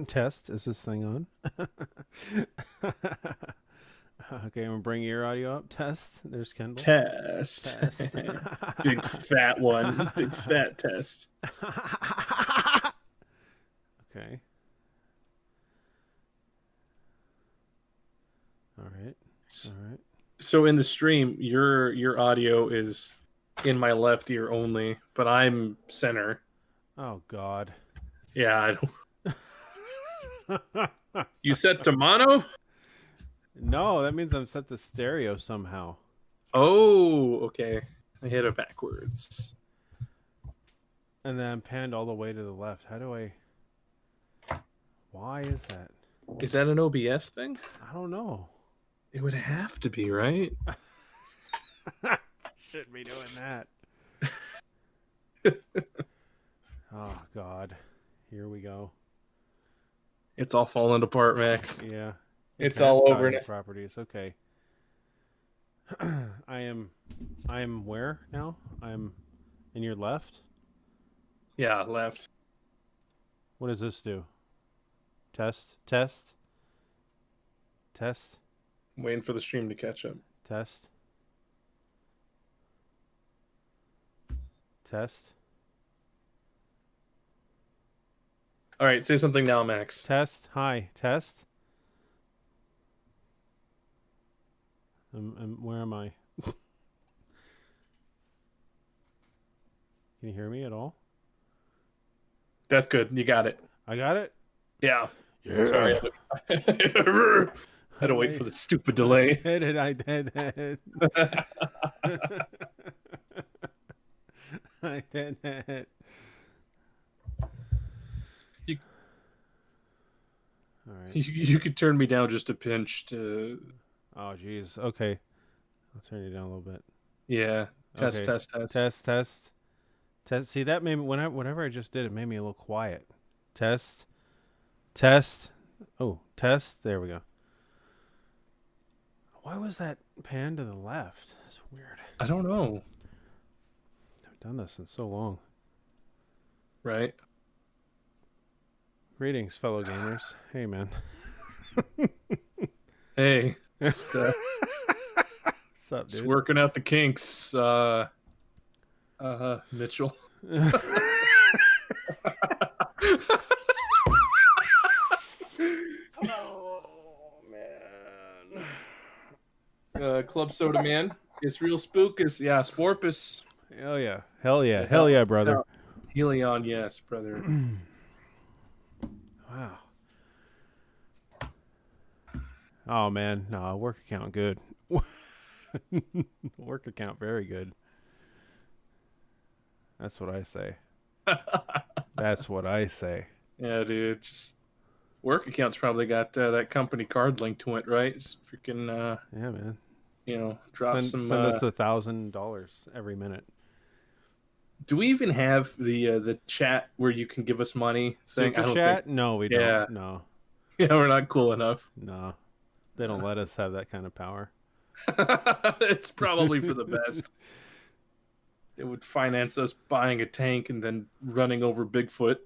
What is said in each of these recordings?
Test. Is this thing on? Okay, I'm gonna bring your audio up. Test. There's Kendall. Test. Test. Big fat one. Big fat test. Okay. All right. All right. So in the stream, your audio is in my left ear only, but I'm center. Oh God. Yeah, I don't. You set to mono? No, that means I'm set to stereo somehow. Oh, okay. I hit it backwards. And then I'm panned all the way to the left. How do I? Why is that? Is that an OBS thing? I don't know. It would have to be, right? Shouldn't be doing that. Oh God. Here we go. It's all falling apart, Max. Yeah. It's all over now. now. Properties. Okay. I am where now? I'm in your left. Yeah, left. What does this do? Test. Test. Test. I'm waiting for the stream to catch up. Test. Test. All right, say something now, Max. Test. Hi. Test. Where am I? Can you hear me at all? That's good. You got it. I got it. Yeah. Yeah. Sorry. Had to wait for the stupid delay. I did. I did. I did it. You, all right. you could turn me down just a pinch to. Oh, geez. Okay. I'll turn you down a little bit. Yeah. Test, Okay. test, test. Test, test. Test. See, that made me, whenever I just did it, made me a little quiet. Test. Test. Oh, test. There we go. Why was that pan to the left? It's weird. I don't know. I've done this in so long. Right. Greetings, fellow gamers. Hey, man. Hey. What's up, dude? Just working out the kinks. Mitchell. Oh, man. Club Soda Man. It's real spookus. Yeah, Sporpus. Hell yeah. Hell yeah. Hell yeah, brother. Helion, yes, brother. Wow. Oh, man. No, work account good. Work account very good. That's what I say. That's what I say. Yeah, dude. Just work account's probably got that company card linked to it, right? Just freaking, Yeah, man. Drop Send some. us $1,000 every minute. Do we even have the chat where you can give us money? Super chat? No, we don't. No. Yeah, we're not cool enough. No. They don't let us have that kind of power. It's probably for the best. It would finance us buying a tank and then running over Bigfoot.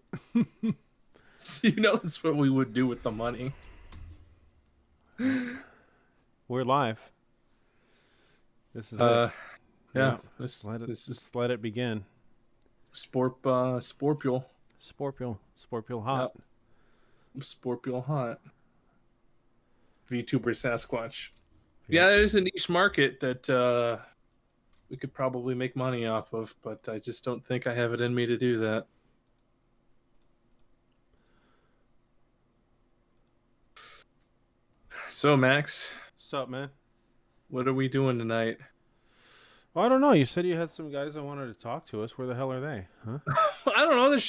That's what we would do with the money. We're live. This is it. Yeah. Let's let it begin. Sporpule. Sporpule hot. Yep. Sporpule hot. VTuber Sasquatch. Yeah, there's a niche market that we could probably make money off of, but I just don't think I have it in me to do that. So, Max. What's up, man? What are we doing tonight? Well, I don't know. You said you had some guys that wanted to talk to us. Where the hell are they? Huh? I don't know. It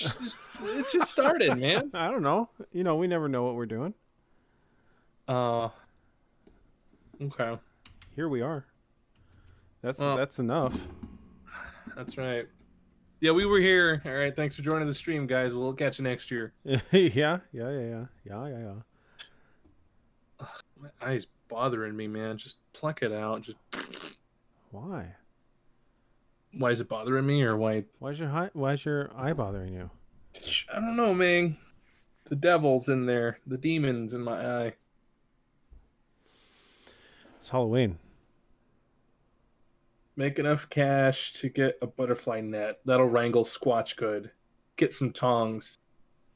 just started, man. I don't know. We never know what we're doing. Okay. Here we are. That's enough. That's right. Yeah, we were here. All right. Thanks for joining the stream, guys. We'll catch you next year. Yeah. My eye's bothering me, man. Just pluck it out. Just. Why? Why is it bothering me, or why? Why's your eye bothering you? I don't know, man. The devil's in there. The demon's in my eye. It's Halloween. Make enough cash to get a butterfly net. That'll wrangle Squatch good. Get some tongs.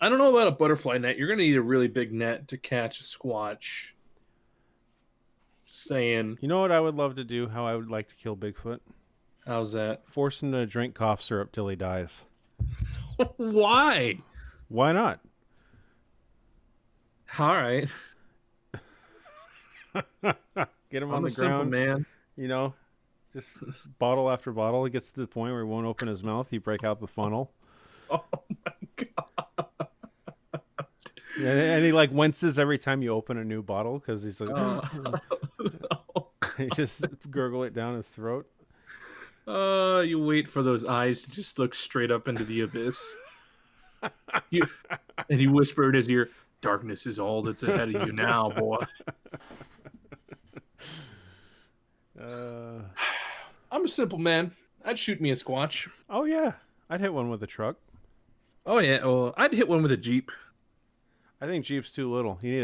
I don't know about a butterfly net. You're going to need a really big net to catch a Squatch. Just saying. You know what I would love to do? How I would like to kill Bigfoot? How's that? Force him to drink cough syrup till he dies. Why? Why not? All right. Get him I'm on a the simple ground. man. You know, just bottle after bottle. It gets to the point where he won't open his mouth. You break out the funnel. Oh my god. And he like winces every time you open a new bottle because he's like, he just gurgle it down his throat. You wait for those eyes to just look straight up into the abyss. And he whispered in his ear, "Darkness is all that's ahead of you now, boy." I'm a simple man. I'd shoot me a Squatch. Oh yeah, I'd hit one with a truck. Oh yeah, well, I'd hit one with a Jeep. I think Jeep's too little. You need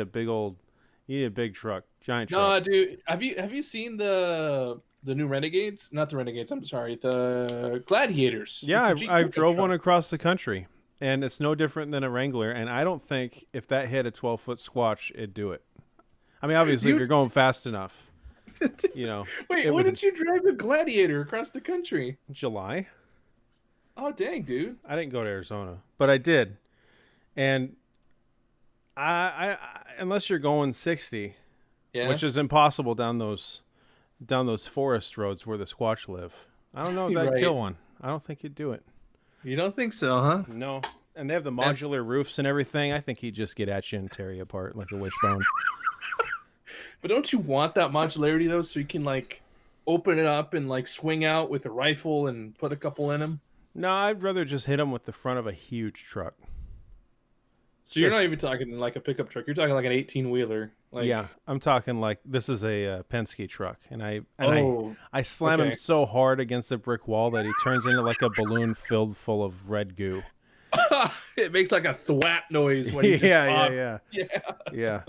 a big truck, giant truck. No, dude, have you seen the new Renegades? Not the Renegades. I'm sorry, the Gladiators. Yeah, It's a Jeep I pickup drove truck. one across the country, and it's no different than a Wrangler. And I don't think if that hit a 12-foot Squatch, it'd do it. I mean, obviously, if you're going fast enough, you know. Wait, it when would- did you drive a Gladiator across the country? July. Oh dang, dude. I didn't go to Arizona, but I did, and I unless you're going 60, Yeah. which is impossible down those forest roads where the Squatch live. I don't know if that'd Right. kill one. I don't think you'd do it. You don't think so, huh? No, and they have the That's- modular roofs and everything. I think he'd just get at you and tear you apart like a wishbone. But don't you want that modularity though, so you can like open it up and like swing out with a rifle and put a couple in them? No, I'd rather just hit him with the front of a huge truck. So you're not Just- even talking like a pickup truck. You're talking like an 18-wheeler. Like, Yeah, I'm talking like this is a Penske truck, and I Oh, I slam him okay. so hard against a brick wall that he turns into like a balloon filled full of red goo. it makes like a thwap noise when you just pop. yeah. Yeah.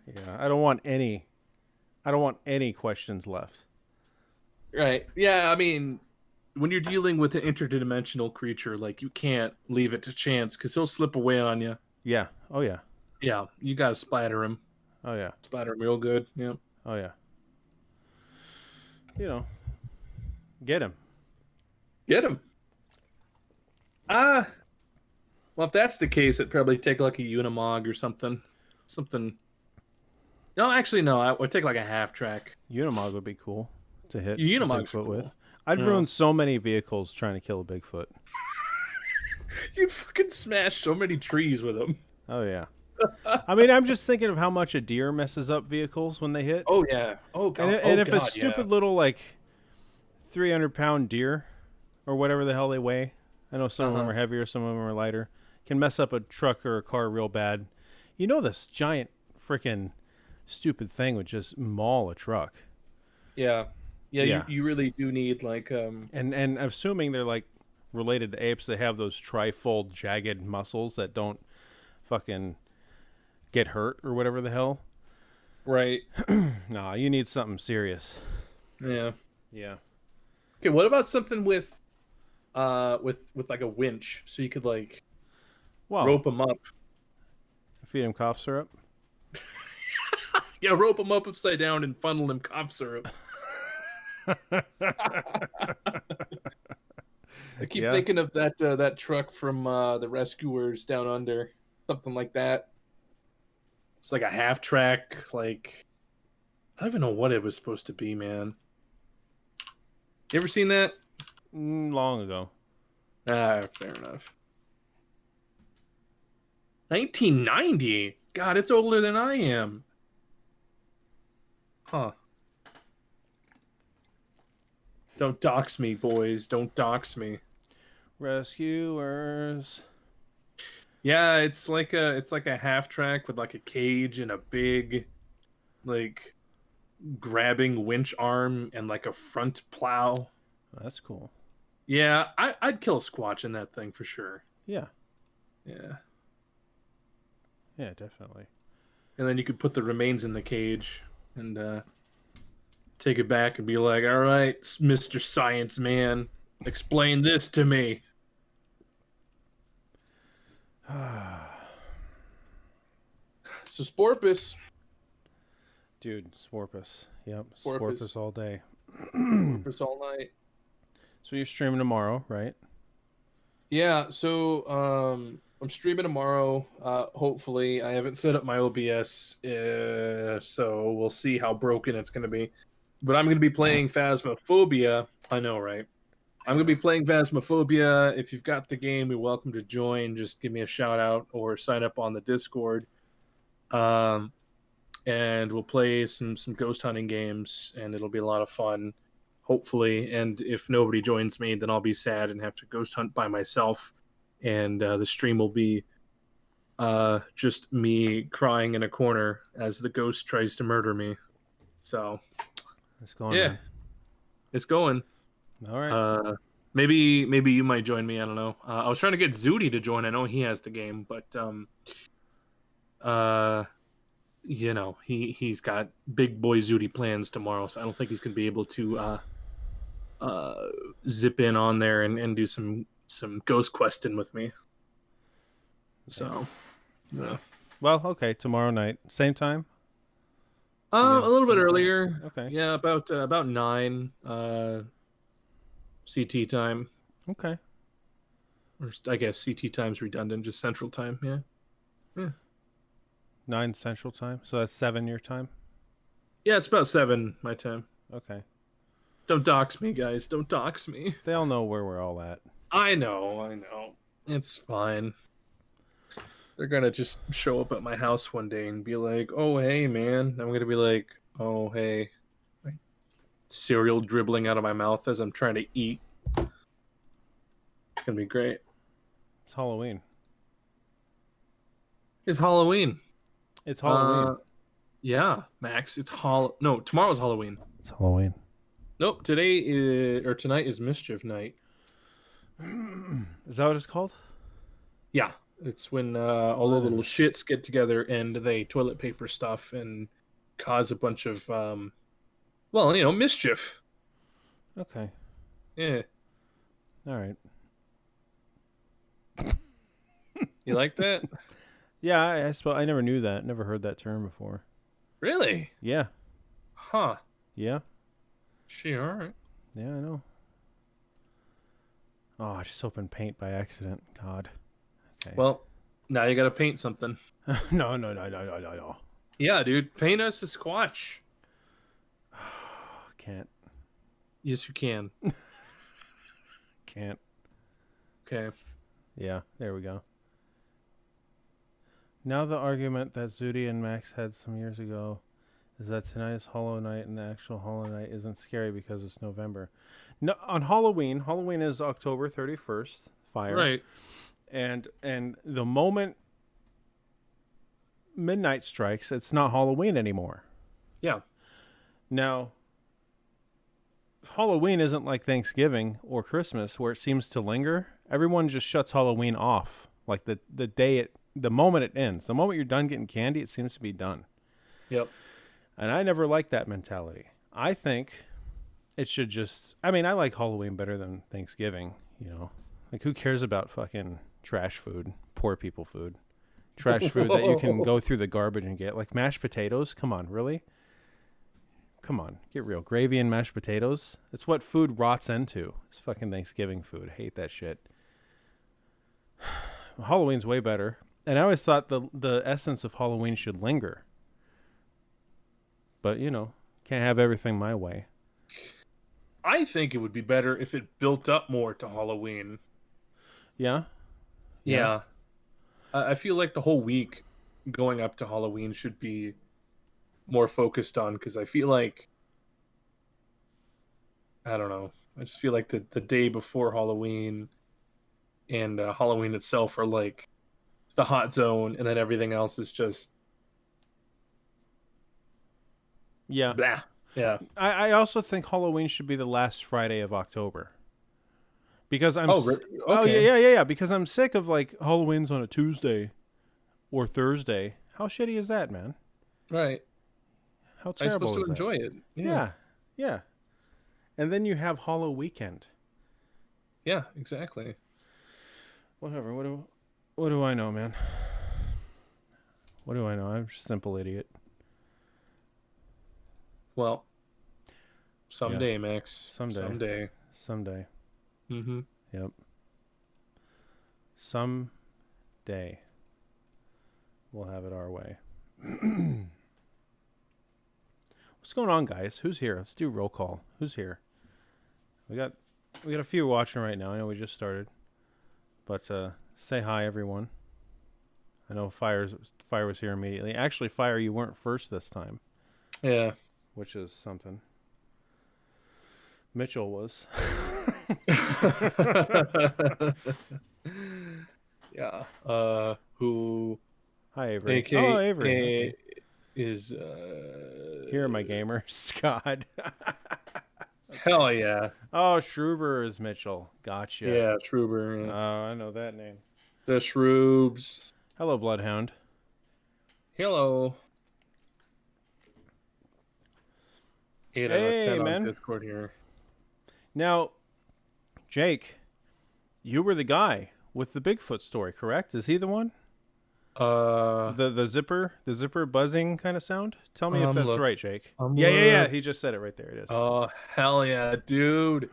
Yeah, I don't want any questions left. Right. Yeah, I mean, when you're dealing with an interdimensional creature, like you can't leave it to chance because he'll slip away on you. Yeah. Oh yeah. Yeah, you gotta splatter him. Oh yeah. Splatter him real good. Yeah. Oh yeah. You know, get him. Get him. Well, if that's the case, it'd probably take like a Unimog or something. Something. No, actually, no. I would take like a half track. Unimog would be cool to hit a Unimogs Bigfoot are cool. with. I'd Yeah. ruin so many vehicles trying to kill a Bigfoot. You'd fucking smash so many trees with them. Oh yeah. I mean, I'm just thinking of how much a deer messes up vehicles when they hit. Oh yeah. Oh god. And oh, if god, a stupid little like 300-pound deer or whatever the hell they weigh, I know some of them Uh-huh. are heavier, some of them are lighter, can mess up a truck or a car real bad. You know, this giant freaking stupid thing would just maul a truck. Yeah. Yeah. Yeah. You really do need like And assuming they're like related to apes, they have those trifold jagged muscles that don't fucking get hurt or whatever the hell. right. Nah, you need something serious. Yeah. Yeah. Okay. What about something with like a winch, so you could like Well, rope them up? feed him cough syrup. Yeah, rope them up upside down and funnel them cough syrup. I keep Yeah. thinking of that truck from the Rescuers Down Under, something like that. It's like a half track, like I don't even know what it was supposed to be, man. You ever seen that? Long ago. Ah, fair enough. 1990. God, it's older than I am. Huh. Don't dox me, boys. Don't dox me. Rescuers. Yeah, it's like a half track with like a cage and a big like grabbing winch arm and like a front plow. That's cool. Yeah, I'd kill a Squatch in that thing for sure. Yeah. Yeah. Yeah, definitely. And then you could put the remains in the cage and take it back and be like, all right, Mr. Science Man, explain this to me. So Sporpus. Dude, Sporpus. Yep, Sporpus. Sporpus all day. Sporpus all night. So you're streaming tomorrow, right? Yeah, so I'm streaming tomorrow. Hopefully, I haven't set up my OBS, so we'll see how broken it's going to be. But I'm going to be playing Phasmophobia. I know, right? I'm going to be playing Phasmophobia. If you've got the game, you're welcome to join. Just give me a shout out or sign up on the Discord. And we'll play some ghost hunting games, and it'll be a lot of fun, hopefully. And if nobody joins me, then I'll be sad and have to ghost hunt by myself, and the stream will be just me crying in a corner as the ghost tries to murder me. So It's going. yeah, Man. it's going. All right. Maybe you might join me. I don't know. I was trying to get Zooty to join. I know he has the game, but you know, he's got big boy Zooty plans tomorrow, so I don't think he's gonna be able to zip in on there and do some ghost questing with me. So yeah. Well, okay, tomorrow night, same time. A little bit earlier. Okay. Yeah, about 9 CT time. Okay. Or I guess CT time's redundant, just Central Time. Yeah. 9 Central Time, so that's 7 your time. Yeah, it's about 7 my time. Okay. Don't dox me, guys. Don't dox me. They all know where we're all at. I know. It's fine. They're gonna just show up at my house one day and be like, "Oh, hey, man." I'm gonna be like, "Oh, hey." Cereal dribbling out of my mouth as I'm trying to eat. It's gonna be great. It's Halloween. It's Halloween. It's Halloween. Yeah, Max. No, tomorrow's Halloween. It's Halloween. Nope. Tonight is Mischief Night. Is that what it's called? Yeah, it's when all the little shits get together and they toilet paper stuff and cause a bunch of, mischief. Okay. Yeah. All right. You like that? Yeah, I never knew that. Never heard that term before. Really? Yeah. Huh. Yeah. Sure. All right. Yeah, I know. Oh, I just opened Paint by accident. God. Okay. Well, now you got to paint something. No. Yeah, dude. Paint us a Squatch. Can't. Yes, you can. Can't. Okay. Yeah, there we go. Now the argument that Zooty and Max had some years ago is that tonight is Hollow Night and the actual Hollow Night isn't scary because it's November. No, on Halloween is October 31st, fire. Right. And the moment midnight strikes, it's not Halloween anymore. Yeah. Now, Halloween isn't like Thanksgiving or Christmas where it seems to linger. Everyone just shuts Halloween off. Like the moment it ends, the moment you're done getting candy, it seems to be done. Yep. And I never liked that mentality. I think it should just, I like Halloween better than Thanksgiving, Like, who cares about fucking trash food, poor people food? Trash food that you can go through the garbage and get. Like mashed potatoes? Come on, really? Come on, get real. Gravy and mashed potatoes? It's what food rots into. It's fucking Thanksgiving food. I hate that shit. Halloween's way better. And I always thought the essence of Halloween should linger. But, can't have everything my way. I think it would be better if it built up more to Halloween. Yeah? Yeah. I feel like the whole week going up to Halloween should be more focused on, because I feel like, I don't know, I just feel like the day before Halloween and Halloween itself are like the hot zone, and then everything else is just blah. Yeah. I also think Halloween should be the last Friday of October. because Oh, okay. oh yeah. Because I'm sick of like Halloween's on a Tuesday or Thursday. How shitty is that, man? Right. How I'm supposed terrible to is that? enjoy it. Yeah. Yeah, yeah. And then you have Hollow Weekend. Yeah, exactly. Whatever. What do I know, man? What do I know? I'm just a simple idiot. Well, someday, Max. Someday. Someday. Mm-hmm. Yep. Someday. We'll have it our way. What's going on, guys? Who's here? Let's do roll call. Who's here? We got a few watching right now. I know we just started, but say hi, everyone. I know Fire was here immediately. Actually, Fire, you weren't first this time. Yeah. Which is something. Mitchell was. Yeah. Who? Hi, Avery. AKA Oh, Avery. Okay. Is Here are my gamers. God. Hell yeah. Oh, Schruber is Mitchell. Gotcha. Yeah, Schruber. Yeah. Oh, I know that name. The Shroobs. Hello, Bloodhound. Hello. 8 out of 10 man. on Discord here. Now, Jake, you were the guy with the Bigfoot story, correct? Is he the one? The zipper buzzing kind of sound. Tell me if that's right, Jake. Yeah. He just said it right there. It is. Oh hell yeah, dude!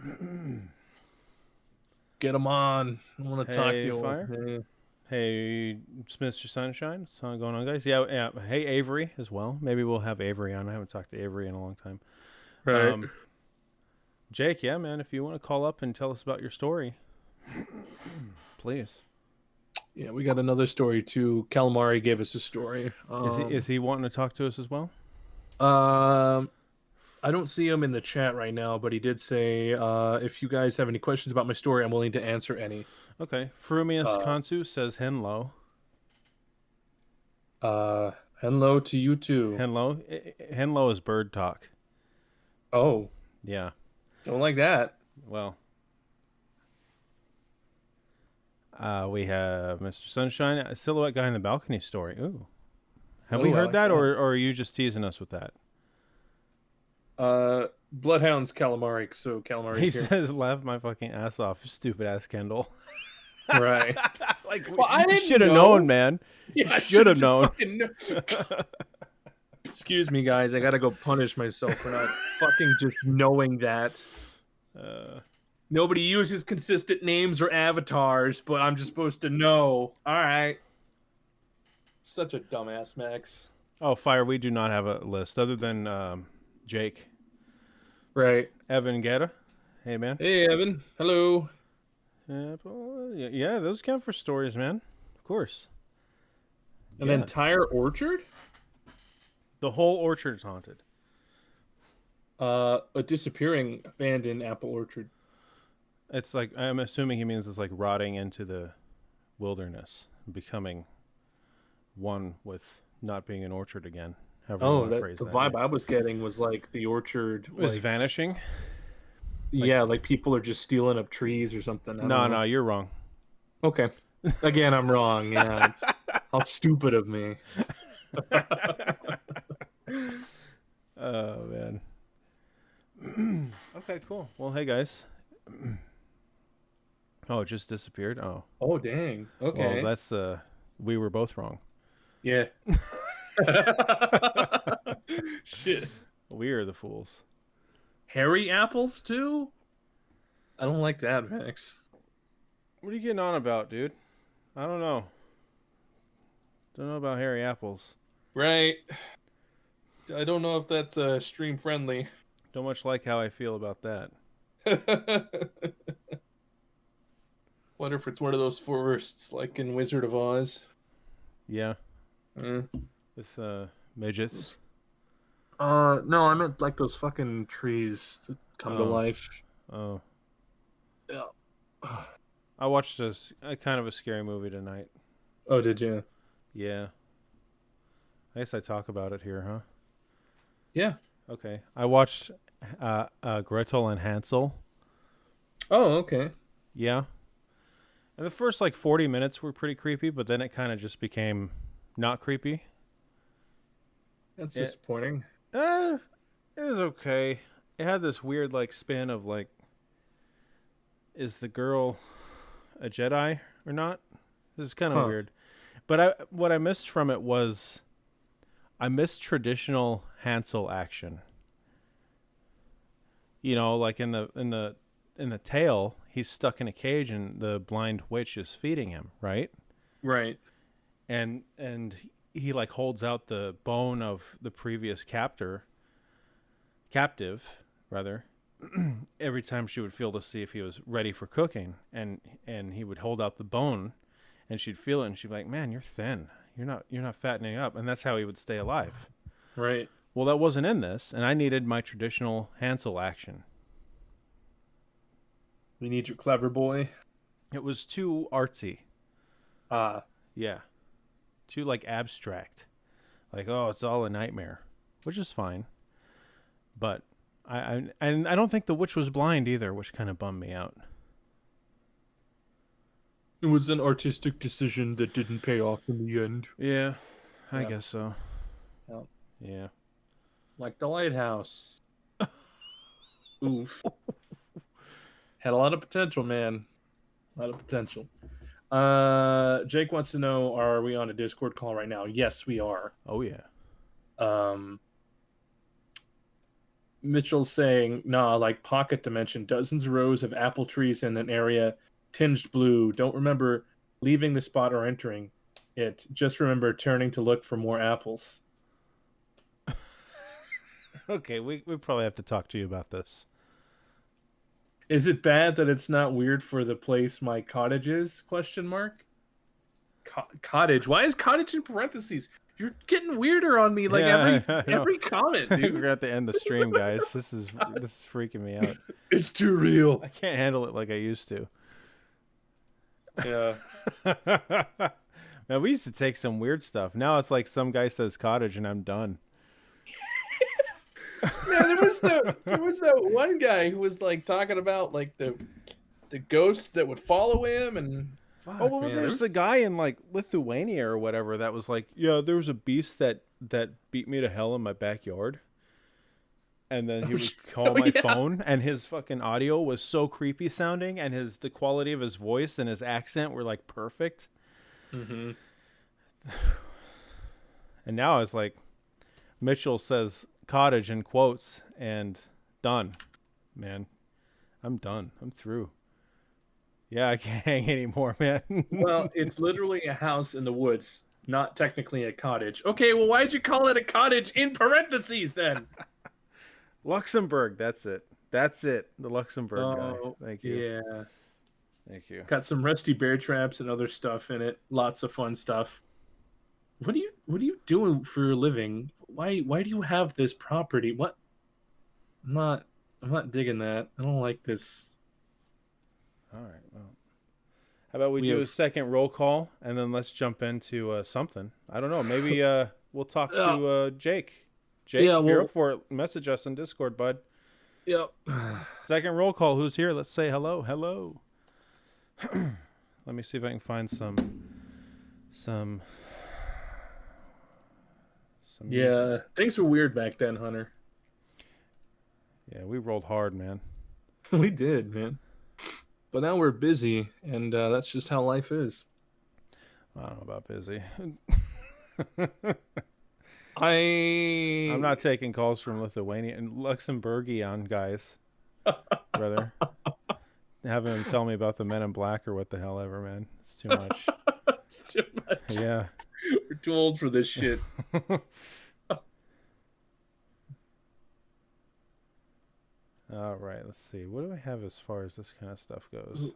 Get him on. I want to talk to you. Fire. Hey, Mr. Sunshine. What's going on, guys? Yeah. Hey, Avery as well. Maybe we'll have Avery on. I haven't talked to Avery in a long time. Right. Jake, yeah, man. If you want to call up and tell us about your story, please. Yeah, we got another story too. Calamari gave us a story. Is he wanting to talk to us as well? I don't see him in the chat right now, but he did say, if you guys have any questions about my story, I'm willing to answer any. Okay. Frumius Kansu says Henlo. Hello to you too. Henlo is bird talk. Oh. Yeah. Don't like that. Well. We have Mr. Sunshine, a silhouette guy in the balcony story. Ooh. Have we heard that, or are you just teasing us with that? Bloodhound's Calamari, so Calamari's he here. Says, laugh my fucking ass off, stupid ass Kendall. Right. Like, well, you should have known, man. Yeah, you should have known. Excuse me, guys. I gotta go punish myself for not fucking just knowing that. Nobody uses consistent names or avatars, but I'm just supposed to know. All right. Such a dumbass, Max. Oh, Fire, we do not have a list other than Jake. Right. Evan Guetta. Hey, man. Hey, Evan. Hello. Yeah, those count for stories, man. Of course. An entire orchard? The whole orchard's haunted. A disappearing abandoned apple orchard. It's like, I'm assuming he means it's like rotting into the wilderness, becoming one with not being an orchard again. The vibe I was getting was like the orchard was vanishing. Yeah, like people are just stealing up trees or something. No, you're wrong. Okay. Again, I'm wrong. Yeah. How stupid of me. Oh, man. Okay, cool. Well, hey, guys. Oh, it just disappeared? Oh. Oh, dang. Okay. Well, that's, we were both wrong. Yeah. Shit. We are the fools. Hairy apples, too? I don't like that, Max. What are you getting on about, dude? I don't know. Don't know about hairy apples. Right. I don't know if that's stream friendly. Don't much like how I feel about that. Wonder if it's one of those forests like in Wizard of Oz. Yeah. With midgets. No, I meant like those fucking trees that come to life. Oh. Yeah. I watched a kind of a scary movie tonight. Oh, did you? Yeah. I guess I talk about it here, huh? Yeah. Okay. I watched Gretel and Hansel. Oh, okay. Yeah. And the first like 40 minutes were pretty creepy, but then it kind of just became not creepy. That's It, disappointing. it was okay. It had this weird like spin of like, is the girl a Jedi or not? This is kind of Huh. weird. But what I missed from it was I missed traditional Hansel action. You know, like in the tale, he's stuck in a cage and the blind witch is feeding him, right? Right. And he like holds out the bone of the previous captive rather, every time she would feel to see if he was ready for cooking, and he would hold out the bone and she'd feel it and she'd be like, "Man, you're thin. You're not fattening up." And that's how he would stay alive. Right. Well, that wasn't in this, and I needed my traditional Hansel action. We need your clever boy. It was too artsy. Ah. Yeah. Too like abstract. Like, oh, it's all a nightmare, which is fine. But I don't think the witch was blind either, which kind of bummed me out. It was an artistic decision that didn't pay off in the end. Yeah, I Yeah. guess so. Yeah. Yeah. Like the lighthouse. Oof. Had a lot of potential, man. A lot of potential. Jake wants to know, are we on a Discord call right now? Yes, we are. Oh yeah. Mitchell's saying, nah, like Pocket Dimension, dozens of rows of apple trees in an area tinged blue. Don't remember leaving the spot or entering it. Just remember turning to look for more apples. Okay, we probably have to talk to you about this. Is it bad that it's not weird for the place my cottage is? Question mark. Cottage. Why is cottage in parentheses? You're getting weirder on me. Like Yeah, I know. every comment, I think we're dude. gonna have to end the stream, guys. This is freaking me out. It's too real. I can't handle it like I used to. Yeah. Man, we used to take some weird stuff. Now it's like some guy says cottage and I'm done. Man, there was that one guy who was like talking about like the ghosts that would follow him and fuck, Oh, well, man, there's the guy in like Lithuania or whatever that was like, yeah, there was a beast that beat me to hell in my backyard. And then he would call my phone, and his fucking audio was so creepy sounding, and the quality of his voice and his accent were like perfect. Mm-hmm. And now it's like Mitchell says cottage in quotes and done, man. I'm done. I'm through. Yeah, I can't hang anymore, man. Well, it's literally a house in the woods, not technically a cottage. Okay, well, why'd you call it a cottage in parentheses then? Luxembourg, that's it. That's it. The Luxembourg guy. Thank you. Yeah. Thank you. Got some rusty bear traps and other stuff in it. Lots of fun stuff. What are you doing for a living? Why do you have this property? What? I'm not digging that. I don't like this. All right. Well, how about we do a second roll call and then let's jump into something. I don't know. Maybe we'll talk to Jake. Jake, Yeah, if you're up for it, message us on Discord, bud. Yep. Second roll call. Who's here? Let's say hello. Hello. Let me see if I can find some. Yeah, music. things were weird back then, Hunter. Yeah, we rolled hard, man. We did, man. But now we're busy, and that's just how life is. I don't know about busy. I'm not taking calls from Lithuania and Luxembourgian guys, brother. Having them tell me about the Men in Black or what the hell ever, man. It's too much. It's too much. Yeah. We're too old for this shit. All right, let's see. What do I have as far as this kind of stuff goes?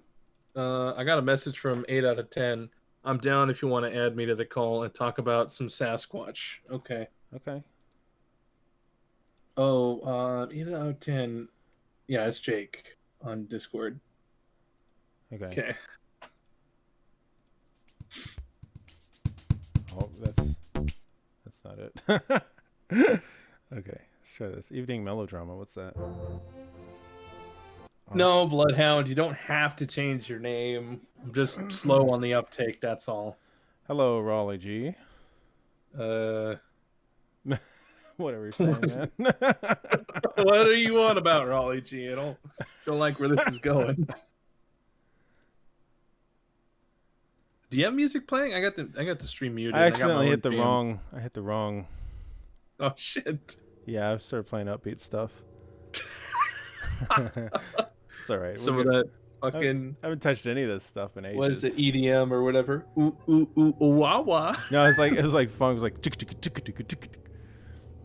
I got a message from 8 out of 10. I'm down if you want to add me to the call and talk about some Sasquatch. Okay. Okay. Oh, 8 out of 10. Yeah, it's Jake on Discord. Okay. Okay. Oh, that's not it. Okay, let's try this. Evening melodrama. What's that? No, Bloodhound, you don't have to change your name. I'm just slow on the uptake, that's all. Hello, Raleigh G. Uh, Whatever you're saying, man. what are you on about, Raleigh G? I don't like where this is going. Do you have music playing? I got the stream muted. I accidentally hit the jam. wrong. I hit the wrong. Oh shit! Yeah, I started playing upbeat stuff. It's all right. Some of that fucking. I haven't touched any of this stuff in ages. What is it, EDM or whatever? Ooh ooh ooh ooh wah wah. No, it was like funk. It was like tick tick tick tick tick tick.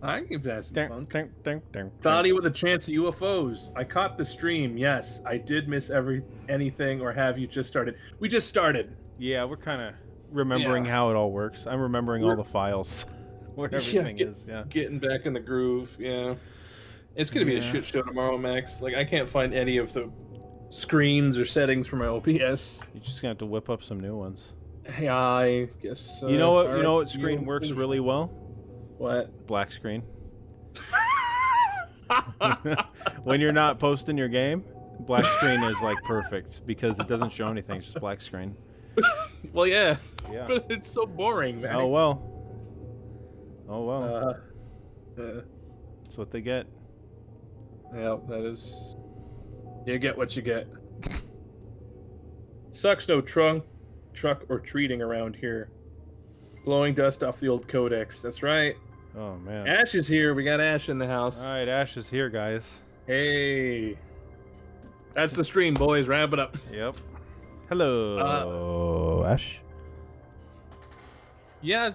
I can give that some funk. Ding. Thoughty with a chance of UFOs. I caught the stream. Yes, I did miss anything, or have you just started? We just started. Yeah, we're kind of remembering how it all works. I'm remembering all the files where everything is. Yeah, getting back in the groove. Yeah, it's gonna be a shit show tomorrow, Max. Like I can't find any of the screens or settings for my OBS. You're just gonna have to whip up some new ones. Yeah, I guess. You know what? You know what screen works really well? What? Black screen. When you're not posting your game, black screen is like perfect because it doesn't show anything. It's just black screen. Well, yeah. Yeah. But it's so boring, man. Oh well. Oh well. Yeah. That's what they get. Yeah, that is. You get what you get. Sucks no truck or treating around here. Blowing dust off the old codex. That's right. Oh man. Ash is here. We got Ash in the house. All right, Ash is here, guys. Hey. That's the stream, boys. Wrap it up. Yep. Hello, Ash. Yeah,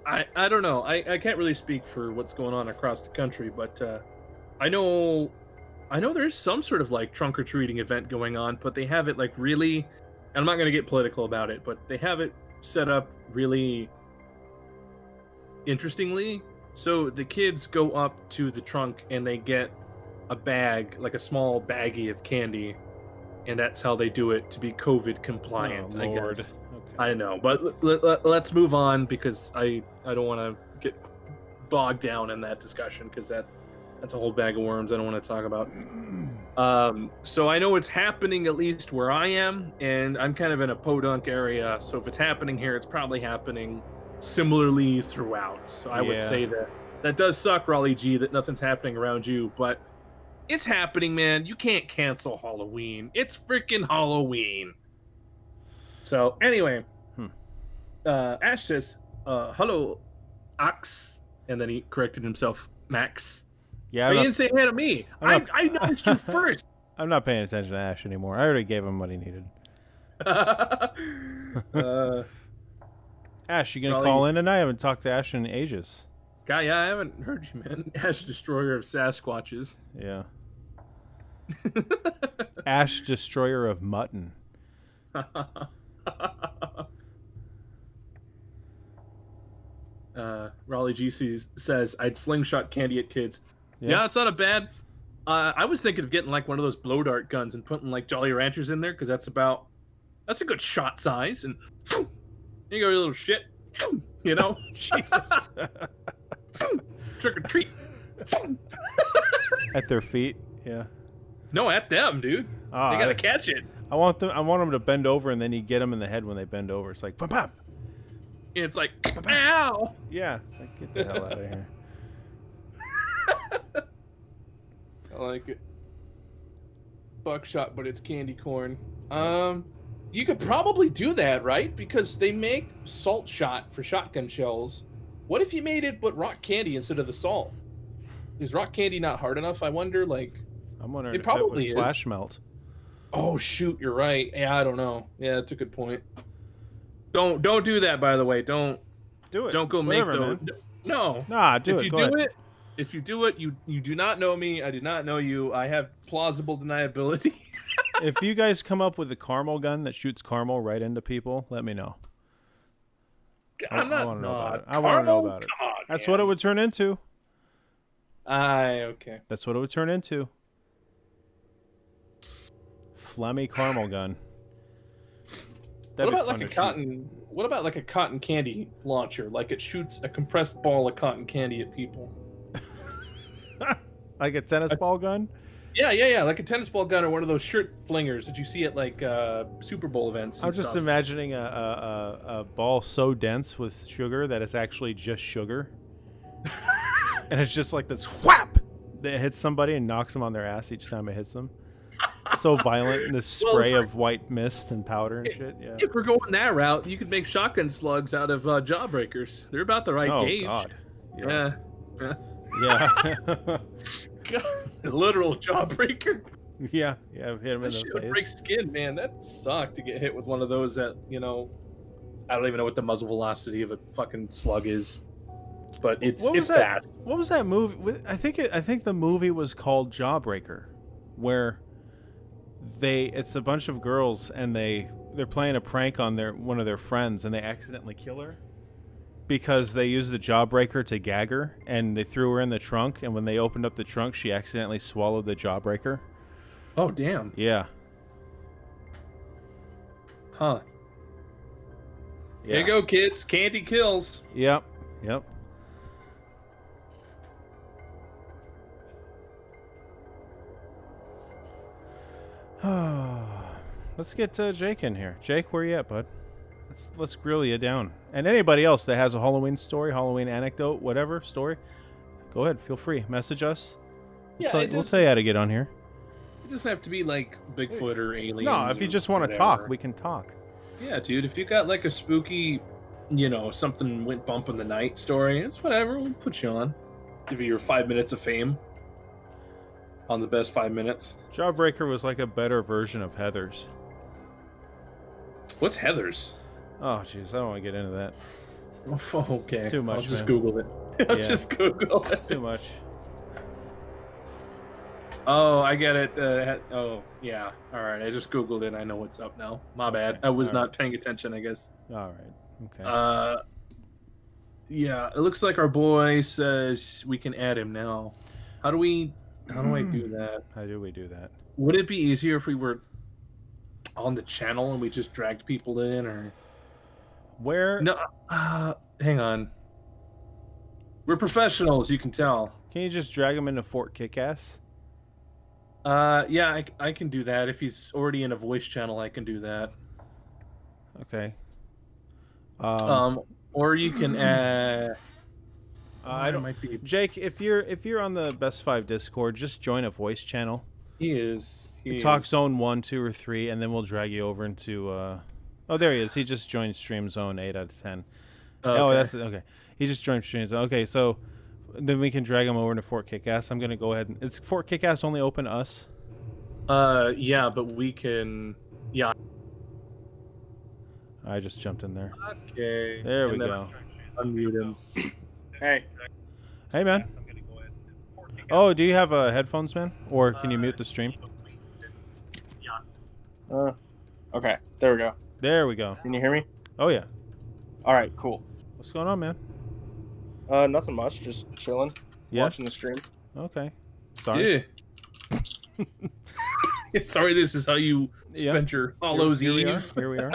I don't know. I can't really speak for what's going on across the country, but I know there's some sort of like trunk or treating event going on, but they have it like really, and I'm not gonna get political about it, but they have it set up really interestingly. So the kids go up to the trunk and they get a bag, like a small baggie of candy, and that's how they do it to be COVID compliant. Oh, I Lord. guess. Okay. I know, but let's move on because I don't want to get bogged down in that discussion because that's a whole bag of worms I don't want to talk about. So I know it's happening at least where I am, and I'm kind of in a podunk area. So if it's happening here, it's probably happening similarly throughout. So I would say that does suck, Raleigh G, that nothing's happening around you, but it's happening, man. You can't cancel Halloween. It's freaking Halloween. So anyway, Ash says, hello, Ox, and then he corrected himself, Max. Yeah, he didn't say hey to me. I noticed you first. I'm not paying attention to Ash anymore. I already gave him what he needed. Ash, you gonna call in tonight? I haven't talked to Ash in ages. Guy, yeah, I haven't heard you, man. Ash, destroyer of Sasquatches. Yeah. Ash, destroyer of mutton. Raleigh GC says, I'd slingshot candy at kids. Yeah, it's not a bad. I was thinking of getting like one of those blow dart guns and putting like Jolly Ranchers in there because that's a good shot size. And there you go, you little shit. You know? Jesus. Trick or treat. At their feet, yeah. No, at them, dude. They gotta catch it. I want them to bend over, and then you get them in the head when they bend over. It's like pop pop. And it's like, ow. Yeah, it's like get the hell out of here. I like it. Buckshot, but it's candy corn. You could probably do that, right? Because they make salt shot for shotgun shells. What if you made it but rock candy instead of the salt? Is rock candy not hard enough? I wonder. Like, I'm wondering it if probably it would flash melt. Oh shoot, you're right. Yeah, I don't know. Yeah, that's a good point. Don't do that, by the way. Don't do it. Don't go Whatever, make those. No. Nah, do it. If you do it, you do not know me. I do not know you. I have plausible deniability. If you guys come up with a caramel gun that shoots caramel right into people, let me know. I want to know about it. I want to know about it. Come on, That's man. what it would turn into. Okay. That's what it would turn into. Phlegmy caramel gun. What about like a cotton candy launcher? Like it shoots a compressed ball of cotton candy at people. Like a tennis ball gun? Yeah, like a tennis ball gun or one of those shirt flingers that you see at like Super Bowl events I'm and just stuff. imagining a ball so dense with sugar that it's actually just sugar, and it's just like this whap that hits somebody and knocks them on their ass each time it hits them. So violent, and this Well, spray of white mist and powder and shit. Yeah. if we're going that route, you could make shotgun slugs out of jawbreakers. They're about the right Oh gauge. God. Yeah. Yeah. Literal jawbreaker. Yeah. Yeah. Hit him in That shit the would break face. skin, man. That sucked to get hit with one of those that, I don't even know what the muzzle velocity of a fucking slug is. But it's What was that? fast. What was that movie? I think the movie was called Jawbreaker, where it's a bunch of girls and they're playing a prank on one of their friends and they accidentally kill her because they used the Jawbreaker to gag her and they threw her in the trunk, and when they opened up the trunk she accidentally swallowed the Jawbreaker. Oh, damn. Yeah. Huh. Yeah. There you go, kids. Candy kills. Yep. Let's get Jake in here. Jake, where you at, bud? Let's grill you down. And anybody else that has a Halloween story, Halloween anecdote, whatever story, go ahead. Feel free. Message us. Yeah, We'll tell you how to get on here. It doesn't have to be like Bigfoot or aliens. No, if you or just want to whatever. talk, we can talk. Yeah, dude. If you got like a spooky, something went bump in the night story, it's whatever. We'll put you on. Give you your 5 minutes of fame. On the best 5 minutes. Jawbreaker was like a better version of Heather's. What's Heather's? Oh, jeez, I don't want to get into that. Oh, okay. Too much, I'll just man. Google it. I'll Yeah. just Google it. Too much. Oh, I get it. Oh, yeah. All right. I just Googled it. I know what's up now. My bad. I was All not paying attention, I guess. All right. Okay. Yeah. It looks like our boy says we can add him now. How do I do that? How do we do that? Would it be easier if we were on the channel and we just dragged people in, or Where? no? Hang on. We're professionals, you can tell. Can you just drag him into Fort Kickass? Yeah, I can do that. If he's already in a voice channel, I can do that. Okay. Or you can I don't. might be. Jake, if you're on the Best Five Discord, just join a voice channel. He is. Talk Zone 1, 2, or 3, and then we'll drag you over into. Oh, there he is. He just joined Stream Zone 8 out of 10. Okay. Oh, that's okay. He just joined Stream Zone. Okay, so then we can drag him over to Fort Kickass. I'm gonna go ahead and it's Fort Kickass only open to us. Yeah, but we can. Yeah. I just jumped in there. Okay. There we And then go. Unmute him. Hey, Hey, man. Oh, do you have headphones, man? Or can you mute the stream? okay, there we go. There we go. Can you hear me? Oh yeah. All right, cool. What's going on, man? Nothing much, just chilling, Yeah. watching the stream. Okay. Sorry. Yeah. Sorry, this is how you Yeah. spent your Hallows Here we are. Eve. Here we are.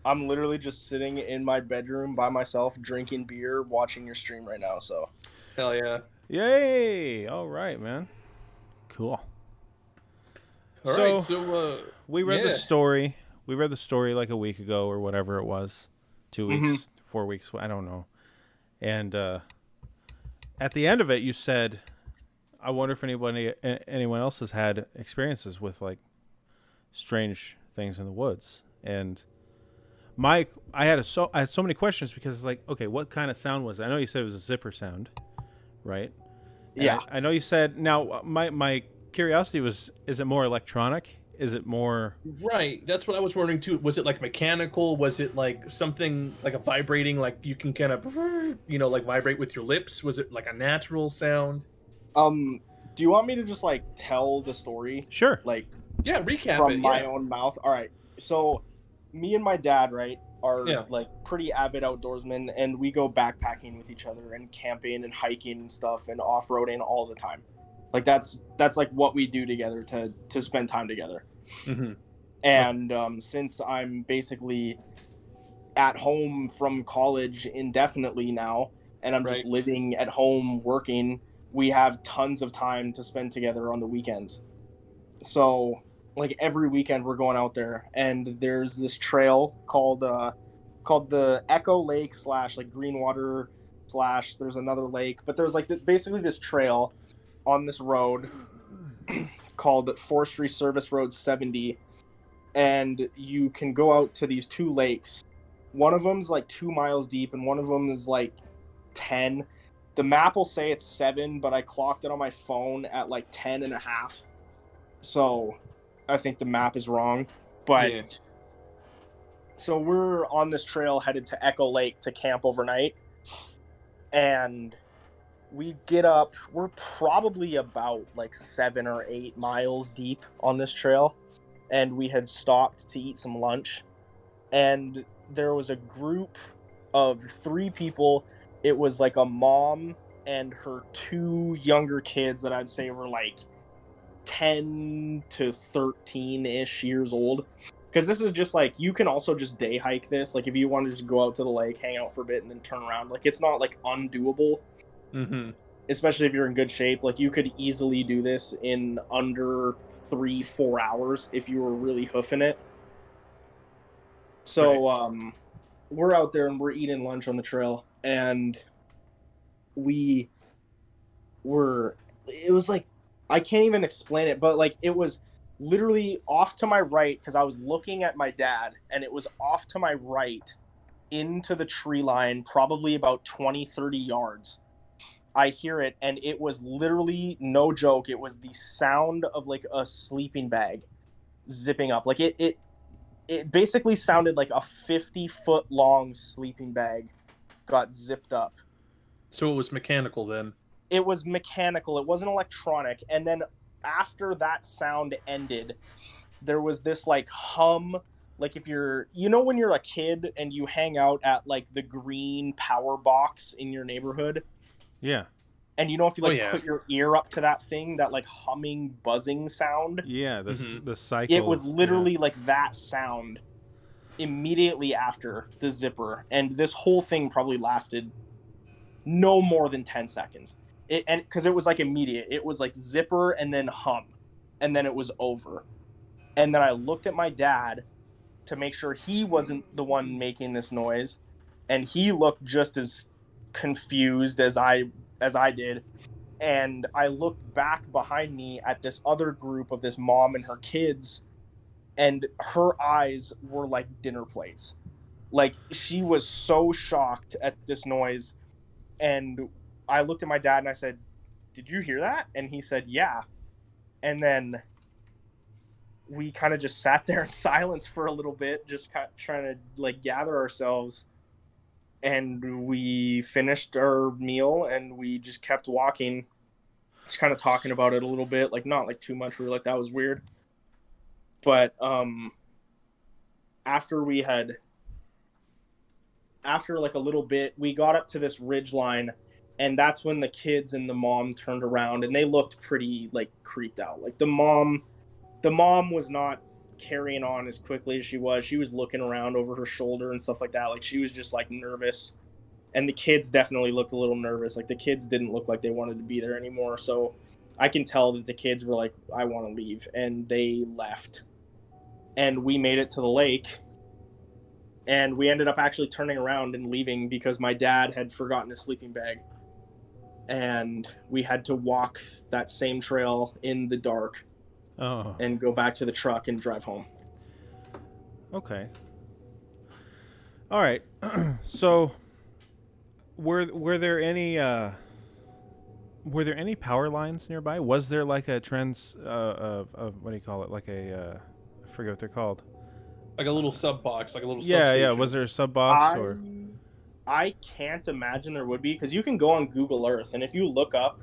I'm literally just sitting in my bedroom by myself, drinking beer, watching your stream right now. So, Hell yeah. Yay! All right, man. Cool. All right, so we read yeah. the story. We read the story like a week ago or whatever it was. 2 weeks, Mhm. 4 weeks, I don't know. And at the end of it, you said, "I wonder if anyone else has had experiences with like strange things in the woods." And I had so many questions because it's like, okay, what kind of sound was it? I know you said it was a zipper sound, right? And yeah. I know you said. Now, my curiosity was: is it more electronic? Is it more? right, that's what I was wondering too. Was it like mechanical? Was it like something like a vibrating, like you can kind of, like vibrate with your lips? Was it like a natural sound? Do you want me to just like tell the story, Sure. like Yeah, recap from it. my Yeah. own mouth? All right. So, me and my dad, right, are Yeah. like pretty avid outdoorsmen, and we go backpacking with each other and camping and hiking and stuff and off-roading all the time. Like that's like what we do together to spend time together. Mhm. And since I'm basically at home from college indefinitely now, and I'm just Right. living at home working, we have tons of time to spend together on the weekends. So like every weekend we're going out there, and there's this trail called the Echo Lake / like Greenwater / there's another lake, but there's like basically this trail on this road called Forestry Service Road 70, and you can go out to these two lakes. One of them's like 2 miles deep, and one of them is like 10. The map will say it's 7, but I clocked it on my phone at like 10 and a half. So I think the map is wrong. But Yeah. so we're on this trail headed to Echo Lake to camp overnight. And we get up, we're probably about like 7 or 8 miles deep on this trail. And we had stopped to eat some lunch. And there was a group of 3 people. It was like a mom and her 2 younger kids that I'd say were like 10 to 13-ish years old. Because this is just like, you can also just day hike this. Like if you want to just go out to the lake, hang out for a bit, and then turn around. Like it's not like undoable. Mm-hmm. Especially if you're in good shape. Like you could easily do this in under 3-4 hours if you were really hoofing it. So we're out there and we're eating lunch on the trail, and it was like, I can't even explain it, but like it was literally off to my right, because I was looking at my dad, and it was off to my right into the tree line, probably about 20-30 yards. I hear it, and it was literally, no joke, it was the sound of like a sleeping bag zipping up. Like it basically sounded like a 50-foot long sleeping bag got zipped up. So it was mechanical then. It was mechanical. It wasn't electronic. And then after that sound ended, there was this like hum. Like if you're, when you're a kid and you hang out at like the green power box in your neighborhood, Yeah. and if you like yeah. put your ear up to that thing, that like humming, buzzing sound. Yeah, Mhm. the cycle. It was literally like that sound immediately after the zipper, and this whole thing probably lasted no more than 10 seconds. And because it was like immediate, it was like zipper and then hum, and then it was over. And then I looked at my dad to make sure he wasn't the one making this noise, and he looked just as confused as I did. And I looked back behind me at this other group of this mom and her kids, and her eyes were like dinner plates. Like she was so shocked at this noise. And I looked at my dad and I said, "Did you hear that?" And he said, "Yeah." And then we kind of just sat there in silence for a little bit, just kind of trying to like gather ourselves. And we finished our meal and we just kept walking, just kind of talking about it a little bit, like not like too much. We were like, that was weird. But after like a little bit, we got up to this ridge line, and that's when the kids and the mom turned around, and they looked pretty like creeped out. Like the mom was not carrying on as quickly as she was looking around over her shoulder and stuff like that. Like she was just like nervous, and the kids definitely looked a little nervous. Like the kids didn't look like they wanted to be there anymore. So I can tell that the kids were like, I want to leave, and they left. And we made it to the lake, and we ended up actually turning around and leaving because my dad had forgotten his sleeping bag, and we had to walk that same trail in the dark. Oh. And go back to the truck and drive home. Okay. All right. So, were there any power lines nearby? Was there like a what do you call it? Like a I forget what they're called. Like a little sub box, like a little Yeah. substation. Was there a sub box or? I can't imagine there would be, because you can go on Google Earth, and if you look up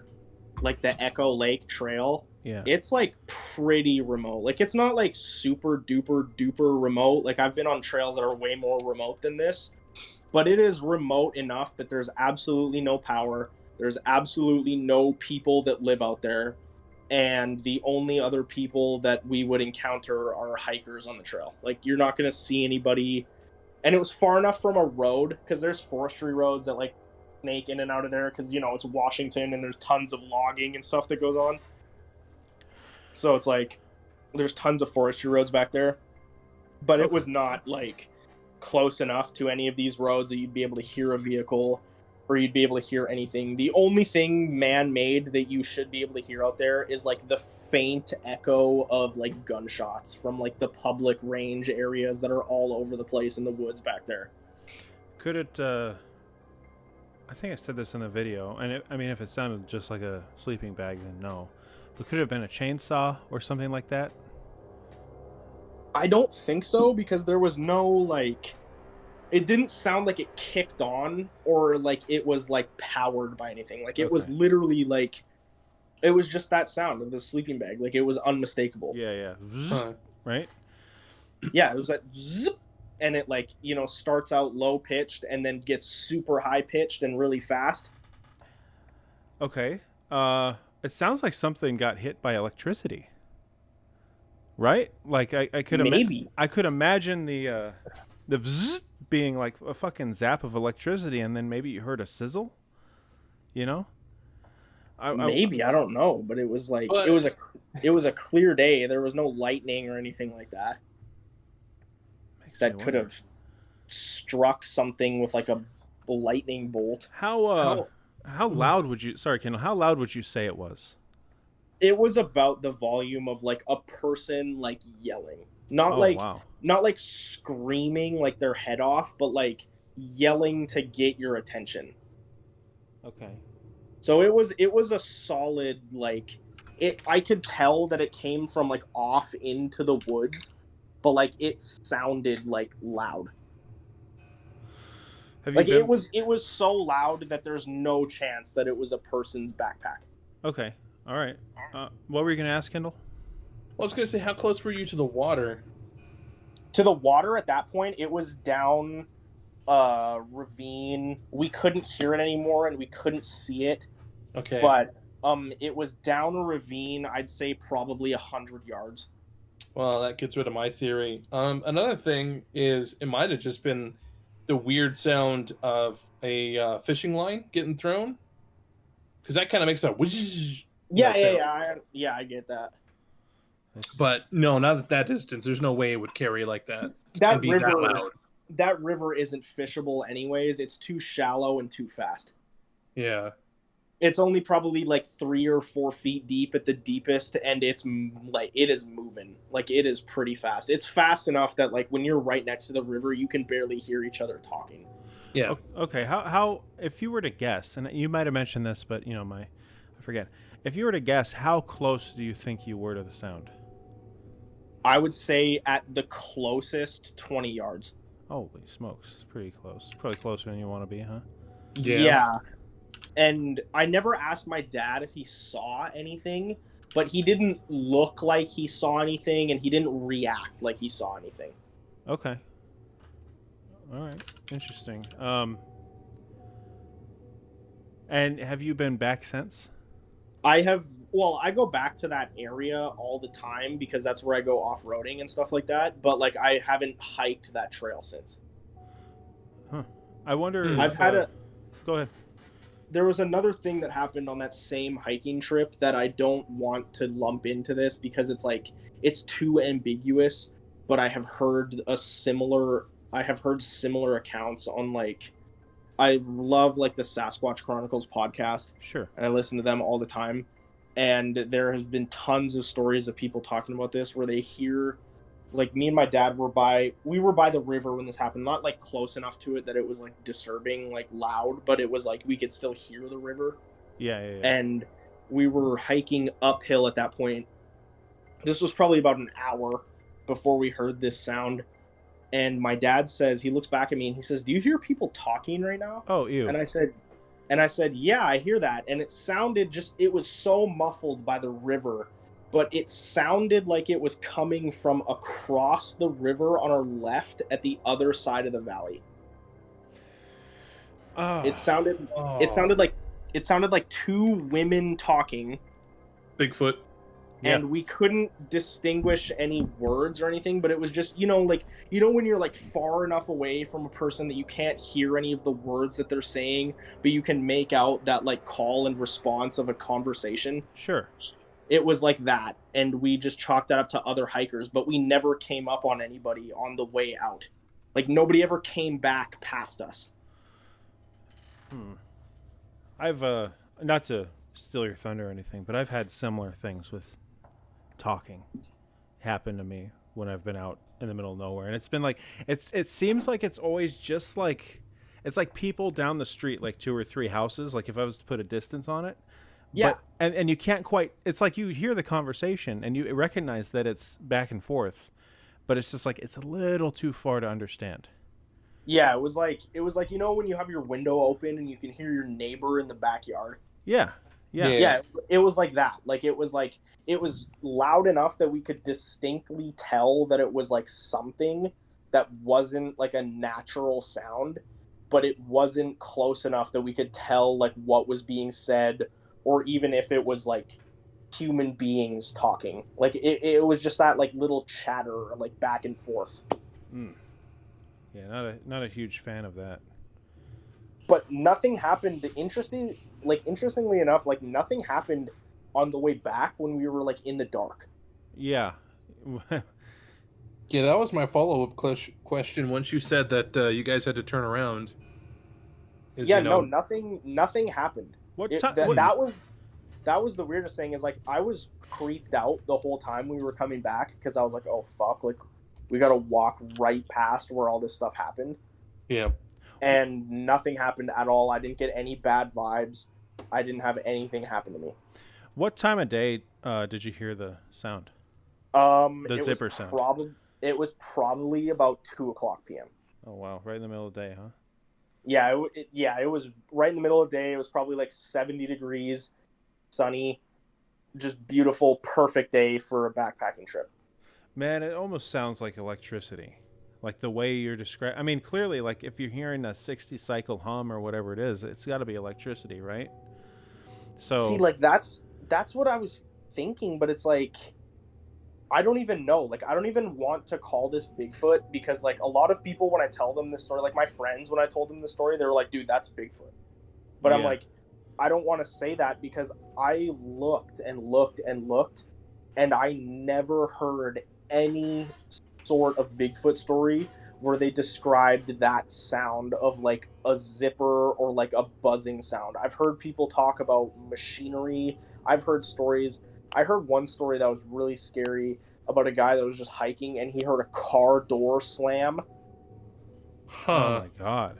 like the Echo Lake Trail, Yeah. it's like pretty remote. Like it's not like super duper remote. Like I've been on trails that are way more remote than this, but it is remote enough that there's absolutely no power. There's absolutely no people that live out there. And the only other people that we would encounter are hikers on the trail. Like you're not going to see anybody. And it was far enough from a road, because there's forestry roads that like snake in and out of there because, it's Washington and there's tons of logging and stuff that goes on. So it's like there's tons of forestry roads back there. But it was not like close enough to any of these roads that you'd be able to hear a vehicle or you'd be able to hear anything. The only thing man-made that you should be able to hear out there is like the faint echo of like gunshots from like the public range areas that are all over the place in the woods back there. Could it, I think I said this in the video, and if it sounded just like a sleeping bag, then no. But could it have been a chainsaw or something like that? I don't think so, because there was no, like, it didn't sound like it kicked on or like it was like powered by anything. Like it was literally like, it was just that sound of the sleeping bag. Like it was unmistakable. Yeah. Right? Yeah, it was like zip, and it like, starts out low pitched and then gets super high pitched and really fast. Okay. It sounds like something got hit by electricity. Right? Like I could maybe I could imagine the vzz being like a fucking zap of electricity, and then maybe you heard a sizzle. Maybe I don't know, but it was like it was a clear day. There was no lightning or anything like that. That could have struck something with like a lightning bolt. How loud would you? Sorry, Kendall. How loud would you say it was? It was about the volume of like a person like yelling, not like screaming like their head off, but like yelling to get your attention. Okay. So it was a solid like it. I could tell that it came from like off into the woods, but like it sounded like loud. It was so loud that there's no chance that it was a person's backpack. Okay. All right. What were you going to ask, Kendall? I was going to say, how close were you to the water? To the water at that point, it was down a ravine. We couldn't hear it anymore, and we couldn't see it. Okay. But it was down a ravine, I'd say probably 100 yards. Well, that gets rid of my theory. Another thing is it might have just been the weird sound of a fishing line getting thrown. Because that kind of makes a whoosh. Yeah, I get that. But no, not at that distance. There's no way it would carry like that. That river isn't fishable anyways. It's too shallow and too fast. Yeah. It's only probably like 3 or 4 feet deep at the deepest, and it's like it is moving. Like it is pretty fast. It's fast enough that like when you're right next to the river, you can barely hear each other talking. Yeah. Okay. How if you were to guess, and you might have mentioned this, but I forget. If you were to guess, how close do you think you were to the sound? I would say at the closest 20 yards. Holy smokes. It's pretty close. Probably closer than you want to be, huh? Yeah. And I never asked my dad if he saw anything, but he didn't look like he saw anything, and he didn't react like he saw anything. Okay. All right. Interesting. And have you been back since? I go back to that area all the time because that's where I go off-roading and stuff like that, but like I haven't hiked that trail since. Huh. I wonder I've had Go ahead. There was another thing that happened on that same hiking trip that I don't want to lump into this because it's too ambiguous, but I have heard similar accounts on like I love like the Sasquatch Chronicles podcast. Sure. And I listen to them all the time. And there has been tons of stories of people talking about this where they hear, like me and my dad were by the river when this happened, not like close enough to it that it was like disturbing, like loud, but it was like we could still hear the river. Yeah. And we were hiking uphill at that point. This was probably about an hour before we heard this sound. And my dad says, he looks back at me and he says, "Do you hear people talking right now?" Oh, ew. And I said, "Yeah, I hear that." And it sounded it was so muffled by the river, but it sounded like it was coming from across the river on our left at the other side of the valley. It sounded like two women talking. Bigfoot. and we couldn't distinguish any words or anything, but it was just, like, when you're like far enough away from a person that you can't hear any of the words that they're saying, but you can make out that like call and response of a conversation. Sure. It was like that, and we just chalked that up to other hikers, but we never came up on anybody on the way out. Like, nobody ever came back past us. I've not to steal your thunder or anything, but I've had similar things with talking happen to me when I've been out in the middle of nowhere, and it's been like it seems like it's always just like it's like people down the street, like 2 or 3 houses, like if I was to put a distance on it. Yeah. But, and you can't quite, it's like you hear the conversation and you recognize that it's back and forth, but it's just like it's a little too far to understand. Yeah, it was like when you have your window open and you can hear your neighbor in the backyard. Yeah. Yeah, it was like that. Like it was loud enough that we could distinctly tell that it was like something that wasn't like a natural sound, but it wasn't close enough that we could tell like what was being said, or even if it was like human beings talking. Like it was just that like little chatter, like back and forth. Yeah, not a huge fan of that. But nothing happened. Interestingly enough, like nothing happened on the way back when we were like in the dark. Yeah. Yeah, that was my follow-up question. Once you said that you guys had to turn around. Nothing happened. That was the weirdest thing. Is like I was creeped out the whole time we were coming back, because I was like, oh fuck, like we gotta walk right past where all this stuff happened. Yeah. And nothing happened at all. I didn't get any bad vibes. I didn't have anything happen to me. What time of day did you hear the sound? The zipper sound. It was probably about 2:00 p.m. Oh wow, right in the middle of the day, huh? Yeah, it was right in the middle of the day. It was probably like 70 degrees, sunny, just beautiful, perfect day for a backpacking trip. Man, it almost sounds like electricity. Like the way you're describing. I mean, clearly, like if you're hearing a 60 cycle hum or whatever it is, it's got to be electricity, right? So see, like that's what I was thinking, but it's like I don't even know. Like I don't even want to call this Bigfoot, because like a lot of people, when I tell them this story, like my friends, when I told them the story, they were like, "Dude, that's Bigfoot." But I'm like, I don't want to say that, because I looked and looked and looked, and I never heard any sort of Bigfoot story where they described that sound of like a zipper or like a buzzing sound. I've heard people talk about machinery. I've heard stories. I heard one story that was really scary about a guy that was just hiking and he heard a car door slam. Huh. Oh my god.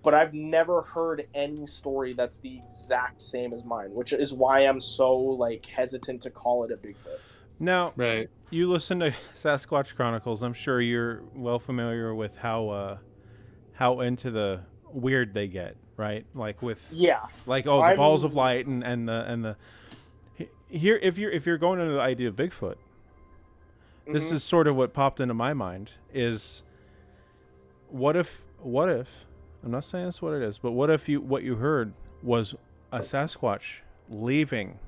But I've never heard any story that's the exact same as mine, which is why I'm so like hesitant to call it a Bigfoot. Now, right. You listen to Sasquatch Chronicles. I'm sure you're well familiar with how into the weird they get, right? Like with the balls of light and the here. If you're going into the idea of Bigfoot, this is sort of what popped into my mind. Is what if I'm not saying that's what it is, but what if what you heard was a Sasquatch leaving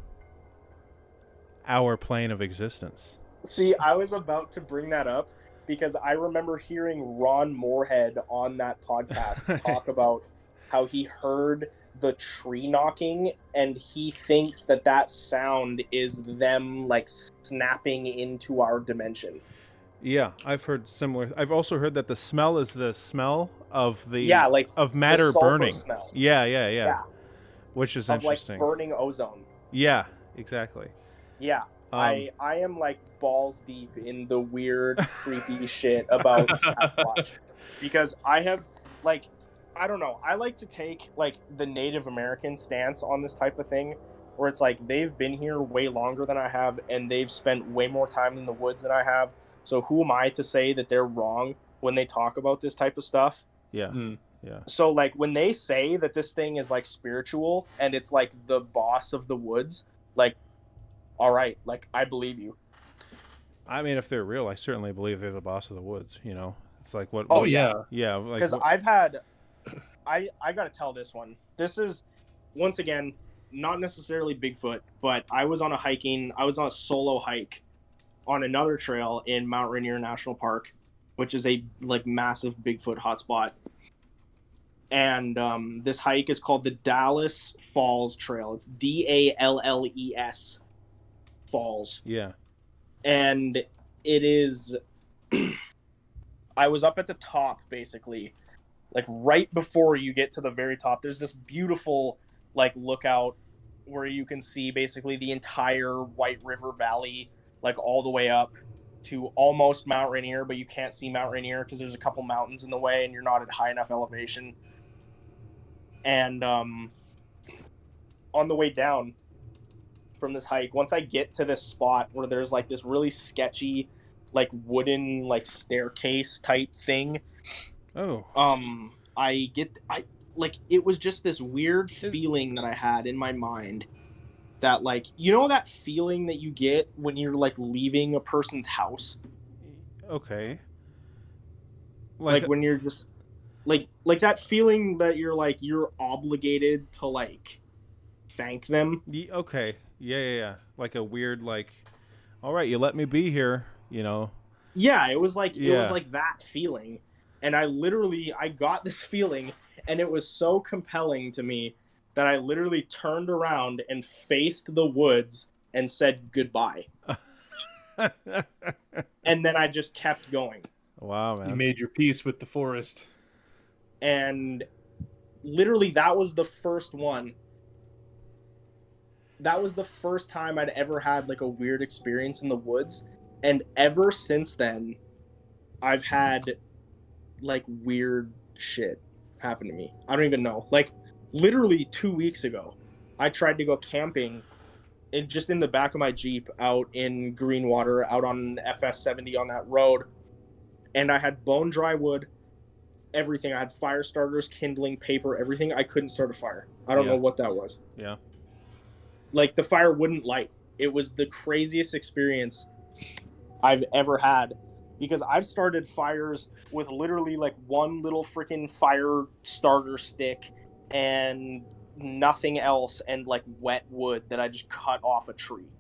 our plane of existence? See, I was about to bring that up because I remember hearing Ron Moorhead on that podcast talk about how he heard the tree knocking, and he thinks that sound is them like snapping into our dimension. Yeah, I've heard similar. I've also heard that the smell is the smell of of matter burning. Smell. Yeah. Which is interesting. Like burning ozone. Yeah, exactly. Yeah. I am like balls deep in the weird, creepy shit about Sasquatch, because I have like, I don't know, I like to take like the Native American stance on this type of thing, where it's like they've been here way longer than I have, and they've spent way more time in the woods than I have. So who am I to say that they're wrong when they talk about this type of stuff? Yeah. Yeah. So like when they say that this thing is like spiritual and it's like the boss of the woods, like, all right, like I believe you. I mean, if they're real, I certainly believe they're the boss of the woods. You know, it's like what? Oh yeah. Because I've had, I got to tell this one. This is, once again, not necessarily Bigfoot, but I was on a solo hike on another trail in Mount Rainier National Park, which is a like massive Bigfoot hotspot. And this hike is called the Dallas Falls Trail. It's Dalles Falls. Yeah. And it is I was up at the top basically, like right before you get to the very top. There's this beautiful like lookout where you can see basically the entire White River Valley, like all the way up to almost Mount Rainier, but you can't see Mount Rainier because there's a couple mountains in the way and you're not at high enough elevation. And on the way down from this hike, once I get to this spot where there's like this really sketchy like wooden like staircase type thing, Oh. I like it was just this weird feeling that I had in my mind that like, you know, that feeling that you get when you're like leaving a person's house, Okay. like when you're just like that feeling that you're obligated to like thank them. Okay. Yeah. Like a weird like, all right, you let me be here, you know. Yeah, it was like Yeah. that feeling. And I got this feeling, and it was so compelling to me that I literally turned around and faced the woods and said goodbye. And then I just kept going. Wow, man. You made your peace with the forest. And literally that was the first one. That was the first time I'd ever had like a weird experience in the woods. And ever since then, I've had like weird shit happen to me. I don't even know. Like literally 2 weeks ago, I tried to go camping just in the back of my Jeep out in Greenwater, out on FS70 on that road. And I had bone dry wood, everything. I had fire starters, kindling, paper, everything. I couldn't start a fire. I don't know what that was. Yeah. Like the fire wouldn't light. It was the craziest experience I've ever had, because I've started fires with literally like one little freaking fire starter stick and nothing else, and like wet wood that I just cut off a tree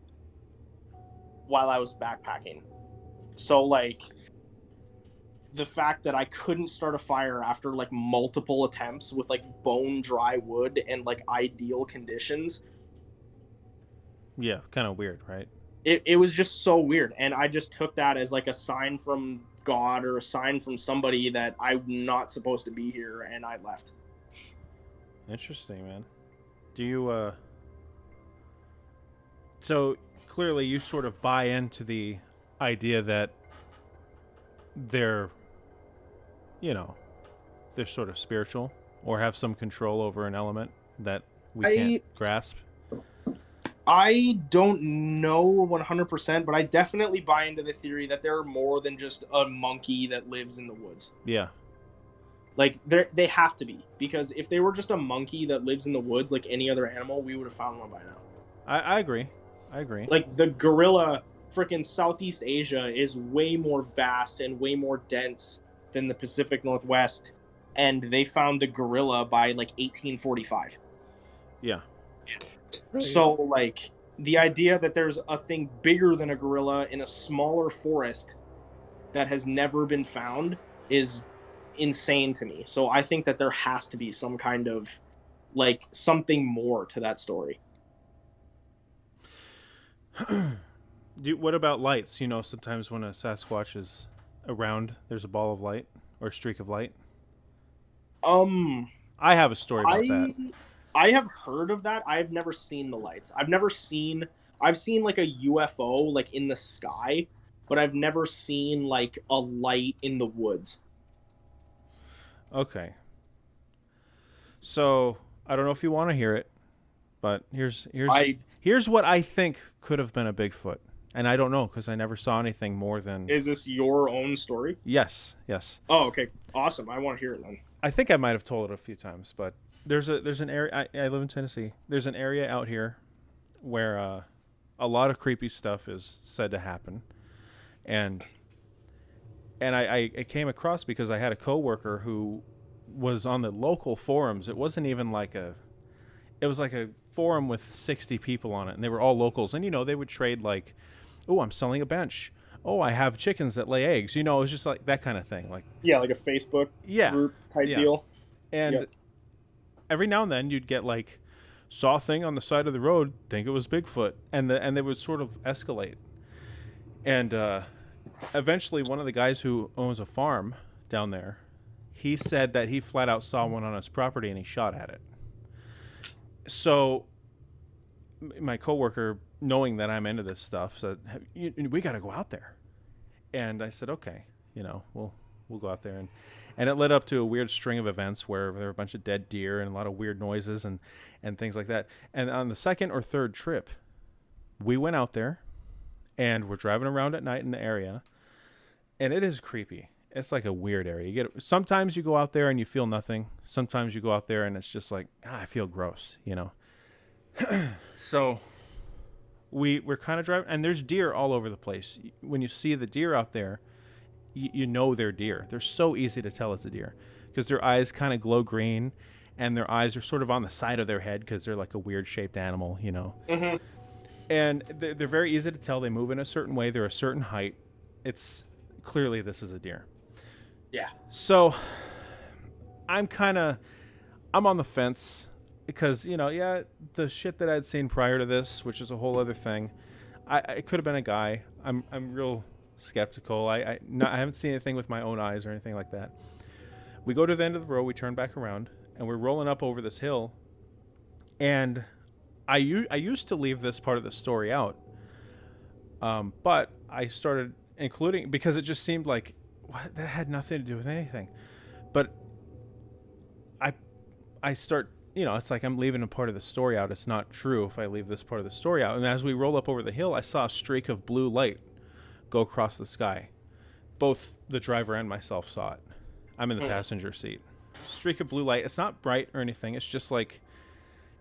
while I was backpacking. So like the fact that I couldn't start a fire after like multiple attempts with like bone dry wood and like ideal conditions, Yeah, kind of weird, right? it was just so weird. And I just took that as like a sign from God or a sign from somebody that I'm not supposed to be here, and I left. Interesting, man. Do you so clearly you sort of buy into the idea that they're, you know, they're sort of spiritual or have some control over an element that we can't grasp? I don't know 100%, but I definitely buy into the theory that they're more than just a monkey that lives in the woods. Yeah. Like they have to be, because if they were just a monkey that lives in the woods like any other animal, we would have found one by now. I agree. Like the gorilla, freaking Southeast Asia is way more vast and way more dense than the Pacific Northwest, and they found the gorilla by like 1845. Yeah. Right. So like the idea that there's a thing bigger than a gorilla in a smaller forest that has never been found is insane to me. So I think that there has to be some kind of like something more to that story. What about lights? You know, sometimes when a Sasquatch is around, there's a ball of light or a streak of light. I have a story about that. I have heard of that. I've never seen the lights. I've seen like a UFO like in the sky, but I've never seen like a light in the woods. Okay. So I don't know if you want to hear it, but here's what I think could have been a Bigfoot, and I don't know because I never saw anything more than. Is this your own story? Yes. Oh, okay, awesome. I want to hear it then. I think I might have told it a few times, but there's an area. I live in Tennessee. There's an area out here where a lot of creepy stuff is said to happen, and I came across because I had a coworker who was on the local forums. It wasn't even like it was like a forum with 60 people on it, and they were all locals. And, they would trade like, oh, I'm selling a bench. Oh, I have chickens that lay eggs. It was just like that kind of thing. Like, Yeah, like a Facebook group type deal. And every now and then you'd get like, saw a thing on the side of the road, think it was Bigfoot, and they would sort of escalate. And eventually one of the guys who owns a farm down there, he said that he flat out saw one on his property and he shot at it. So my coworker, knowing that I'm into this stuff, said, we got to go out there. And I said, okay, we'll go out there. And it led up to a weird string of events where there were a bunch of dead deer and a lot of weird noises and things like that. And on the second or third trip, we went out there and we're driving around at night in the area, and it is creepy. It's like a weird area. Sometimes you go out there and you feel nothing. Sometimes you go out there and it's just like, I feel gross, So we're kind of driving, and there's deer all over the place. When you see the deer out there, you know they're deer. They're so easy to tell it's a deer because their eyes kind of glow green, and their eyes are sort of on the side of their head because they're like a weird shaped animal, Mm-hmm. And they're very easy to tell. They move in a certain way. They're a certain height. It's clearly this is a deer. Yeah. So I'm on the fence because, the shit that I'd seen prior to this, which is a whole other thing, it could have been a guy. I'm real skeptical. I haven't seen anything with my own eyes or anything like that. We go to the end of the road, we turn back around, and we're rolling up over this hill. And I used to leave this part of the story out, but I started including because it just seemed like that had nothing to do with anything. But I start, it's like I'm leaving a part of the story out. It's not true if I leave this part of the story out. And as we roll up over the hill, I saw a streak of blue light go across the sky. Both the driver and myself saw it. I'm in the passenger seat. Streak of blue light. It's not bright or anything. It's just like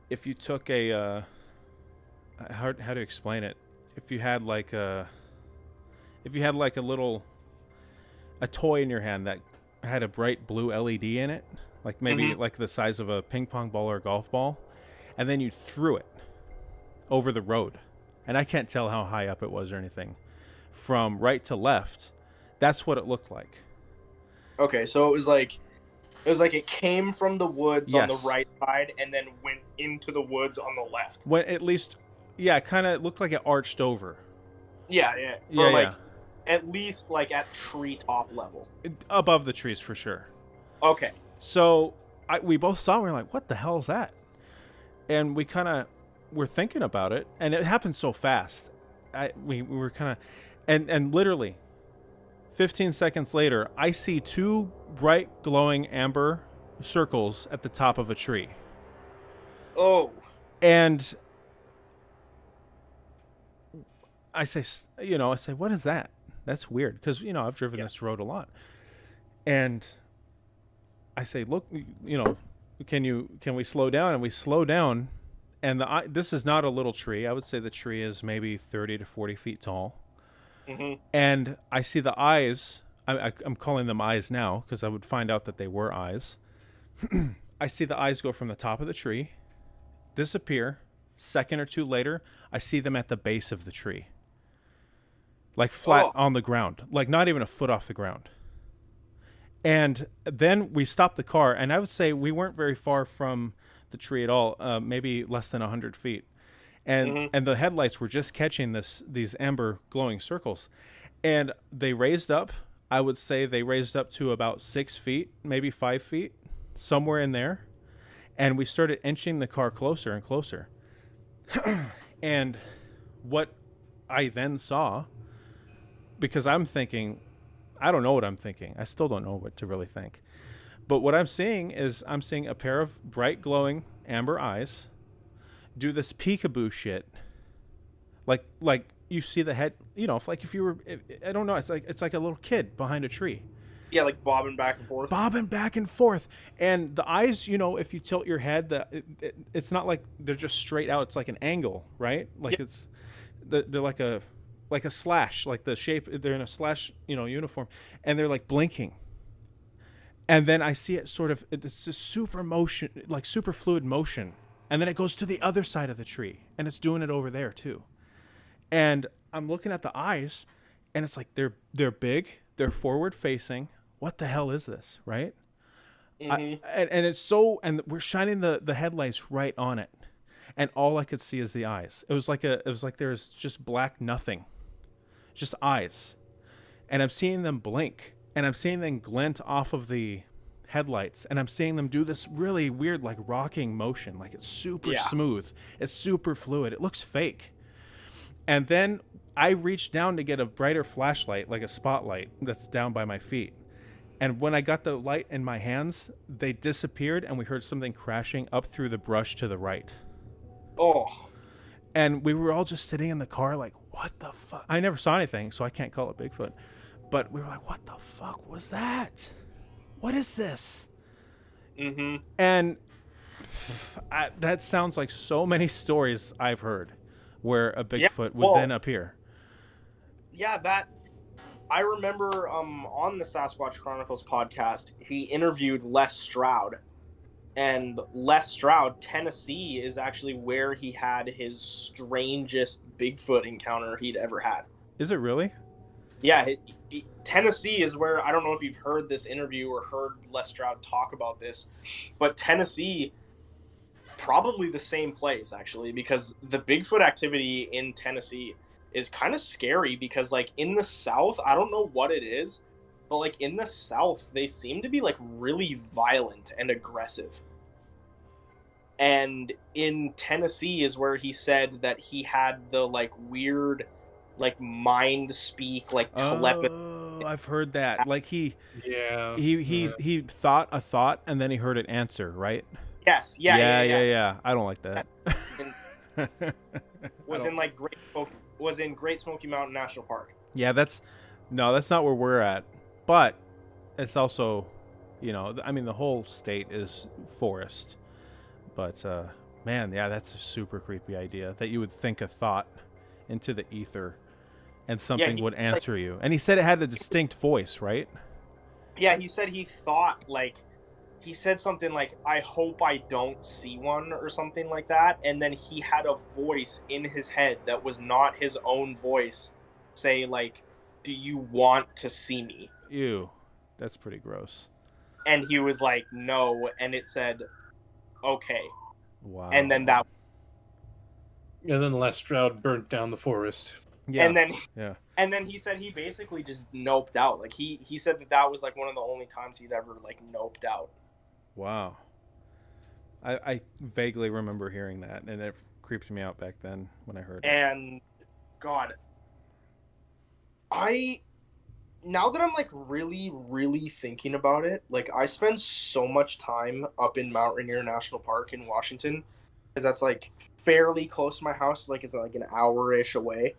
if you took a how to explain it? If you had like a little toy in your hand that had a bright blue LED in it, like maybe like the size of a ping pong ball or a golf ball, and then you threw it over the road. And I can't tell how high up it was or anything. From right to left, that's what it looked like. Okay, so it was like it came from the woods on the Yes. right side and then went into the woods on the left. When at least, it kind of looked like it arched over. Yeah. Yeah, Or like at least like at treetop level. Above the trees for sure. Okay. So we both saw it, we were like, what the hell is that? And we kind of were thinking about it, and it happened so fast. We were kind of, and literally 15 seconds later, I see two bright glowing amber circles at the top of a tree. Oh. And I say, what is that? That's weird. Because, I've driven this road a lot. And I say, look, can we slow down? And we slow down. And this is not a little tree. I would say the tree is maybe 30 to 40 feet tall. Mm-hmm. And I see the eyes. I'm calling them eyes now because I would find out that they were eyes. I see the eyes go from the top of the tree, disappear. Second or two later, I see them at the base of the tree. Like flat on the ground. Like not even a foot off the ground. And then we stopped the car, and I would say we weren't very far from the tree at all, maybe less than 100 feet. And and the headlights were just catching these amber glowing circles. And they raised up. I would say they raised up to about 6 feet, maybe 5 feet, somewhere in there. And we started inching the car closer and closer. And what I then saw, because I'm thinking, I don't know what I'm thinking. I still don't know what to really think. But what I'm seeing is I'm seeing a pair of bright glowing amber eyes do this peekaboo shit. Like you see the head, if you were, I don't know, it's like a little kid behind a tree. Yeah, like bobbing back and forth. Bobbing back and forth. And the eyes, if you tilt your head, it's not like they're just straight out. It's like an angle, right? Like they're like a slash, like the shape, they're in a slash, uniform. And they're like blinking. And then I see it sort of, it's just super motion, like super fluid motion. And then it goes to the other side of the tree, and it's doing it over there too. And I'm looking at the eyes, and it's like they're big, they're forward facing. What the hell is this, right? And it's so, and we're shining the headlights right on it, and all I could see is the eyes. It was like there's just black nothing, just eyes, and I'm seeing them blink, and I'm seeing them glint off of the headlights, and I'm seeing them do this really weird like rocking motion, like it's super smooth, it's super fluid, it looks fake. And then I reached down to get a brighter flashlight, like a spotlight that's down by my feet. And when I got the light in my hands, they disappeared, and we heard something crashing up through the brush to the right. Oh. And we were all just sitting in the car like, what the fuck? I never saw anything, so I can't call it Bigfoot. But we were like, what the fuck was that? What is this? Mm-hmm. And that sounds like so many stories I've heard where a Bigfoot would then appear. Yeah, that... I remember on the Sasquatch Chronicles podcast, he interviewed Les Stroud. And Les Stroud, Tennessee, is actually where he had his strangest Bigfoot encounter he'd ever had. Is it really? Yeah, Tennessee is where, I don't know if you've heard this interview or heard Les Stroud talk about this, but Tennessee, probably the same place, actually, because the Bigfoot activity in Tennessee is kind of scary because, like, in the South, I don't know what it is, but, like, in the South, they seem to be, like, really violent and aggressive. And in Tennessee is where he said that he had the, like, weird... like mind speak, like telepathy. Oh, I've heard that. Like he thought a thought and then he heard it answer, right? Yes. Yeah. I don't like that. Was in Great Smoky Mountain National Park. Yeah, that's not where we're at. But it's also, I mean, the whole state is forest. But man, yeah, that's a super creepy idea that you would think a thought into the ether and something would answer you. And he said it had a distinct voice, right? Yeah, he said he thought, like, he said something like, I hope I don't see one, or something like that. And then he had a voice in his head that was not his own voice say, like, do you want to see me? Ew, that's pretty gross. And he was like, no. And it said, okay. Wow. And then that... And then Les Stroud burnt down the forest. Yeah. And then he said he basically just noped out. Like he said that was like one of the only times he'd ever like noped out. Wow. I vaguely remember hearing that, and it creeped me out back then when I heard it. And God, now that I'm like really, really thinking about it, like I spend so much time up in Mount Rainier National Park in Washington, because that's like fairly close to my house. It's like an hour-ish away.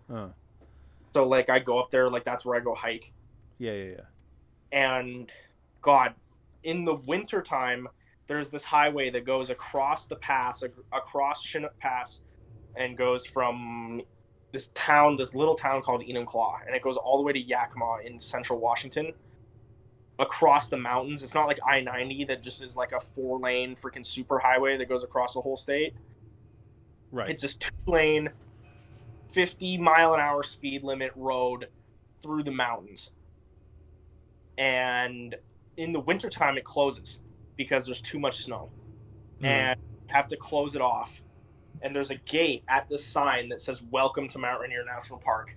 So like I go up there, like that's where I go hike. Yeah. And God, in the wintertime, there's this highway that goes across the pass, across Chinook Pass, and goes from this little town called Enumclaw, and it goes all the way to Yakima in central Washington, across the mountains. It's not like I-90 that just is like a 4-lane freaking super highway that goes across the whole state. Right. It's just 2-lane, 50-mile-an-hour speed limit road through the mountains. And in the wintertime, it closes because there's too much snow. And you have to close it off. And there's a gate at the sign that says, "Welcome to Mount Rainier National Park."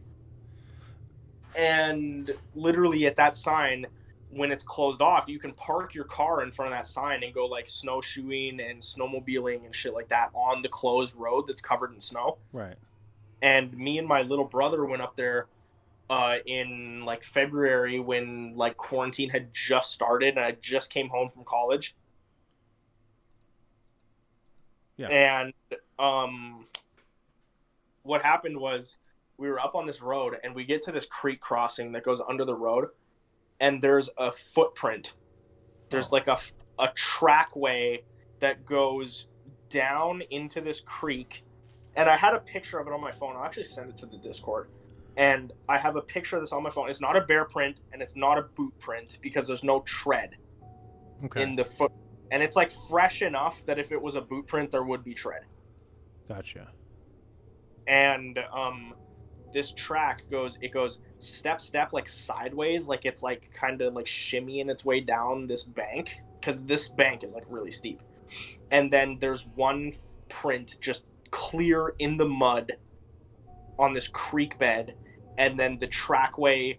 And literally at that sign, when it's closed off, you can park your car in front of that sign and go like snowshoeing and snowmobiling and shit like that on the closed road that's covered in snow. Right. And me and my little brother went up there in like February when like quarantine had just started and I just came home from college. Yeah. And what happened was we were up on this road and we get to this creek crossing that goes under the road, and there's a footprint. There's like a trackway that goes down into this creek. And I had a picture of it on my phone. I'll actually send it to the Discord. And I have a picture of this on my phone. It's not a bear print and it's not a boot print because there's no tread in the foot. and it's like fresh enough that if it was a boot print, there would be tread. Gotcha. And this track goes step like sideways, like it's like kind of like shimmying its way down this bank, because this bank is like really steep, and then there's one print just clear in the mud on this creek bed, and then the trackway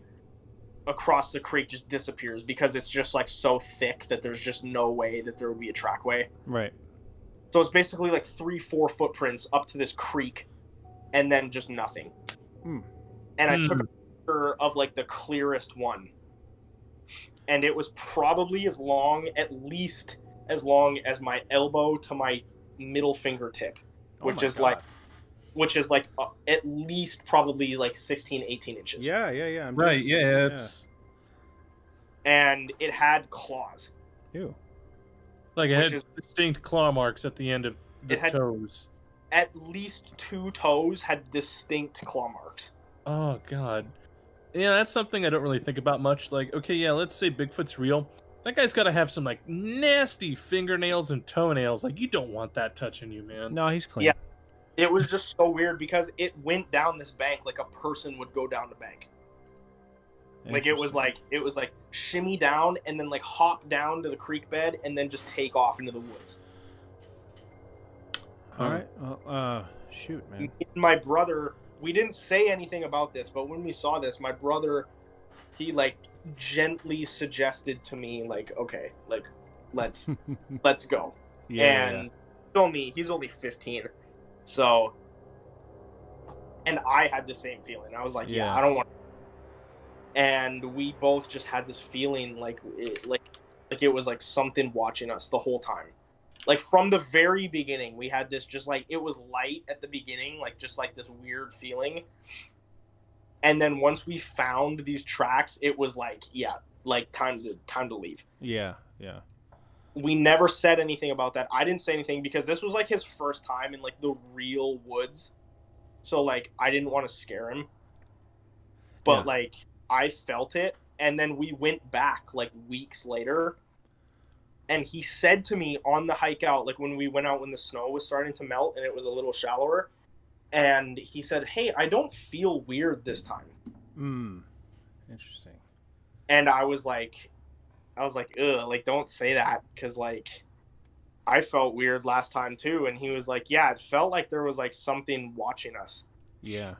across the creek just disappears because it's just like so thick that there's just no way that there would be a trackway. Right. So it's basically like 3-4 footprints up to this creek, and then just nothing. And I took a picture of like the clearest one, and it was probably at least as long as my elbow to my middle fingertip, which is like at least probably like 16-18 inches. Yeah. Right, yeah, it's And it had claws. Ew. like it which had is- distinct claw marks at the end of the It had- toes. At least 2 toes had distinct claw marks. Oh god. Yeah, that's something I don't really think about much. Like, okay, yeah, let's say Bigfoot's real. That guy's got to have some like nasty fingernails and toenails. Like, you don't want that touching you, man. No, he's clean. Yeah. It was just so weird because it went down this bank like a person would go down the bank. Like it was like shimmy down and then like hop down to the creek bed and then just take off into the woods. All right. Well, shoot, man. My brother, we didn't say anything about this, but when we saw this, my brother, he like gently suggested to me like, okay, like let's go. And he's only 15. So, and I had the same feeling. I was like, yeah, I don't want. And we both just had this feeling like it was like something watching us the whole time. Like from the very beginning, we had this just like, it was light at the beginning, like just like this weird feeling. And then once we found these tracks, it was like, yeah, like time to leave. Yeah. We never said anything about that. I didn't say anything because this was like his first time in like the real woods. So like I didn't want to scare him. But like I felt it, and then we went back like weeks later. And he said to me on the hike out, like when we went out when the snow was starting to melt and it was a little shallower, and he said, "Hey, I don't feel weird this time." Interesting. And I was like, ugh, like don't say that, because like I felt weird last time too. And he was like, yeah, it felt like there was like something watching us. Yeah.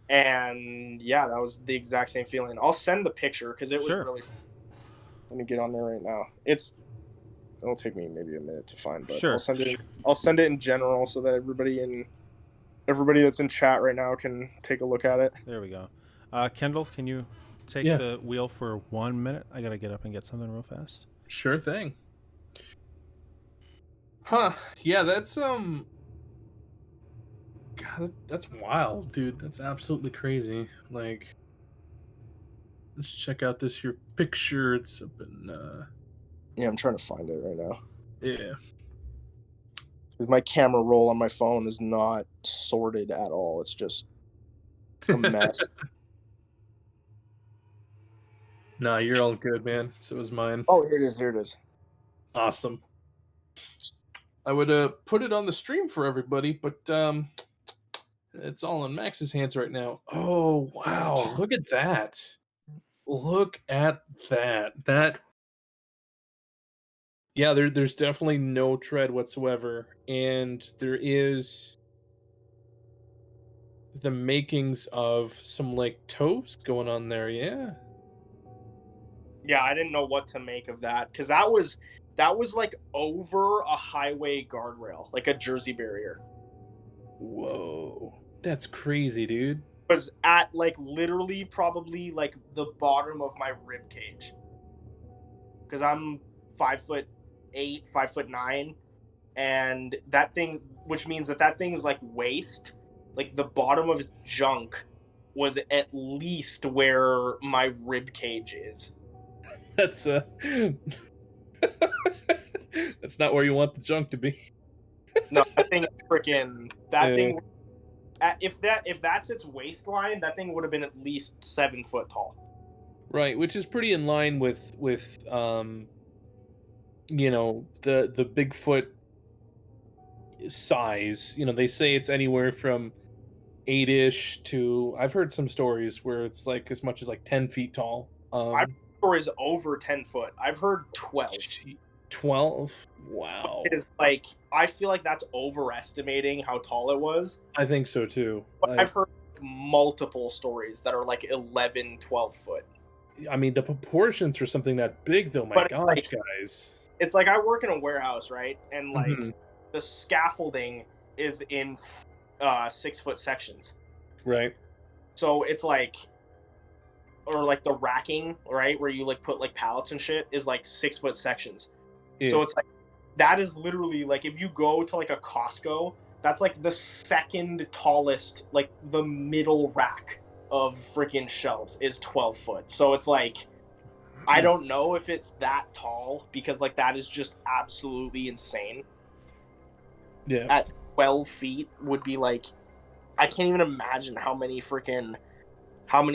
And yeah, that was the exact same feeling. I'll send the picture because it was Sure. really fun. Let me get on there right now. It'll take me maybe a minute to find, but Sure. I'll send it in general so that everybody that's in chat right now can take a look at it. There we go. Kendall, can you take the wheel for 1 minute? I gotta get up and get something real fast. Sure thing. Huh. Yeah, that's God, that's wild, dude. That's absolutely crazy. Like, let's check out this here picture. It's up in Yeah, I'm trying to find it right now. yeah. My camera roll on my phone is not sorted at all. It's just a mess. Nah, you're all good, man. So is mine. Oh, here it is. Awesome. I would put it on the stream for everybody, but it's all in Max's hands right now. Oh wow! Look at that! Look at that! That. Yeah, there's definitely no tread whatsoever, and there is the makings of some like toes going on there. Yeah. Yeah, I didn't know what to make of that because that was like over a highway guardrail, like a Jersey barrier. Whoa, that's crazy, dude. It was at like literally probably like the bottom of my rib cage because I'm 5'8", 5'9", and that thing, which means that thing is like waist, like the bottom of his junk was at least where my rib cage is. That's that's not where you want the junk to be. No, that thing freaking thing. If that's its waistline, that thing would have been at least 7 foot tall. Right, which is pretty in line with you know, the Bigfoot size. You know, they say it's anywhere from 8-ish to, I've heard some stories where it's like as much as like 10 feet tall. I've heard stories over 10 foot. I've heard 12. 12. Wow. Is like, I feel like that's overestimating how tall it was. I think so too. But I've heard multiple stories that are like 11, 12 foot. I mean, the proportions for something that big, though, my But it's gosh, like- guys. It's like I work in a warehouse, right? And like Mhm. the scaffolding is in 6 foot sections. Right. So it's like, or like the racking, right, where you like put like pallets and shit, is like 6 foot sections. Yeah. So it's like, that is literally like, if you go to like a Costco, that's like the second tallest, like the middle rack of freaking shelves is 12 foot. So it's like, I don't know if it's that tall, because like that is just absolutely insane. Yeah. At 12 feet would be like, I can't even imagine how many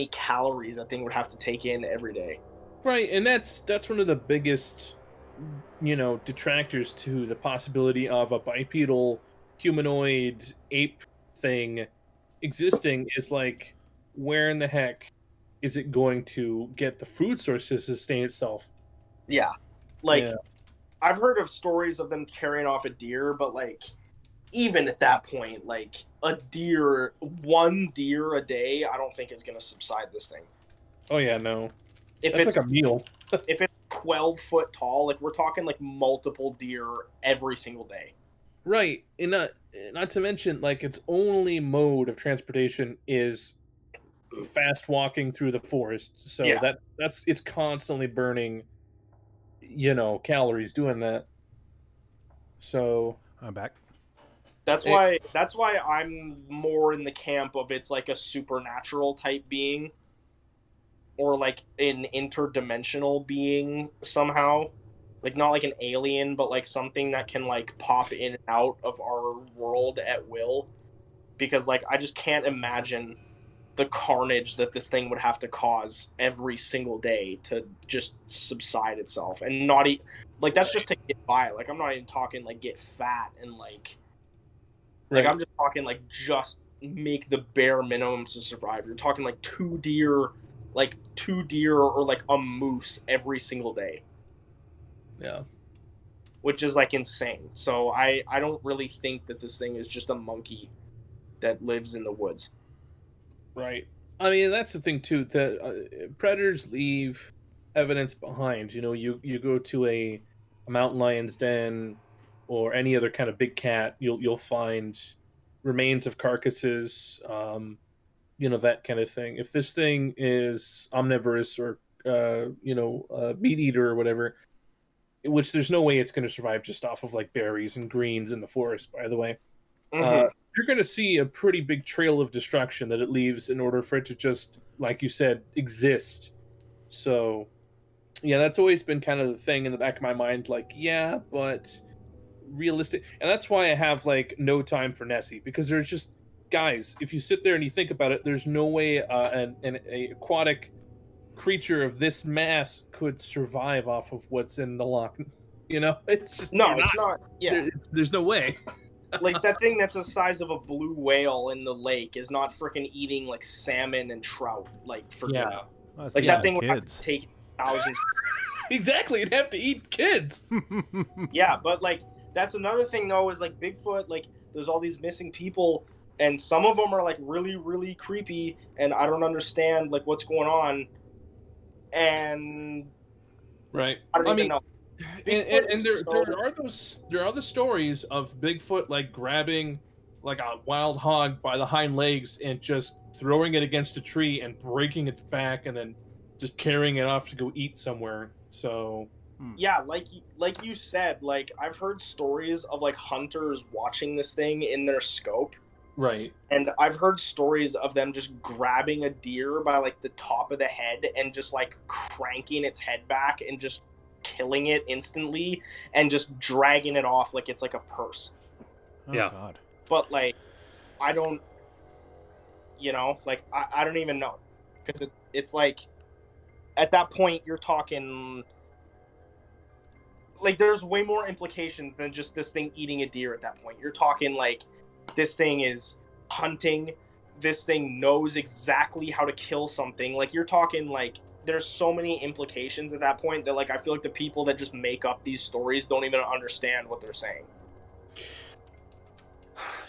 calories that thing would have to take in every day. Right, and that's one of the biggest, you know, detractors to the possibility of a bipedal humanoid ape thing existing, is like, where in the heck is it going to get the food sources to sustain itself? Yeah. Like, Yeah. I've heard of stories of them carrying off a deer, but like, even at that point, like one deer a day, I don't think is going to subside this thing. Oh yeah, no. If That's it's like a meal. if it's 12 foot tall, like we're talking like multiple deer every single day. Right, and not to mention, like, its only mode of transportation is fast walking through the forest. So Yeah. that's it's constantly burning, you know, calories doing that. So I'm back. That's why I'm more in the camp of it's like a supernatural type being, or like an interdimensional being somehow. Like, not like an alien, but like something that can like pop in and out of our world at will. Because like, I just can't imagine the carnage that this thing would have to cause every single day to just subside itself and not eat. Like, that's just to get by. Like, I'm not even talking like get fat and like I'm just talking like just make the bare minimum to survive. You're talking like two deer or like a moose every single day, yeah. which is like insane. So I don't really think that this thing is just a monkey that lives in the woods. Right. I mean, that's the thing too. That predators leave evidence behind. You know, you go to a mountain lion's den or any other kind of big cat, you'll find remains of carcasses. You know, that kind of thing. If this thing is omnivorous or meat eater or whatever, which there's no way it's going to survive just off of like berries and greens in the forest. By the way. Mm-hmm. You're going to see a pretty big trail of destruction that it leaves in order for it to just, like you said, exist. So, yeah, that's always been kind of the thing in the back of my mind. Like, yeah, but realistic. And that's why I have, like, no time for Nessie. Because there's just, guys, if you sit there and you think about it, there's no way an aquatic creature of this mass could survive off of what's in the loch. You know? It's just... No, it's not. Yeah. There's no way. Like, that thing that's the size of a blue whale in the lake is not freaking eating like salmon and trout. Like, for Yeah. dinner. Well, it's Like, not that thing would have kids. to take thousands. Exactly, it'd have to eat kids. Yeah, but like, that's another thing though, is like Bigfoot, like, there's all these missing people, and some of them are like really, really creepy, and I don't understand like what's going on. And Right. I don't even know. And there are the stories of Bigfoot like grabbing like a wild hog by the hind legs and just throwing it against a tree and breaking its back and then just carrying it off to go eat somewhere. So Yeah, like you said, like, I've heard stories of like hunters watching this thing in their scope. right. And I've heard stories of them just grabbing a deer by like the top of the head and just like cranking its head back and just killing it instantly and just dragging it off like it's like a purse. Oh, Yeah. God. But like, I don't, like, I don't even know, because it's like, at that point you're talking like there's way more implications than just this thing eating a deer at that point. You're talking like this thing is hunting, this thing knows exactly how to kill something. Like you're talking like there's so many implications at that point that like I feel like the people that just make up these stories don't even understand what they're saying.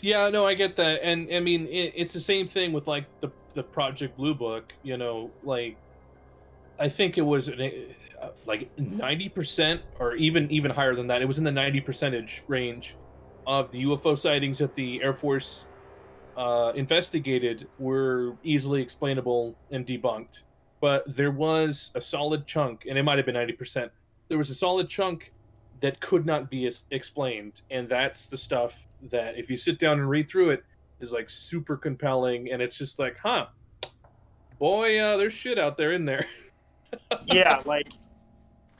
Yeah, no, I get that, and I mean it's the same thing with like the Project Blue Book. You know, like I think it was like 90% or even higher than that. It was in the 90% range of the UFO sightings that the Air Force investigated were easily explainable and debunked. But there was a solid chunk, and it might have been 90%. There was a solid chunk that could not be explained, and that's the stuff that if you sit down and read through it is like super compelling, and it's just like, huh, boy, there's shit out there in there. Yeah, like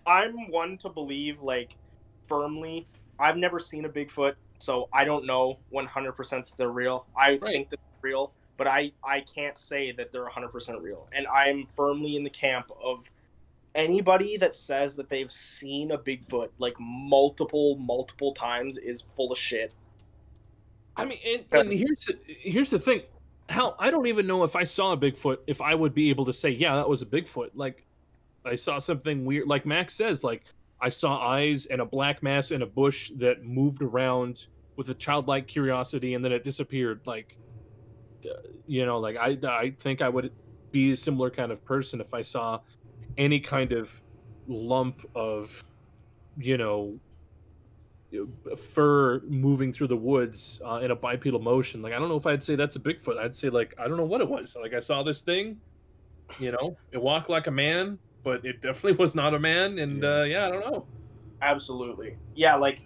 I'm one to believe like firmly. I've never seen a Bigfoot, so I don't know 100% that they're real. I think that they're real, but I can't say that they're 100% real. And I'm firmly in the camp of anybody that says that they've seen a Bigfoot like multiple times is full of shit. I mean, and here's the thing. Hell, I don't even know if I saw a Bigfoot, if I would be able to say, yeah, that was a Bigfoot. Like, I saw something weird. Like Max says, like, I saw eyes and a black mass in a bush that moved around with a childlike curiosity, and then it disappeared. Like, you know, like I think I would be a similar kind of person if I saw any kind of lump of, you know, fur moving through the woods in a bipedal motion. Like, I don't know if I'd say that's a Bigfoot. I'd say, like, I don't know what it was. Like, I saw this thing, you know, it walked like a man, but it definitely was not a man. And yeah, I don't know. Absolutely. Yeah, like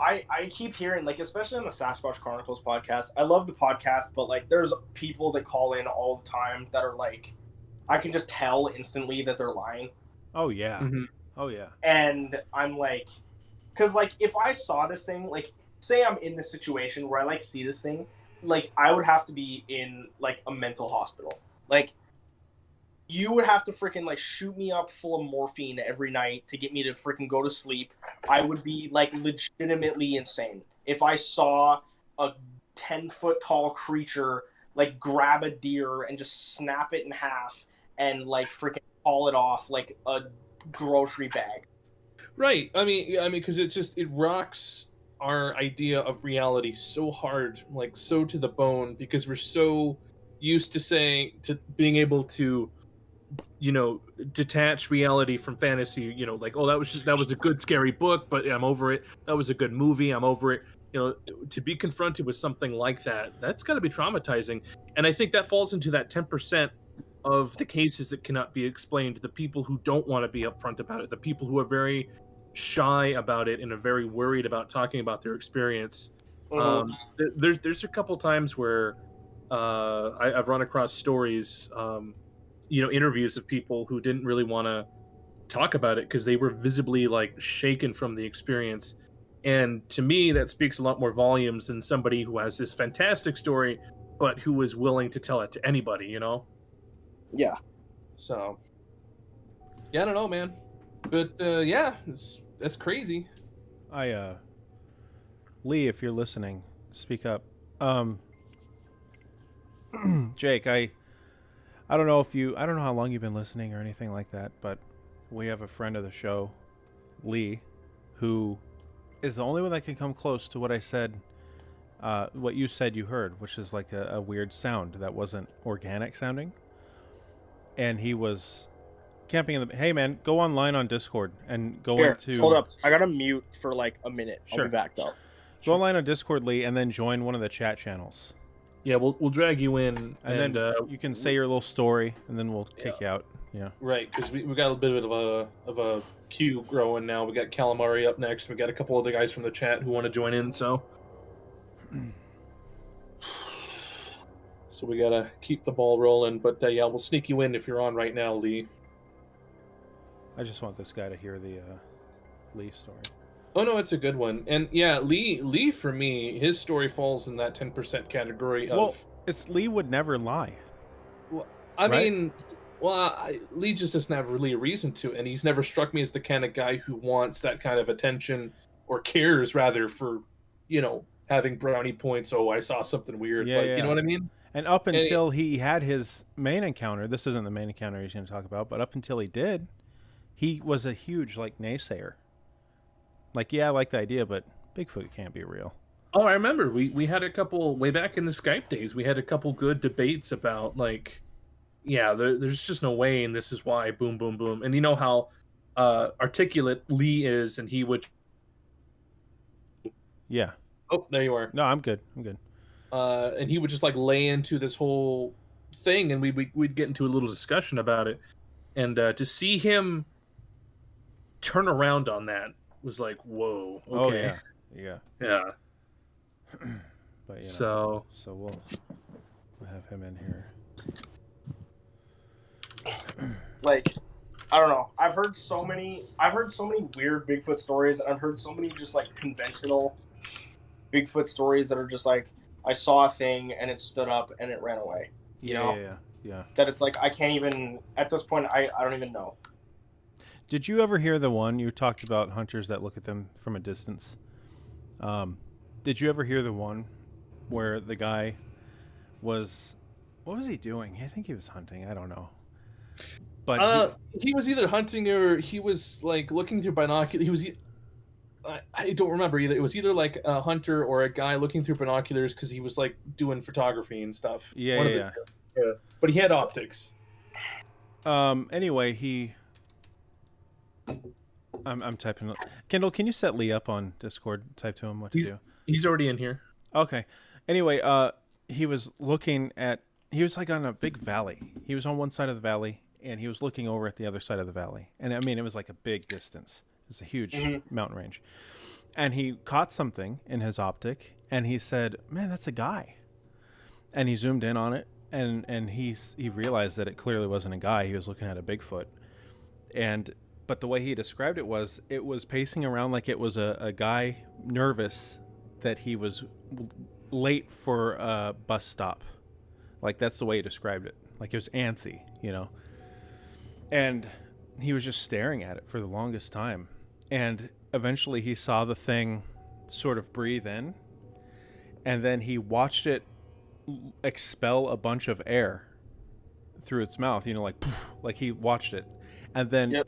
I keep hearing, like, especially on the Sasquatch Chronicles podcast, I love the podcast, but like there's people that call in all the time that are like, I can just tell instantly that they're lying. Oh yeah. Mhm. Oh yeah. And I'm like, because like if I saw this thing, like say I'm in this situation where I like see this thing, like I would have to be in like a mental hospital. Like you would have to freaking like shoot me up full of morphine every night to get me to freaking go to sleep. I would be like legitimately insane if I saw a 10-foot tall creature like grab a deer and just snap it in half and like freaking haul it off like a grocery bag. Right. I mean, because it rocks our idea of reality so hard, like so to the bone, because we're so used to being able to, you know, detach reality from fantasy. You know, like, oh, that was a good scary book, but I'm over it. That was a good movie, I'm over it. You know, to be confronted with something like that, that's got to be traumatizing. And I think that falls into that 10% of the cases that cannot be explained. The people who don't want to be upfront about it, the people who are very shy about it and are very worried about talking about their experience. There's a couple times where I've run across stories, you know, interviews of people who didn't really want to talk about it because they were visibly like shaken from the experience. And to me, that speaks a lot more volumes than somebody who has this fantastic story, but who is willing to tell it to anybody, you know? Yeah. So, yeah, I don't know, man. But yeah, that's crazy. Lee, if you're listening, speak up. Jake, I don't know how long you've been listening or anything like that, but we have a friend of the show, Lee, who is the only one that can come close to what I said, what you said you heard, which is like a weird sound that wasn't organic sounding. And he was camping in the... Hey, man, go online on Discord and go into... Hold up. I got to mute for like a minute. Sure. I'll be back, though. Go online on Discord, Lee, and then join one of the chat channels. Yeah, we'll drag you in. And then you can say your little story, and then we'll kick you out. Yeah. Right, because we got a bit of a queue growing now. We got Calamari up next. We got a couple of the guys from the chat who want to join in, so... So we gotta keep the ball rolling, but yeah, we'll sneak you in if you're on right now, Lee. I just want this guy to hear the Lee story. Oh no, it's a good one, and yeah, Lee for me, his story falls in that 10% category of. Well, it's Lee would never lie. Well, I right? mean, Well, Lee just doesn't have really a reason to, and he's never struck me as the kind of guy who wants that kind of attention or cares rather for, having brownie points. Oh, I saw something weird. Yeah, Like, you know yeah. what I mean? And up And until he had his main encounter, this isn't the main encounter he's going to talk about, but up until he did, he was a huge like naysayer. Like, yeah, I like the idea, but Bigfoot can't be real. oh, I remember we had a couple way back in the Skype days. We had a couple good debates about like, yeah, there's just no way, and this is why. Boom, boom, boom. And you know how articulate Lee is, and he would. Yeah. Oh, there you are. No, I'm good. I'm good. And he would just like lay into this whole thing, and we'd get into a little discussion about it. And to see him turn around on that was like, whoa, okay, Oh yeah. Yeah. yeah. But So so we'll have him in here. Like, I don't know. I've heard so many weird Bigfoot stories, and I've heard so many just like conventional Bigfoot stories that are just like, I saw a thing and it stood up and it ran away. You know? Yeah. That it's like I can't even at this point I don't even know. Did you ever hear the one you talked about hunters that look at them from a distance? Did you ever hear the one where the guy was, what was he doing? I think he was hunting. I don't know. But he was either hunting or he was like looking through binoculars. He was. I don't remember either. It was either like a hunter or a guy looking through binoculars because he was like doing photography and stuff. Yeah, One of yeah. the two. Yeah. But he had optics. Anyway, I'm typing. Kendall, can you set Lee up on Discord? Type to him what to do. He's already in here. Okay. Anyway, he was looking at. He was like on a big valley. He was on one side of the valley, and he was looking over at the other side of the valley. And I mean, it was like a big distance. It's a huge mountain range. And he caught something in his optic, and he said, "Man, that's a guy." And he zoomed in on it, and he realized that it clearly wasn't a guy. He was looking at a Bigfoot. But the way he described it was pacing around like it was a guy nervous that he was late for a bus stop. Like, that's the way he described it. Like, it was antsy, And he was just staring at it for the longest time. And eventually he saw the thing sort of breathe in. And then he watched it expel a bunch of air through its mouth, like, poof, like he watched it. And then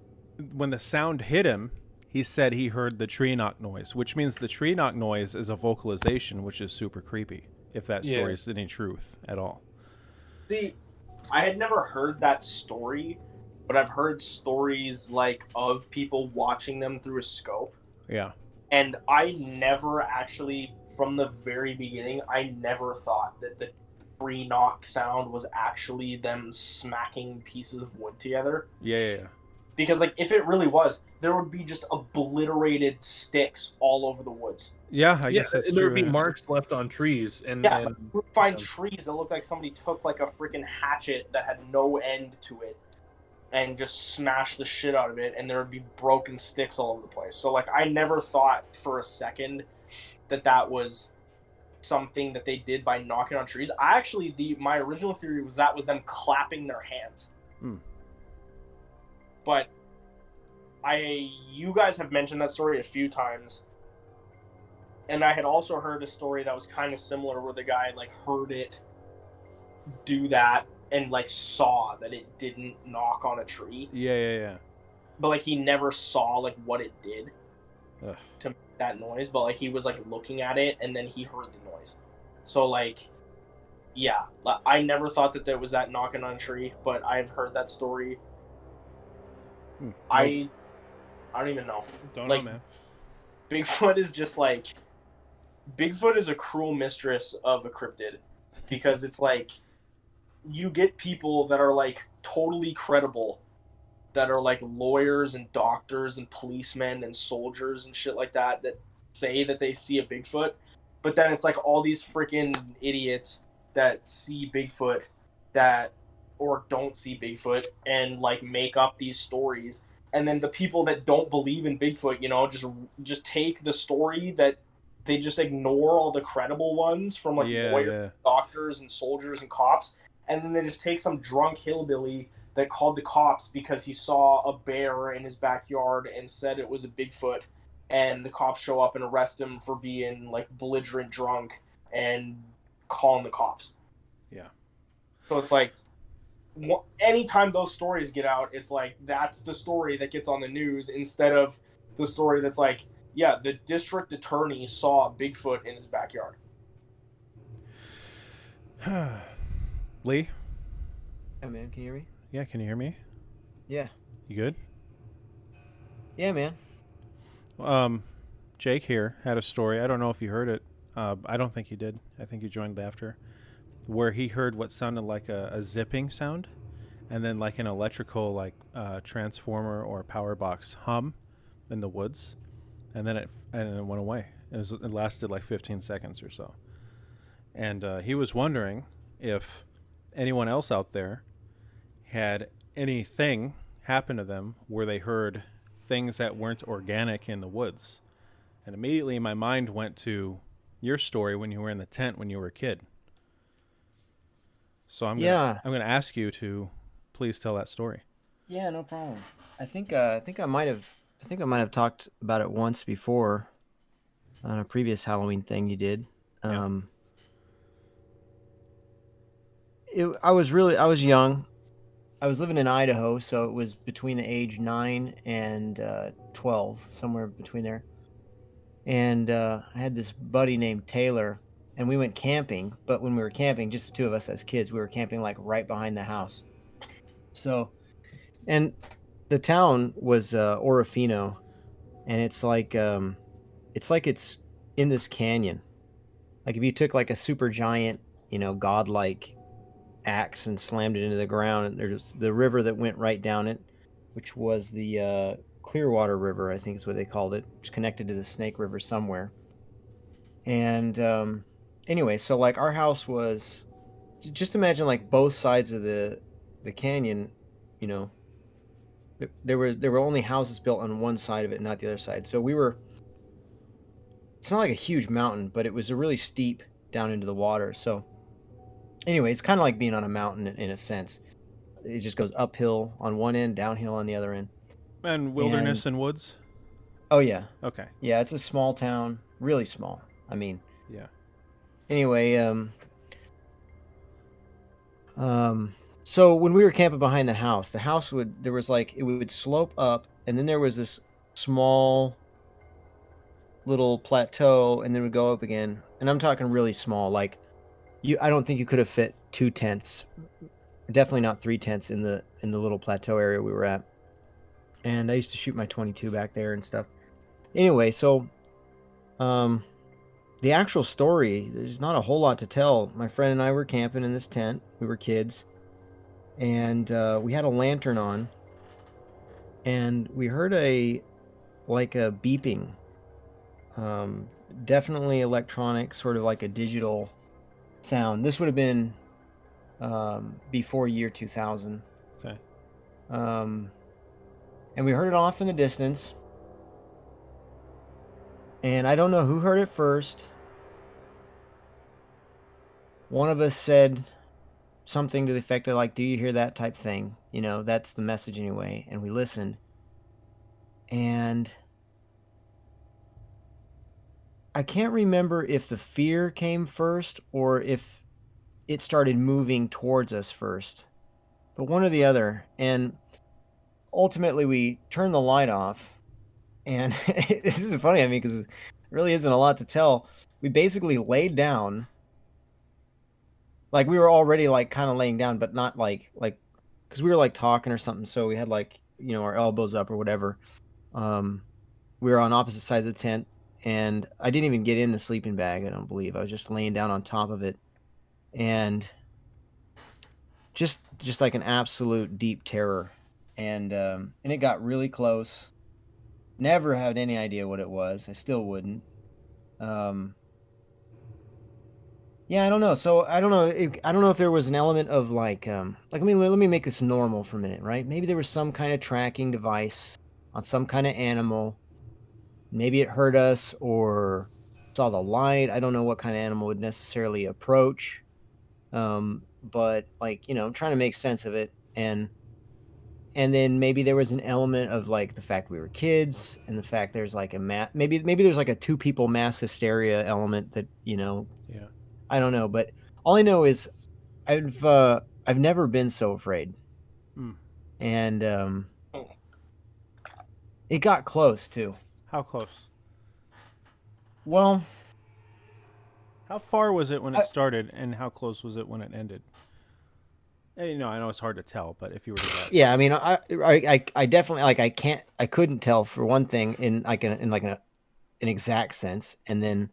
when the sound hit him, he said he heard the tree knock noise, which means the tree knock noise is a vocalization, which is super creepy, if that story is any truth at all. See, I had never heard that story, but I've heard stories like of people watching them through a scope. Yeah. And I never actually, from the very beginning, I never thought that the tree knock sound was actually them smacking pieces of wood together. Yeah. Because, like, if it really was, there would be just obliterated sticks all over the woods. Yeah, I guess that's and true. there would be marks left on trees. And you would find trees that look like somebody took, like, a freaking hatchet that had no end to it and just smashed the shit out of it, and there would be broken sticks all over the place. So, like, I never thought for a second that was something that they did by knocking on trees. My original theory was that was them clapping their hands. But you guys have mentioned that story a few times, and I had also heard a story that was kind of similar where the guy like heard it do that and like saw that it didn't knock on a tree. Yeah. But like he never saw like what it did to make that noise, but like he was like looking at it and then he heard the noise. So like, yeah, I never thought that there was that knocking on a tree, but I've heard that story. I don't even know. Don't like, know, man. Bigfoot is a cruel mistress of a cryptid, because it's like you get people that are like totally credible, that are like lawyers and doctors and policemen and soldiers and shit like that say that they see a Bigfoot, but then it's like all these freaking idiots that see Bigfoot or don't see Bigfoot and like make up these stories. And then the people that don't believe in Bigfoot, just take the story that they just ignore all the credible ones from like lawyers, doctors and soldiers and cops. And then they just take some drunk hillbilly that called the cops because he saw a bear in his backyard and said it was a Bigfoot, and the cops show up and arrest him for being like belligerent drunk and calling the cops. Yeah. So it's like, anytime those stories get out, it's like that's the story that gets on the news instead of the story that's like, yeah, the district attorney saw a Bigfoot in his backyard. Lee? Yeah, man, can you hear me? Yeah, can you hear me? Yeah. You good? Yeah, man. Jake here had a story. I don't know if you heard it. I don't think you did. I think you joined after. Where he heard what sounded like a zipping sound, and then like an electrical like transformer or power box hum in the woods, and then it went away. It lasted like 15 seconds or so. And he was wondering if anyone else out there had anything happen to them where they heard things that weren't organic in the woods. And immediately my mind went to your story when you were in the tent when you were a kid. So I'm gonna ask you to please tell that story. Yeah, no problem. I think I might have talked about it once before on a previous Halloween thing you did. Yeah. I was young. I was living in Idaho, so it was between the age 9 and 12, somewhere between there. And I had this buddy named Taylor, and we went camping. But when we were camping, just the two of us as kids, we were camping like right behind the house. So, and the town was Orofino, and it's like it's in this canyon. Like if you took like a super giant, godlike axe and slammed it into the ground, and there's the river that went right down it, which was the Clearwater River, I think is what they called it. It's connected to the Snake River somewhere. And anyway, so like our house was, just imagine like both sides of the canyon, there were only houses built on one side of it, not the other side. So it's not like a huge mountain, but it was a really steep down into the water. So anyway, it's kind of like being on a mountain in a sense. It just goes uphill on one end, downhill on the other end. And wilderness and woods? Oh, yeah. Okay. Yeah, it's a small town. Really small. I mean. Yeah. Anyway, so when we were camping behind the house it would slope up, and then there was this small little plateau, and then it would go up again. And I'm talking really small. Like, I don't think you could have fit 2 tents. Definitely not 3 tents in the little plateau area we were at. And I used to shoot my .22 back there and stuff. Anyway, so the actual story, there's not a whole lot to tell. My friend and I were camping in this tent. We were kids. And we had a lantern on. And we heard a beeping. Definitely electronic, sort of like a digital sound. This would have been before year 2000. Okay. And we heard it off in the distance. And I don't know who heard it first. One of us said something to the effect of like, "Do you hear that?" type thing. That's the message anyway. And we listened. And I can't remember if the fear came first or if it started moving towards us first. But one or the other. And ultimately, we turned the light off, and this is funny, because it really isn't a lot to tell. We basically laid down, like we were already like kind of laying down, but not like because we were like talking or something, so we had like our elbows up or whatever. We were on opposite sides of the tent, and I didn't even get in the sleeping bag. I don't believe I was just laying down on top of it, and just like an absolute deep terror. And it got really close. Never had any idea what it was. I still wouldn't. Yeah, I don't know. So I don't know. I don't know if there was an element of like let me make this normal for a minute, right? Maybe there was some kind of tracking device on some kind of animal. Maybe it heard us or saw the light. I don't know what kind of animal would necessarily approach. But like I'm trying to make sense of it, and and then maybe there was an element of like the fact we were kids, and the fact there's like maybe there's like a two people mass hysteria element that Yeah. I don't know, but all I know is I've never been so afraid, and it got close too. How close? Well, How far was it when it started, and how close was it when it ended? I know it's hard to tell, but if you were to guess. yeah, I mean, I definitely I couldn't tell for one thing in an exact sense, and then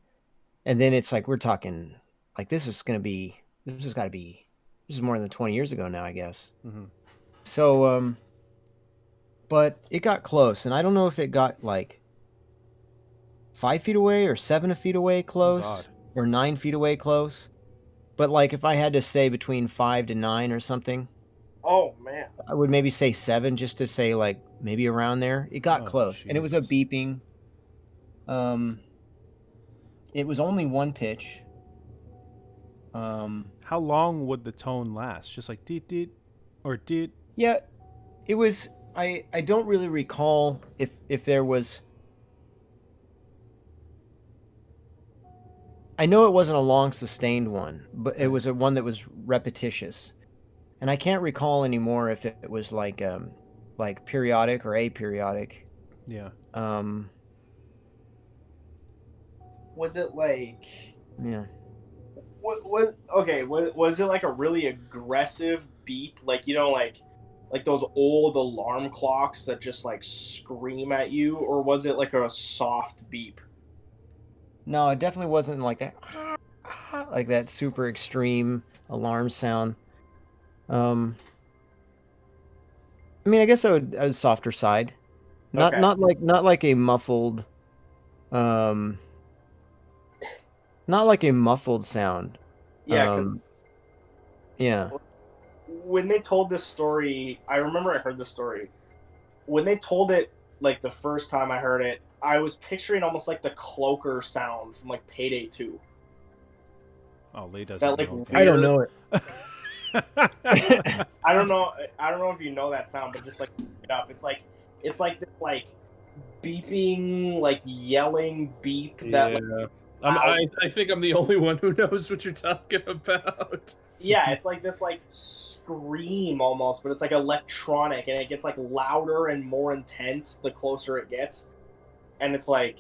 it's like we're talking like this is got to be more than 20 years ago now, I guess. Mm-hmm. So but it got close, and I don't know if it got like 5 feet away or 7 feet away close, God. or 9 feet away close. But like if I had to say between 5 to 9 or something, Oh man. I would maybe say 7, just to say like maybe around there. It got Oh, close, and it was a Jesus. beeping. It was only one pitch. How long would the tone last? Just like deet deet, or deet? Yeah, it was. I don't really recall if there was. I know it wasn't a long sustained one, but it was a one that was repetitious, and I can't recall anymore if it was like periodic or aperiodic. Yeah. Was it like? Yeah. What was okay? Was it like a really aggressive beep, like like those old alarm clocks that just like scream at you, or was it like a soft beep? No, it definitely wasn't like that, like that super extreme alarm sound. I mean, I guess I would softer side, not Okay. not like a muffled, not like a muffled sound. Yeah, because Yeah. when they told this story, I remember I heard this story. When they told it, like the first time I heard it, I was picturing almost like the cloaker sound from like Payday 2. Oh, Lee doesn't. That like know. I don't know it. I don't know if you know that sound, but just like look it up. It's like this like beeping, like yelling beep that like, I think I'm the only one who knows what you're talking about. yeah, it's like this like scream almost, but it's like electronic, and it gets like louder and more intense the closer it gets. And it's like,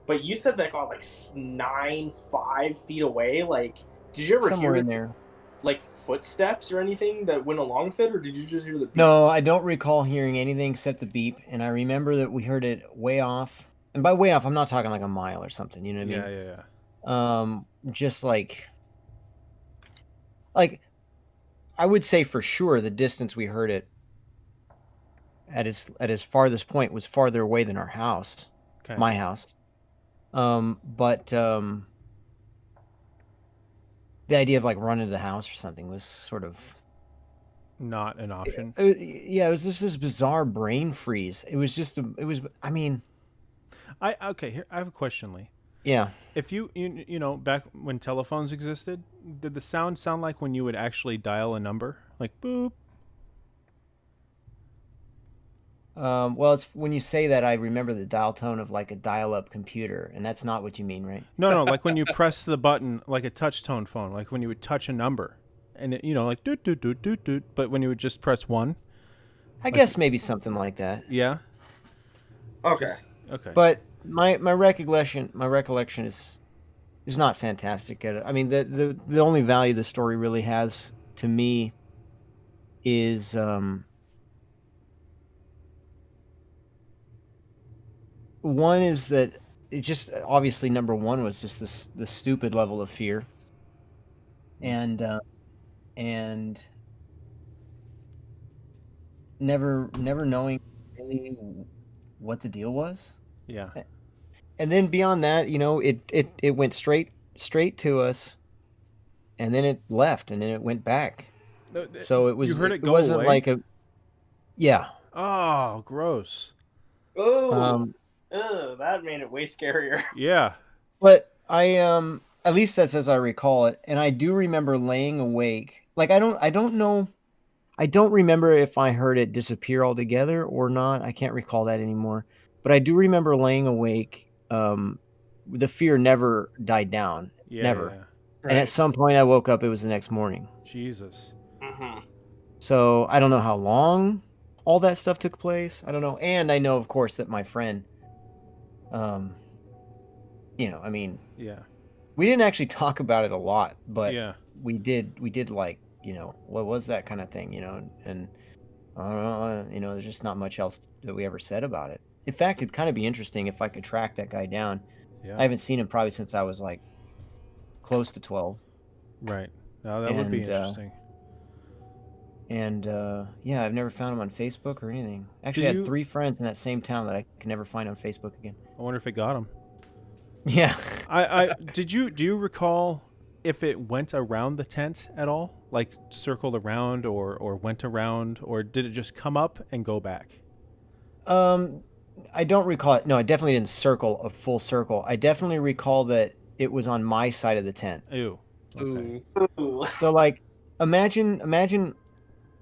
but you said that got like 5 feet away. Like, did you ever Somewhere hear in there. like footsteps or anything that went along with it, or did you just hear the beep? No, I don't recall hearing anything except the beep, and I remember that we heard it way off. And by way off, I'm not talking like a mile or something. You know what I mean? Yeah. Just like I would say for sure the distance we heard it at its farthest point was farther away than our house, Okay. my house. But the idea of like running to the house or something was sort of Not an option. yeah, it was just this bizarre brain freeze. It was just I mean, Okay. Here, I have a question, Lee. yeah. If you know back when telephones existed, did the sound like when you would actually dial a number, like boop? Well, it's when you say that I remember the dial tone of like a dial-up computer, and that's not what you mean, right? No, like when you press the button, like a touch tone phone, like when you would touch a number, and it, like doot doot doot doot doot. But when you would just press one, I guess maybe something like that. yeah. Okay. Okay. But my recollection is not fantastic at it. I mean, the only value the story really has to me is one is that it just obviously number one was just the stupid level of fear, and never knowing really what the deal was. yeah. And then beyond that, it went straight to us, and then it left, and then it went back. So it was. You heard it go wasn't away? like a. Yeah. Oh, gross. Oh, that made it way scarier. Yeah. But I at least that's as I recall it, and I do remember laying awake. Like I don't know I don't remember if I heard it disappear altogether or not. I can't recall that anymore. But I do remember laying awake. The fear never died down. Yeah, Never. yeah. And at some point I woke up, it was the next morning. Jesus. Mm-hmm. So I don't know how long all that stuff took place. I don't know. And I know, of course, that my friend, I mean, Yeah. we didn't actually talk about it a lot, but Yeah. we did like, what was that kind of thing, and there's just not much else that we ever said about it. In fact, it'd kind of be interesting if I could track that guy down. Yeah. I haven't seen him probably since I was like close to 12. Right. No, that would be And, interesting. And yeah, I've never found him on Facebook or anything. Actually, I had 3 friends in that same town that I can never find on Facebook again. I wonder if it got him. Yeah. Do you recall if it went around the tent at all? Like circled around or went around, or did it just come up and go back? I don't recall it. No, I definitely didn't circle a full circle. I definitely recall that it was on my side of the tent. Ew. Okay. Ooh. So like imagine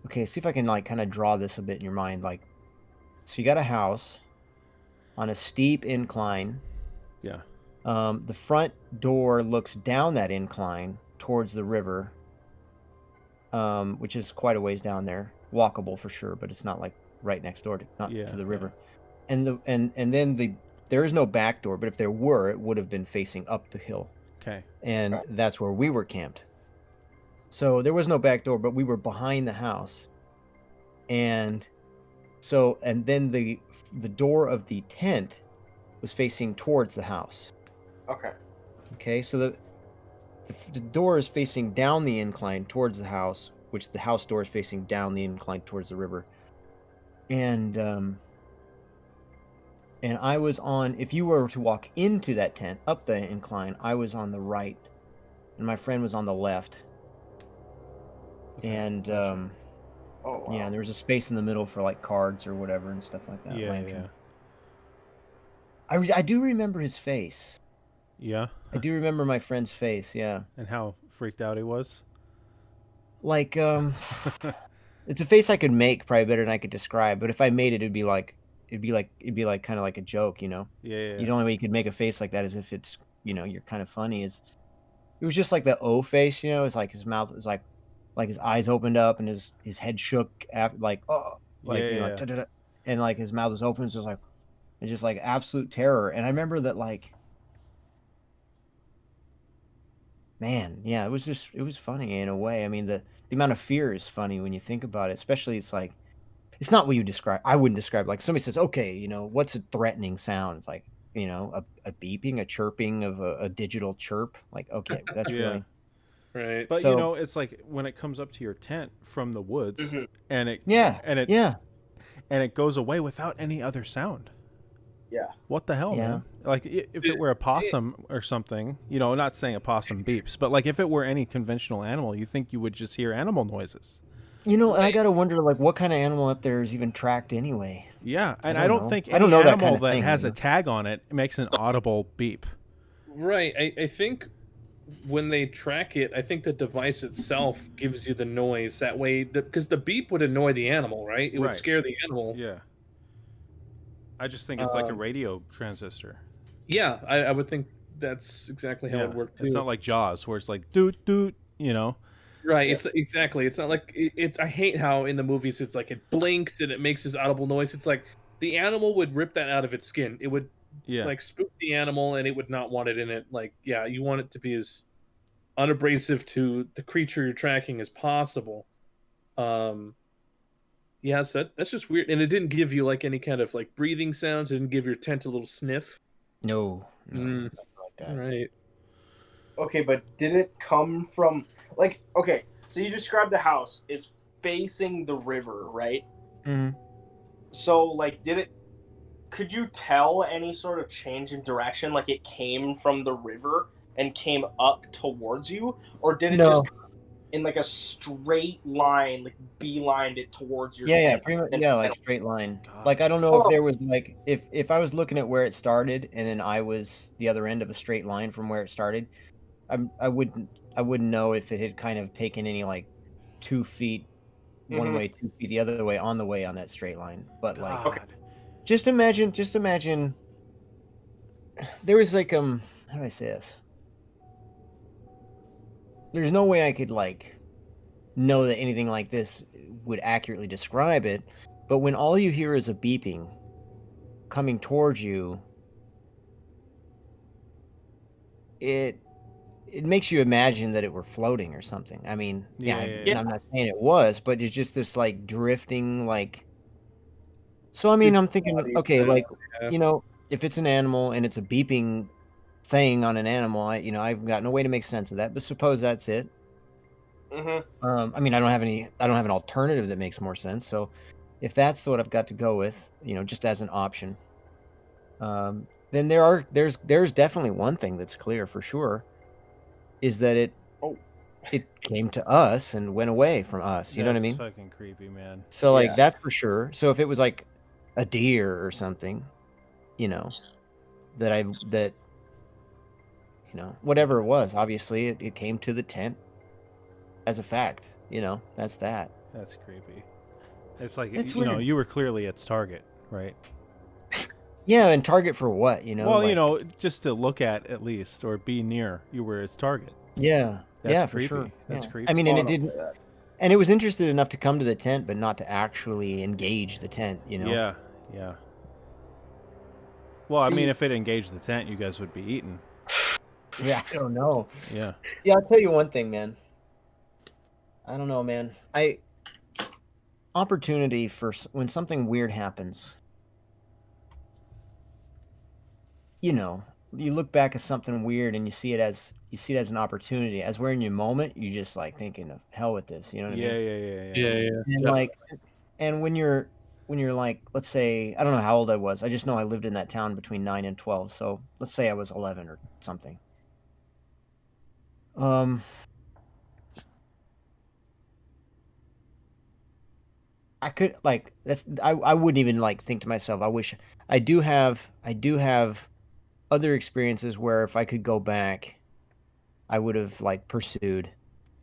okay, see if I can like kind of draw this a bit in your mind. Like, so you got a house on a steep incline. Yeah. The front door looks down that incline towards the river, which is quite a ways down there. Walkable for sure, but it's not like right next door to the river. And then there is no back door, but if there were, it would have been facing up the hill. Okay. And that's where we were camped. So there was no back door, but we were behind the house. And then the door of the tent was facing towards the house. Okay, so the door is facing down the incline towards the house, which the house door is facing down the incline towards the river. And I was on, if you were to walk into that tent up the incline, I was on the right, and my friend was on the left. Okay. And Oh, wow. yeah, there was a space in the middle for like cards or whatever and stuff like that. Yeah. lantern. I do remember his face. Yeah. I do remember my friend's face. Yeah, And how freaked out he was. like it's a face I could make probably better than I could describe. But if I made it, it'd be like kind of like a joke, Yeah. The only way you could make a face like that is if it's you're kind of funny. It was just like the O face, it's like his mouth was like his eyes opened up and his head shook after like Yeah. da-da-da, and like his mouth was open, so it's just like absolute terror. And I remember that like, man, yeah, it was funny in a way. I mean, the amount of fear is funny when you think about it, especially it's like, it's not what you describe. I wouldn't describe, like somebody says, okay, what's a threatening sound? It's like, a beeping, a chirping of a digital chirp. Like, okay, that's Yeah. really, Right. But So- it's like when it comes up to your tent from the woods, Mhm. and it yeah, and it goes away without any other sound. Yeah. What the hell, Yeah. man? Like if it were a possum or something, not saying a possum beeps, but like if it were any conventional animal, you think you would just hear animal noises. and I gotta wonder, like, what kind of animal up there is even tracked anyway? Yeah, and I I don't don't know. think I don't any know that animal kind of that thing, has a tag on it makes an audible beep. Right. I think when they track it, I think the device itself gives you the noise. That way, because the beep would annoy the animal, right? It would Right. scare the animal. Yeah. I just think it's like a radio transistor. Yeah, I would think that's exactly how Yeah. it worked too. It's not like Jaws where it's like doot doot, Right. It's exactly. It's not like it's. I hate how in the movies it's like it blinks and it makes this audible noise. It's like the animal would rip that out of its skin. It would Yeah. like spook the animal, and it would not want it in it. Like, yeah, you want it to be as unabrasive to the creature you're tracking as possible. Yeah, so that's just weird, and it didn't give you like any kind of like breathing sounds. It didn't give your tent a little sniff. No, Mm. nothing like that. All right. Okay, but did it come from okay, so you described the house is facing the river, right? Mhm. So could you tell any sort of change in direction, like it came from the river and came up towards you, or did it No. just in like a straight line, like beelined it towards your Yeah, tent? pretty much. Then- Yeah, like straight line. God. Like I don't know if there was like if I was looking at where it started and then I was the other end of a straight line from where it started, I wouldn't know if it had kind of taken any like 2 feet, one Mhm. way, 2 feet the other way on the way on that straight line. But like, God. just imagine there was like how do I say this? There's no way I could like know that anything like this would accurately describe it, but when all you hear is a beeping coming towards you, it makes you imagine that it were floating or something. I mean, Yeah, and I'm not saying it was, but it's just this like drifting like. So I mean, I'm thinking, body okay, to- like yeah. if it's an animal and it's a beeping thing on an animal, I've got no way to make sense of that. But suppose that's it. Mhm. I mean, I don't have an alternative that makes more sense. So if that's what I've got to go with, just as an option, then there's definitely one thing that's clear for sure, is that it Oh. came to us and went away from us. You know what I That's mean? fucking creepy, man. So like Yeah. that's for sure. So if it was like a deer or something, that whatever it was, obviously it came to the tent as a fact. That's that. That's creepy. It's like It's you know, weird. you were clearly its target, right? Yeah, and target for what? Well, like, just to look at least or be near, you were its target. Yeah, That's yeah, creepy. for sure. That's Yeah. creepy. I mean, Oh, and it don't say didn't, that. and it was interested enough to come to the tent, but not to actually engage the tent. Yeah, yeah. Well, I See- mean, if it engaged the tent, you guys would be eaten. Yeah, I don't know. Yeah. Yeah, I'll tell you one thing, man. I don't know, man. Opportunity for when something weird happens. You look back at something weird and you see it as an opportunity. As we're in your moment, you just like thinking of hell with this. You know what I Yeah, mean? yeah, yeah, yeah. Yeah, And definitely. like, and when you're like, let's say, I don't know how old I was. I just know I lived in that town between 9 and 12. So let's say I was 11 or something. I could like I wouldn't even like think to myself, I wish I do have other experiences where if I could go back, I would have like pursued,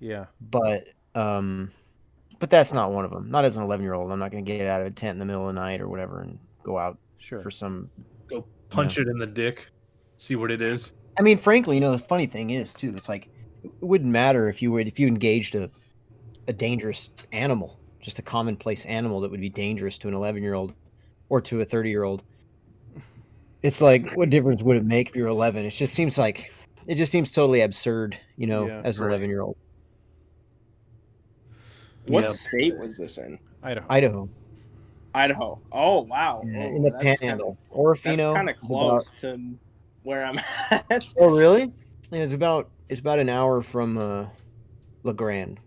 Yeah. but that's not one of them. Not as an 11-year-old. I'm not going to get out of a tent in the middle of the night or whatever and go out Sure. for some. Go punch it in the dick. See what it is. I mean, frankly, the funny thing is too. It's like it wouldn't matter if you engaged a dangerous animal, just a commonplace animal that would be dangerous to an 11-year-old or to a 30-year-old. It's like, what difference would it make if you're 11? It just seems totally absurd, Yeah, as an right. 11-year-old. What Yeah. state was this in? Idaho. Idaho. Oh wow. Yeah, Oh, in the that's Panhandle. That's Orofino. kind of is close to where I'm at. Oh, really? Yeah, it's about an hour from La Grande,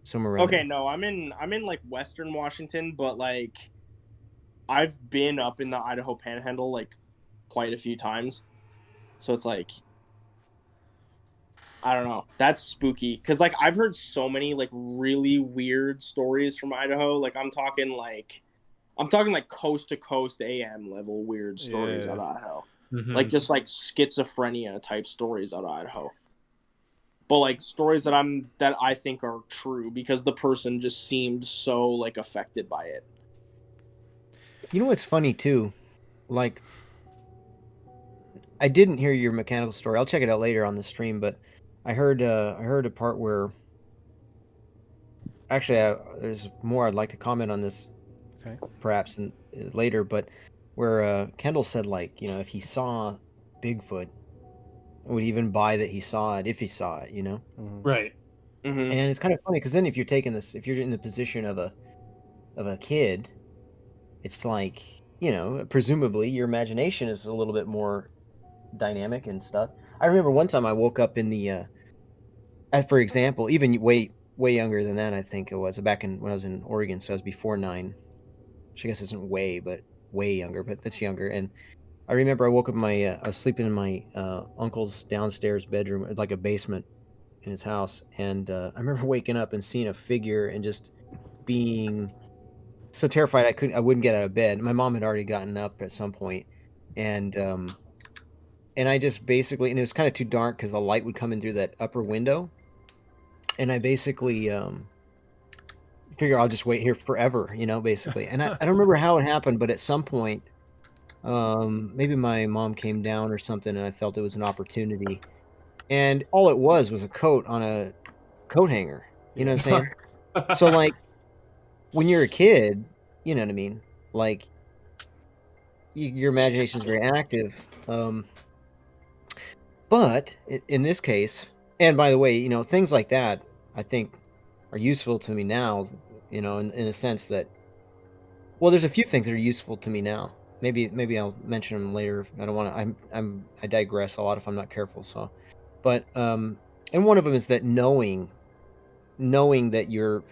somewhere around Okay, there. no, I'm in like Western Washington, but like I've been up in the Idaho Panhandle like quite a few times. So it's like I don't know. That's spooky cuz like I've heard so many like really weird stories from Idaho. Like I'm talking like coast to coast AM level weird stories Yeah. out of Idaho. Mhm. Like just like schizophrenia type stories out of Idaho. But like stories that I think are true because the person just seemed so like affected by it. You know what's funny too? Like, I didn't hear your mechanical story. I'll check it out later on the stream, but I heard a part where actually there's more I'd like to comment on this, Okay. perhaps later, but where Kendall said like, if he saw Bigfoot, would even buy that he saw it if he saw it, Mhm. Right. Mm-hmm. And it's kind of funny because then if you're in the position of a kid, it's like, presumably your imagination is a little bit more dynamic and stuff. I remember one time I woke up in the for example, even way younger than that, I think it was back when I was in Oregon, so I was before 9, which I guess isn't way, but way younger, but that's younger. And I remember I woke up I was sleeping in my uncle's downstairs bedroom, like a basement in his house, and I remember waking up and seeing a figure and just being so terrified I wouldn't get out of bed. My mom had already gotten up at some point, and I just basically, and it was kind of too dark because the light would come in through that upper window, and I basically figure I'll just wait here forever, you know, basically. And I don't remember how it happened, but at some point, maybe my mom came down or something, and I felt it was an opportunity. And all it was a coat on a coat hanger. You know what I'm saying? So like, when you're a kid, you know what I mean? Like, your imagination is very active. But in this case, and by the way, you know, things like that, I think, are useful to me now, you know, in a sense that, well, there's a few things that are useful to me now. Maybe I'll mention them later. I don't want to. I digress a lot if I'm not careful. So, but and one of them is that knowing that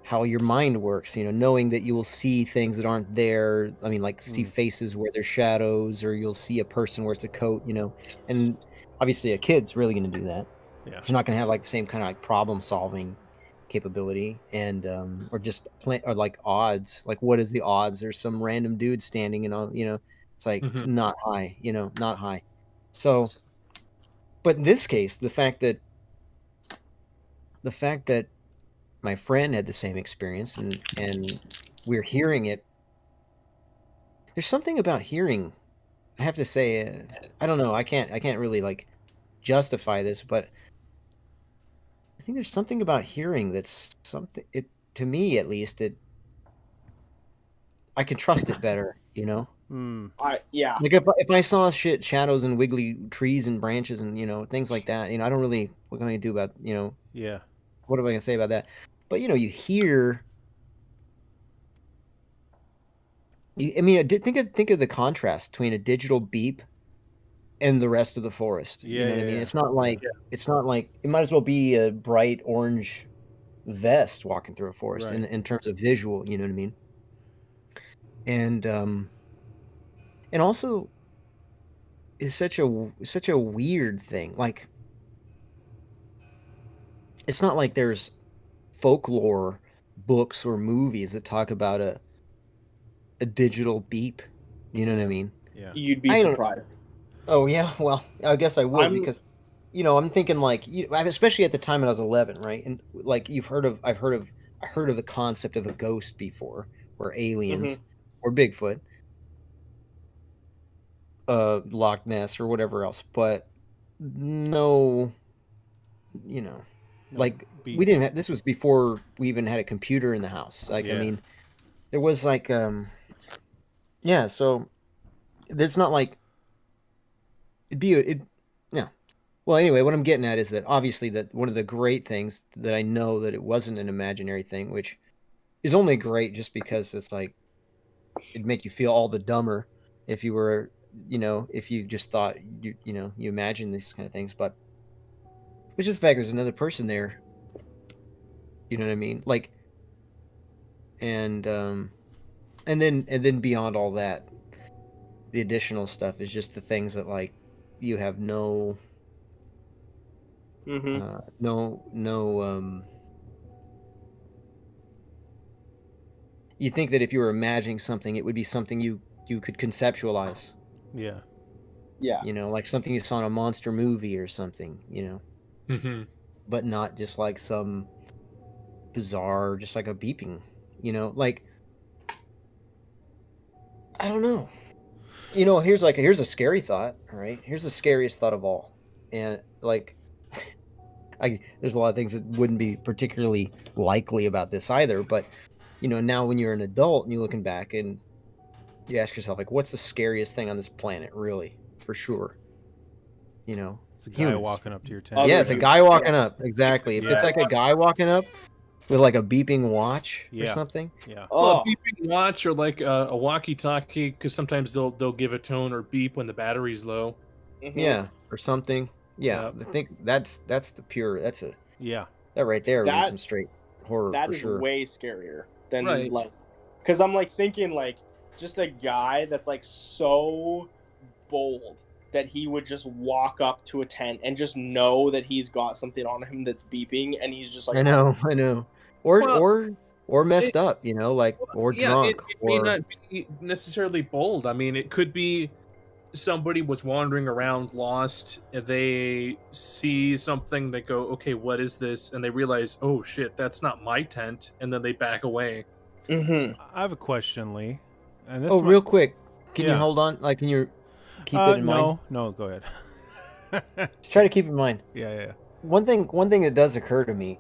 how your mind works, you know, knowing that you will see things that aren't there. I mean, like see faces where there's shadows, or you'll see a person where it's a coat, you know, and obviously a kid's really going to do that. Yeah. It's not going to have like the same kind of like problem solving capability, and or just or like odds, like what is the odds there's some random dude standing and all, you know, it's like not high, you know, not high. So, but in this case, the fact that my friend had the same experience, and we're hearing it, there's something about hearing, I have to say, I don't know, I can't really like justify this, but I think there's something about hearing that's something, it, to me at least, I can trust it better, you know? Yeah. Like if I saw shadows and wiggly trees and branches and, you know, things like that, you know, I don't really, what can I do about, you know? Yeah. What am I gonna say about that? But, you know, you hear, I mean, think of the contrast between a digital beep and the rest of the forest. Yeah, You know what I yeah, mean? yeah. It's not like it might as well be a bright orange vest walking through a forest Right. in terms of visual, you know what I mean? And also it's such a weird thing. Like, it's not like there's folklore books or movies that talk about a digital beep. You know what I mean? Yeah. You'd be I don't- surprised. Oh yeah, well, I guess I would, I'm- because, you know, I'm thinking like, especially at the time when I was 11, right? And like I heard of the concept of a ghost before, or aliens, or Bigfoot, Loch Ness, or whatever else, but no, you know, like we didn't have, this was before we even had a computer in the house. Like, I Yeah. mean, there was like, yeah, so it's not like yeah. Well, anyway, what I'm getting at is that obviously that one of the great things that I know that it wasn't an imaginary thing, which is only great just because it's like, it'd make you feel all the dumber if you were, you know, if you just thought you know, you imagine these kind of things, but it's just the fact there's another person there. You know what I mean? Like, and then beyond all that, the additional stuff is just the things that, like, you have no you think that if you were imagining something, it would be something you could conceptualize, Yeah. Yeah. you know, like something you saw in a monster movie or something, you know, but not just like some bizarre, just like a beeping, you know, like, I don't know. You know, here's a scary thought, all right? Here's the scariest thought of all. And like, there's a lot of things that wouldn't be particularly likely about this either, but, you know, now when you're an adult and you're looking back and you ask yourself, like, what's the scariest thing on this planet, really, for sure? You know, It's a guy humans. walking up to your tent. Yeah, it's a guy walking up. Exactly. If it's Yeah. like a guy walking up with like a beeping watch or Yeah. something. Yeah. Well, Oh, a beeping watch, or like a walkie-talkie, because sometimes they'll give a tone or beep when the battery's low. Yeah, or something. Yeah, Yeah. I think that's the pure. Yeah. That right there would be That- some straight horror that for is sure. way scarier than Right. like, because I'm like thinking like just a guy that's like so bold that he would just walk up to a tent and just know that he's got something on him that's beeping, and he's just like, I know. Or Well, or messed up, you know, like, or Yeah, drunk, it may or not be necessarily bold. I mean, it could be somebody was wandering around lost, and they see something, they go, okay, what is this? And they realize, oh shit, that's not my tent, and then they back away. Mm-hmm. I have a question, Lee. And this Oh, might- real quick, can you Yeah. hold on? Like, can you keep it in mind? No, go ahead. Just try to keep it in mind. Yeah. One thing that does occur to me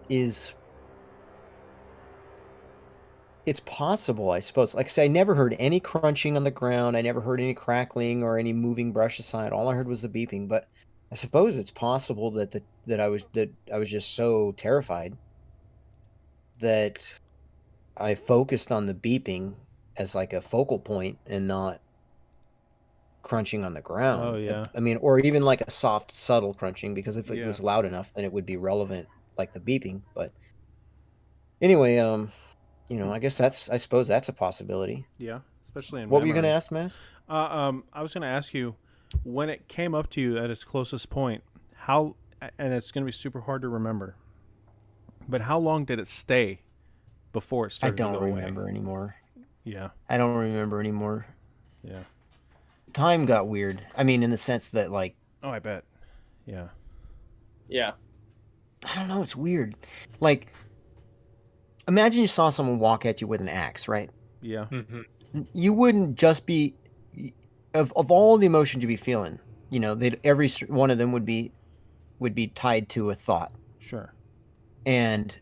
is it's possible, I suppose. Like I say, I never heard any crunching on the ground. I never heard any crackling or any moving brush aside. All I heard was the beeping. But I suppose it's possible that I was just so terrified that I focused on the beeping as like a focal point and not crunching on the ground. Oh, yeah. I mean, or even like a soft, subtle crunching, because if it Yeah. was loud enough, then it would be relevant, like the beeping. But anyway, I guess I suppose that's a possibility. Yeah, especially in What were you going to memory. ask, Mass? I was going to ask you, when it came up to you at its closest point, how, and it's going to be super hard to remember, but how long did it stay before it I started to don't go away? remember anymore. Yeah, I don't remember anymore. yeah. Time got weird. I mean, in the sense that, like, Oh, I bet. Yeah. Yeah. I don't know, it's weird. Like, imagine you saw someone walk at you with an axe, right? Yeah. Mm-hmm. You wouldn't just be of all the emotions you'd be feeling, every one of them would be tied to a thought, Sure. and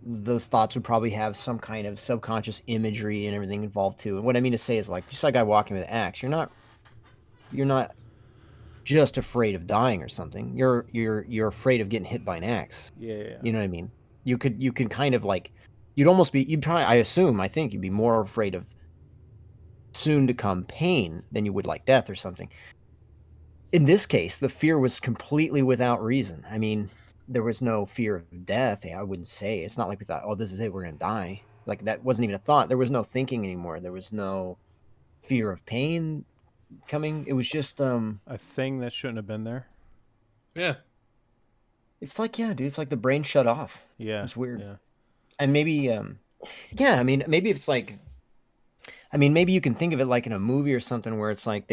those thoughts would probably have some kind of subconscious imagery and everything involved too. And what I mean to say is, like, you saw a guy walking with an axe, you're not just afraid of dying or something. You're afraid of getting hit by an axe. Yeah. You know what I mean? You can kind of, like, I think you'd be more afraid of soon to come pain than you would like death or something. In this case, the fear was completely without reason. I mean, there was no fear of death. I wouldn't say. It's not like we thought, oh, this is it, we're going to die. Like, that wasn't even a thought. There was no thinking anymore. There was no fear of pain coming. It was just A thing that shouldn't have been there. Yeah. it's like, yeah, dude, it's like the brain shut off. Yeah. It's weird. Yeah. And maybe I mean, maybe it's like, maybe you can think of it like in a movie or something where it's like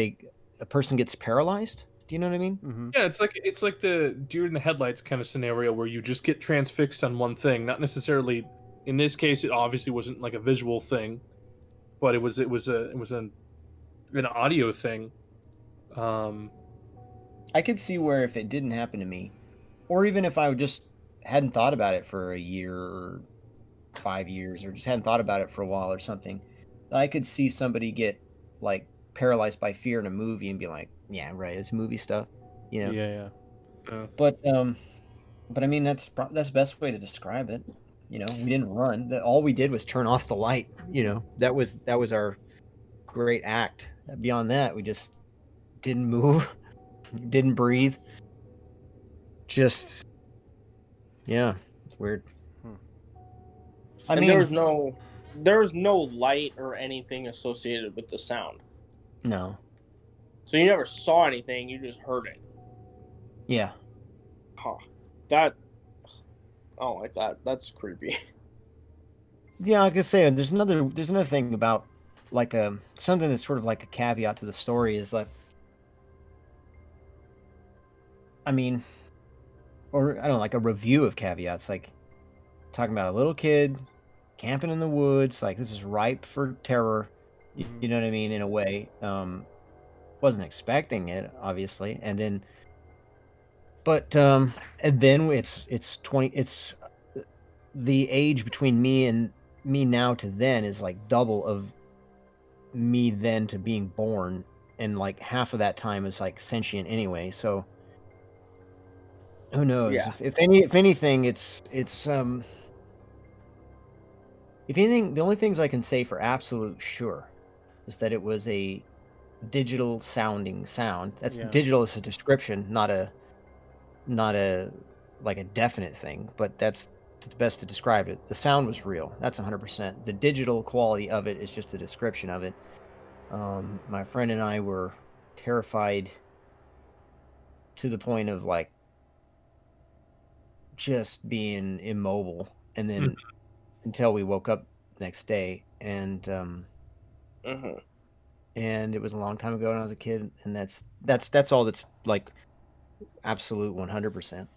a person gets paralyzed. Do you know what I mean? Mm-hmm. Yeah, it's like the deer in the headlights kind of scenario where you just get transfixed on one thing. Not necessarily, in this case, it obviously wasn't like a visual thing, but it was an audio thing. I could see where if it didn't happen to me, or even if I just hadn't thought about it for a year or 5 years, or just hadn't thought about it for a while or something, I could see somebody get, like, paralyzed by fear in a movie and be like, yeah, right, it's movie stuff, you know. Yeah. But I mean, that's the best way to describe it. We didn't run. All we did was turn off the light. That was our great act. Beyond that, we just didn't move, didn't breathe. Just, yeah, it's weird. I And mean, there was no light or anything associated with the sound. no, So you never saw anything, you just heard it. yeah, Huh. That I don't like that. That's creepy. yeah. Like I say, there's another thing about, like, something that's sort of like a caveat to the story is that, I mean, or I don't know, like a review of caveats, like talking about a little kid camping in the woods, like, this is ripe for terror. You know what I mean? In a way, wasn't expecting it, obviously, and then it's the age between me now to then is like double of me then to being born, and like half of that time is like sentient anyway. So who knows? Yeah. If anything, if anything, the only things I can say for absolute sure is that it was a digital sounding sound. That's Yeah. digital is a description, not a like a definite thing, but that's the best to describe it. The sound was real. That's 100%. The digital quality of it is just a description of it. My friend and I were terrified to the point of, like, just being immobile, and then until we woke up the next day, and Mm-hmm. and it was a long time ago when I was a kid, and that's all that's like absolute 100%.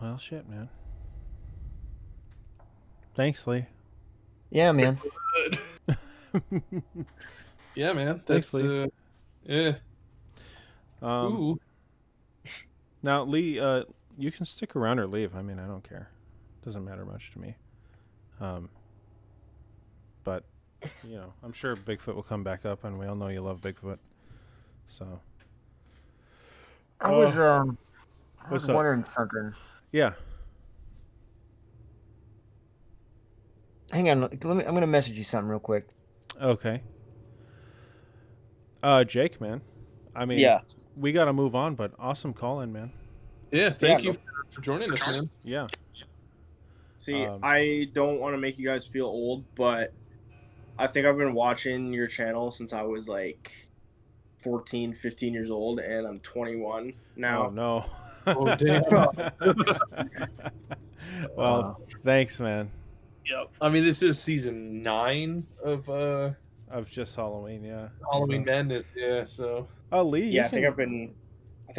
Well, shit, man. Thanks, Lee. Yeah, man. Yeah, man. Thanks, That's Lee. yeah. Um, Ooh. now, Lee, you can stick around or leave. I mean, I don't care. Doesn't matter much to me. But you know, I'm sure Bigfoot will come back up, and we all know you love Bigfoot. So I was what's up? wondering something. Yeah. Hang on, I'm gonna message you something real quick. Okay. Jake, man. I mean, Yeah. we got to move on, but awesome call in, man. Yeah, thank Yeah, you for joining us, man. Yeah. See, I don't want to make you guys feel old, but I think I've been watching your channel since I was like 14, 15 years old, and I'm 21 now. Oh no. Oh, damn. Well, thanks, man. Yep. I mean, this is season 9 of Of just Halloween, yeah. Halloween So- Madness. Yeah, so. Oh, Lee. Yeah, you I think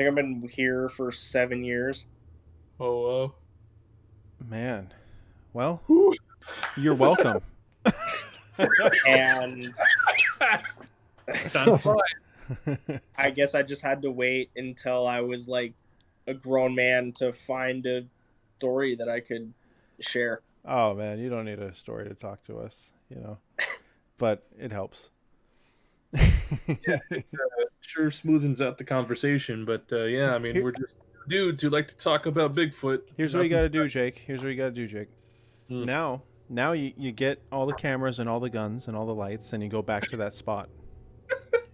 I've been here for 7 years. Oh, Man. Well, you're welcome. And time flies. I guess I just had to wait until I was like a grown man to find a story that I could share. Oh man, you don't need a story to talk to us, you know. But it helps. Sure smoothens out the conversation, but yeah, I mean, Here- we're just dudes who like to talk about Bigfoot. Here's what you got to Nothing's do, Jake. Here's what you got to do, Jake. Hmm. Now you get all the cameras and all the guns and all the lights, and you go back to that spot.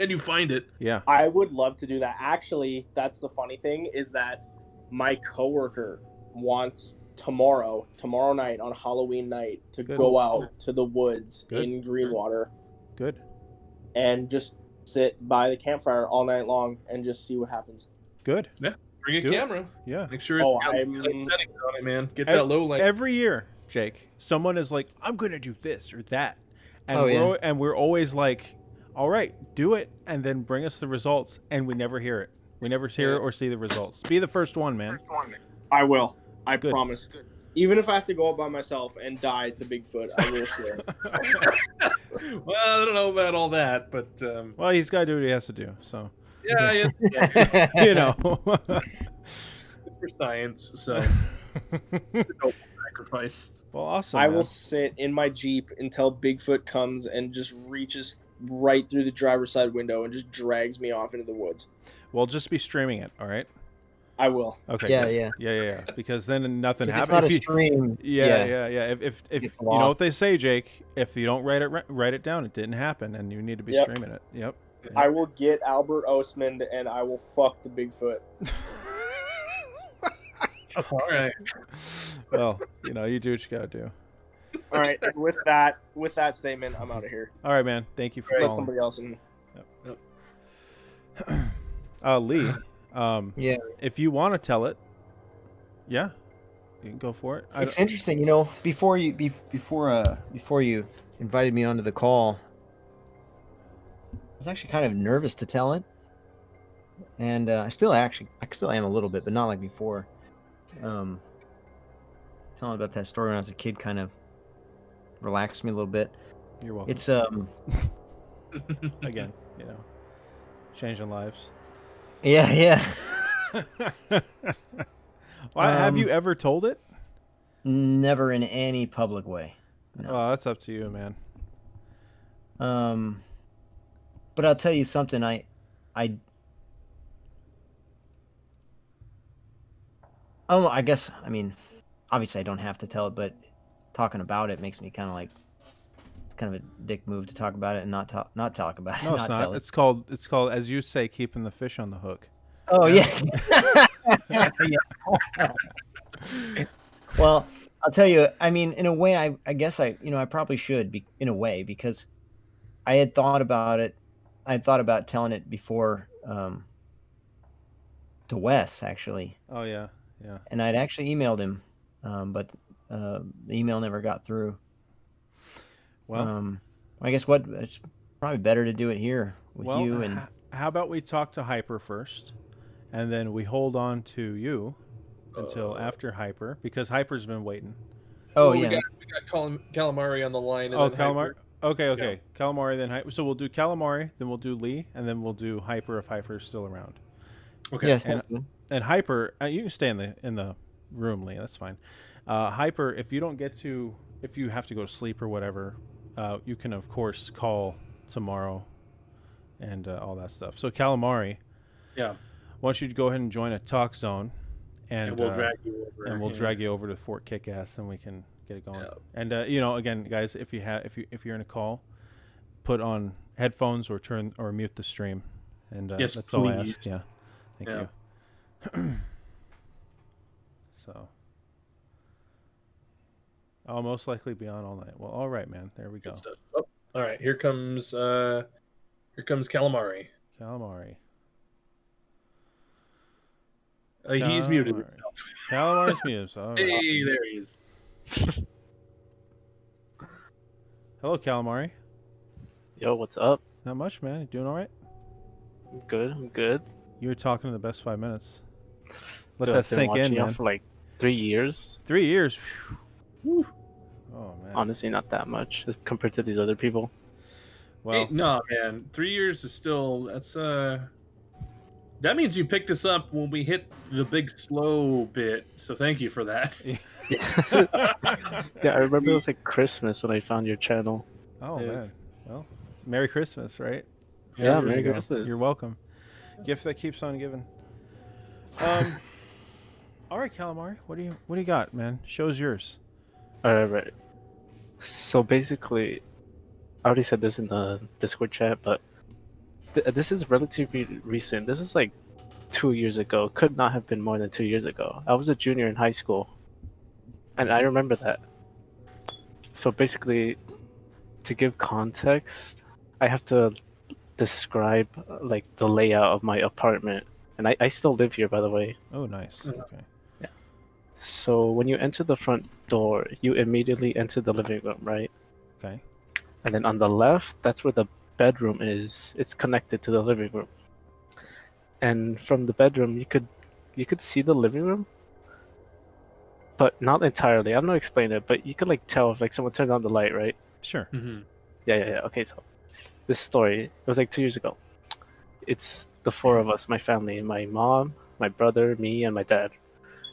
and you find it. Yeah. I would love to do that. Actually, that's the funny thing is that my coworker wants tomorrow night on Halloween night to Good. go out to the woods Good. in Greenwater Good. and just sit by the campfire all night long and just see what happens. Good. Bring a Do it. camera. Yeah. Make sure it's Oh, got I'm- light settings on it, man. Get Ev- that low light. Every year, Jake, someone is like, "I'm gonna do this or that," and Oh, yeah. we're always like, "All right, do it," and then bring us the results, and we never hear it. We never hear it or see the results. Be the first one, man. I will. I Good. promise. Even if I have to go out by myself and die to Bigfoot, I will swear. Well, I don't know about all that, but Well, he's got to do what he has to do. So yeah, it's you know. for science, so it's a noble sacrifice. Well, awesome. I man. will sit in my Jeep until Bigfoot comes and just reaches right through the driver's side window and just drags me off into the woods. Well, just be streaming it. All right. I will. Okay. Yeah, good. yeah. Yeah. Because then nothing If it's happens. not a If you- stream, Yeah. If It's you know what lost. they say, Jake, if you don't write it down, it didn't happen, and you need to be Yep. streaming it. Yep. I will get Albert Osmond and I will fuck the Bigfoot. All right. Well, you know, you do what you gotta do. All right. And with that statement, I'm out of here. All right, man. Thank you for Let calling. somebody else in. Lee, yeah. if you want to tell it, yeah, you can go for it. It's interesting, you know. Before you invited me onto the call, I was actually kind of nervous to tell it, and I still am a little bit, but not like before. Telling about that story when I was a kid kind of relaxed me a little bit. You're welcome. It's Again, you know, changing lives. yeah. Well, have you Um, ever told it? Never in any public way. No. Well, that's up to you, man. But I'll tell you something. I guess, I mean, obviously I don't have to tell it, but talking about it makes me kind of like, it's kind of a dick move to talk about it and not talk about it. No, it's tell not. it. It's called, as you say, keeping the fish on the hook. Oh yeah. Yeah. Well, I'll tell you. I mean, in a way, I guess I probably should be in a way because I had thought about it. I had thought about telling it before to Wes actually, Oh yeah. and I'd actually emailed him, but the email never got through. Well, I guess what it's probably better to do it here with Well, you and how about we talk to Hyper first, and then we hold on to you until after Hyper, because Hyper's been waiting. oh Well, yeah, we got Calamari on the line. And Oh, then Calamari. Hyper. Okay. Calamari, then Hyper. So we'll do Calamari, then we'll do Lee, and then we'll do Hyper if Hyper's still around. Okay. yes, And and Hyper, you can stay in the room, Lee. That's fine. Hyper, if you have to go to sleep or whatever, you can of course call tomorrow, and all that stuff. So Calamari, Yeah. why don't you go ahead and join a talk zone, And we'll drag you over. and we'll yeah. drag you over to Fort Kickass, and we can get it going. Yeah. And again, guys, if you're in a call, put on headphones or mute the stream, and Yes, that's all I please. ask. Yeah, thank Yeah. you. So, I'll most likely be on all night. Well, all right, man. There we go. Good stuff. Oh, all right. Here comes Calamari. Calamari. He's muted Calamari. himself. Calamari's muted. So, all right. Hey, there he is. Hello, Calamari. Yo, what's up? Not much, man. You doing all right? I'm good. I'm good. You were talking in the best 5 minutes. Let Dude, that I've been sink in, watching y'all man. for like 3 years. 3 years. Whew. Oh man. Honestly, not that much compared to these other people. Well, Hey, no, man. 3 years is still that means you picked us up when we hit the big slow bit. So thank you for that. Yeah, I remember it was like Christmas when I found your channel. oh Yeah. man. Well, Merry Christmas, right? Yeah, Years Merry ago. Christmas. You're welcome. Gift that keeps on giving. All right, Calamari. What do you got, man? Show's yours. Alright. So basically, I already said this in the Discord chat, but this is relatively recent. This is like 2 years ago. Could not have been more than 2 years ago. I was a junior in high school, and I remember that. So basically, to give context, I have to describe like the layout of my apartment, and I still live here, by the way. Oh, nice. Mhm. Okay. So when you enter the front door, you immediately enter the living room, right? Okay. And then on the left, that's where the bedroom is. It's connected to the living room. And from the bedroom, you could see the living room, but not entirely. I don't know how to explain it, but you could like tell if like someone turns on the light, right? Sure. Mm-hmm. Yeah. Okay, so this story, it was like 2 years ago. It's the four of us, my family, my mom, my brother, me, and my dad.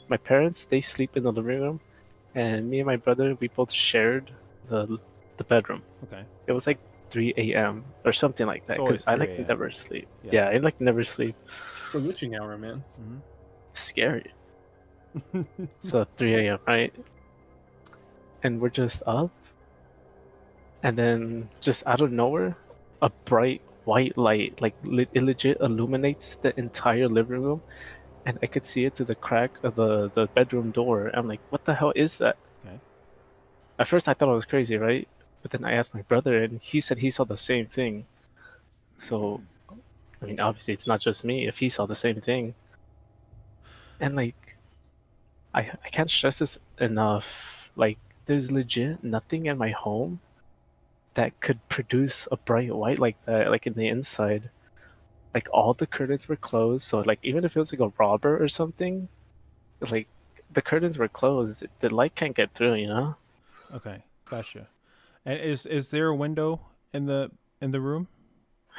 My parents, they sleep in the living room, and me and my brother, we both shared the bedroom. Okay. It was like 3 a.m. or something like that, It's always because I 3 like a.m.. never sleep. Yeah. Yeah, I like never sleep. It's the witching hour, man. Scary. Mm-hmm. So 3 a.m., right? And we're just up, and then just out of nowhere, a bright white light, like it legit illuminates the entire living room, and I could see it through the crack of the bedroom door. I'm like, what the hell is that? Okay. At first, I thought I was crazy, right? But then I asked my brother, and he said he saw the same thing. So, I mean, obviously, it's not just me if he saw the same thing. And like, I can't stress this enough. Like, there's legit nothing in my home that could produce a bright white like that, like in the inside. Like, all the curtains were closed, so like even if it was like a robber or something, like the curtains were closed, the light can't get through, you know? Okay. Gotcha. And is there a window in the room?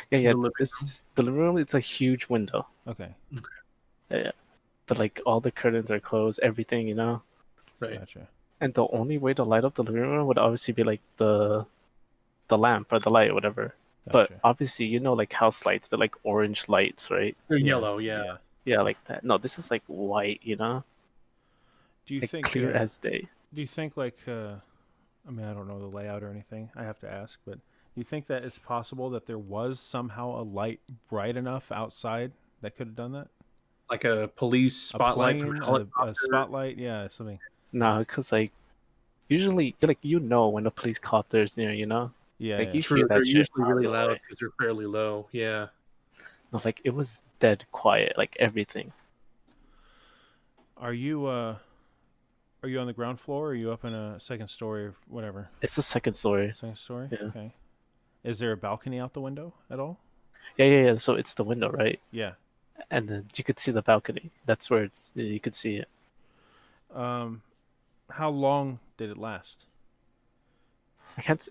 Yeah. The living The living room. It's a huge window. Okay. Yeah. But like all the curtains are closed, everything, you know? Right. Gotcha. And the only way to light up the living room would obviously be like the lamp or the light or whatever. But Gotcha. obviously, you know, like house lights, they're like orange lights, right? They're Yes, yellow, yeah. Yeah, like that. No, this is like white, you know? Do you Like think clear as day. Do you think like I mean, I don't know the layout or anything. I have to ask, but do you think that it's possible that there was somehow a light bright enough outside that could have done that? Like a police spotlight a from plane, a a helicopter. spotlight, yeah, something. No, because like usually, like you know when a police copter is near, you know? Yeah, Like yeah. you True, hear they're that shit usually really miles loud away. because they're fairly low. Yeah. No, like it was dead quiet, like everything. Are you on the ground floor or are you up in a second story or whatever? It's the second story. Second story? Yeah. Okay. Is there a balcony out the window at all? Yeah. So it's the window, right? Yeah. And then you could see the balcony. That's where you could see it. How long did it last? I can't.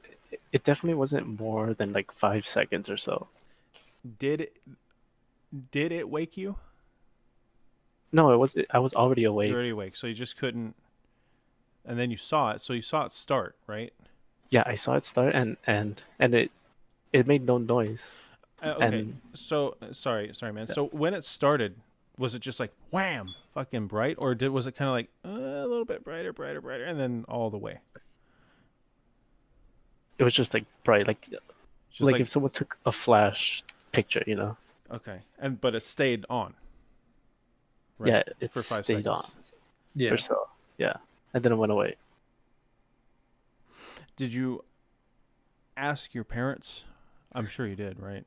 It definitely wasn't more than like 5 seconds or so. Did it wake you? No, it was. I was already You're awake. already awake, so you just couldn't. And then you saw it, so you saw it start, right? Yeah, I saw it start, and it made no noise. Okay. And So sorry, man. Yeah. So when it started, was it just like wham, fucking bright, or was it kind of like a little bit brighter, and then all the way? it was just like bright, Just like if someone took a flash picture, okay, but it stayed on. Right? Yeah, it For 5 stayed seconds. on Yeah. or so. Yeah, and then it went away. Did you ask your parents? I'm sure you did, right?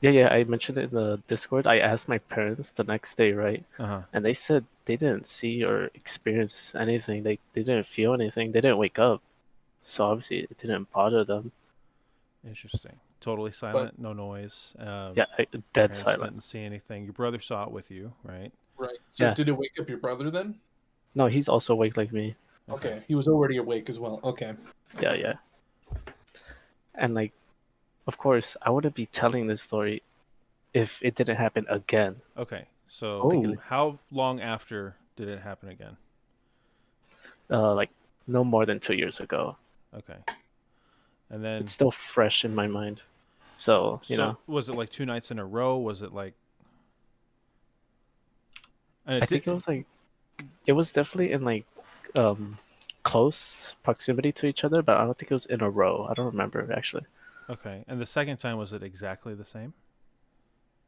Yeah. I mentioned it in the Discord. I asked my parents the next day, right? Uh huh. And they said they didn't see or experience anything. They didn't feel anything. They didn't wake up. So obviously it didn't bother them. Interesting. Totally silent, no noise. Yeah, dead Parents silent. didn't see anything. Your brother saw it with you, right? Right. So Yeah. did it wake up your brother then? No, he's also awake like me. Okay. He was already awake as well. Okay. Yeah. And like, of course, I wouldn't be telling this story if it didn't happen again. Okay. So Oh. how long after did it happen again? Like no more than 2 years ago. Okay. And then It's still fresh in my mind. So, was it like 2 nights in a row? Was it like and I think it was definitely in like close proximity to each other, but I don't think it was in a row. I don't remember actually. okay. And the second time, was it exactly the same?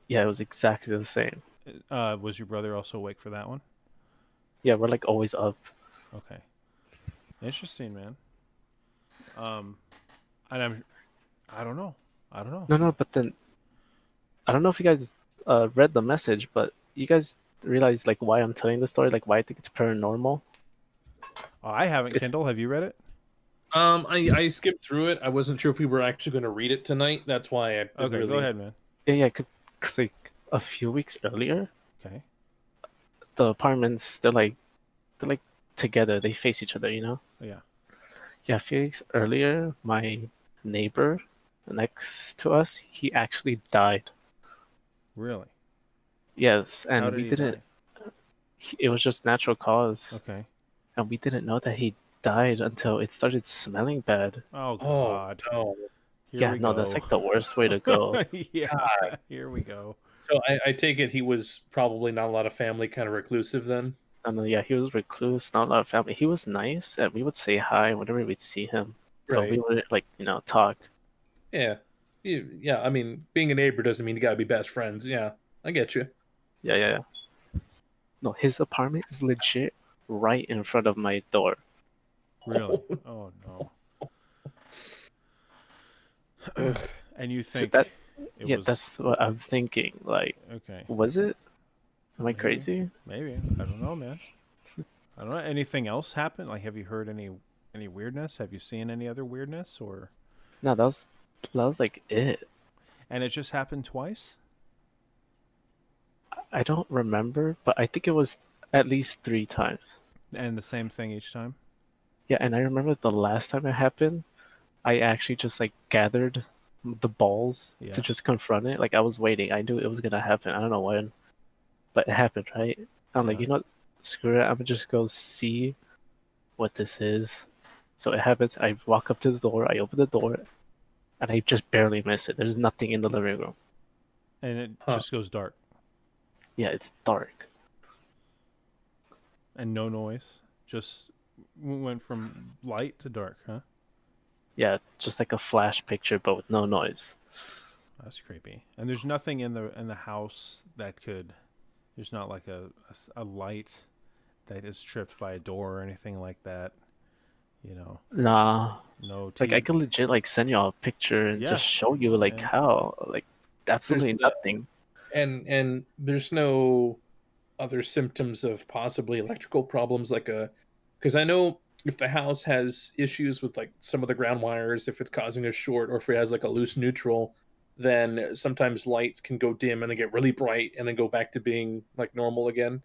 Yeah, it was exactly the same. Was your brother also awake for that one? Yeah, we're like always up. Okay. Interesting, man. And I don't know. No, but then I don't know if you guys read the message, but you guys realize like why I'm telling the story, like why I think it's paranormal. Oh, I haven't. It's- Kindle, have you read it? I skipped through it. I wasn't sure if we were actually going to read it tonight. That's why I didn't Okay, really... go ahead, man. Yeah, cause like a few weeks earlier, Okay. the apartments they're like together. They face each other, Yeah. Yeah, a few weeks earlier, my neighbor next to us, he actually died. Really? Yes, How and did we he didn't. die? It was just natural cause, Okay. and we didn't know that he died until it started smelling bad. Oh Oh, God. no. Here Yeah, we no, go. that's like the worst way to go. Yeah. Here we go. So I take it he was probably not a lot of family, kind of reclusive then? And yeah, he was recluse, not a lot of family. He was nice, and we would say hi whenever we'd see him. But we would like talk. Yeah. Yeah, I mean, being a neighbor doesn't mean you gotta be best friends. Yeah, I get you. Yeah. No, his apartment is legit right in front of my door. Really? Oh no. And you So think that it yeah, was that's what I'm thinking. Like, okay? was it? Am I Maybe. crazy? Maybe. I don't know, man. I don't know. Anything else happen? Like, have you heard any weirdness? Have you seen any other weirdness? Or No, that was like it. and it just happened twice? I don't remember, but I think it was at least 3 times. And the same thing each time? Yeah, and I remember the last time it happened, I actually just like gathered the balls Yeah. to just confront it. Like I was waiting. I knew it was gonna happen. I don't know when, but it happened, right? I'm like, Yeah. you know what? Screw it. I'm gonna just go see what this is. So it happens. I walk up to the door. I open the door, and I just barely miss it. There's nothing in the living room. And it Huh. just goes dark Yeah, it's dark. and no noise. Just went from light to dark, huh? Yeah, just like a flash picture, but with no noise. That's creepy. And there's nothing in the house that could. There's not like a light that is tripped by a door or anything like that. You know, Nah, no. like I TV. could legit like send y'all a picture and Yeah. just show you like Yeah. how like absolutely There's- nothing. And there's no other symptoms of possibly electrical problems, like because I know if the house has issues with like some of the ground wires, if it's causing a short, or if it has like a loose neutral, then sometimes lights can go dim and then get really bright and then go back to being like normal again.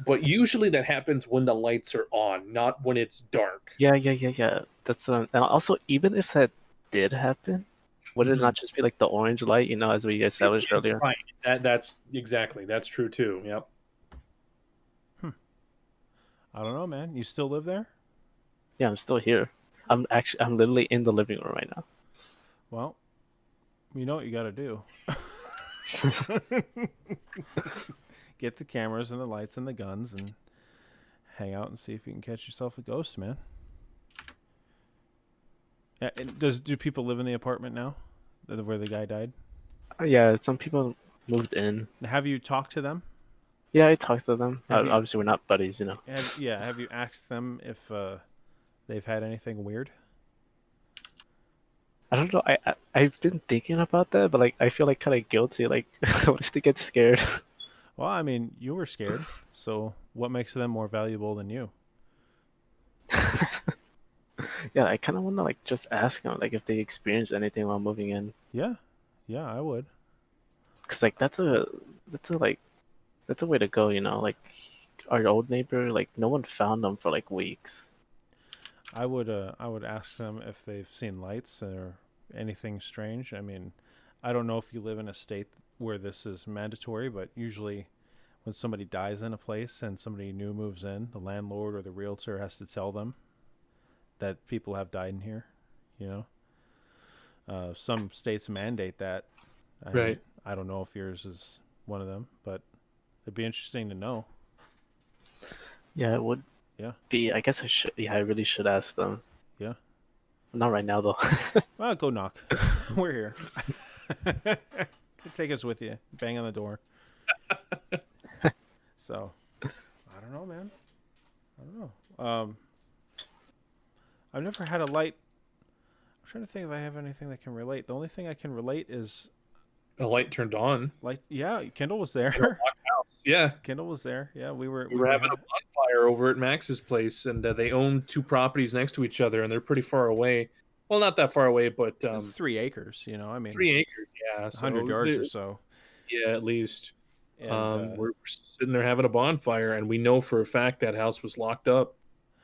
But usually that happens when the lights are on, not when it's dark. Yeah. That's and also, even if that did happen, would it Mhm. not just be like the orange light, as we established earlier? Right. That's exactly. That's true too. Yep. I don't know, man. You still live there? Yeah, I'm still here. I'm literally in the living room right now. Well, you know what you got to do. Get the cameras and the lights and the guns and hang out and see if you can catch yourself a ghost, man. And do people live in the apartment now, where the guy died? Yeah, some people moved in. Have you talked to them? Yeah, I talked to them. Have you- Obviously, we're not buddies, Have you asked them if they've had anything weird? I don't know. I've been thinking about that, but like I feel like kind of guilty. Like, what if they get scared? Well, I mean, you were scared, so what makes them more valuable than you? Yeah, I kind of want to like just ask them like if they experienced anything while moving in, Yeah, I would. because like that's a way to go. Like our old neighbor, like no one found them for like weeks. I would ask them if they've seen lights or anything strange. I mean, I don't know if you live in a state where this is mandatory, but usually when somebody dies in a place and somebody new moves in, the landlord or the realtor has to tell them that people have died in here, you know? Some states mandate that. Right. I don't know if yours is one of them, but it'd be interesting to know. Yeah, it would. Yeah. Be. I guess I should. Yeah, I really should ask them. Yeah. Not right now though. Well, go knock. We're here. Take us with you. Bang on the door. So, I don't know, man. I don't know. I've never had a light. I'm trying to think if I have anything that can relate. The only thing I can relate is A light turned on. light. Yeah, Kendall was there. Yeah. Kendall was there. Yeah, we were Having a bonfire over at Max's place, and they own two properties next to each other, and they're pretty far away. Well, not that far away, but it's 3 acres. I mean, 3 acres. Yeah, 100 yards or so. Yeah, at least. And, We're sitting there having a bonfire, and we know for a fact that house was locked up,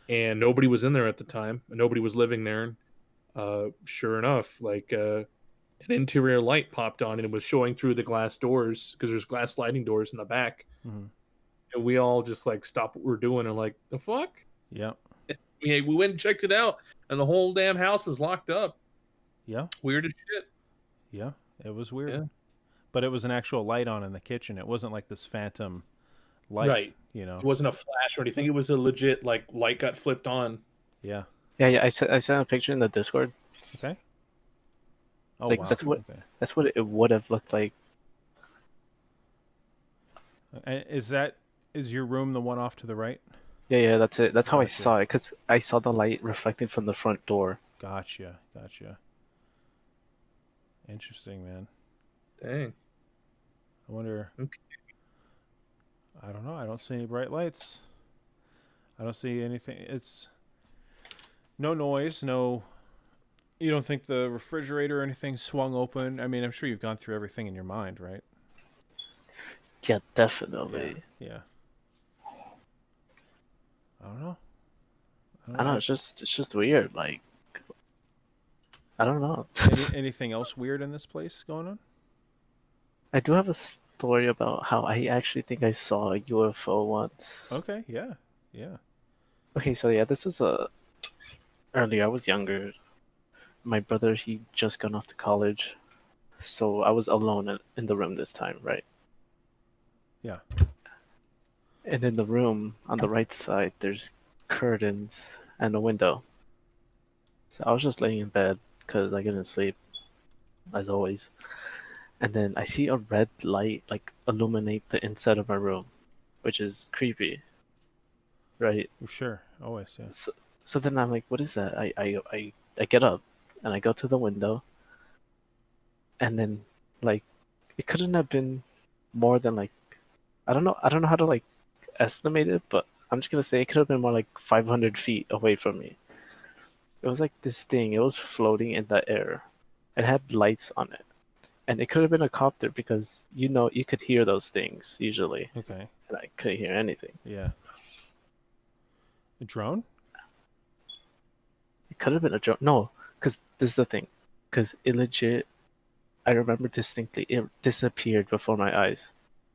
and nobody was in there at the time. And nobody was living there. Sure enough, like an interior light popped on, and it was showing through the glass doors because there's glass sliding doors in the back. Mhm. And we all just like stopped what we're doing and like, the fuck? Yeah. We went and checked it out, and the whole damn house was locked up. Yeah. Weird as shit. Yeah. It was weird. Yeah. But it was an actual light on in the kitchen. It wasn't like this phantom light. Right. It wasn't a flash or anything. It was a legit like light got flipped on. Yeah. Yeah. I sent a picture in the Discord. Okay. Oh, Like, wow. that's what- Okay. That's what it would have looked like. And is your room the one off to the right? Yeah. That's it. That's how I Gotcha. saw it, because I saw the light reflecting from the front door. Gotcha. Interesting, man. Dang. I wonder. Okay. I don't know. I don't see any bright lights. I don't see anything. It's no noise. No. You don't think the refrigerator or anything swung open? I mean, I'm sure you've gone through everything in your mind, right? Yeah, definitely. Yeah. I don't know. I don't know. It's just weird. Like, I don't know. Anything else weird in this place going on? I do have a story about how I actually think I saw a UFO once. Okay. Yeah. Okay, so yeah, this was earlier. I was younger. My brother, he just gone off to college, so I was alone in the room this time, right? Yeah. And in the room on the right side, there's curtains and a window. So I was just laying in bed because I couldn't sleep, as always. And then I see a red light like illuminate the inside of my room, which is creepy, right? Sure. Always. Yeah. So then I'm like, what is that? I get up and I go to the window, and then like it couldn't have been more than like I don't know how to like estimate it, but I'm just gonna say it could have been more like 500 feet away from me. It was like this thing. It was floating in the air. It had lights on it, and it could have been a copter because you could hear those things usually, Okay. and I couldn't hear anything. Yeah. A drone? It could have been a drone. No, because this is the thing. Because it legit, I remember distinctly, it disappeared before my eyes.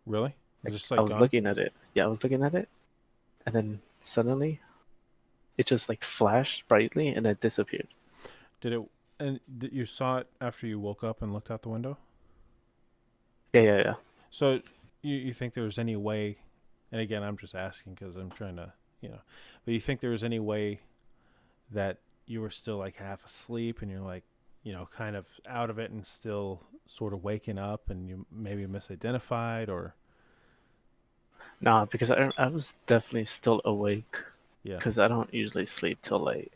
Really? Like, Just I like was gone? looking at it. Yeah, I was looking at it, and then suddenly, it just like flashed brightly and it disappeared. Did it? And you saw it after you woke up and looked out the window? Yeah. So you think there was any way? And again, I'm just asking because I'm trying to, But you think there was any way that you were still like half asleep and you're like, kind of out of it and still sort of waking up and you maybe misidentified or Nah, because I was definitely still awake yeah. because I don't usually sleep till late.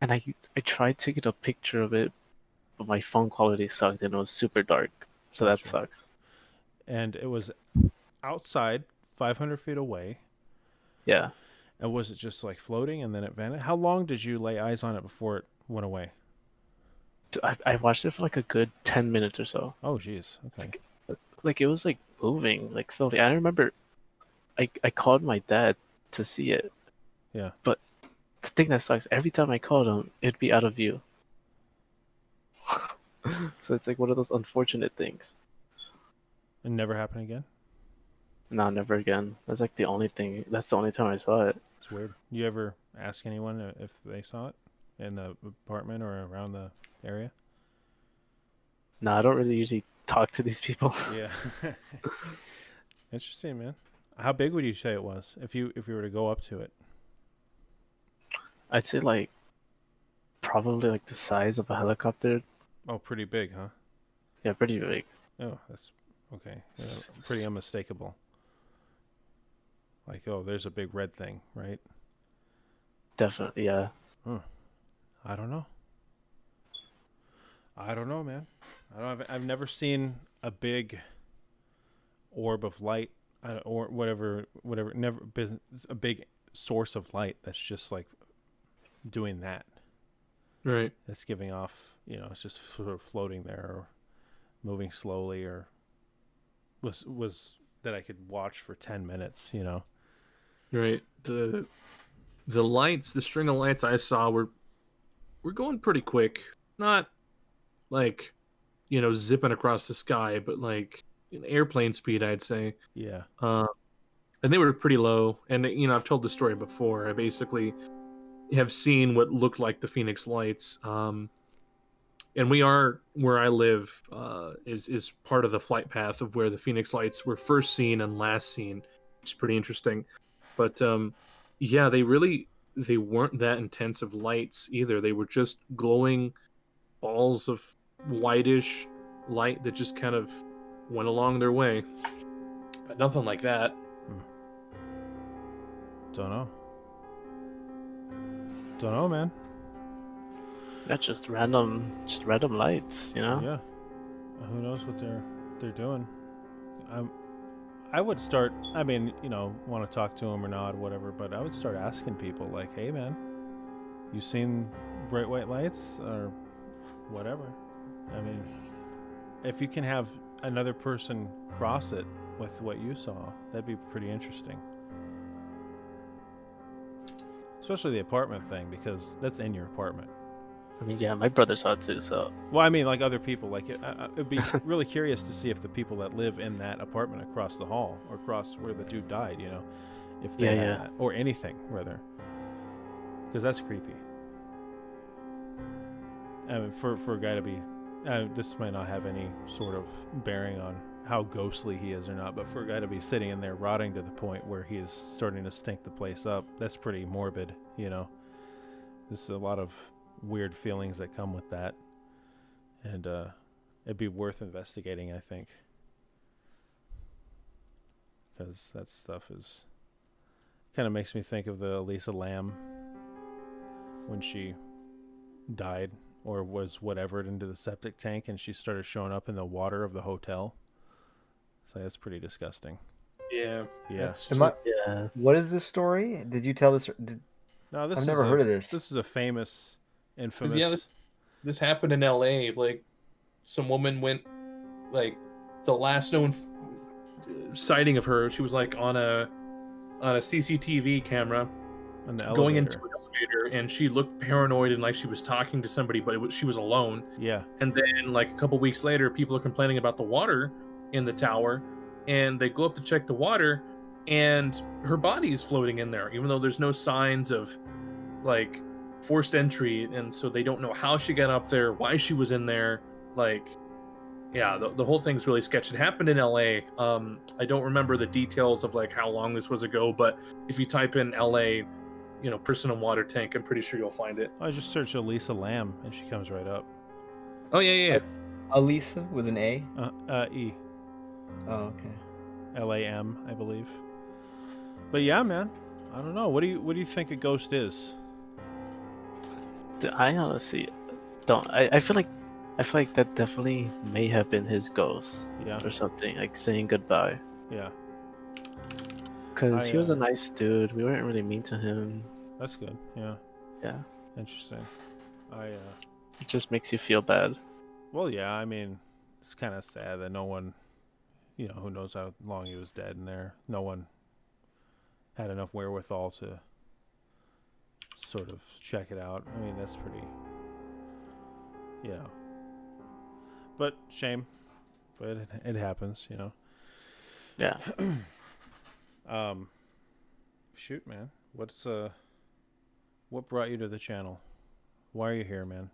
And I tried taking a picture of it, but my phone quality sucked and it was super dark. So that Gotcha. sucks. And it was outside, 500 feet away. Yeah. And was it just like floating and then it vanished? How long did you lay eyes on it before it went away? I watched it for like a good 10 minutes or so. Oh, geez. Okay. Like it was like moving like slowly. I remember I called my dad to see it. Yeah. But the thing that sucks, every time I called him, it'd be out of view. So it's like one of those unfortunate things. It never happened again? No, never again. That's like the only thing. That's the only time I saw it. It's weird. You ever ask anyone if they saw it in the apartment or around the area? No, I don't really usually talk to these people. Yeah. Interesting, man. How big would you say it was if you were to go up to it? I'd say like probably like the size of a helicopter. Oh, pretty big, huh? Yeah, pretty big. Oh, that's okay. Yeah, S- pretty s- unmistakable. Like, oh, there's a big red thing, right? Definitely, yeah. I don't know. I don't know, man. I don't. I've never seen a big orb of light, or whatever. Never been a big source of light that's just like doing that. Right. That's giving off. It's just sort of floating there, or moving slowly, or was that I could watch for 10 minutes. Right. The lights, the string of lights I saw were going pretty quick. Not like, zipping across the sky, but like airplane speed, I'd say. Yeah. And they were pretty low. And I've told the story before. I basically have seen what looked like the Phoenix Lights. And we are where I live is part of the flight path of where the Phoenix Lights were first seen and last seen, which is pretty interesting. But yeah, they weren't that intense of lights either. They were just glowing balls of whitish light that just kind of went along their way. But nothing like that. Don't know. Don't know, man. That's just random lights, Yeah. Who knows what they're doing? I would start. I mean, want to talk to them or not, whatever. But I would start asking people, like, "Hey, man, you seen bright white lights or whatever?" I mean, if you can have another person cross it with what you saw, that'd be pretty interesting. Especially the apartment thing, because that's in your apartment. I mean, yeah, my brother saw it too, so Well, I mean, like other people, like it'd be really curious to see if the people that live in that apartment across the hall or across where the dude died, if they Yeah, had yeah. that, or anything rather, because that's creepy. I mean, for a guy to be, this might not have any sort of bearing on how ghostly he is or not, but for a guy to be sitting in there rotting to the point where he is starting to stink the place up, that's pretty morbid, There's a lot of weird feelings that come with that, and it'd be worth investigating, I think, because that stuff is kind of makes me think of the Elisa Lam when she died or was whatever into the septic tank and she started showing up in the water of the hotel. So that's pretty disgusting. Yeah. Yeah. That's Am I- just- Yeah. What is this story? Did you tell this? No, this I've is never heard of this. This is a famous, infamous. yeah, this happened in L.A. Like, some woman went, like, the last known sighting of her. She was like on a CCTV camera in the going elevator. into an elevator, and she looked paranoid and like she was talking to somebody, but she was alone. Yeah. And then, like, a couple weeks later, people are complaining about the water in the tower, and they go up to check the water, and her body is floating in there, even though there's no signs of, like, forced entry, and so they don't know how she got up there, why she was in there. Like, yeah, the whole thing's really sketchy. It happened in LA. I don't remember the details of, like, how long this was ago, but if you type in LA, you know, person in water tank, I'm pretty sure you'll find it. I just searched Elisa Lam and she comes right up. Oh yeah. Elisa with an A. E. Oh, okay. Lam, I believe. But yeah, man. I don't know. What do you think a ghost is? I honestly don't. I feel like that definitely may have been his ghost Yeah. or something, like saying goodbye. Yeah. Because he was I, a nice dude. We weren't really mean to him. That's good. Yeah. Yeah. Interesting. It just makes you feel bad. Well, yeah, I mean, it's kind of sad that no one, you know, who knows how long he was dead in there, no one had enough wherewithal to sort of check it out. I mean, that's pretty, you know. But shame. But it happens, you know. Yeah. Shoot, man. What brought you to the channel? Why are you here, man?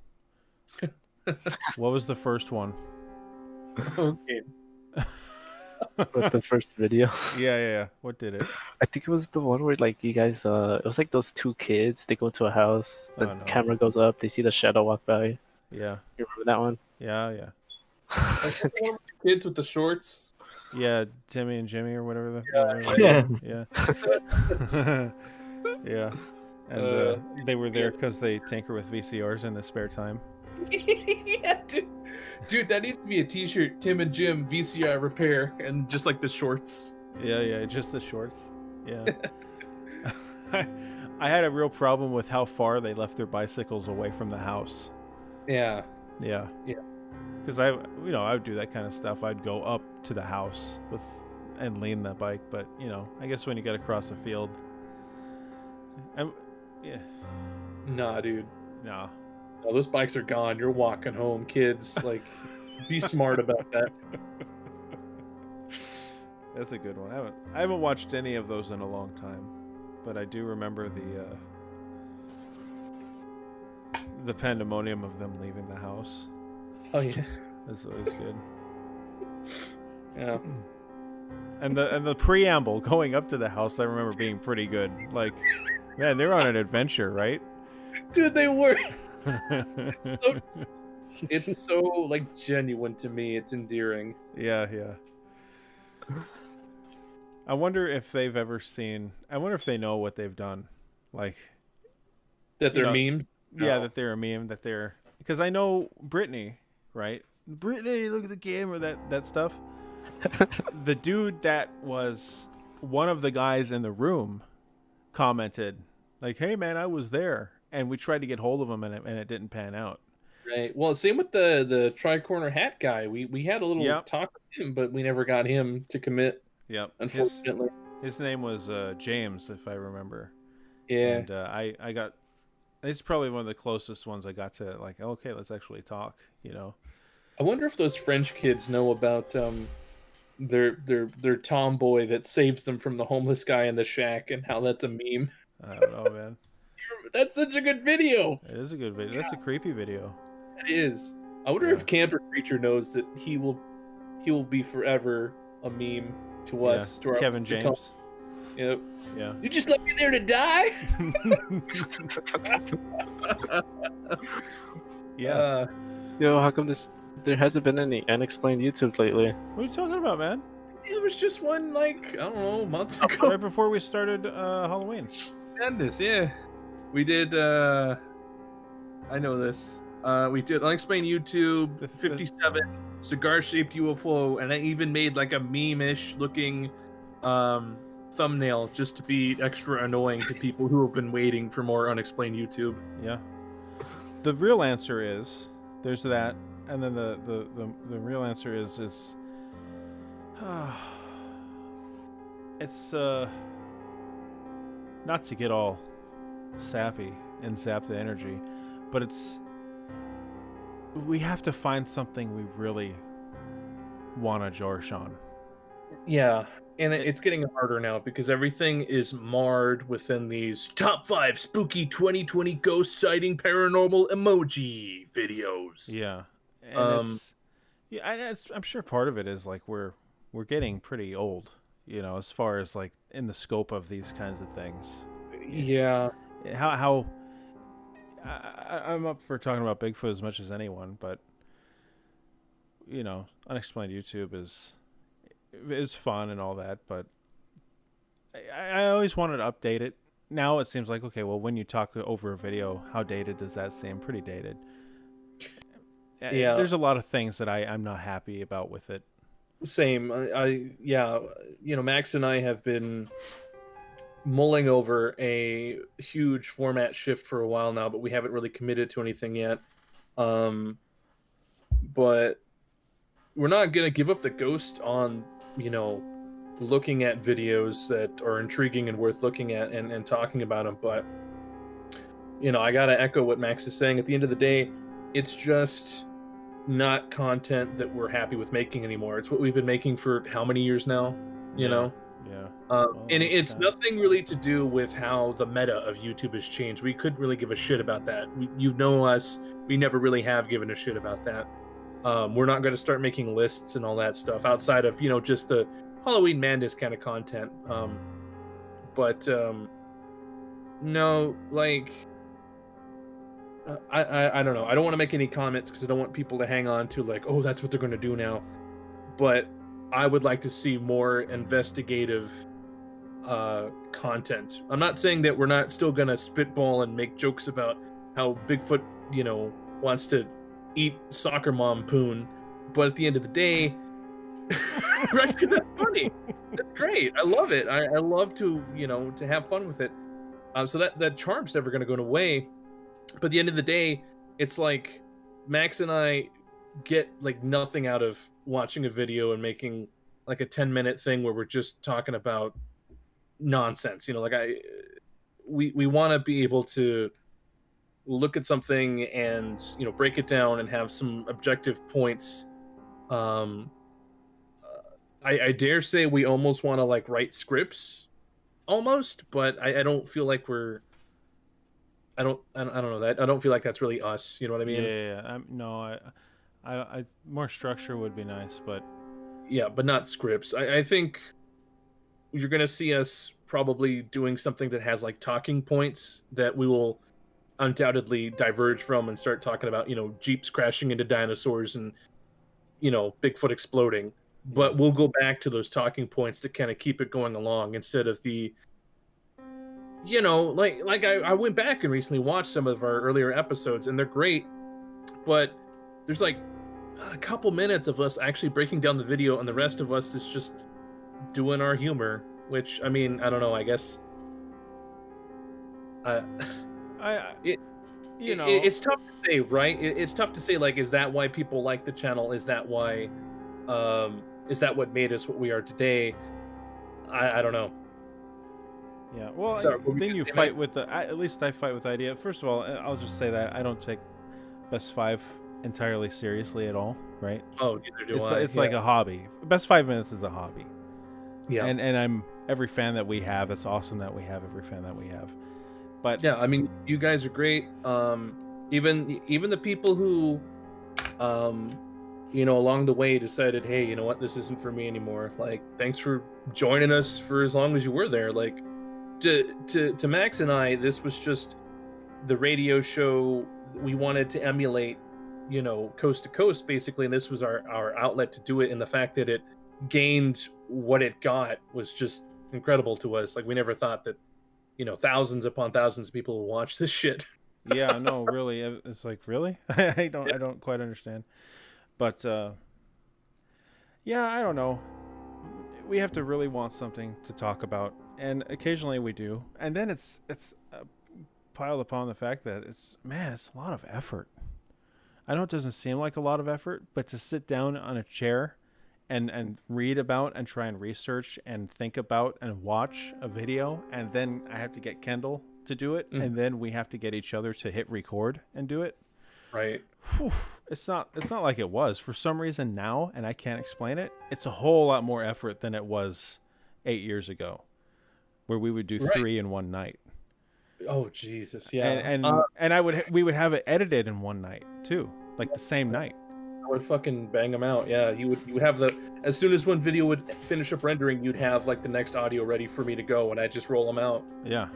What was the first one? Okay. With the first video. Yeah. What did it? I think it was the one where like you guys it was like those two kids, they go to a house, the Oh, no. camera goes up, they see the shadow walk by. Yeah. You remember that one? Yeah. Kids with the shorts. Yeah, Timmy and Jimmy or whatever Yeah. yeah. Yeah. And they were there because they tinker with VCRs in the spare time. Yeah, dude, that needs to be a T-shirt. Tim and Jim VCR repair, and just like the shorts. Yeah, just the shorts. Yeah. I had a real problem with how far they left their bicycles away from the house. Yeah. Yeah. Because I would do that kind of stuff. I'd go up to the house and lean the bike, but I guess when you get across the field, yeah, Nah, dude. no. No, those bikes are gone. You're walking home, kids. Like, be smart about that. That's a good one. I haven't watched any of those in a long time, but I do remember the pandemonium of them leaving the house. Oh yeah. That's always good. Yeah. And the preamble going up to the house, I remember being pretty good. Like, man, they're on an adventure, right? Dude, they were. It's so like genuine to me. It's endearing. Yeah. I wonder if they've ever seen. I wonder if they know what they've done. Like, That they're You memes. yeah, No. that they're a meme. That they're, because I know Brittany, right? Brittany, look at the camera. That stuff. The dude that was one of the guys in the room commented, like, "Hey man, I was there," and we tried to get hold of him, and it didn't pan out. Right. Well, same with the tri-corner hat guy. We had a little Yep. talk with him, but we never got him to commit. Yep. Unfortunately. His name was James, if I remember. Yeah. And I got. It's probably one of the closest ones I got to, like, okay, let's actually talk. I wonder if those French kids know about their tomboy that saves them from the homeless guy in the shack, and how that's a meme. I don't know, man. That's such a good video. It is a good video. That's a creepy video. It is. I wonder Yeah. if Camper Creature knows that he will be forever a meme to us. To our Kevin to come. James. Yep. Yeah. You just left me there to die. Yeah. Yo, how come there hasn't been any unexplained YouTube lately? What are you talking about, man? It was just one, like, I don't know, a month ago. Right before we started Halloween. Madness, yeah. We did, I know this. We did Unexplained YouTube, The- 57, cigar-shaped UFO, and I even made, like, a meme-ish looking thumbnail just to be extra annoying to people who have been waiting for more unexplained YouTube. Yeah. The real answer is there's that, and then the real answer is it's not to get all sappy and zap the energy, but we have to find something we really want to Jorsh on. Yeah, and it's getting harder now because everything is marred within these top 5 spooky 2020 ghost sighting paranormal emoji videos. Yeah, and I'm sure part of it is like we're getting pretty old, as far as like in the scope of these kinds of things. Yeah. How I'm up for talking about Bigfoot as much as anyone, but unexplained YouTube is fun and all that, but I always wanted to update it. Now it seems like, okay, well, when you talk over a video, how dated does that seem? Pretty dated. Yeah. There's a lot of things that I'm not happy about with it. Same. Max and I have been mulling over a huge format shift for a while now, but we haven't really committed to anything yet. But we're not going to give up the ghost on, looking at videos that are intriguing and worth looking at and talking about them. But, I got to echo what Max is saying. At the end of the day, it's just not content that we're happy with making anymore. It's what we've been making for how many years now, you know? Yeah. And it's nothing really to do with how the meta of YouTube has changed. We couldn't really give a shit about that. You know us. We never really have given a shit about that. We're not going to start making lists and all that stuff outside of, just the Halloween Madness kind of content. No, like, I don't know. I don't want to make any comments because I don't want people to hang on to like, oh, that's what they're going to do now. But I would like to see more investigative content. I'm not saying that we're not still going to spitball and make jokes about how Bigfoot, wants to eat soccer mom poon. But at the end of the day, right? Because that's funny. That's great. I love it. I love to, to have fun with it. So that charm's never going to go away. But at the end of the day, it's like Max and I get like nothing out of watching a video and making like a 10-minute thing where we're just talking about nonsense. We want to be able to look at something and break it down and have some objective points. I dare say we almost want to like write scripts, almost, but I don't feel like we're. I don't know that. I don't feel like that's really us. You know what I mean? Yeah. I more structure would be nice, but yeah, but not scripts. I think you're gonna see us probably doing something that has like talking points that we will undoubtedly diverge from and start talking about. Jeeps crashing into dinosaurs and Bigfoot exploding. But we'll go back to those talking points to kind of keep it going along instead of the. I went back and recently watched some of our earlier episodes, and they're great, but there's like a couple minutes of us actually breaking down the video, and the rest of us is just doing our humor, which, I mean, I don't know, I guess... it's tough to say, right? It's tough to say, like, is that why people like the channel? Is that why... is that what made us what we are today? I don't know. Yeah, well, then you fight with at least I fight with the idea. First of all, I'll just say that I don't take Best 5 entirely seriously at all, right? Oh, neither do I. It's like a hobby. Best 5 minutes is a hobby. Yeah. And I'm every fan that we have. It's awesome that we have every fan that we have. But yeah, I mean, you guys are great. Even the people who, along the way decided, hey, you know what, this isn't for me anymore. Like, thanks for joining us for as long as you were there. Like. To Max and I, this was just the radio show we wanted to emulate, coast to coast, basically, and this was our outlet to do it, and the fact that it gained what it got was just incredible to us. Like, we never thought that, thousands upon thousands of people would watch this shit. Yeah, no, really. It's like, really? I don't quite understand. But, yeah, I don't know. we have to really want something to talk about, and occasionally we do, and then it's piled upon the fact that it's a lot of effort. I know it doesn't seem like a lot of effort, but to sit down on a chair and read about and try and research and think about and watch a video, and then I have to get Kendall to do it, and then we have to get each other to hit record and do it. Right. Whew, it's not like it was. For some reason now, and I can't explain it, it's a whole lot more effort than it was 8 years ago, where we would do 3 in one night. Oh Jesus, yeah. And we would have it edited in one night too, like the same night. I would fucking bang them out. Yeah, you would have as soon as one video would finish up rendering, you'd have like the next audio ready for me to go, and I'd just roll them out. Yeah.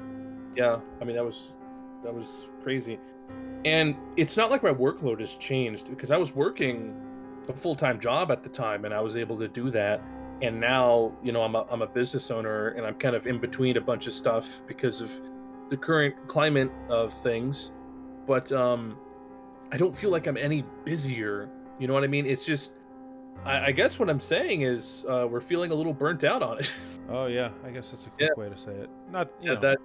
Yeah, I mean that was crazy. And it's not like my workload has changed, because I was working a full-time job at the time and I was able to do that. And now, you know, I'm a business owner and I'm kind of in between a bunch of stuff because of the current climate of things. But I don't feel like I'm any busier. You know what I mean? It's just, I guess what I'm saying is we're feeling a little burnt out on it. Oh yeah, I guess that's a quick way to say it. Not you know. That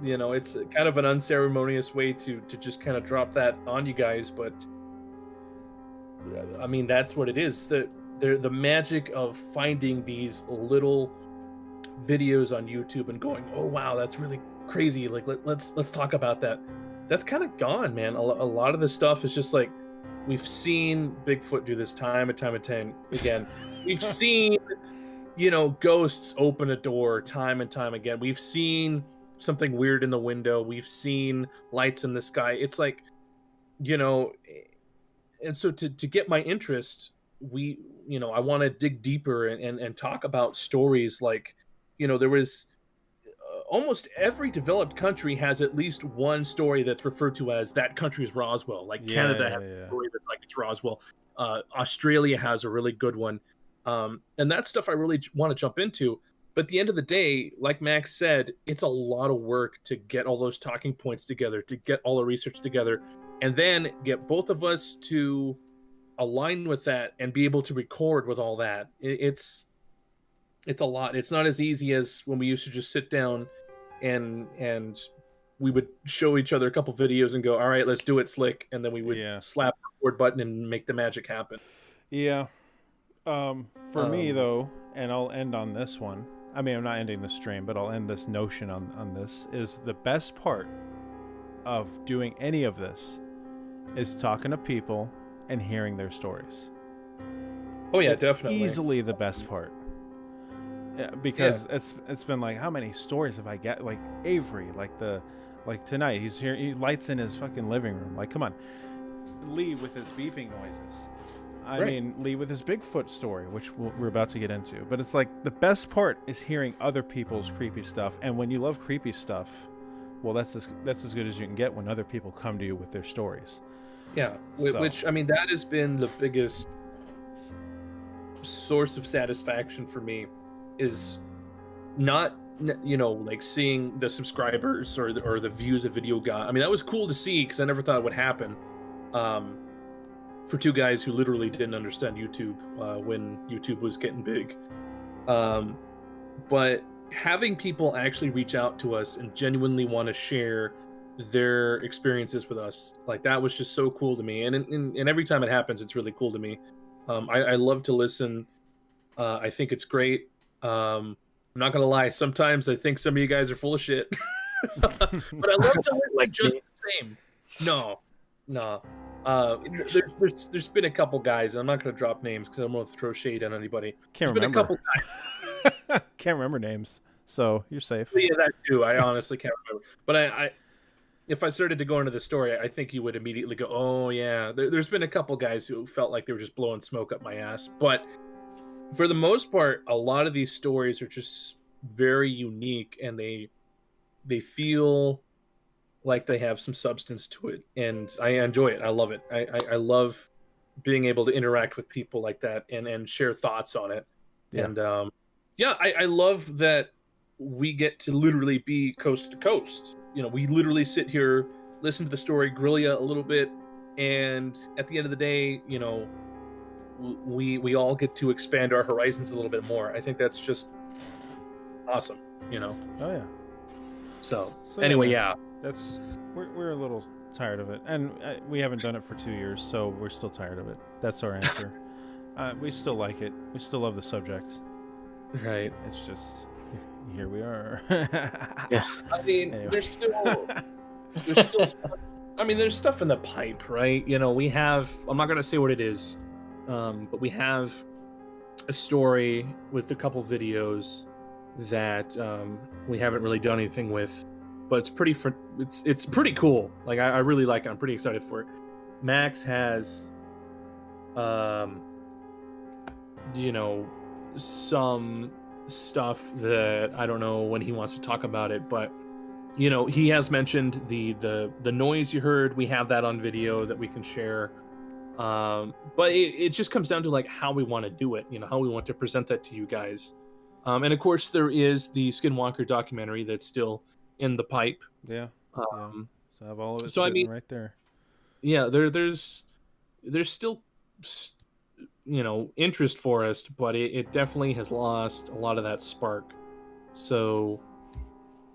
you know, it's kind of an unceremonious way to just kind of drop that on you guys, but I mean that's what it is. The magic of finding these little videos on YouTube and going, oh wow, that's really crazy. Like let's talk about that. That's kind of gone, man. A lot of the stuff is just like, we've seen Bigfoot do this time and time again. We've seen, you know, ghosts open a door time and time again. We've seen something weird in the window. We've seen lights in the sky. It's like, you know, and so to get my interest, I want to dig deeper and talk about stories like, you know, there was almost every developed country has at least one story that's referred to as that country's Roswell. Like Canada has a story that's like it's Roswell. Australia has a really good one. And that stuff I really want to jump into. But at the end of the day, like Max said, it's a lot of work to get all those talking points together, to get all the research together, and then get both of us to align with that and be able to record with all that. It's a lot. It's not as easy as when we used to just sit down and we would show each other a couple videos and go, all right, let's do it slick. And then we would slap the record button and make the magic happen. Yeah. For me though, and I'll end on this one. I mean, I'm not ending the stream, but I'll end this notion on this, is the best part of doing any of this is talking to people and hearing their stories. Oh yeah, it's definitely. Easily the best part. Yeah, because it's been like, how many stories have I got? Like Avery, like tonight, he's here, he lights in his fucking living room. Like, come on. Lee with his beeping noises. I mean, Lee with his Bigfoot story, which we're about to get into. But it's like, the best part is hearing other people's creepy stuff. And when you love creepy stuff, well, that's as good as you can get when other people come to you with their stories. Yeah, which, I mean, that has been the biggest source of satisfaction for me, is not, you know, like seeing the subscribers or the views a video got. I mean, that was cool to see because I never thought it would happen. For two guys who literally didn't understand YouTube when YouTube was getting big. But having people actually reach out to us and genuinely want to share their experiences with us, like, that was just so cool to me. And every time it happens, it's really cool to me. I love to listen. I think it's great. I'm not gonna lie, sometimes I think some of you guys are full of shit. But I love to like just the same. No. There's been a couple guys, and I'm not gonna drop names because I don't want to throw shade on anybody. Can't There's remember. been a couple guys. Can't remember names, so you're safe. Yeah, that too. I honestly can't remember. But I if I started to go into the story, I think you would immediately go, oh yeah. There's been a couple guys who felt like they were just blowing smoke up my ass. But for the most part, a lot of these stories are just very unique, and they feel like they have some substance to it, and I enjoy it. I love it. I love being able to interact with people like that and share thoughts on it. Yeah. And I love that we get to literally be coast to coast. You know, we literally sit here, listen to the story, grill you a little bit, and at the end of the day, you know, we all get to expand our horizons a little bit more. I think that's just awesome, you know. Oh yeah. So So, anyway, man, yeah. That's we're a little tired of it, and we haven't done it for 2 years, so we're still tired of it. That's our answer. We still like it. We still love the subject. Right. It's just here we are. Yeah. I mean, Anyway. there's still I mean, there's stuff in the pipe, right? You know, we have, I'm not going to say what it is, but we have a story with a couple videos that we haven't really done anything with, but it's pretty cool. Like, I really like it. I'm pretty excited for it. Max has, you know, some stuff that I don't know when he wants to talk about it, but you know, he has mentioned the noise you heard. We have that on video that we can share. But it just comes down to like how we want to do it, you know, how we want to present that to you guys. And of course there is the Skinwalker documentary that's still in the pipe. Yeah. Um, So I have all of it So, I sitting mean- right there. yeah, there's still, you know, interest for us, but it definitely has lost a lot of that spark. So,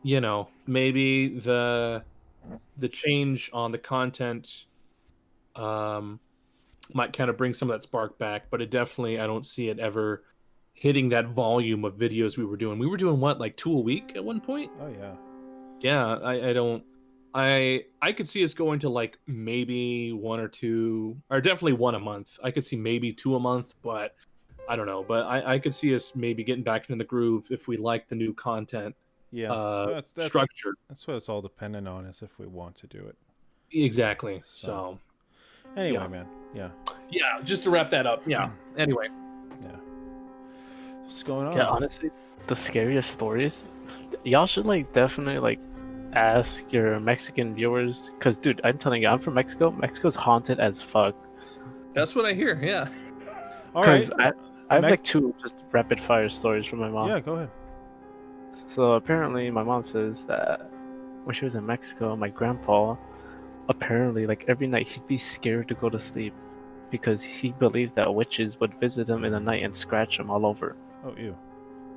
you know, maybe the change on the content might kind of bring some of that spark back, but it definitely, I don't see it ever hitting that volume of videos we were doing. We were doing what, like 2 a week at one point? Oh yeah. Yeah, I could see us going to like maybe 1 or 2, or definitely 1 a month. I could see maybe 2 a month, but I don't know. But I could see us maybe getting back into the groove if we like the new content Yeah. That's structure. That's what it's all dependent on, is if we want to do it. Exactly. So- So Anyway, Yeah. man. Yeah. yeah, just to wrap that up. Yeah. Anyway, Yeah. What's going on? Yeah, honestly, the scariest stories, y'all should like definitely like ask your Mexican viewers, because dude, I'm telling you, I'm from Mexico. Mexico's haunted as fuck. that's what I hear. Yeah. All right. Because I have Mex- like 2 just rapid fire stories from my mom. Yeah, go ahead. So apparently, my mom says that when she was in Mexico, my grandpa apparently like every night he'd be scared to go to sleep because he believed that witches would visit him in the night and scratch him all over, Oh, ew.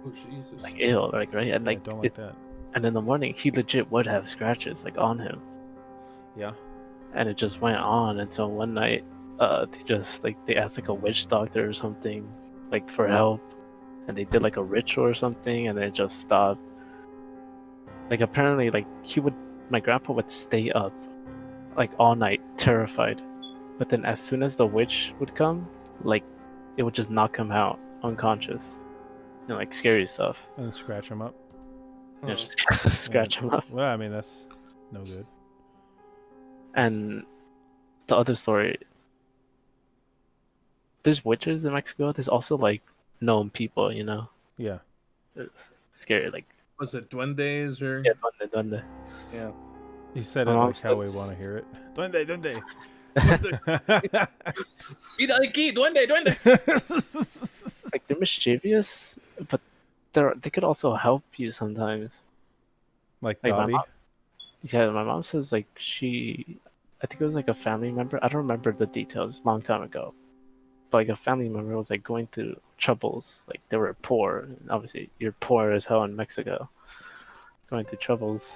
Oh Jesus. like ew, like right, and I like, don't like that. and in the morning he legit would have scratches like on him, Yeah. and it just went on until one night, they asked like a witch doctor or something, like for help, and they did like a ritual or something, and then it just stopped. Like apparently, like my grandpa would stay up like all night, terrified. But then as soon as the witch would come, like it would just knock him out unconscious. You know, like scary stuff. And then scratch them up. You know, Oh. just scratch him up. Well, I mean, that's no good. And the other story, there's witches in Mexico. There's also like gnome people. You know, Yeah. it's scary. Like Was it duendes or? yeah, duende. Yeah. You said it My mom like how we says- want to hear it. Duende, duende. Mira aquí, duende. Like they're mischievous, but they could also help you sometimes. Like Like my Dobby. mom- Yeah, my mom says like I think it was like a family member. I don't remember the details, long time ago. But like a family member was like going through troubles. Like they were poor. And obviously, you're poor as hell in Mexico. Going through troubles.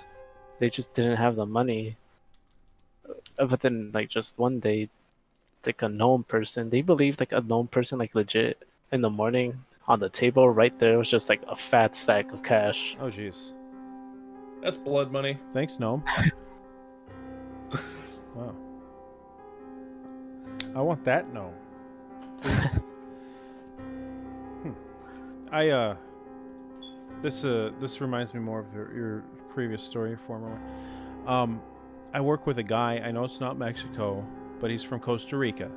They just didn't have the money. But then like just one day, like a gnome person, they believed like a gnome person like legit in the morning on the table right there was just like a fat stack of cash. Oh, jeez. That's blood money. Thanks, Gnome. Wow. I want that gnome. Please. This reminds me more of your previous story, former one. I work with a guy. I know it's not Mexico, but he's from Costa Rica,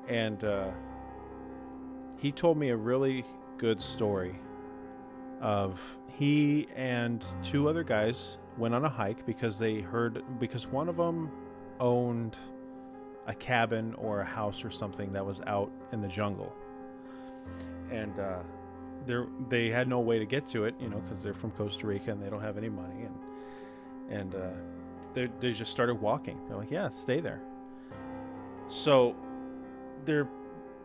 and he told me a really good story of he and 2 other guys went on a hike because one of them owned a cabin or a house or something that was out in the jungle, and they had no way to get to it, because they're from Costa Rica and they don't have any money, and they just started walking. They're like, yeah, stay there. So they're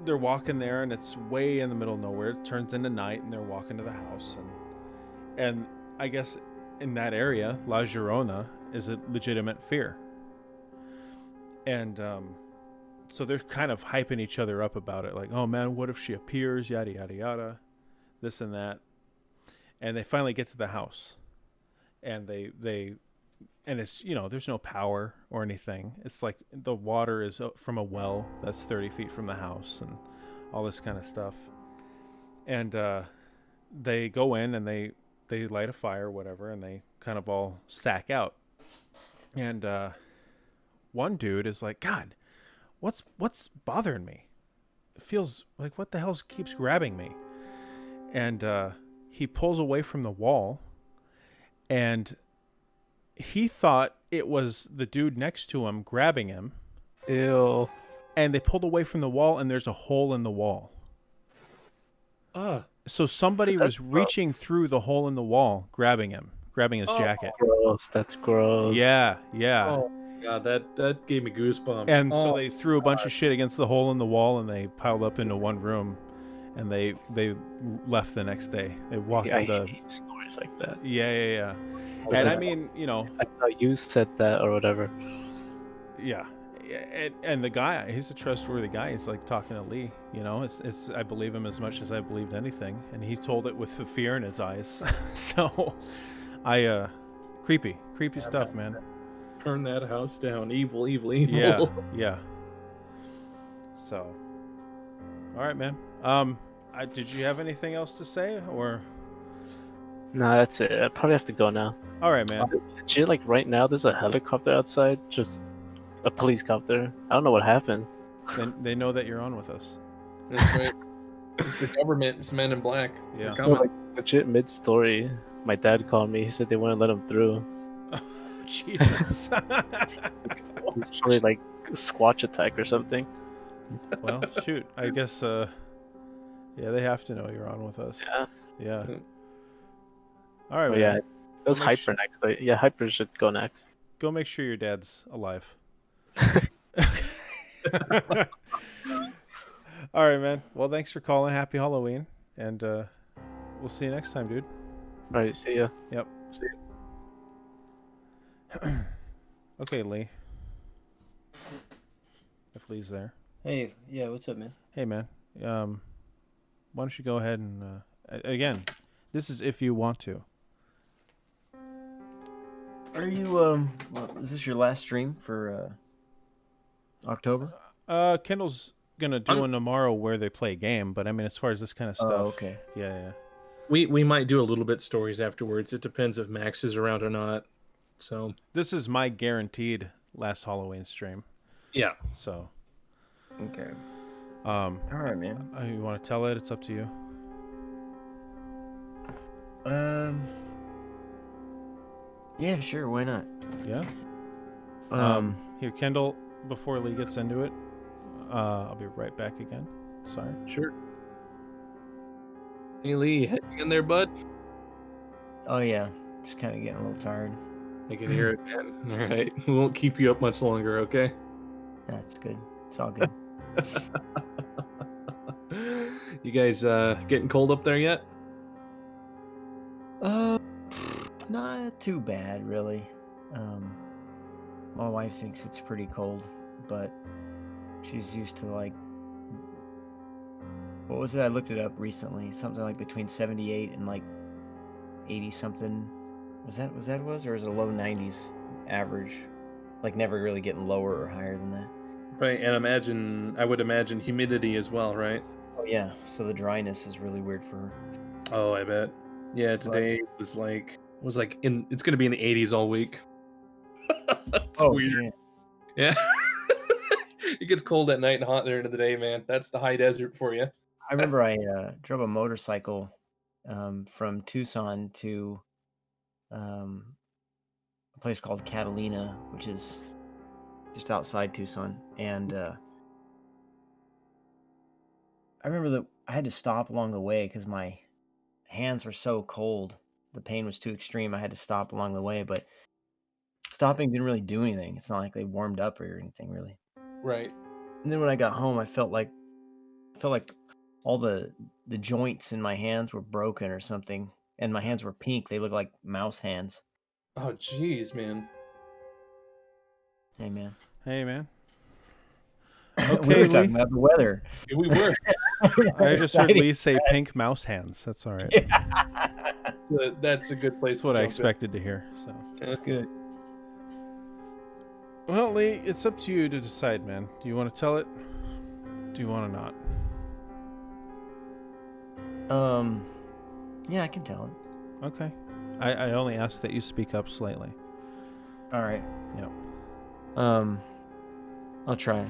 they're walking there, and it's way in the middle of nowhere. It turns into night, and they're walking to the house, and I guess in that area, La Llorona is a legitimate fear, and so they're kind of hyping each other up about it, like, oh man, what if she appears, yada yada yada, this and that, and they finally get to the house, and and it's, there's no power or anything. It's like the water is from a well that's 30 feet from the house, and all this kind of stuff. And they go in and they light a fire or whatever, and they kind of all sack out. And one dude is like, God, what's bothering me? It feels like, what the hell keeps grabbing me? And he pulls away from the wall, and he thought it was the dude next to him grabbing him. Ew. And they pulled away from the wall, and there's a hole in the wall. So somebody was reaching through the hole in the wall, grabbing his jacket. Gross. That's gross. Yeah. Oh god, that gave me goosebumps. And so they threw a bunch of shit against the hole in the wall, and they piled up into one room, and they left the next day. They walked I to the hate stories like that. yeah. Was And it- I mean, I thought you said that or whatever. yeah. And the guy, he's a trustworthy guy. He's like talking to Lee, it's I believe him as much as I believed anything, and he told it with the fear in his eyes. So creepy stuff, man. Turn that house down. Evil. Yeah. So, all right, man. Did you have anything else to say, or? No, that's it. I probably have to go now. All right, man. Legit, like right now, there's a helicopter outside. Just a police copter. I don't know what happened. Then they know that you're on with us. That's right. It's the government. It's Men in Black. Yeah. They're coming. Like legit mid-story, my dad called me. He said they wouldn't let him through. Jesus. It's probably like a Squatch attack or something. Well, shoot. I guess. Yeah, they have to know you're on with us. Yeah. All right, But man. yeah, it was Make Hyper next. Like, yeah, Hyper should go next. Go make sure your dad's alive. All right, man. Well, thanks for calling. Happy Halloween, and we'll see you next time, dude. All right, see ya. Yep. See ya. Okay, Lee. If Lee's there. Hey, yeah, what's up, man? Hey, man. Why don't you go ahead and again? This is if you want to. Are you well, is this your last stream for October? Kendall's gonna do one tomorrow where they play a game, but I mean, as far as this kind of stuff, Oh, okay. yeah. We might do a little bit stories afterwards. It depends if Max is around or not. So This is my guaranteed last Halloween stream. yeah. So, Okay. all right, man. You want to tell it? It's up to you. Yeah, sure. Why not? Yeah. Um. Here, Kendall. Before Lee gets into it, I'll be right back again. Sorry. Sure. Hey Lee, hang in there, bud. Oh yeah. Just kind of getting a little tired. I can hear it, man. All right, we won't keep you up much longer, okay? That's good. It's all good. You guys getting cold up there yet? Not too bad, really. My wife thinks it's pretty cold, but she's used to like, what was it? I looked it up recently. Something like between 78 and like 80 something. Was that or was it a low 90s average? Like never really getting lower or higher than that. Right, and I would imagine humidity as well, right? Oh yeah, so the dryness is really weird for her. Oh, I bet. Yeah, today was like it's gonna be in the 80s all week. That's weird. shit. Yeah. It gets cold at night and hot there into the day, man. That's the high desert for you. I remember I drove a motorcycle from Tucson to a place called Catalina, which is just outside Tucson. And I remember that I had to stop along the way because my hands were so cold. The pain was too extreme. I had to stop along the way, but stopping didn't really do anything. It's not like they warmed up or anything, really. Right. And then when I got home, I felt like felt like all the joints in my hands were broken or something, and my hands were pink. They looked like mouse hands. Oh, jeez, man. Hey, man. Hey, man. We Okay, were talking Lee. about the weather. Yeah, we were. I just heard Exciting. Lee say pink mouse hands. That's all right. That's a good place That's what to I jump expected to hear. So, That's good. well, Lee, it's up to you to decide, man. Do you want to tell it? Do you want to not? Yeah, I can tell it. Okay. I only ask that you speak up slightly. All right. Yep. I'll try.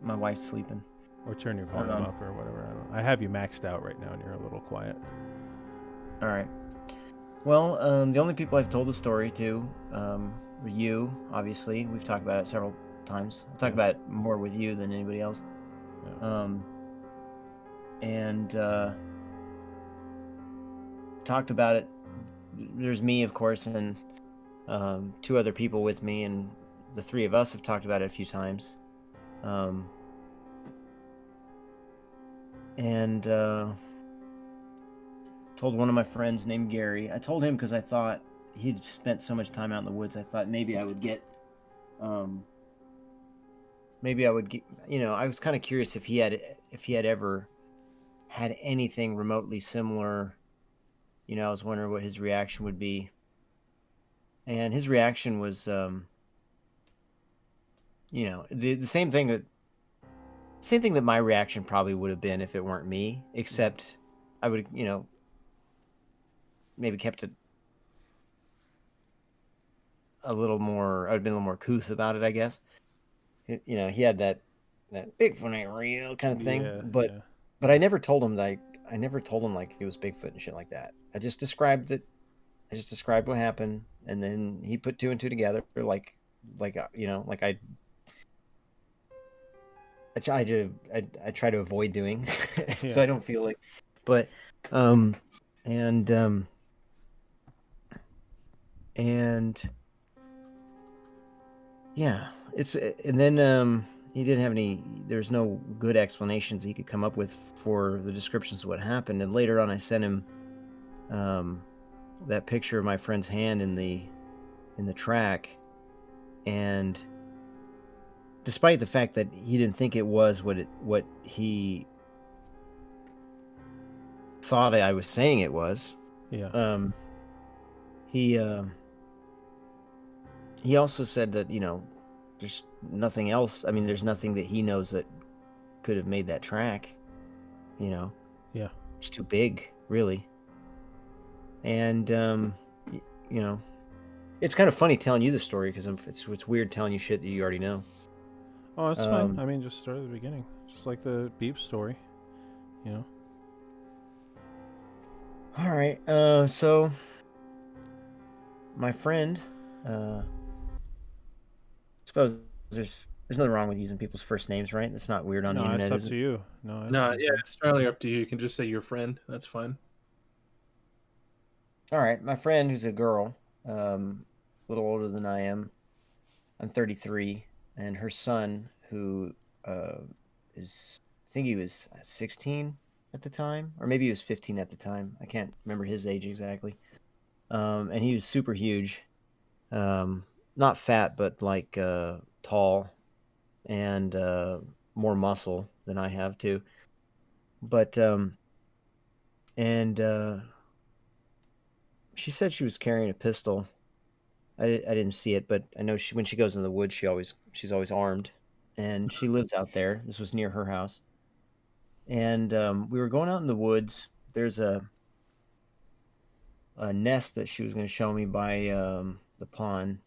My wife's sleeping. Or turn your volume up or whatever. I have you maxed out right now and you're a little quiet. All right. Well, the only people I've told the story to were you, obviously. We've talked about it several times. I'll talk about it more with you than anybody else. Yeah. And talked about it. There's me, of course, and 2 other people with me, and the 3 of us have talked about it a few times. And told one of my friends named Gary. I told him because I thought he'd spent so much time out in the woods. I thought maybe I would get, I was kind of curious if he had ever had anything remotely similar. I was wondering what his reaction would be. And his reaction was, the same thing that my reaction probably would have been if it weren't me, except I would, maybe kept it a little more, I'd been a little more couth about it, I guess. He had that Bigfoot ain't real kind of thing, Yeah, but yeah. but I never told him like it was Bigfoot and shit like that. I just described it. I just described what happened, and then he put 2 and 2 together, like I try to avoid doing, so I don't feel like, but yeah, and then he didn't have any. There's no good explanations he could come up with for the descriptions of what happened. And later on, I sent him that picture of my friend's hand in the track, and despite the fact that he didn't think it was what he thought I was saying it was, he also said that there's nothing else. I mean, there's nothing that he knows that could have made that track. Yeah. It's too big, really. And it's kind of funny telling you the story because it's weird telling you shit that you already know. Oh, that's fine. I mean, just start at the beginning, just like the Beep story. All right. So my friend, suppose there's nothing wrong with using people's first names, right? That's not weird on the internet, it's is up it? to you. No, Yeah, it's entirely up to you. You can just say your friend. That's fine. All right, my friend who's a girl, a little older than I am. I'm 33, and her son, who is, I think he was 16 at the time, or maybe he was 15 at the time. I can't remember his age exactly. And he was super huge, not fat, but like tall, and more muscle than I have too. But she said she was carrying a pistol. I didn't see it, but I know when she goes in the woods, she's always armed, and she lives out there. This was near her house, and we were going out in the woods. There's a nest that she was going to show me by the pond.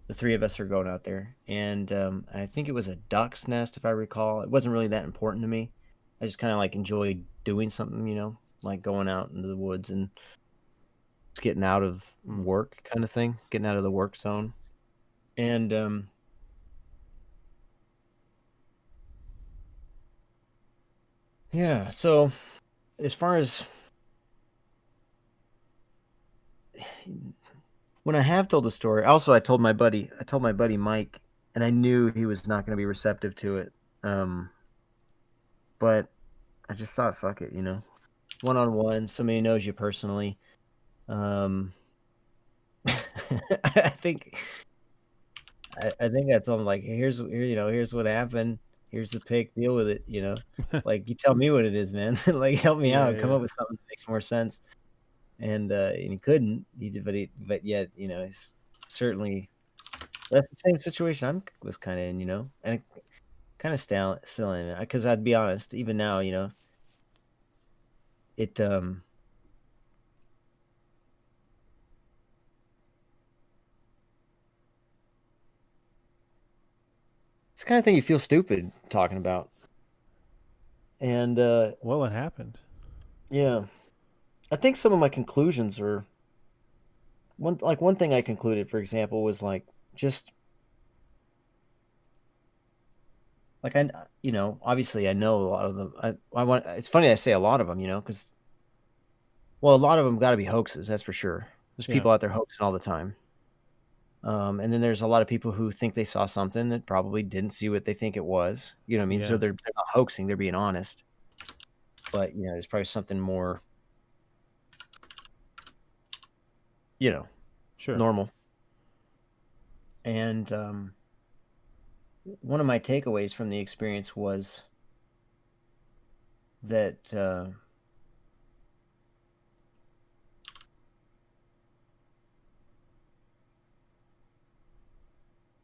The 3 of us are going out there, and I think it was a duck's nest, if I recall. It wasn't really that important to me. I just kind of like enjoyed doing something, like going out into the woods and just getting out of work kind of thing, getting out of the work zone. And yeah, so as far as when I have told the story, also I told my buddy Mike, and I knew he was not going to be receptive to it. but I just thought, fuck it, you know, one-on-one, somebody who knows you personally. I think I think that's all. Like, here's what happened. Here's the pick. Deal with it. You know, like you tell me what it is, man. Like, help me Yeah, out. Come yeah. up with something that makes more sense. And he couldn't. He did, but yet, you know, it's certainly that's the same situation was kind of in, you know, and kind of still in it. Because I'd be honest, even now, you know, it it's the kind of thing you feel stupid talking about. And Well, it happened. yeah, I think some of my conclusions are one thing I concluded, for example, was like just like you know, obviously I know a lot of them. I want. It's funny I say a lot of them, you know, because well, a lot of them got to be hoaxes, that's for sure. There's Yeah. people out there hoaxing all the time. And then there's a lot of people who think they saw something that probably didn't see what they think it was. You know what I mean? So Yeah. they're not hoaxing; they're being honest. But you know, there's probably something more, you know, Sure. normal. And one of my takeaways from the experience was that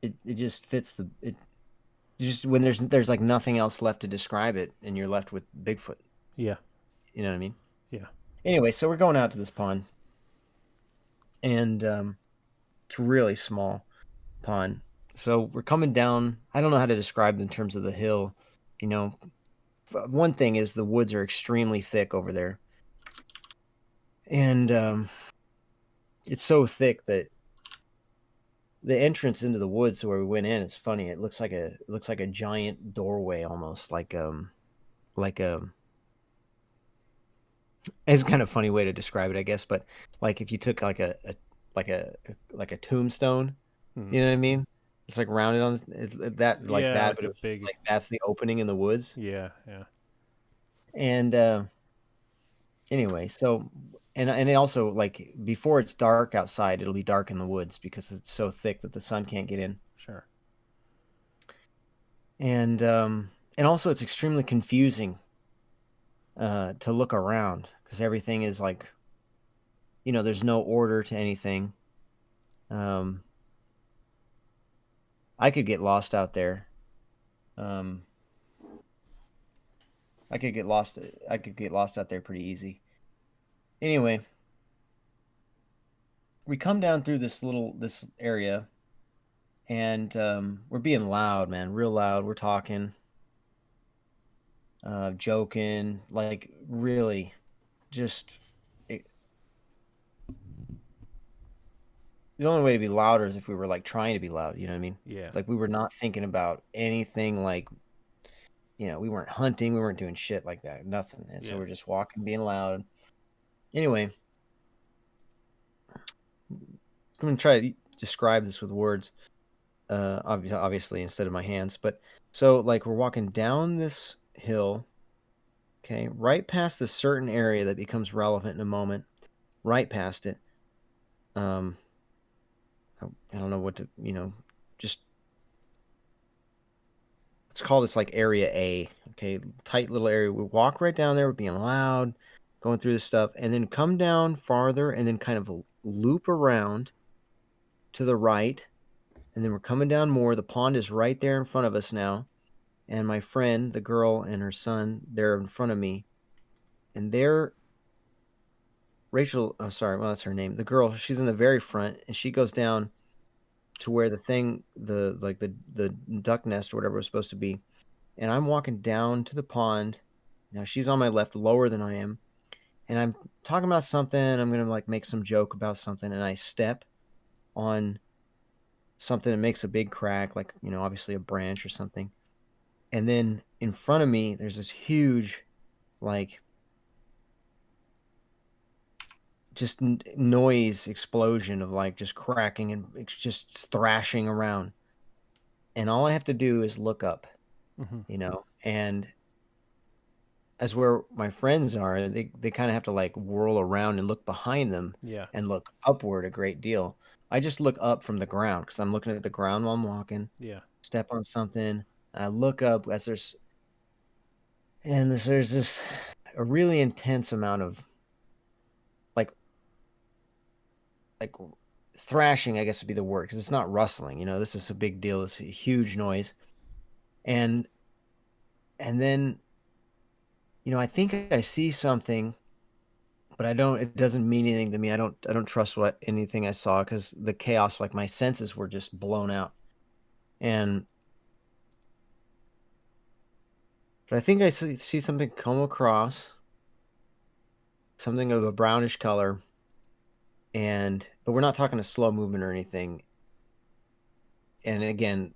it just fits it just when there's like nothing else left to describe it, and you're left with Bigfoot. Yeah. You know what I mean? Yeah. Anyway, so we're going out to this pond, and it's a really small pond. So we're coming down. I don't know how to describe it in terms of the hill. You know, one thing is the woods are extremely thick over there, and it's so thick that the entrance into the woods where we went in is funny. It looks like a giant doorway, almost like it's kind of a funny way to describe it, I guess. But like if you took like like a like a tombstone, Mhm. you know what I mean? It's like rounded on that like Yeah, that, like but a it was big- like that's the opening in the woods. Yeah. Yeah. And anyway, so and it also like before it's dark outside, it'll be dark in the woods because it's so thick that the sun can't get in. Sure. And also it's extremely confusing to look around because everything is like, you know, there's no order to anything. I could get lost out there. I could get lost out there pretty easy. Anyway, we come down through this area, and we're being loud, man, real loud. We're talking, joking, like really, just the only way to be louder is if we were like trying to be loud. You know what I mean? Yeah. Like we were not thinking about anything like, you know, we weren't hunting, we weren't doing shit like that, nothing. And so Yeah. we're just walking, being loud. Anyway, I'm gonna try to describe this with words, obviously instead of my hands. But so like we're walking down this hill, okay, right past this certain area that becomes relevant in a moment. Right past it, I don't know what to, you know, just let's call this like area A. Okay, tight little area. We walk right down there, we're being loud, going through this stuff, and then come down farther, and then kind of loop around to the right, and then we're coming down more. The pond is right there in front of us now, and my friend, the girl and her son, they're in front of me, and they're Rachel. Oh, sorry, well that's her name. The girl, she's in the very front, and she goes down to where the duck nest or whatever was supposed to be, and I'm walking down to the pond. Now she's on my left, lower than I am, and I'm talking about something. I'm gonna like make some joke about something, and I step on something that makes a big crack, like, you know, obviously a branch or something. And then in front of me, there's this huge, like, just noise explosion of like just cracking and it's just thrashing around. And all I have to do is look up, Mhm. you know, and as where my friends are, they kind of have to like whirl around and look behind them Yeah. and look upward a great deal. I just look up from the ground because I'm looking at the ground while I'm walking, Yeah. step on something, and I look up as there's this a really intense amount of like like thrashing, I guess would be the word, because it's not rustling. This is a big deal. It's a huge noise, and then I think I see something, but I don't. It doesn't mean anything to me. I don't trust anything I saw because the chaos, like my senses were just blown out, and but I think I see something come across, something of a brownish color, but we're not talking a slow movement or anything. And again,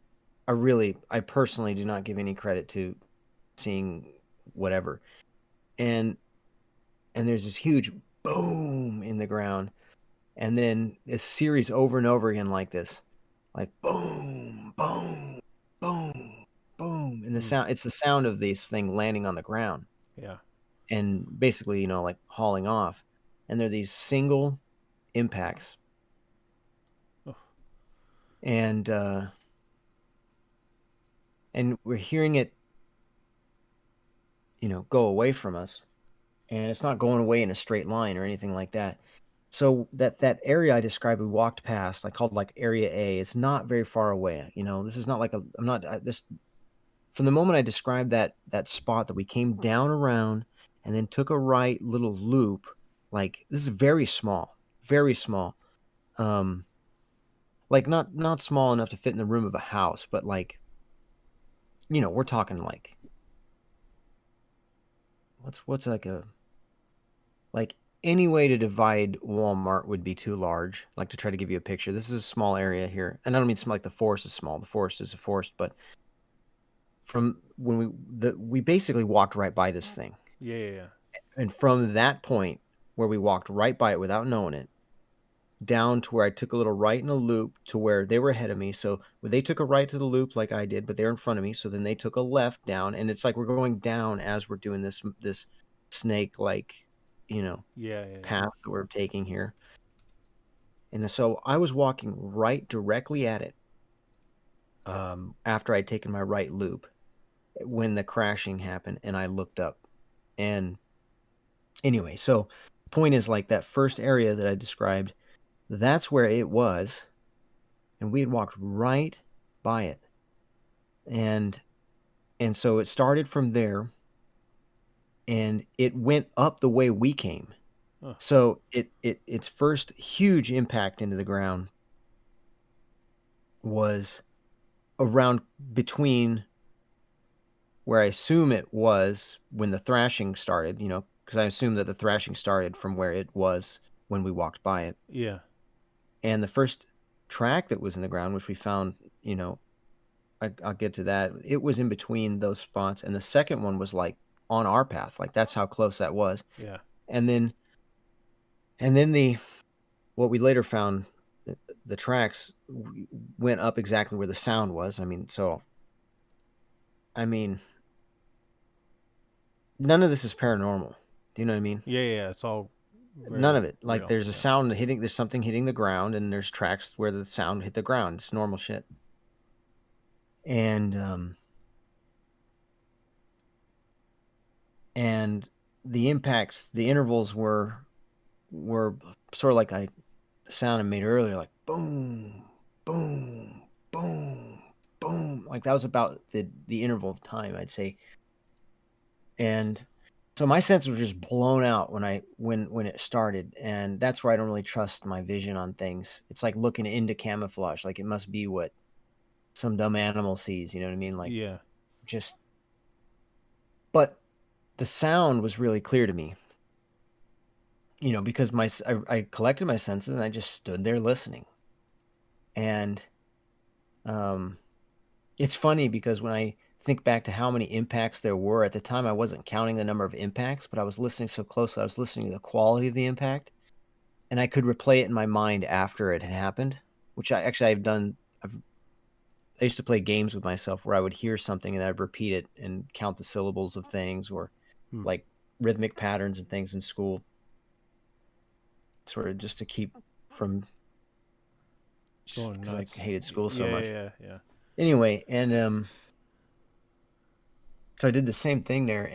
I personally do not give any credit to seeing whatever. And there's this huge boom in the ground, and then this series over and over again like this, like boom, boom, boom, boom, and it's the sound of this thing landing on the ground. Yeah. And basically, like hauling off. And they're these single impacts. Oh. And we're hearing it, go away from us. And it's not going away in a straight line or anything like that. So that area I described, we walked past, I called like Area A. It's not very far away. This is not like from the moment I described that spot that we came down around and then took a right little loop, like this is very small, very small. Like not small enough to fit in the room of a house, but like, we're talking like, what's like any way to divide Walmart would be too large. Like to try to give you a picture. This is a small area here. And I don't mean like the forest is small. The forest is a forest, but from when we basically walked right by this thing. Yeah. And from that point where we walked right by it without knowing it, down to where I took a little right in a loop to where they were ahead of me. So they took a right to the loop like I did, but they're in front of me. So then they took a left down, and it's like we're going down as we're doing this snake like, Yeah. path that we're taking here. And so I was walking right directly at it after I'd taken my right loop when the crashing happened, and I looked up. And anyway, so the point is, like, that first area that I described, that's where it was, and we had walked right by it. And so it started from there, and it went up the way we came. Huh. So its first huge impact into the ground was around between where I assume it was when the thrashing started, because I assume that the thrashing started from where it was when we walked by it. Yeah. And the first track that was in the ground, which we found, I'll get to that. It was in between those spots. And the second one was like on our path. Like that's how close that was. Yeah. And then what we later found, the tracks went up exactly where the sound was. I mean, none of this is paranormal. Do you know what I mean? Yeah. It's all none of it. Like real. there's a sound there's something hitting the ground, and there's tracks where the sound hit the ground. It's normal shit. And the impacts, the intervals were sort of like the sound I made earlier, like boom, boom, boom, boom. Like that was about the interval of time, I'd say. And so my sense was just blown out when it started, and that's where I don't really trust my vision on things. It's like looking into camouflage, like it must be what some dumb animal sees, you know what I mean? Like yeah. But the sound was really clear to me, because I collected my senses and I just stood there listening. And it's funny because when I think back to how many impacts there were at the time, I wasn't counting the number of impacts, but I was listening so closely. I was listening to the quality of the impact, and I could replay it in my mind after it had happened, which I've done. I used to play games with myself where I would hear something and I'd repeat it and count the syllables of things, or like rhythmic patterns and things in school, sort of just to keep from, Going because I nuts. hated school so Yeah, much. Yeah. Anyway, and so I did the same thing there,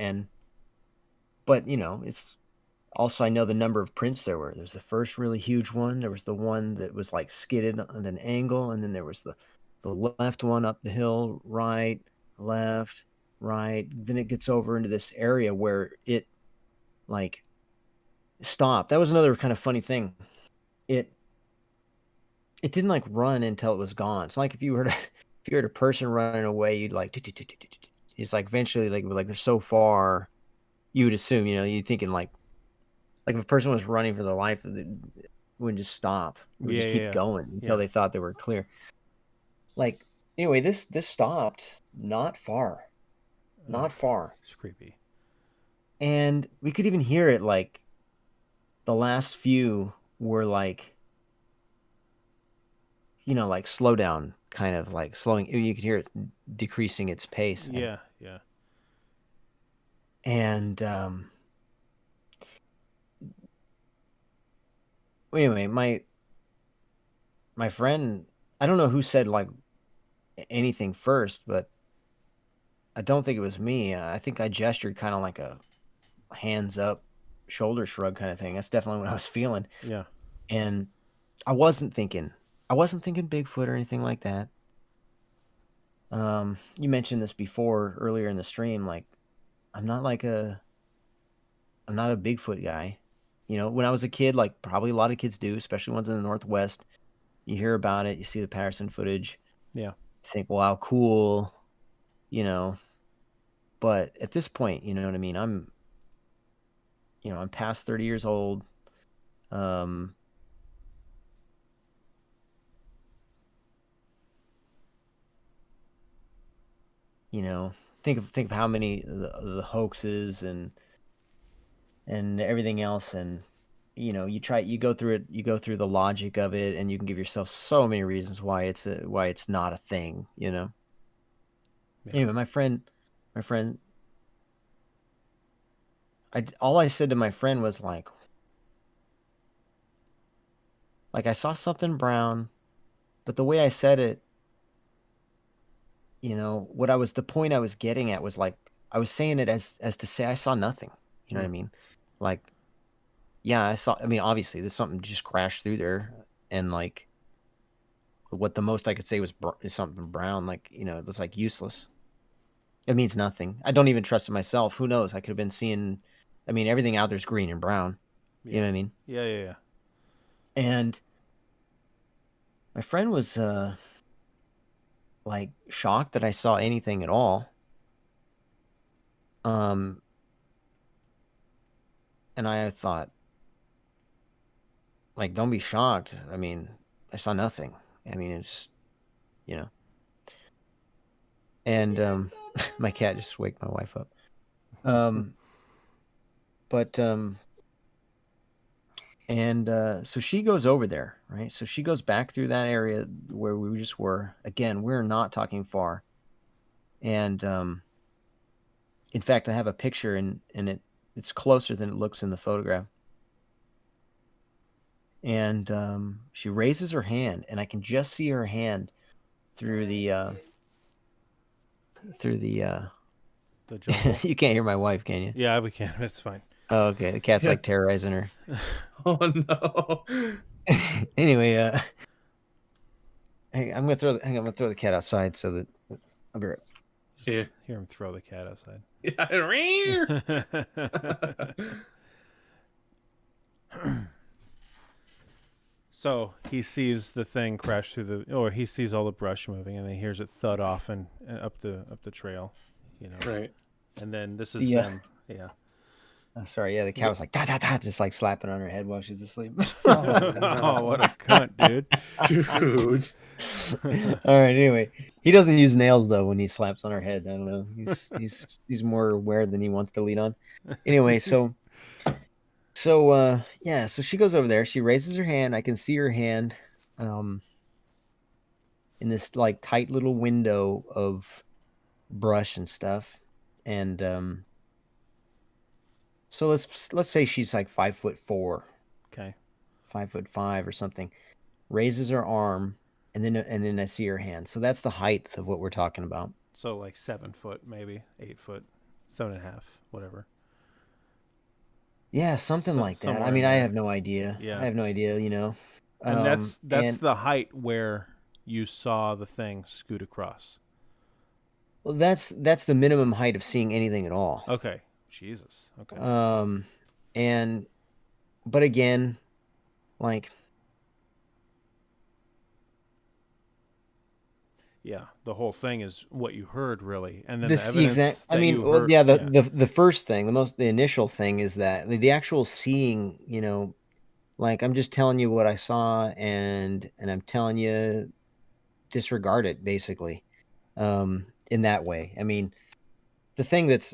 but it's also, I know the number of prints there were. There's the first really huge one. There was the one that was like skidded at an angle, and then there was the left one up the hill, right, left, right. Then it gets over into this area where it like stopped. That was another kind of funny thing. It didn't like run until it was gone. It's like if you heard a person running away, you'd like it's like eventually like they're so far, you would assume, you'd thinking like if a person was running for their life, it wouldn't just stop. It would just keep going until they thought they were clear. Like, anyway, this stopped not far. It's creepy. And we could even hear it, like, the last few were like, like slow down, kind of like slowing. You could hear it decreasing its pace. Yeah. And, anyway, my friend, I don't know who said like anything first, but I don't think it was me. I think I gestured kind of like a hands up, shoulder shrug kind of thing. That's definitely what I was feeling. Yeah. And I wasn't thinking Bigfoot or anything like that. You mentioned this before earlier in the stream. Like, I'm not a Bigfoot guy. When I was a kid, like probably a lot of kids do, especially ones in the Northwest, you hear about it, you see the Patterson footage. Yeah. You think, wow, cool, but at this point, you know what I mean? I'm past 30 years old. Think of how many the hoaxes and everything else, and you go through the logic of it, and you can give yourself so many reasons why it's not a thing. Yeah. Anyway, my friend, all I said to my friend was like I saw something brown, but the way I said it, the point I was getting at was like, I was saying it as to say I saw nothing. You know what I mean? Like, yeah, obviously there's something just crashed through there, and like, what the most I could say was is something brown, like, that's like useless. It means nothing. I don't even trust it myself. Who knows? I could have been seeing, everything out there's green and brown. Yeah. You know what I mean? Yeah. And my friend was like shocked that I saw anything at all. And I thought, like, don't be shocked. I saw nothing. It's, and my cat just waked my wife up. So she goes over there, right? So she goes back through that area where we just were. Again, we're not talking far. And in fact, I have a picture, and it's closer than it looks in the photograph. And she raises her hand, and I can just see her hand through the The jungle. You can't hear my wife, can you? Yeah, we can. It's fine. Oh, okay. The cat's like terrorizing her. Oh no. Anyway, hey, I'm gonna throw the cat outside so that I'll be right. Yeah. Hear him throw the cat outside. So he sees the thing crash through or he sees all the brush moving, and then he hears it thud off and up the trail, Right. And then this is Yeah. them. Yeah. Oh, sorry, yeah, the cat was like da da da, just like slapping on her head while she's asleep. Oh, what a cunt, dude. Dude. All right. Anyway, he doesn't use nails though when he slaps on her head. I don't know. He's more aware than he wants to lead on. Anyway, so yeah. So she goes over there. She raises her hand. I can see her hand, in this like tight little window of brush and stuff, and So let's say she's like 5'4", Okay. 5'5" or something. Raises her arm, and then I see her hand. So that's the height of what we're talking about. So like 7 foot, maybe 8 foot, 7.5, whatever. Yeah, something like that. I Somewhere in mean, I there. have no idea. Yeah. I have no idea. And that's And the height where you saw the thing scoot across. well, that's the minimum height of seeing anything at all. Okay. Jesus. Okay. And but again, like Yeah, the whole thing is what you heard, really, and then this the the exact. evidence I that mean, you well, heard. yeah, the first thing, the initial thing is that the actual seeing. Like I'm just telling you what I saw, and I'm telling you disregard it basically. In that way, I mean, the thing that's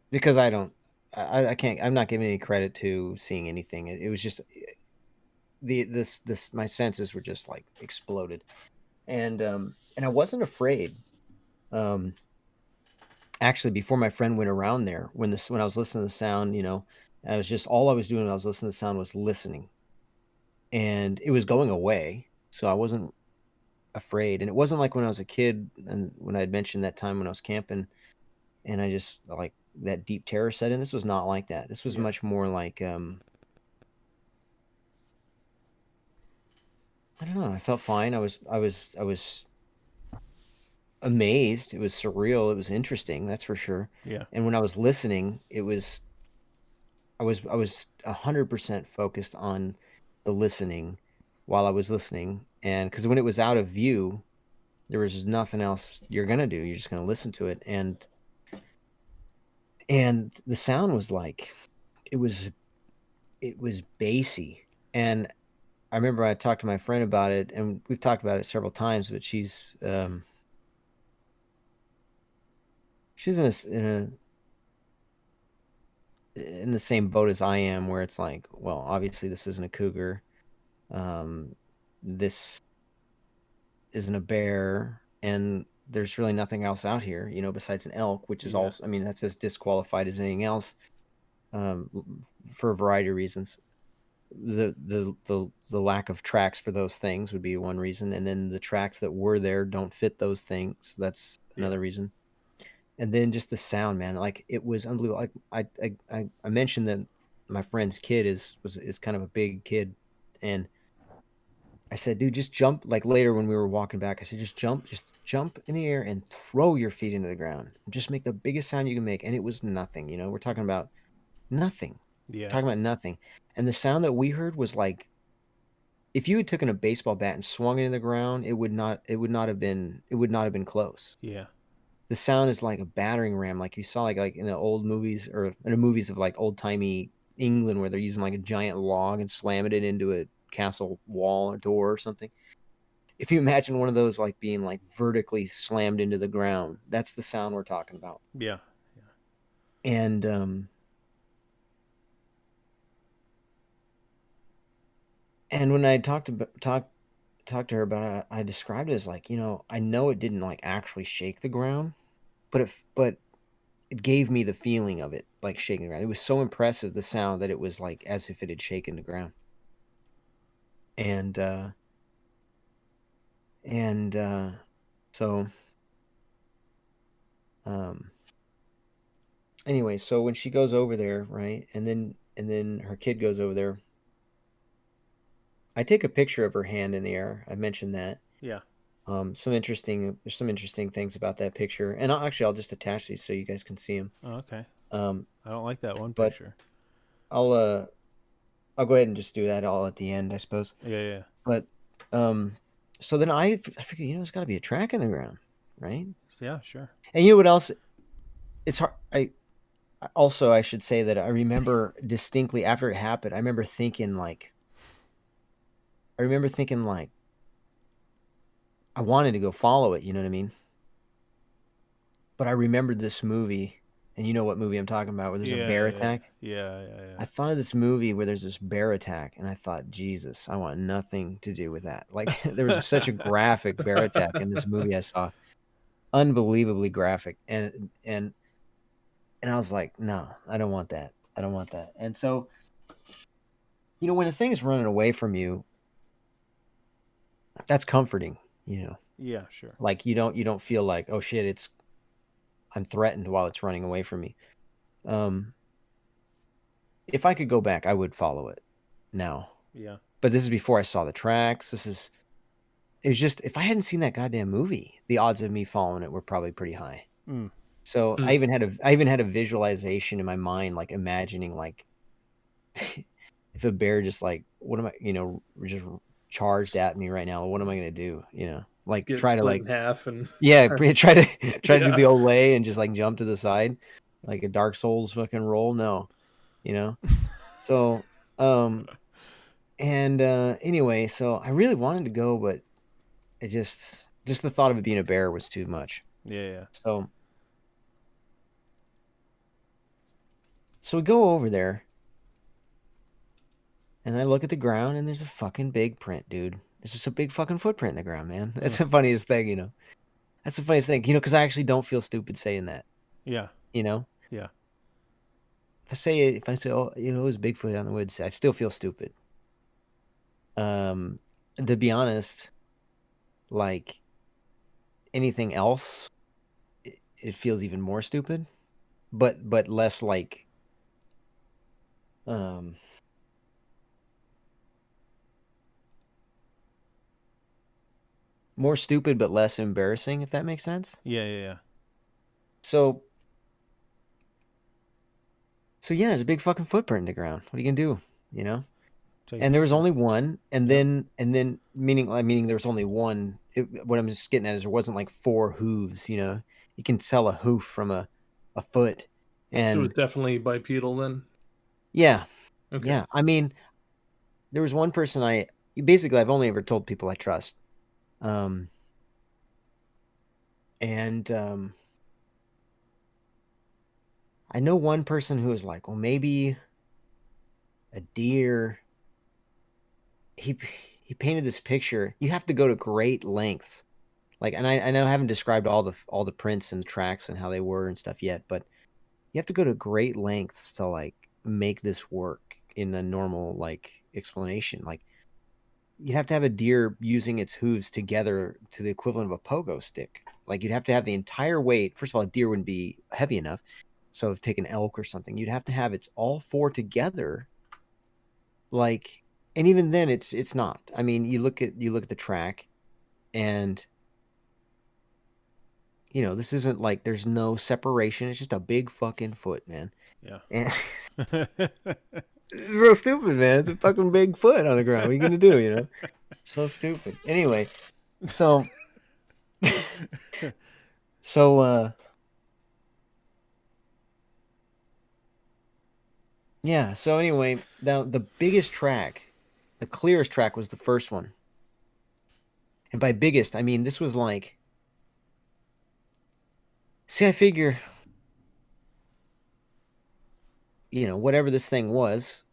because I can't, I'm not giving any credit to seeing anything. It was just this my senses were just like exploded, and I wasn't afraid. Um, Actually, before my friend went around there, when I was listening to the sound, I was just all I was doing when I was listening to the sound was listening, and it was going away, so I wasn't afraid. And it wasn't like when I was a kid, and when I had mentioned that time when I was camping, and I just like that deep terror set in. This was not like that. This was Yeah. much more like I don't know. I felt fine. I was amazed. It was surreal. It was interesting. That's for sure. Yeah. And when I was listening, I was 100% focused on the listening while I was listening, and because when it was out of view, there was just nothing else you're gonna do. You're just gonna listen to it, and the sound was like it was bassy. And I remember I talked to my friend about it, and we've talked about it several times, but she's in the same boat as I am, where it's like, well, obviously this isn't a cougar, this isn't a bear, and there's really nothing else out here, besides an elk, which is Yeah. also, I mean, that's as disqualified as anything else, for a variety of reasons. The lack of tracks for those things would be one reason, and then the tracks that were there don't fit those things. That's another reason. And then just the sound, man, like it was unbelievable. Like I mentioned that my friend's kid is kind of a big kid, and I said, dude, just jump. Like later when we were walking back, I said, just jump in the air and throw your feet into the ground. Just make the biggest sound you can make. And it was nothing. We're talking about nothing. Yeah. Talking about nothing. And the sound that we heard was like, if you had taken a baseball bat and swung it in the ground, it would not have been close. Yeah. The sound is like a battering ram, like you saw like in the old movies, or in the movies of like old timey England, where they're using like a giant log and slamming it into a castle wall or door or something. If you imagine one of those like being like vertically slammed into the ground, that's the sound we're talking about. Yeah. And when I talked to her about it, I described it as like, I know it didn't like actually shake the ground, but it gave me the feeling of it like shaking the ground. It was so impressive, the sound, that it was like as if it had shaken the ground. And so anyway, so when she goes over there, right, and then her kid goes over there, I take a picture of her hand in the air. I mentioned that. Yeah. There's some interesting things about that picture, and I'll just attach these so you guys can see them. Oh, okay. I don't like that one but- picture. I'll go ahead and just do that all at the end, I suppose. Yeah. But so then I figured, there's got to be a track in the ground, right? Yeah. Sure. And you know what else? It's hard. I should say that I remember distinctly after it happened. I remember thinking like, I wanted to go follow it. You know what I mean? But I remembered this movie, and you know what movie I'm talking about, where there's a bear attack. Yeah. I thought of this movie where there's this bear attack, and I thought, Jesus, I want nothing to do with that. Like there was such a graphic bear attack in this movie I saw, unbelievably graphic, and And I was like, no, I don't want that. I don't want that. And so, when a thing is running away from you, that's comforting, Yeah, sure. like you don't feel like, oh shit, I'm threatened while it's running away from me. If I could go back, I would follow it now. Yeah. But this is before I saw the tracks. It was just, if I hadn't seen that goddamn movie, the odds of me following it were probably pretty high. Mm. So I even had a visualization in my mind, like imagining like if a bear just like, what am I, just charged at me right now, what am I gonna do? Like Get try to split like, in half and yeah, try to do Yeah. the Olay and just like jump to the side, like a Dark Souls fucking roll. No, So, and anyway, so I really wanted to go, but it just the thought of it being a bear was too much. Yeah. So we go over there, and I look at the ground, and there's a fucking big print, dude. There's just a big fucking footprint in the ground, man. That's the funniest thing, That's the funniest thing, because I actually don't feel stupid saying that, Yeah. Yeah. If I say, oh, it was Bigfoot on the woods, I still feel stupid. To be honest, like anything else, it feels even more stupid, but less like, more stupid but less embarrassing, if that makes sense. Yeah. So yeah, there's a big fucking footprint in the ground. What are you gonna do? Take And there was pictures. only one, and then meaning there was only one. What I'm just getting at is there wasn't like four hooves. You can tell a hoof from a foot, so and it's definitely bipedal then. yeah, Okay. yeah. I mean, there was one person I've only ever told people I trust, and I know one person who was like, well, maybe a deer. He painted this picture. You have to go to great lengths, like, and I know I haven't described all the prints and tracks and how they were and stuff yet, but you have to go to great lengths to like make this work in a normal like explanation. Like, you'd have to have a deer using its hooves together to the equivalent of a pogo stick. Like, you'd have to have the entire weight. First of all, a deer wouldn't be heavy enough. So if take an elk or something, you'd have to have it's all four together. Like, and even then it's not. I mean, you look at the track, and this isn't like there's no separation. It's just a big fucking foot, man. Yeah. And it's so stupid, man. It's a fucking big foot on the ground. What are you gonna do? So stupid. Anyway, so yeah. So anyway, now the biggest track, the clearest track was the first one. And by biggest, I mean this was like, see, I figure, whatever this thing was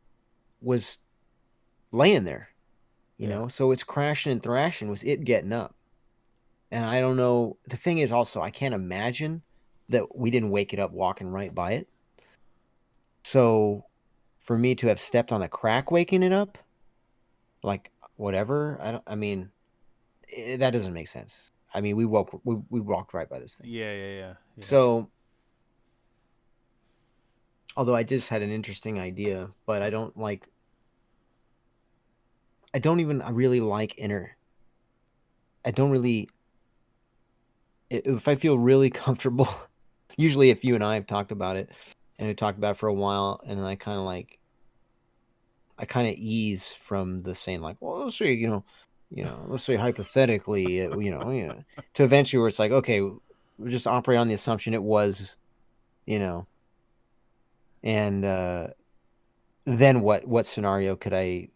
laying there, so it's crashing and thrashing was it getting up. And I don't know. The thing is also, I can't imagine that we didn't wake it up walking right by it. So for me to have stepped on a crack waking it up, like whatever, that doesn't make sense. I mean, we walked right by this thing. Yeah. So, although I just had an interesting idea, but I don't even really like if I feel really comfortable, usually if you and I have talked about it and we talked about it for a while, and then I kind of ease from the saying like, well, let's say, let's say hypothetically, to eventually where it's like, okay, we just operate on the assumption it was, and then what scenario could I,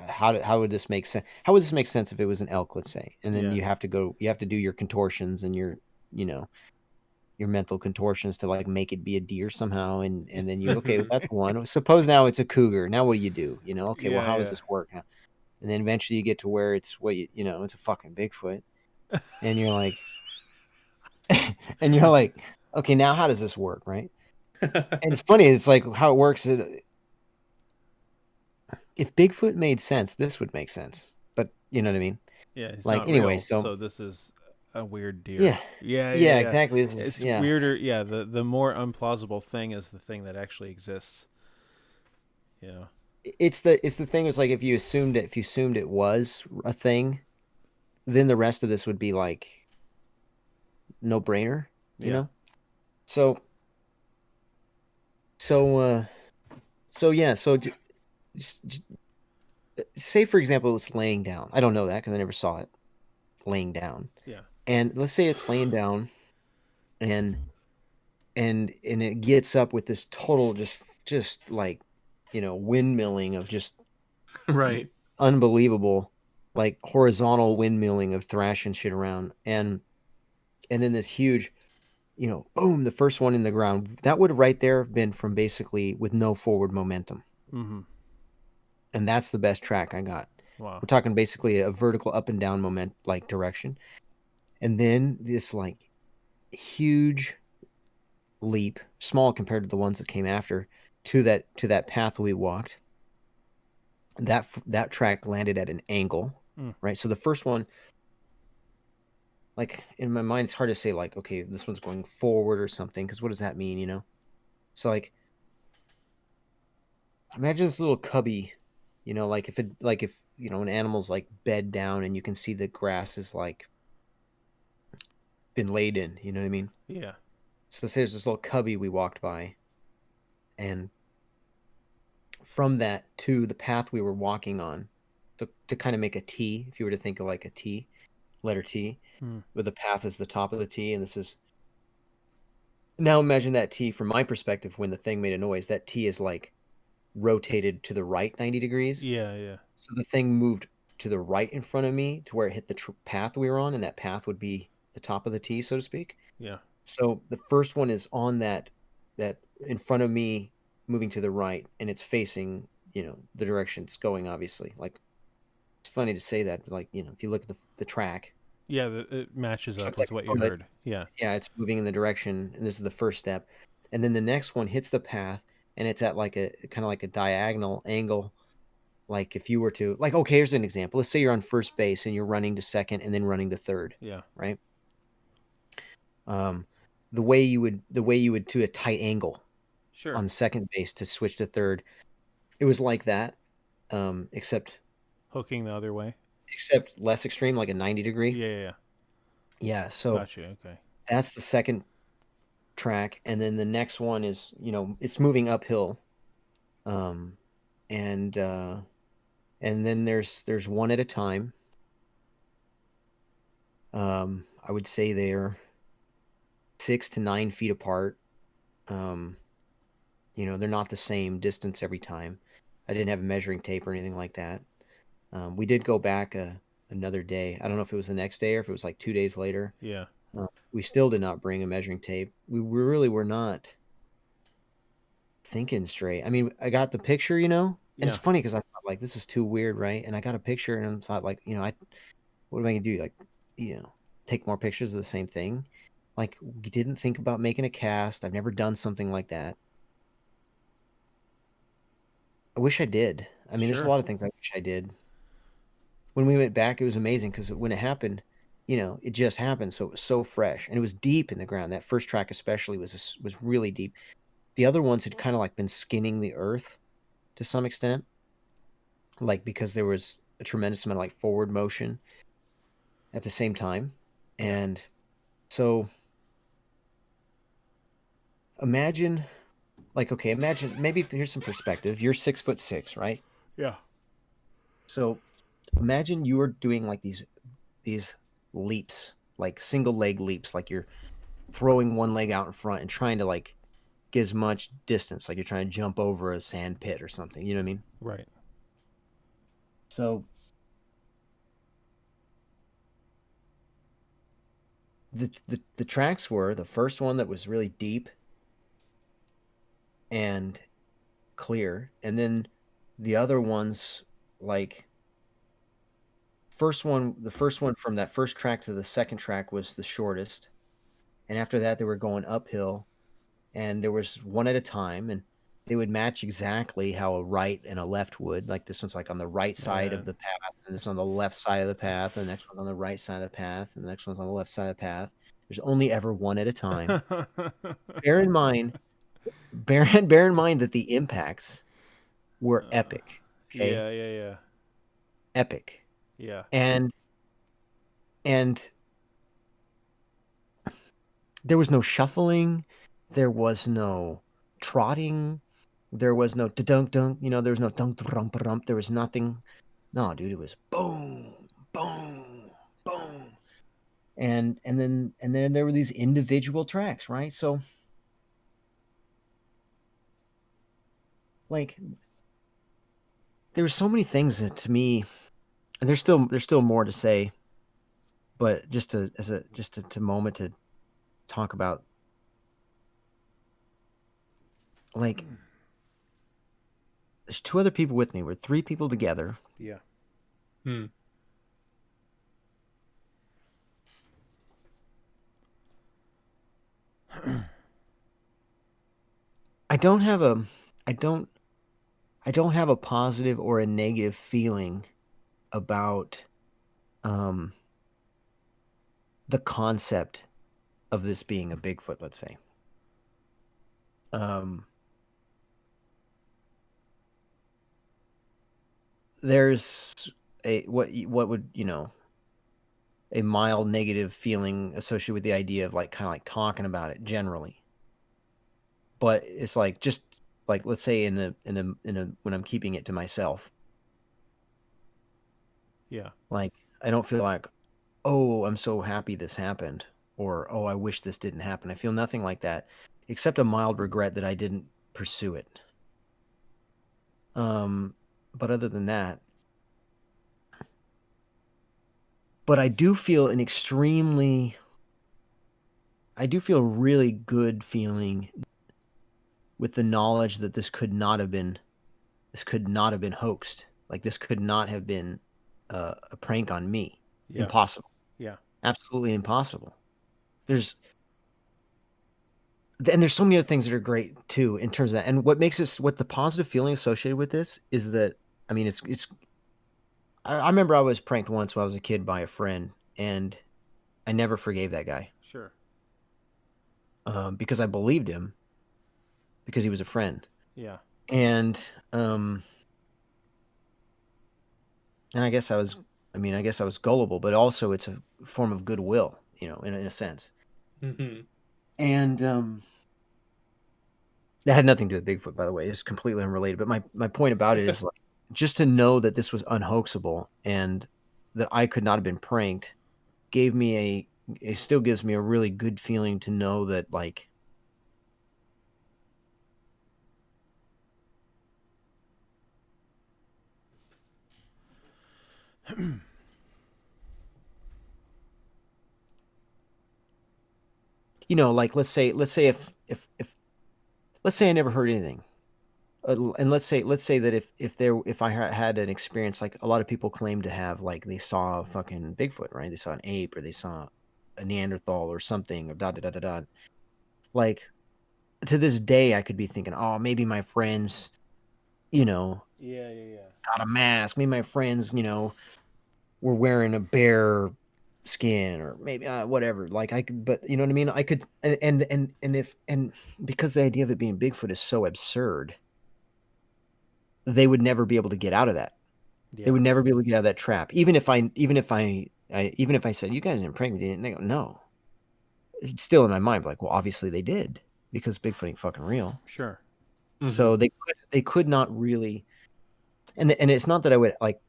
how would this make sense? How would this make sense if it was an elk, let's say, and then you have to do your contortions and your mental contortions to like make it be a deer somehow, and then okay, that's one. Suppose now it's a cougar. Now what do you do? Okay, well, how does this work now? And then eventually you get to where it's it's a fucking Bigfoot, and you're like, okay, now how does this work, right? And it's funny. It's like how it works. If Bigfoot made sense, this would make sense. But you know what I mean? Yeah, it's Like not anyway, real. so So this is a weird deer. yeah, Yeah, yeah, yeah, yeah. exactly. This is It's yeah. weirder. Yeah, the more unplausible thing is the thing that actually exists. You know. It's the thing. Is like if you assumed it was a thing, then the rest of this would be like no brainer. You Yeah. know. So so so yeah. So just say for example, it's laying down. I don't know that because I never saw it laying down. Yeah. And let's say it's laying down, and and it gets up with this total just like windmilling of just Right. unbelievable, like horizontal windmilling of thrashing shit around, and then this huge, boom, the first one in the ground. That would right there have been from basically with no forward momentum, Mm-hmm. and that's the best track I got. Wow. We're talking basically a vertical up and down moment like direction, and then this like huge leap, small compared to the ones that came after, to that path we walked. That track landed at an angle, Mm. right? So the first one, like in my mind, it's hard to say like, okay, this one's going forward or something, because what does that mean? So like, imagine this little cubby, like if an animal's like bed down and you can see the grass is like been laid in, you know what I mean? Yeah. So say there's this little cubby we walked by, and from that to the path we were walking on, to kind of make a T, if you were to think of like a T, letter T, Hmm. where the path is the top of the T, and this is now imagine that T from my perspective when the thing made a noise. That T is like rotated to the right 90 degrees. Yeah. Yeah. So the thing moved to the right in front of me to where it hit the path we were on, and that path would be the top of the T, so to speak. Yeah. So the first one is on that in front of me, moving to the right, and it's facing the direction it's going. Obviously, like it's funny to say that, but like if you look at the track, Yeah. It matches so up it's with like what you from the heard. Yeah. yeah, it's moving in the direction, and this is the first step, and then the next one hits the path, and it's at like a kind of like a diagonal angle. Like if you were to like, okay, here's an example. Let's say you're on first base and you're running to second and then running to third, Yeah. right? Um, the way you would to a tight angle Sure. on second base to switch to third. It was like that, except Hooking the other way. less extreme, like a 90 degree. Yeah. Yeah. Yeah. Yeah, so Gotcha. Okay. that's the second track, and then the next one is it's moving uphill, um, and then there's one at a time. I would say they're 6 to 9 feet apart. Um, they're not the same distance every time. I didn't have a measuring tape or anything like that. We did go back another day. I don't know if it was the next day or if it was like 2 days later. Yeah. We still did not bring a measuring tape. We really were not thinking straight. I mean, I got the picture, and it's Yeah. funny because I thought like this is too weird, right? And I got a picture and I thought like, what am I gonna do? Like, take more pictures of the same thing? Like, we didn't think about making a cast. I've never done something like that. I wish I did. I mean, there's a Sure. lot of things I wish I did. When we went back, it was amazing because when it happened, it just happened, so it was so fresh and it was deep in the ground. That first track especially was really deep. The other ones had kind of like been skinning the earth to some extent, like because there was a tremendous amount of like forward motion at the same time, and so imagine, like, okay, imagine maybe here's some perspective. You're 6'6", right? Yeah. So imagine you were doing like these leaps, like single leg leaps, like you're throwing one leg out in front and trying to like get as much distance, like you're trying to jump over a sand pit or something. You know what I mean? Right. So the tracks were the first one that was really deep and clear, and then the other ones like the first one from that first track to the second track was the shortest, and after that they were going uphill, and there was one at a time, and they would match exactly how a right and a left would. Like this one's like on the right side Yeah. of the path, and this on the left side of the path, and the next one's on the right side of the path, and the next one's on the left side of the path. There's only ever one at a time. Bear in mind, bear in mind that the impacts were epic. Okay, Yeah. epic, Yeah. and there was no shuffling, there was no trotting, there was no dunk dunk. There was no dunk dunk dunk. There was nothing. No, dude, it was boom, boom, boom, and then there were these individual tracks, right? So, like, there were so many things that to me, and there's still more to say, but just to moment to talk about, like, there's two other people with me. We're three people together. Yeah. Hmm. I don't have a positive or a negative feeling about the concept of this being a Bigfoot, let's say. There's what would, a mild negative feeling associated with the idea of like kind of like talking about it generally. But it's like, just like, let's say in a when I'm keeping it to myself, Yeah. like, I don't feel like, oh, I'm so happy this happened, or, oh, I wish this didn't happen. I feel nothing like that, except a mild regret that I didn't pursue it. But other than that, but I do feel really good feeling with the knowledge that this could not have been hoaxed. Like, this could not have been a prank on me. Yeah. Impossible. Yeah. Absolutely impossible. There's so many other things that are great too in terms of that. And what the positive feeling associated with this is that, I mean, I remember I was pranked once when I was a kid by a friend, and I never forgave that guy. Sure. Because I believed him, because he was a friend. Yeah. And I guess I was gullible, but also it's a form of goodwill, in a sense. Mm-hmm. And that had nothing to do with Bigfoot, by the way. It's completely unrelated. But my point about it is, like, just to know that this was unhoaxable and that I could not have been pranked it still gives me a really good feeling to know that, like, like, let's say if let's say I never heard anything, and let's say that if I had an experience, like a lot of people claim to have, like, they saw a fucking Bigfoot, right? They saw an ape, or they saw a Neanderthal or something, or da da da da da. Like, to this day, I could be thinking, oh, maybe my friends, Yeah. got a mask. Maybe my friends, were wearing a bear skin, or maybe whatever. Like, I could, but you know what I mean? I could, and because the idea of it being Bigfoot is so absurd, they would never be able to get out of that. Yeah. They would never be able to get out of that trap. Even if I said, you guys didn't prank me, and they go, no. It's still in my mind, like, well, obviously they did, because Bigfoot ain't fucking real. Sure. Mm-hmm. So they could not really, and it's not that I would, like,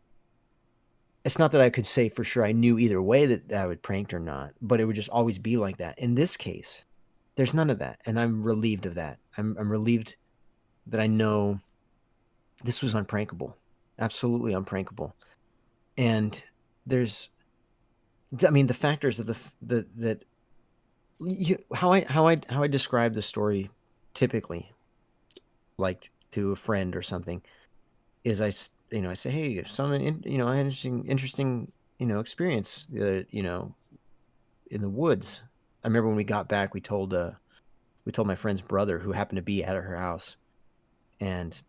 it's not that I could say for sure I knew either way that I would pranked or not, but it would just always be like that. In this case, there's none of that, and I'm relieved of that. I'm relieved that I know this was unprankable, absolutely unprankable. And there's, I mean, the factors of how I describe the story typically, like, to a friend or something, is I say, hey, someone, I had an interesting experience, in the woods. I remember when we got back, we told we told my friend's brother who happened to be at her house, and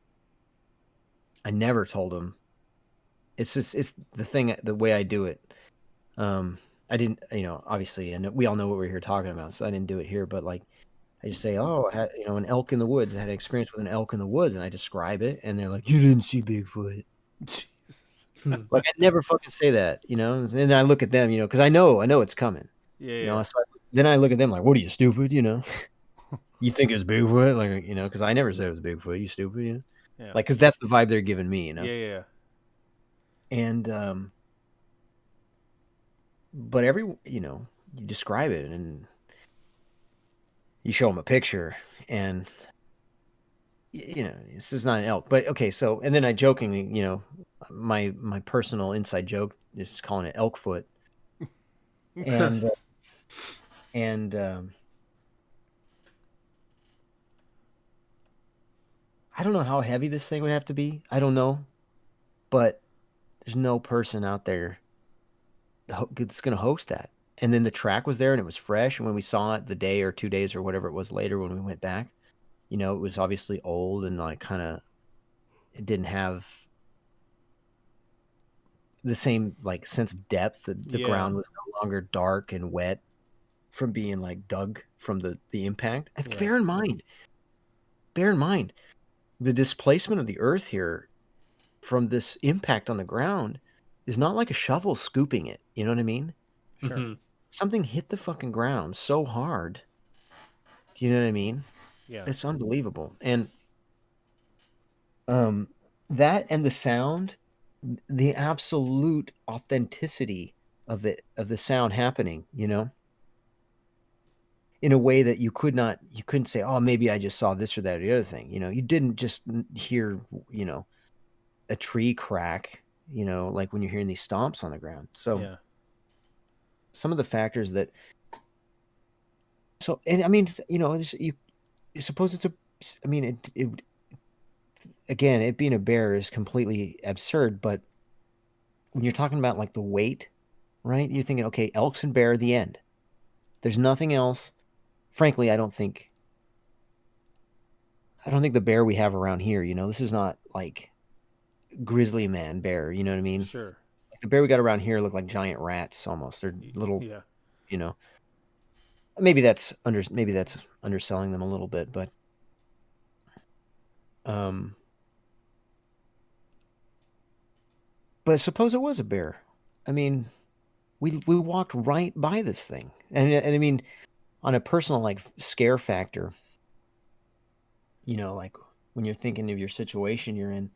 I never told him. It's just it's the way I do it. I didn't, obviously, and we all know what we're here talking about, so I didn't do it here. But like, I just say, oh, I had, an elk in the woods. I had an experience with an elk in the woods, and I describe it, and they're like, you didn't see Bigfoot. Like, I never fucking say that, and then I look at them, because I know it's coming. Yeah. So then I look at them like, what are you, stupid? You think it's Bigfoot, like, because I never said it was Bigfoot. You stupid, Yeah. like, because that's the vibe they're giving me, Yeah. And but you describe it and you show them a picture, and this is not an elk, but okay. So, and then I jokingly, my personal inside joke is calling it elk foot, and I don't know how heavy this thing would have to be. I don't know, but there's no person out there that's going to host that. And then the track was there and it was fresh. And when we saw it the day or 2 days or whatever it was later when we went back, it was obviously old and like kind of, it didn't have the same like sense of depth. The ground was no longer dark and wet from being like dug from the impact. And bear in mind, the displacement of the earth here from this impact on the ground is not like a shovel scooping it. You know what I mean? Sure. Mm-hmm. Something hit the fucking ground so hard. Do you know what I mean? Yeah. It's unbelievable. And that and the sound, the absolute authenticity of it, of the sound happening, in a way that you couldn't say, oh, maybe I just saw this or that or the other thing. You didn't just hear, a tree crack, like when you're hearing these stomps on the ground. So some of the factors that, and I mean, you suppose it again, it being a bear is completely absurd, but when you're talking about like the weight, right? You're thinking, okay, elks and bear, the end. There's nothing else. Frankly, I don't think the bear we have around here, this is not like grizzly man bear, you know what I mean? Sure. The bear we got around here look like giant rats almost. They're little, maybe that's underselling them a little bit, but suppose it was a bear. I mean, we walked right by this thing, and I mean, on a personal like scare factor, like when you're thinking of your situation you're in,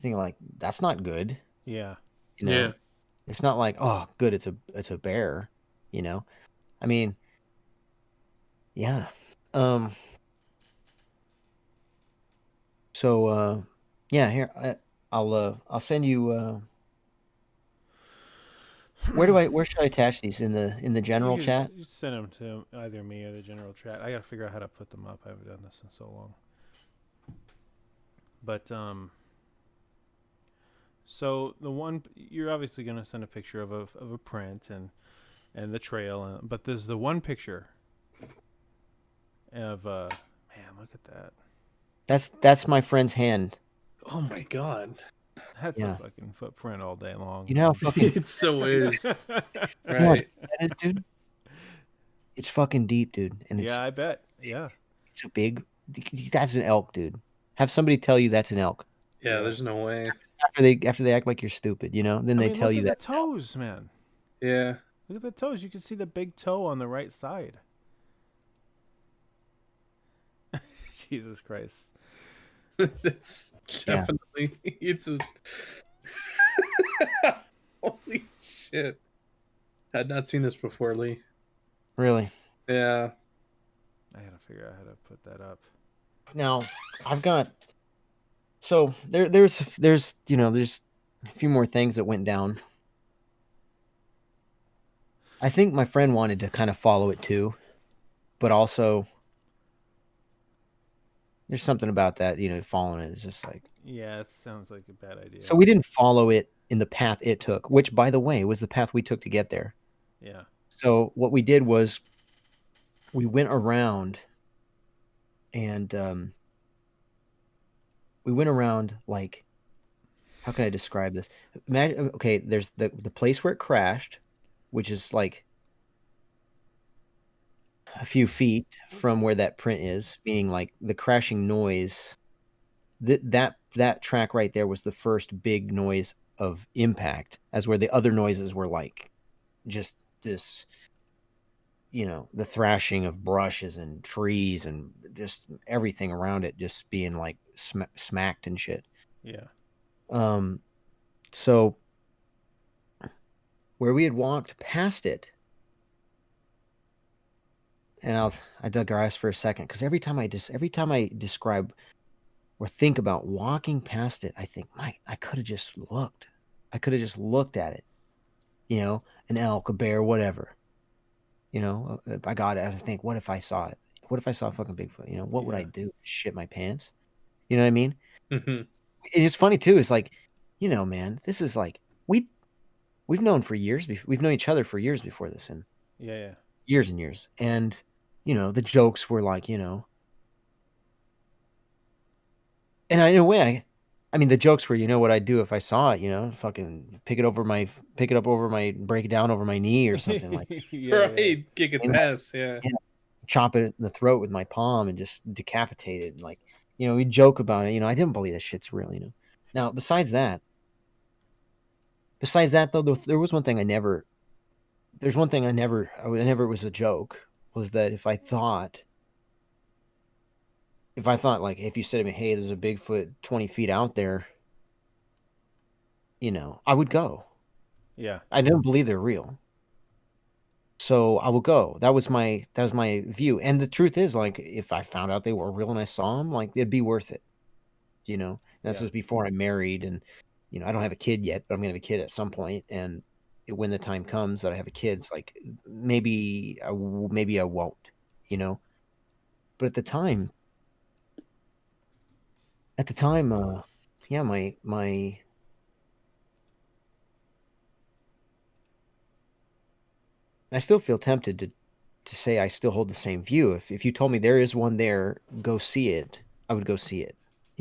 thinking like that's not good. Yeah. Yeah. It's not like, oh, good, it's a bear. I mean, yeah. So yeah, here I'll send you. Where should I attach these in the general chat? You send them to either me or the general chat. I gotta figure out how to put them up. I haven't done this in so long. But so the one you're obviously gonna send a picture of a print and the trail, but there's the one picture of man, look at that. That's my friend's hand. Oh my god. That's a fucking footprint all day long. You know how fucking It so is. Right. That is, dude. It's fucking deep, dude. And it's, I bet. Yeah. It's a big. That's an elk, dude. Have somebody tell you that's an elk. Yeah, there's no way. After they act like you're stupid, then they tell you that. that. The toes, man. Yeah. Look at the toes. You can see the big toe on the right side. Jesus Christ. That's definitely it's a holy shit. Had not seen this before, Lee. Really? Yeah. I gotta figure out how to put that up. Now, I've got so there's a few more things that went down. I think my friend wanted to kind of follow it too, but also there's something about that, following it is just like... Yeah, it sounds like a bad idea. So we didn't follow it in the path it took, which, by the way, was the path we took to get there. Yeah. So what we did was we went around and we went around like, how can I describe this? Imagine, okay, there's the place where it crashed, which is like a few feet from where that print is, meaning like the crashing noise. That track right there was the first big noise of impact, as where the other noises were like just this, the thrashing of brushes and trees and just everything around it just being like smacked and shit. Yeah. So where we had walked past it, and I digress for a second, because every time I describe or think about walking past it, I think, I could have just looked. I could have just looked at it, an elk, a bear, whatever. By God, I think, what if I saw it? What if I saw a fucking Bigfoot? What would I do? Shit my pants? You know what I mean? Mhm. It's funny too. It's like, man, this is like we've known for years. We've known each other for years before this, and Yeah. years and years. And the jokes were like, and in a way, I mean, the jokes were, what I'd do if I saw it, fucking pick it up over my, break it down over my knee or something like, Yeah. Right, kick its And- ass. Yeah. chop it in the throat with my palm and just decapitate it. And like, we joke about it. I didn't believe this shit's real. Now, besides that though, there was one thing I never was a joke, was that if I thought like, if you said to me, hey, there's a Bigfoot 20 feet out there, I would go. Yeah. I didn't believe they're real. So I will go. That was my view. And the truth is, like, if I found out they were real and I saw them, like, it'd be worth it. This Yeah. was before I'm married, and I don't have a kid yet, but I'm gonna have a kid at some point. And when the time comes that I have a kid, it's like, maybe I won't. But at the time, yeah, my I still feel tempted to say I still hold the same view. If you told me there is one there, go see it, I would go see it.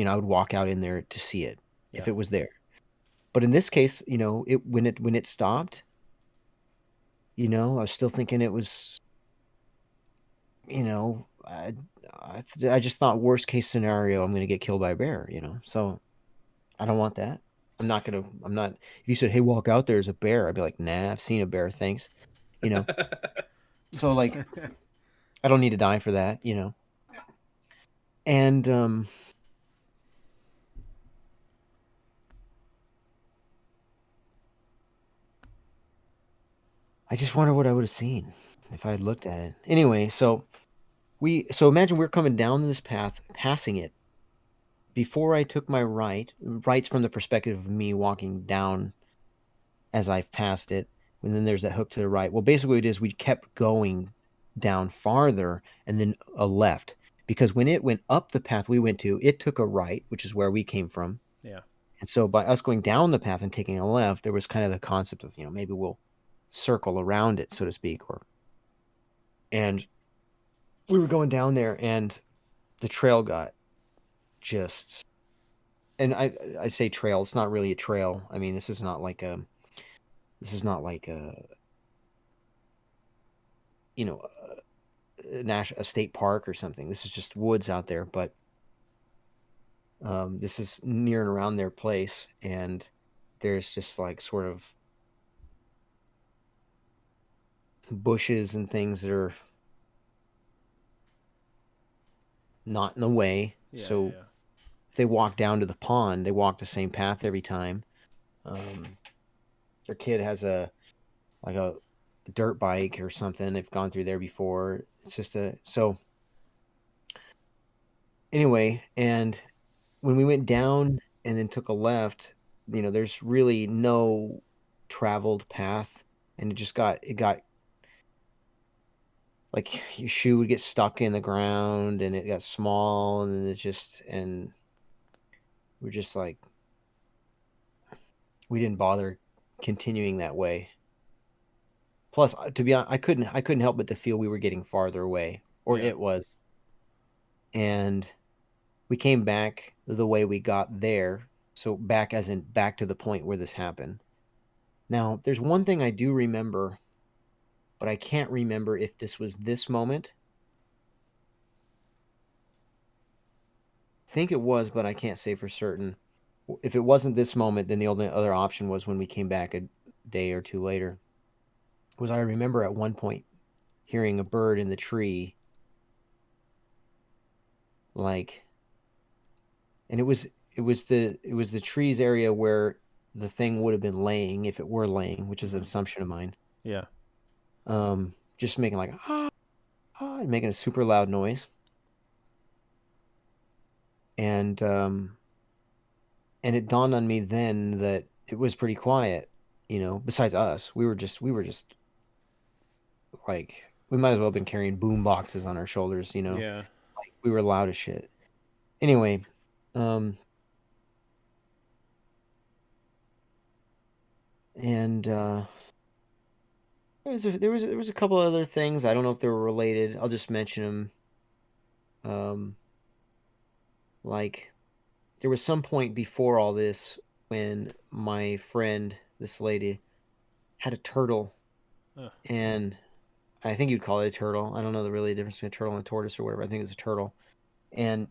I would walk out in there to see it if Yeah. it was there. But in this case, when it stopped, I was still thinking it was, I just thought, worst case scenario, I'm going to get killed by a bear, So I don't want that. I'm not. If you said, hey, walk out, there's a bear, I'd be like, nah, I've seen a bear, thanks. So like, I don't need to die for that, And I just wonder what I would have seen if I had looked at it. Anyway, so imagine we're coming down this path, passing it. Before I took my right's from the perspective of me walking down as I've passed it, and then there's that hook to the right. Well, basically what it is, we kept going down farther and then a left, because when it went up the path we went to, it took a right, which is where we came from. Yeah. And so by us going down the path and taking a left, there was kind of the concept of, maybe we'll circle around it, so to speak, and we were going down there, and the trail got just, and I say trail, it's not really a trail. I mean, this is not like a a state park or something. This is just woods out there, but this is near and around their place, and there's just like sort of bushes and things that are not in the way. Yeah. So Yeah. if they walk down to the pond, they walk the same path every time. Their kid has a dirt bike or something. They've gone through there before. It's just so anyway, and when we went down and then took a left, there's really no traveled path, and it got like your shoe would get stuck in the ground, and it got small, and and we're just like, we didn't bother continuing that way. Plus, to be honest, I couldn't help but to feel we were getting farther away, or Yeah. it was. and we came back the way we got there. So back as in back to the point where this happened. Now, there's one thing I do remember, but I can't remember if this was this moment. I think it was, but I can't say for certain. If it wasn't this moment, then the only other option was when we came back a day or two later. Was I remember at one point hearing a bird in the tree, like, and it was the trees area where the thing would have been laying if it were laying, which is an assumption of mine. Yeah. Just making like and making a super loud noise, and it dawned on me then that it was pretty quiet. Besides us, we were just like, we might as well have been carrying boom boxes on our shoulders. Yeah. Like, we were loud as shit. Anyway, and there was a couple other things. I don't know if they were related. I'll just mention them. Like, there was some point before all this when my friend, this lady, had a turtle, and I think you'd call it a turtle. I don't know the difference between a turtle and a tortoise or whatever. I think it was a turtle, and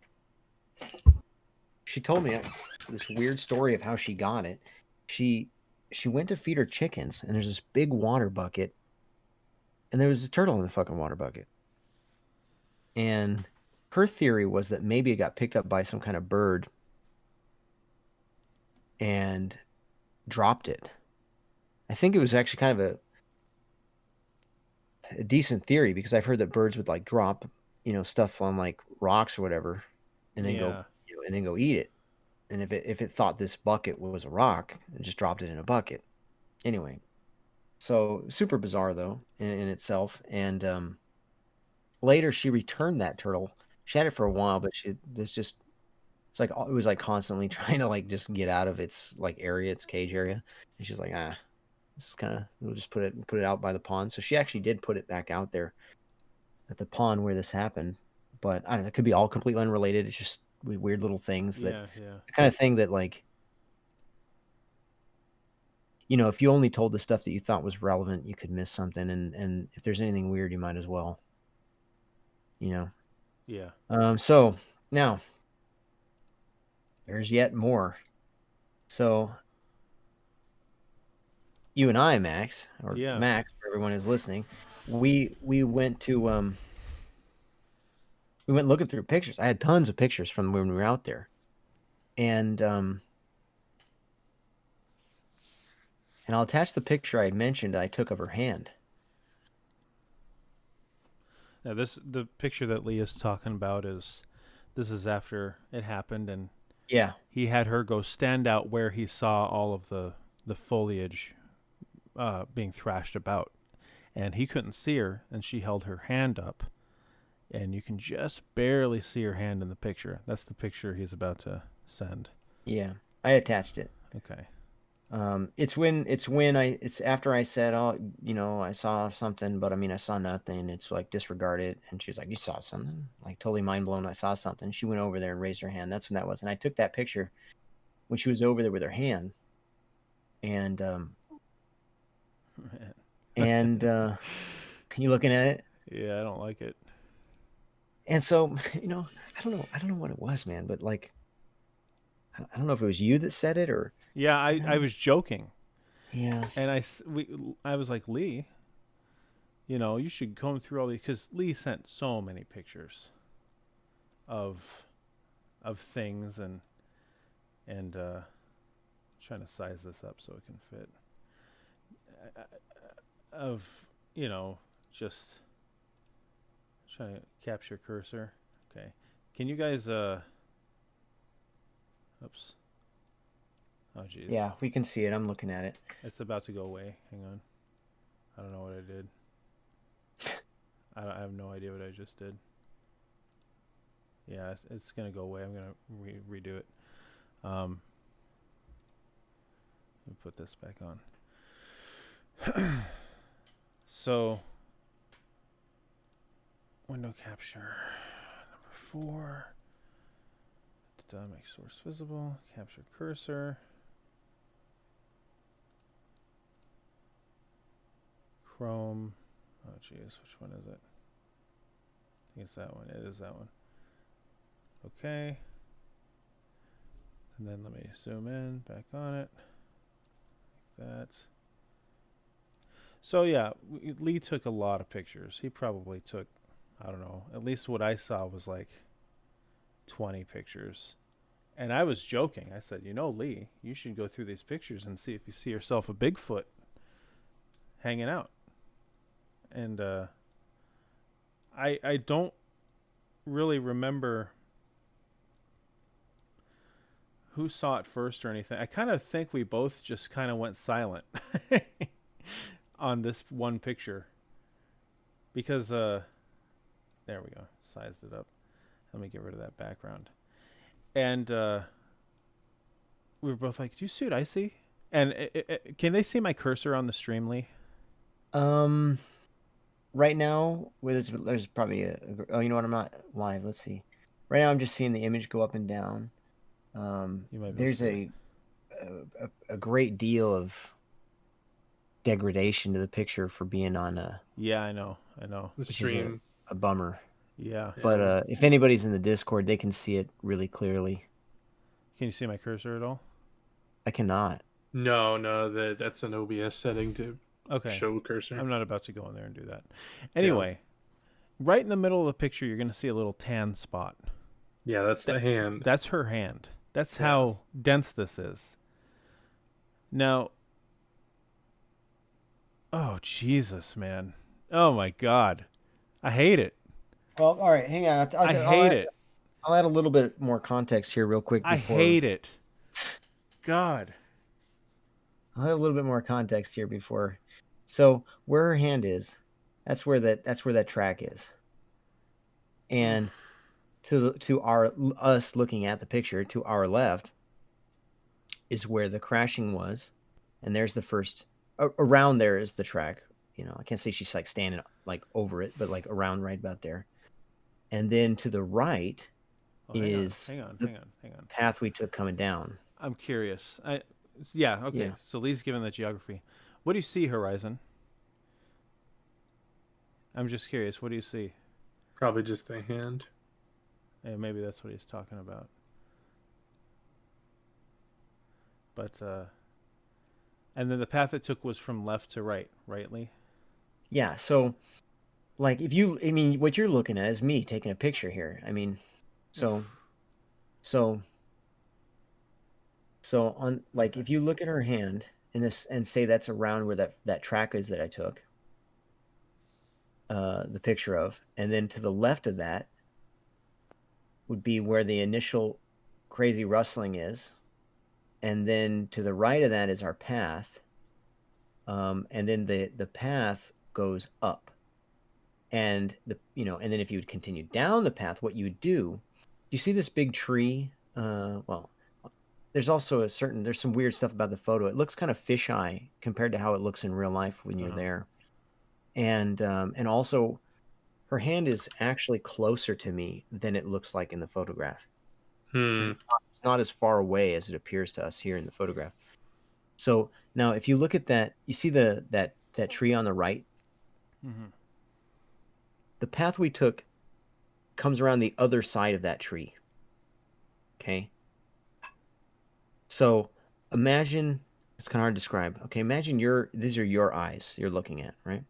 she told me this weird story of how she got it. She went to feed her chickens, and there's this big water bucket, and there was a turtle in the fucking water bucket. And her theory was that maybe it got picked up by some kind of bird and dropped it. I think it was actually kind of a decent theory, because I've heard that birds would like drop, stuff on like rocks or whatever, and then go eat it. And if it thought this bucket was a rock, it just dropped it in a bucket. Anyway, so super bizarre though in itself. And later she returned that turtle. She had it for a while, but it was like constantly trying to like just get out of its like area, its cage area. And she's like, this is we'll just put it out by the pond. So she actually did put it back out there at the pond where this happened. But I don't know, it could be all completely unrelated. It's just weird little things the kind of thing that, like, if you only told the stuff that you thought was relevant, you could miss something. And if there's anything weird, you might as well, Yeah. So now there's yet more. So you and I, Max, Max, for everyone who's listening, we went to we went looking through pictures. I had tons of pictures from when we were out there, and I'll attach the picture I mentioned I took of her hand. Now the picture that Leah's talking about is after it happened, and yeah, he had her go stand out where he saw all of the foliage being thrashed about, and he couldn't see her, and she held her hand up, and you can just barely see her hand in the picture. That's the picture he's about to send. Yeah, I attached it. Okay. It's after I said, I saw something, but I saw nothing. It's like, disregard it. And she's like, you saw something? Like, totally mind blown. I saw something. She went over there and raised her hand. That's when that was. And I took that picture when she was over there with her hand. And you looking at it? Yeah, I don't like it. And so, I don't know what it was, man, but like, I don't know if it was you that said it or. Yeah, I was joking. Yeah. And I was like, Lee, you should comb through all these, because Lee sent so many pictures of things, and trying to size this up so it can fit. Of, just trying to capture cursor. Okay. Can you guys, oops. Oh, jeez. Yeah, we can see it. I'm looking at it. It's about to go away. Hang on. I don't know what I did. I have no idea what I just did. Yeah, it's going to go away. I'm going to redo it. Let me put this back on. So, window capture number 4. Make source visible. Capture cursor. Chrome. Oh, geez. Which one is it? I think it's that one. It is that one. Okay. And then let me zoom in, back on it. Like that. So yeah, Lee took a lot of pictures. He probably took, I don't know, at least what I saw was like 20 pictures. And I was joking. I said, Lee, you should go through these pictures and see if you see yourself a Bigfoot hanging out. And I don't really remember who saw it first or anything. I kind of think we both just kind of went silent on this one picture because there we go, sized it up. Let me get rid of that background. And we were both like, do you see what I see? And can they see my cursor on the stream, Lee? Right now, there's probably oh, you know what? I'm not live. Let's see. Right now, I'm just seeing the image go up and down. There's a great deal of degradation to the picture for being on Yeah, I know. The which is stream. a bummer. Yeah. But if anybody's in the Discord, they can see it really clearly. Can you see my cursor at all? I cannot. No, that's an OBS setting to Okay. show cursor. I'm not about to go in there and do that. Anyway, right in the middle of the picture, you're going to see a little tan spot. Yeah, that's the hand. That's her hand. That's how dense this is. Now, oh, Jesus, man. Oh, my God. I hate it. Well, all right, hang on. I hate it. I'll add a little bit more context here real quick. I hate it. God. I'll add a little bit more context here before. So where her hand is, that's where that track is. And to us looking at the picture, to our left is where the crashing was, and there's the first around there is the track. I can't say she's like standing like over it, but like around right about there. And then to the right is hang on. path we took coming down. I'm curious. Okay. Yeah. So Lee's given the geography. What do you see, Horizon? I'm just curious. What do you see? Probably just a hand. Yeah, maybe that's what he's talking about. But and then the path it took was from left to right, Lee? Yeah, so like what you're looking at is me taking a picture here. So on, like, if you look at her hand in this and say that's around where that track is that I took the picture of, and then to the left of that would be where the initial crazy rustling is, and then to the right of that is our path, and then the path goes up, and and then if you would continue down the path, what you would do, you see this big tree. There's also there's some weird stuff about the photo. It looks kind of fisheye compared to how it looks in real life when you're there. And also her hand is actually closer to me than it looks like in the photograph. It's not as far away as it appears to us here in the photograph. So now if you look at that, you see that tree on the right? Mm-hmm. The path we took comes around the other side of that tree. Okay? So imagine, it's kind of hard to describe. Okay, imagine these are your eyes you're looking at, right?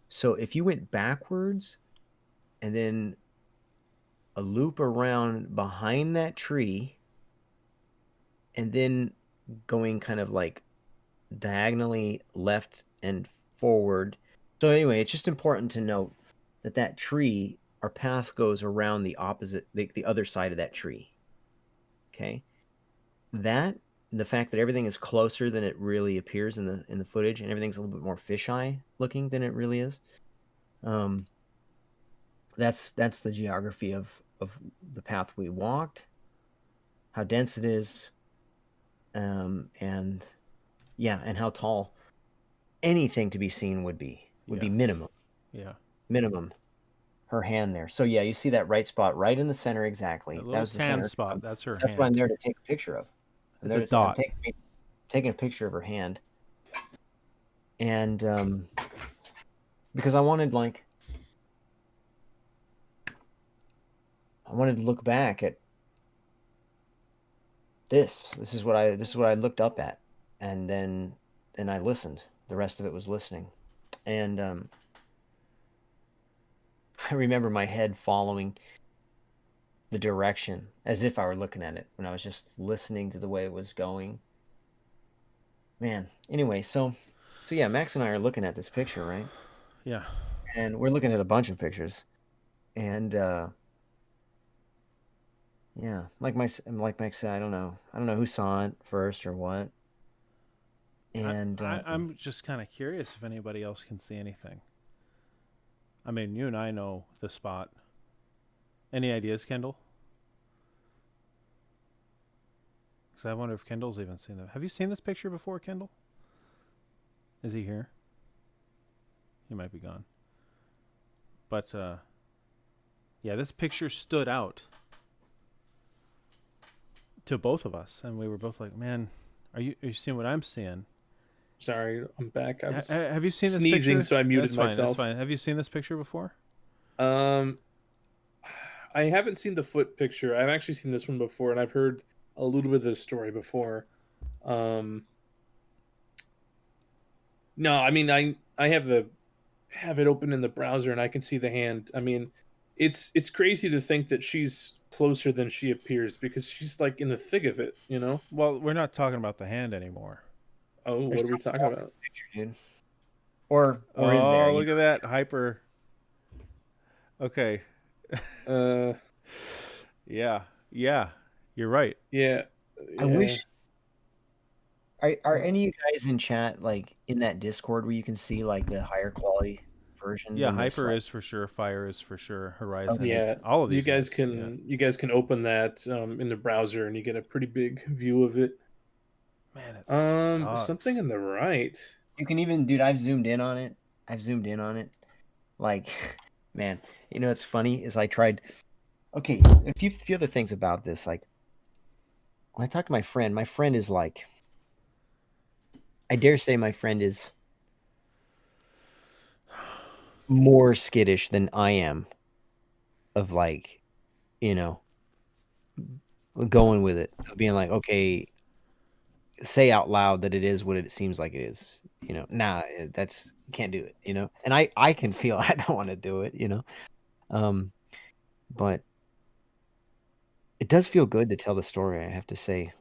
So if you went backwards and then a loop around behind that tree and then going kind of like diagonally left and forward. So anyway, it's just important to note that tree, our path goes around the other side of that tree. Okay? The fact that everything is closer than it really appears in the footage, and everything's a little bit more fisheye looking than it really is. That's the geography of the path we walked, how dense it is, and how tall anything to be seen would be minimum. Yeah. Minimum. her hand there. So yeah, you see that right spot right in the center exactly. That That little was the tan center. spot. That's her That's what I'm hand. there to take a picture of. It's a dot. Taking a picture of her hand, and because I wanted to look back at this. This is what I looked up at, and then I listened. The rest of it was listening, and I remember my head following the direction as if I were looking at it when I was just listening to the way it was going. Man, anyway, so yeah, Max and I are looking at this picture, right? Yeah. And we're looking at a bunch of pictures, and yeah, like Mike said, I don't know who saw it first or what. And I'm just kind of curious if anybody else can see anything. I mean, you and I know the spot. Any ideas, Kendall? Because I wonder if Kendall's even seen them. Have you seen this picture before, Kendall? Is he here? He might be gone. But, yeah, this picture stood out to both of us. And we were both like, man, are you seeing what I'm seeing? Sorry, I'm back. I was Have you seen this sneezing, picture? so I muted That's fine, myself. That's fine. Have you seen this picture before? I haven't seen the foot picture. I've actually seen this one before, and I've heard a little bit of the story before. No, I mean, I have it open in the browser, and I can see the hand. I mean, it's crazy to think that she's closer than she appears because she's like in the thick of it, you know? Well, we're not talking about the hand anymore. Oh, what are we talking about? picture, dude. Or is there? Oh, look at that hyper. Okay. Uh, Yeah. You're right. yeah. I wish. Are any of you guys in chat like in that Discord where you can see like the higher quality version? Yeah, than this, hyper like- is for sure. Fire is for sure. Horizon. Yeah, All of these. you guys ones, can you guys can open that in the browser, and you get a pretty big view of it. Yeah. Man, it sucks. Something in the right. You can even, dude. I've zoomed in on it. Like, man, you know what's funny is I tried. Okay, a few other things about this. Like, when I talked to my friend is like, I dare say my friend is more skittish than I am of like, you know, going with it, being like, okay, say out loud that it is what it seems like it is. You know, nah, that's can't do it. You know, and I can feel I don't want to do it. You know, but it does feel good to tell the story. I have to say.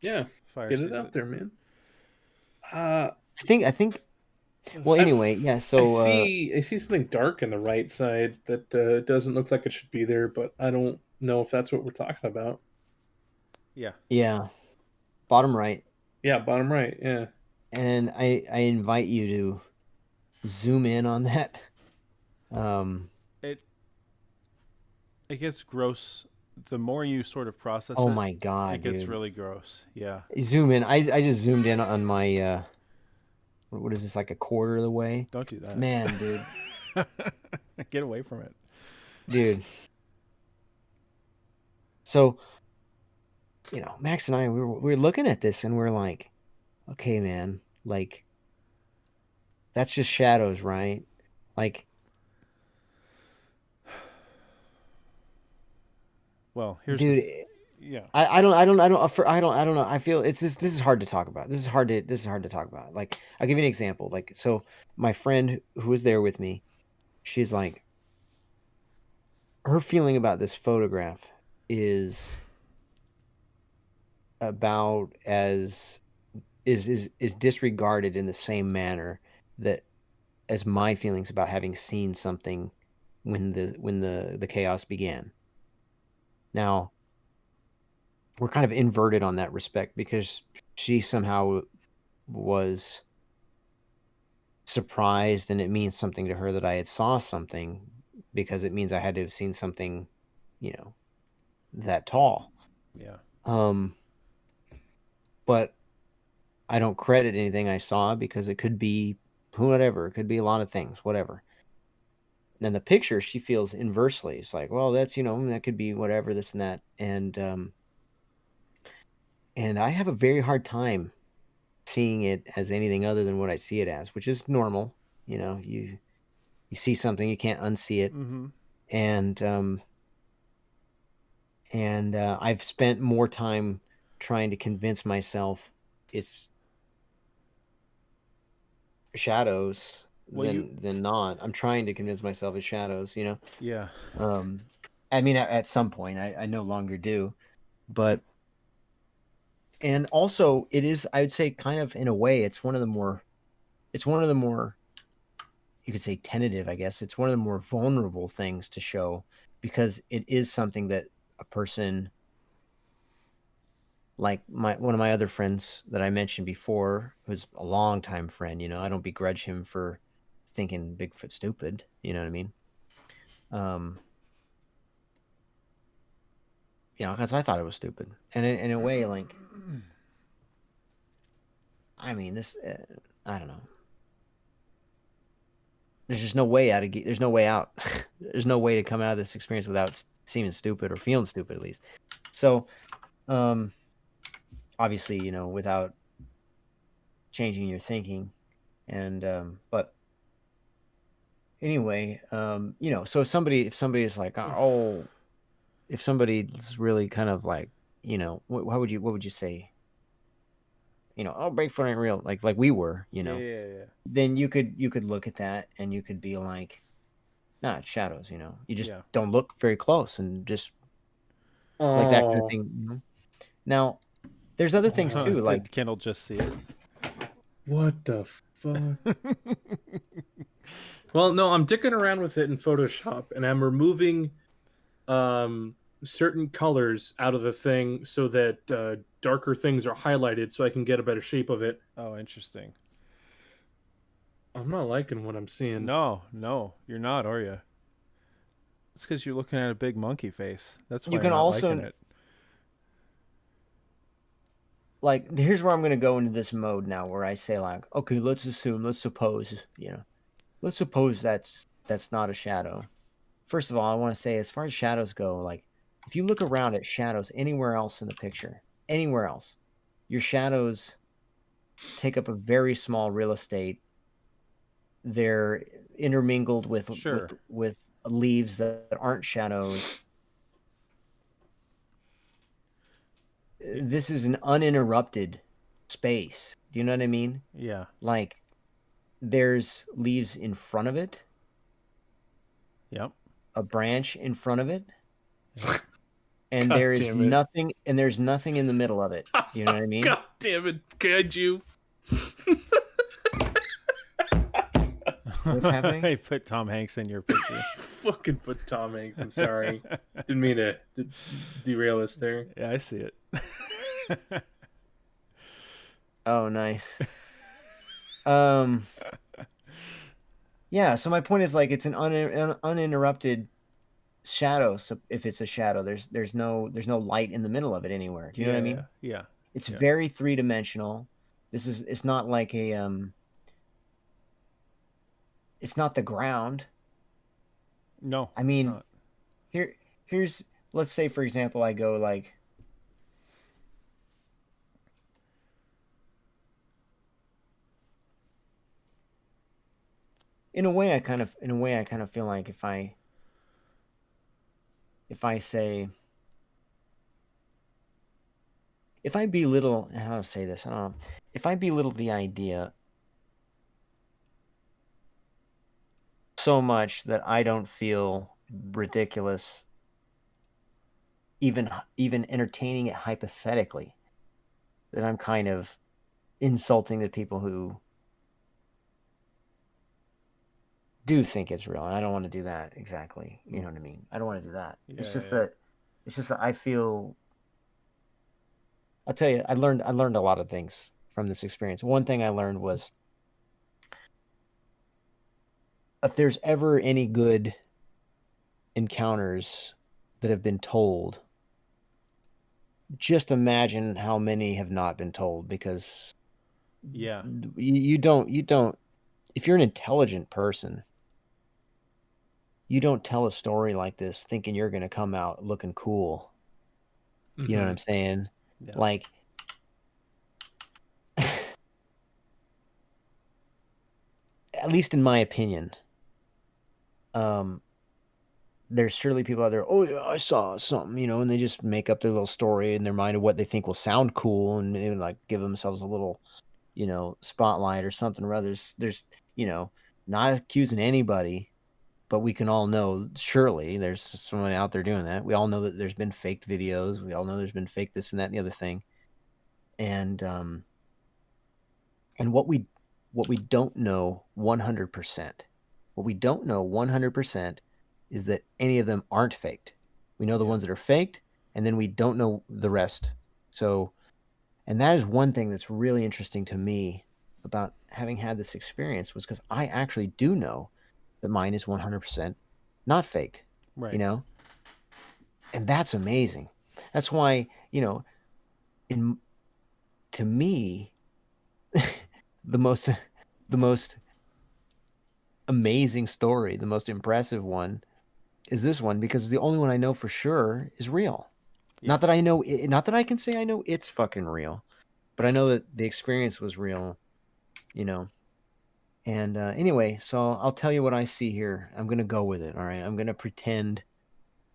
Yeah, Fire get it sees out there, man. Uh, I think. Well, anyway, yeah. So I see something dark in the right side that doesn't look like it should be there, but I don't know if that's what we're talking about. Yeah. yeah, bottom right, Yeah, bottom right. Yeah. and I invite you to zoom in on that. It gets gross. The more you sort of process Oh it, my god, it gets dude. really gross. Yeah. Zoom in. I just zoomed in on my what is this, like a quarter of the way? Don't do that. Man, dude. Get away from it. Dude. So, you know, Max and I we were looking at this and we're like, okay, man, like that's just shadows, right? Like, Well, here's dude, yeah. I don't know. I feel it's just, this is hard to talk about. This is hard to talk about. Like, I'll give you an example. Like, so my friend who was there with me, she's like, her feeling about this photograph is about as is disregarded in the same manner that as my feelings about having seen something when the chaos began. Now, we're kind of inverted on that respect because she somehow was surprised and it means something to her that I had saw something because it means I had to have seen something, you know, that tall. Yeah. But I don't credit anything I saw because it could be whatever. It could be a lot of things, whatever. and the picture, she feels inversely. It's like, well, that's, that could be whatever, this and that. And I have a very hard time seeing it as anything other than what I see it as, which is normal. You see something, you can't unsee it. Mm-hmm. And I've spent more time trying to convince myself it's shadows than not. I'm trying to convince myself it's shadows, Yeah. I mean, at some point, I no longer do, but, and also it is, I would say, kind of, in a way, it's one of the more, you could say, tentative, I guess. It's one of the more vulnerable things to show, because it is something that a person, like one of my other friends that I mentioned before, who's a longtime friend, I don't begrudge him for thinking Bigfoot's stupid, you know what I mean? Because I thought it was stupid, and in a way, like, I mean, this, I don't know. There's just no way out. There's no way out. There's no way to come out of this experience without seeming stupid, or feeling stupid, at least. So, obviously, without changing your thinking, and but anyway, so if somebody is like, oh, if somebody's really kind of like, what would you say? Oh, Bigfoot ain't real, like we were, Yeah. then you could look at that and you could be like, nah, it's shadows, you just don't look very close, and just like that kind of thing. Now, there's other things too, Did like, Kendall just see it? What the fuck? Well, no, I'm dicking around with it in Photoshop, and I'm removing certain colors out of the thing so that darker things are highlighted, so I can get a better shape of it. Oh, interesting. I'm not liking what I'm seeing. No, you're not, are you? It's because you're looking at a big monkey face. That's why you can you're not also, liking it. like, here's where I'm going to go into this mode now, where I say, like, okay, let's suppose that's not a shadow. First of all, I want to say, as far as shadows go, like, if you look around at shadows anywhere else in the picture, anywhere else, your shadows take up a very small real estate. They're intermingled with leaves that aren't shadows. This is an uninterrupted space. Do you know what I mean? Yeah. Like, there's leaves in front of it. Yep. A branch in front of it. And God there's damn it. nothing, and there's nothing in the middle of it. Do you know what I mean? God damn it, could you? What's happening? Hey, put Tom Hanks in your picture. Fucking put Tom Hanks. I'm sorry. Didn't mean to derail us there. Yeah, I see it. Oh, nice. Yeah, so my point is, like, it's an uninterrupted shadow. So if it's a shadow, there's no light in the middle of it anywhere. Do you know what I mean? Yeah. It's very three-dimensional. It's not like it's not the ground. No. I mean, here's, let's say, for example, I go, like, in a way I kind of feel like if I say, if I belittle, how to say this, I don't know, if I belittle the idea so much that I don't feel ridiculous even entertaining it hypothetically, that I'm kind of insulting the people who do think it's real, and I don't want to do that exactly. You know what I mean? I don't want to do that. It's just that I feel. I'll tell you, I learned a lot of things from this experience. One thing I learned was, if there's ever any good encounters that have been told, just imagine how many have not been told, because you don't, if you're an intelligent person, you don't tell a story like this thinking you're going to come out looking cool. You know what I'm saying? Yeah. Like, at least in my opinion, there's surely people out there, oh yeah, I saw something, and they just make up their little story in their mind of what they think will sound cool, and they like give themselves a little, spotlight or something or other. There's, not accusing anybody, but we can all know surely there's someone out there doing that. We all know that there's been faked videos. We all know there's been fake this and that and the other thing. And what we don't know 100%, what we don't know 100% is that any of them aren't faked. We know the ones that are faked, and then we don't know the rest. So, and that is one thing that's really interesting to me about having had this experience, was because I actually do know that mine is 100% not faked, Right. And that's amazing. That's why, to me, the most amazing story, the most impressive one is this one, because it's the only one I know for sure is real. Yeah. Not that I know, not that I can say I know it's fucking real, but I know that the experience was real, And anyway, so I'll tell you what I see here. I'm gonna go with it. All right, I'm gonna pretend,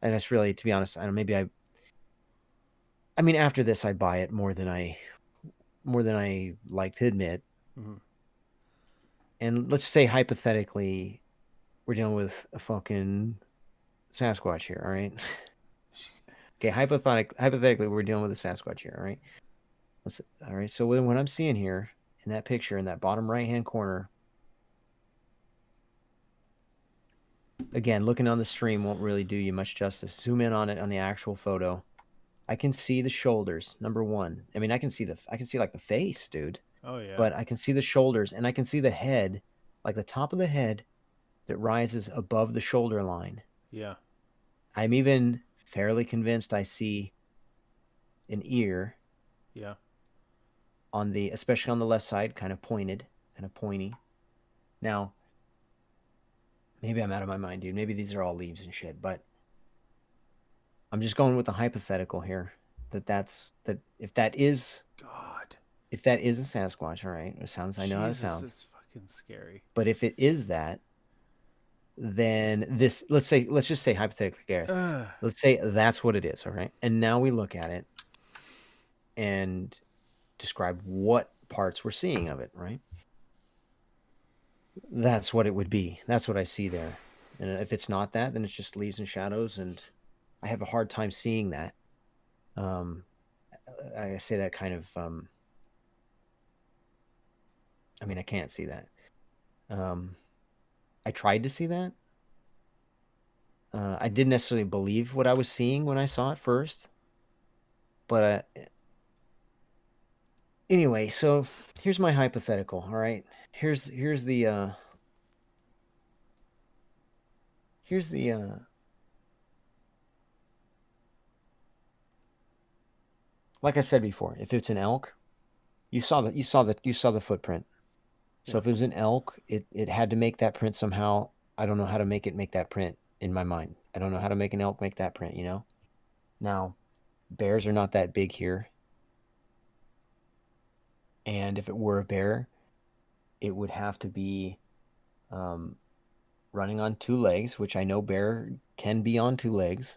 and that's really, to be honest, I don't. Maybe I mean, after this, I buy it more than I like to admit. Mhm. And let's say hypothetically, we're dealing with a fucking Sasquatch here. All right. Okay, hypothetically, we're dealing with a Sasquatch here. All right. All right. So what I'm seeing here in that picture, in that bottom right-hand corner, again, looking on the stream won't really do you much justice. Zoom in on it on the actual photo. I can see the shoulders. Number one. I mean, I can see like the face, dude. Oh yeah. But I can see the shoulders, and I can see the head, like the top of the head that rises above the shoulder line. Yeah. I'm even fairly convinced I see an ear. Yeah. Especially on the left side, kind of pointed, kind of pointy. Now, maybe I'm out of my mind, dude. Maybe these are all leaves and shit, but I'm just going with the hypothetical here that if that is God. a Sasquatch, all right, it sounds. I know how it sounds. It's fucking scary. But if it is that, then let's just say hypothetically, guys, let's say that's what it is, all right? And now we look at it and describe what parts we're seeing of it, right? That's what it would be. That's what I see there. And if it's not that, then it's just leaves and shadows, and I have a hard time seeing that. I say that kind of, I mean, I can't see that. I tried to see that. I didn't necessarily believe what I was seeing when I saw it first. But anyway, so here's my hypothetical, all right? Here's the like I said before, if it's an elk, you saw the footprint. So if it was an elk, it had to make that print somehow. I don't know how to make that print in my mind. I don't know how to make an elk make that print, Now, bears are not that big here. And if it were a bear, it would have to be running on two legs, which I know bear can be on two legs.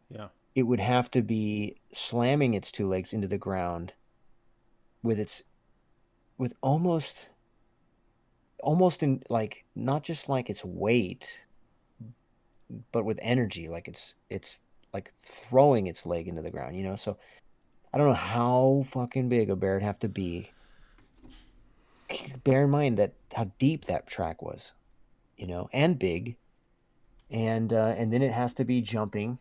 Yeah. It would have to be slamming its two legs into the ground with almost in, like, not just like its weight, but with energy, like it's like throwing its leg into the ground, so I don't know how fucking big a bear would have to be. Bear in mind that how deep that track was, and big, and then it has to be jumping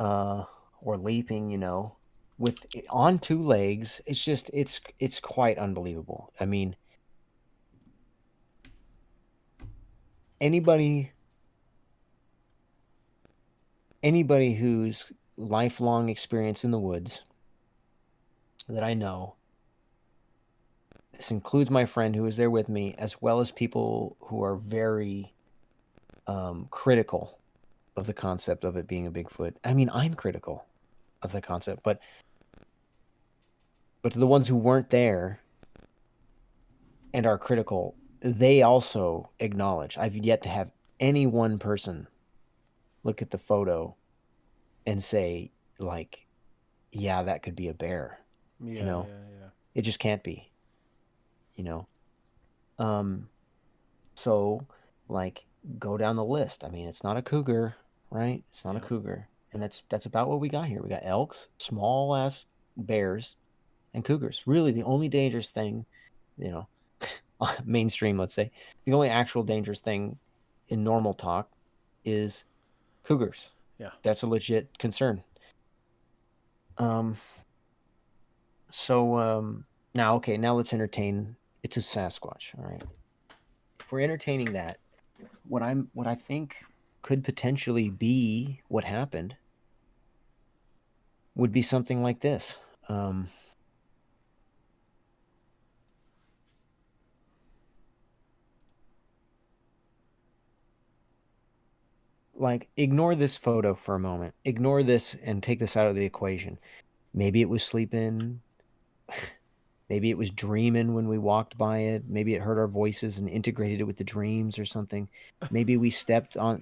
or leaping, with on two legs. It's just it's quite unbelievable. I mean, anybody who's lifelong experience in the woods that I know, this includes my friend who was there with me, as well as people who are very critical of the concept of it being a Bigfoot. I mean, I'm critical of the concept, but to the ones who weren't there and are critical, they also acknowledge. I've yet to have any one person look at the photo and say, like, yeah, that could be a bear. Yeah, know, yeah. It just can't be, So, like, go down the list. I mean, it's not a cougar, right? It's not a Yeah. cougar. And that's about what we got here. We got elks, small ass bears, and cougars. Really, the only dangerous thing, mainstream, let's say, the only actual dangerous thing in normal talk is cougars. Yeah. That's a legit concern. Now let's entertain it's a Sasquatch. All right. If we're entertaining that, what I think could potentially be what happened would be something like this. Like, ignore this photo for a moment. Ignore this and take this out of the equation. Maybe it was sleeping. Maybe it was dreaming when we walked by it. Maybe it heard our voices and integrated it with the dreams or something. Maybe I stepped on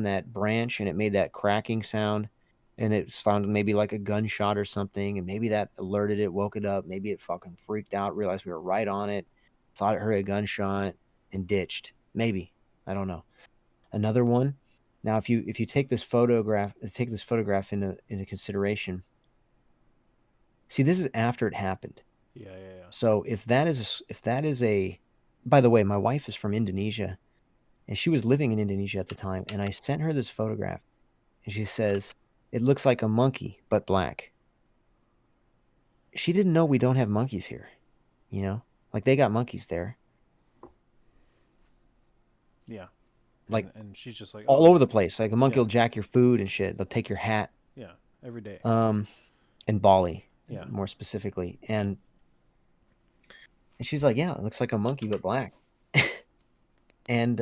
that branch and it made that cracking sound and it sounded maybe like a gunshot or something. And maybe that alerted it, woke it up. Maybe it fucking freaked out, realized we were right on it, thought it heard a gunshot and ditched. Maybe. I don't know. Another one. Now, if you take this photograph into consideration, see, this is after it happened. Yeah. So if that is a, by the way, my wife is from Indonesia, and she was living in Indonesia at the time, and I sent her this photograph, and she says it looks like a monkey but black. She didn't know we don't have monkeys here, like they got monkeys there. Yeah. Like, and she's just like all over the place. Like a monkey Yeah. will jack your food and shit. They'll take your hat. Yeah, every day. In Bali, Yeah. more specifically, and she's like, yeah, it looks like a monkey but black. And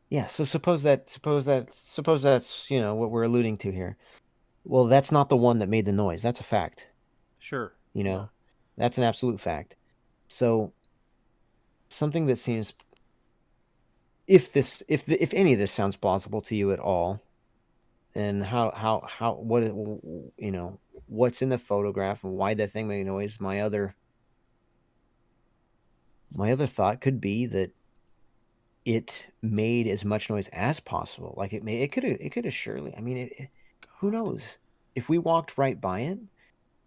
yeah, so suppose that's what we're alluding to here. Well, that's not the one that made the noise. That's a fact. Sure. Yeah. That's an absolute fact. So something that seems, if any of this sounds plausible to you at all, and what's in the photograph and why that thing made noise, my other thought could be that it made as much noise as possible. Like it could have surely. I mean, who knows? If we walked right by it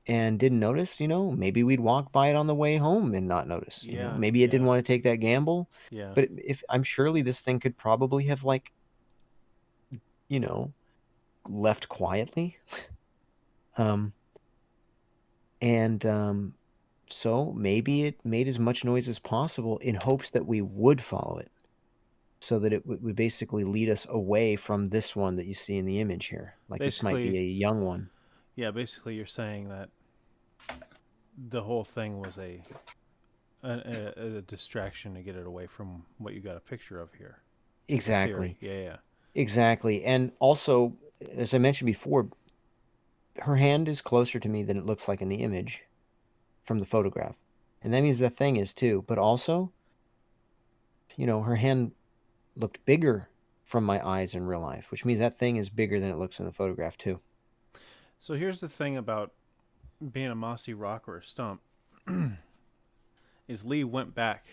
and didn't notice, maybe we'd walk by it on the way home and not notice. Yeah, Maybe it didn't yeah. want to take that gamble. Yeah. But I'm surely this thing could probably have, like, left quietly. So maybe it made as much noise as possible in hopes that we would follow it, so that it would basically lead us away from this one that you see in the image here. Like, this might be a young one. Yeah, basically you're saying that the whole thing was a distraction to get it away from what you got a picture of here. Exactly. Yeah. Exactly. And also, as I mentioned before, her hand is closer to me than it looks like in the image from the photograph. And that means the thing is too. But also, her hand looked bigger from my eyes in real life, which means that thing is bigger than it looks in the photograph too. So here's the thing about being a mossy rock or a stump is Lee went back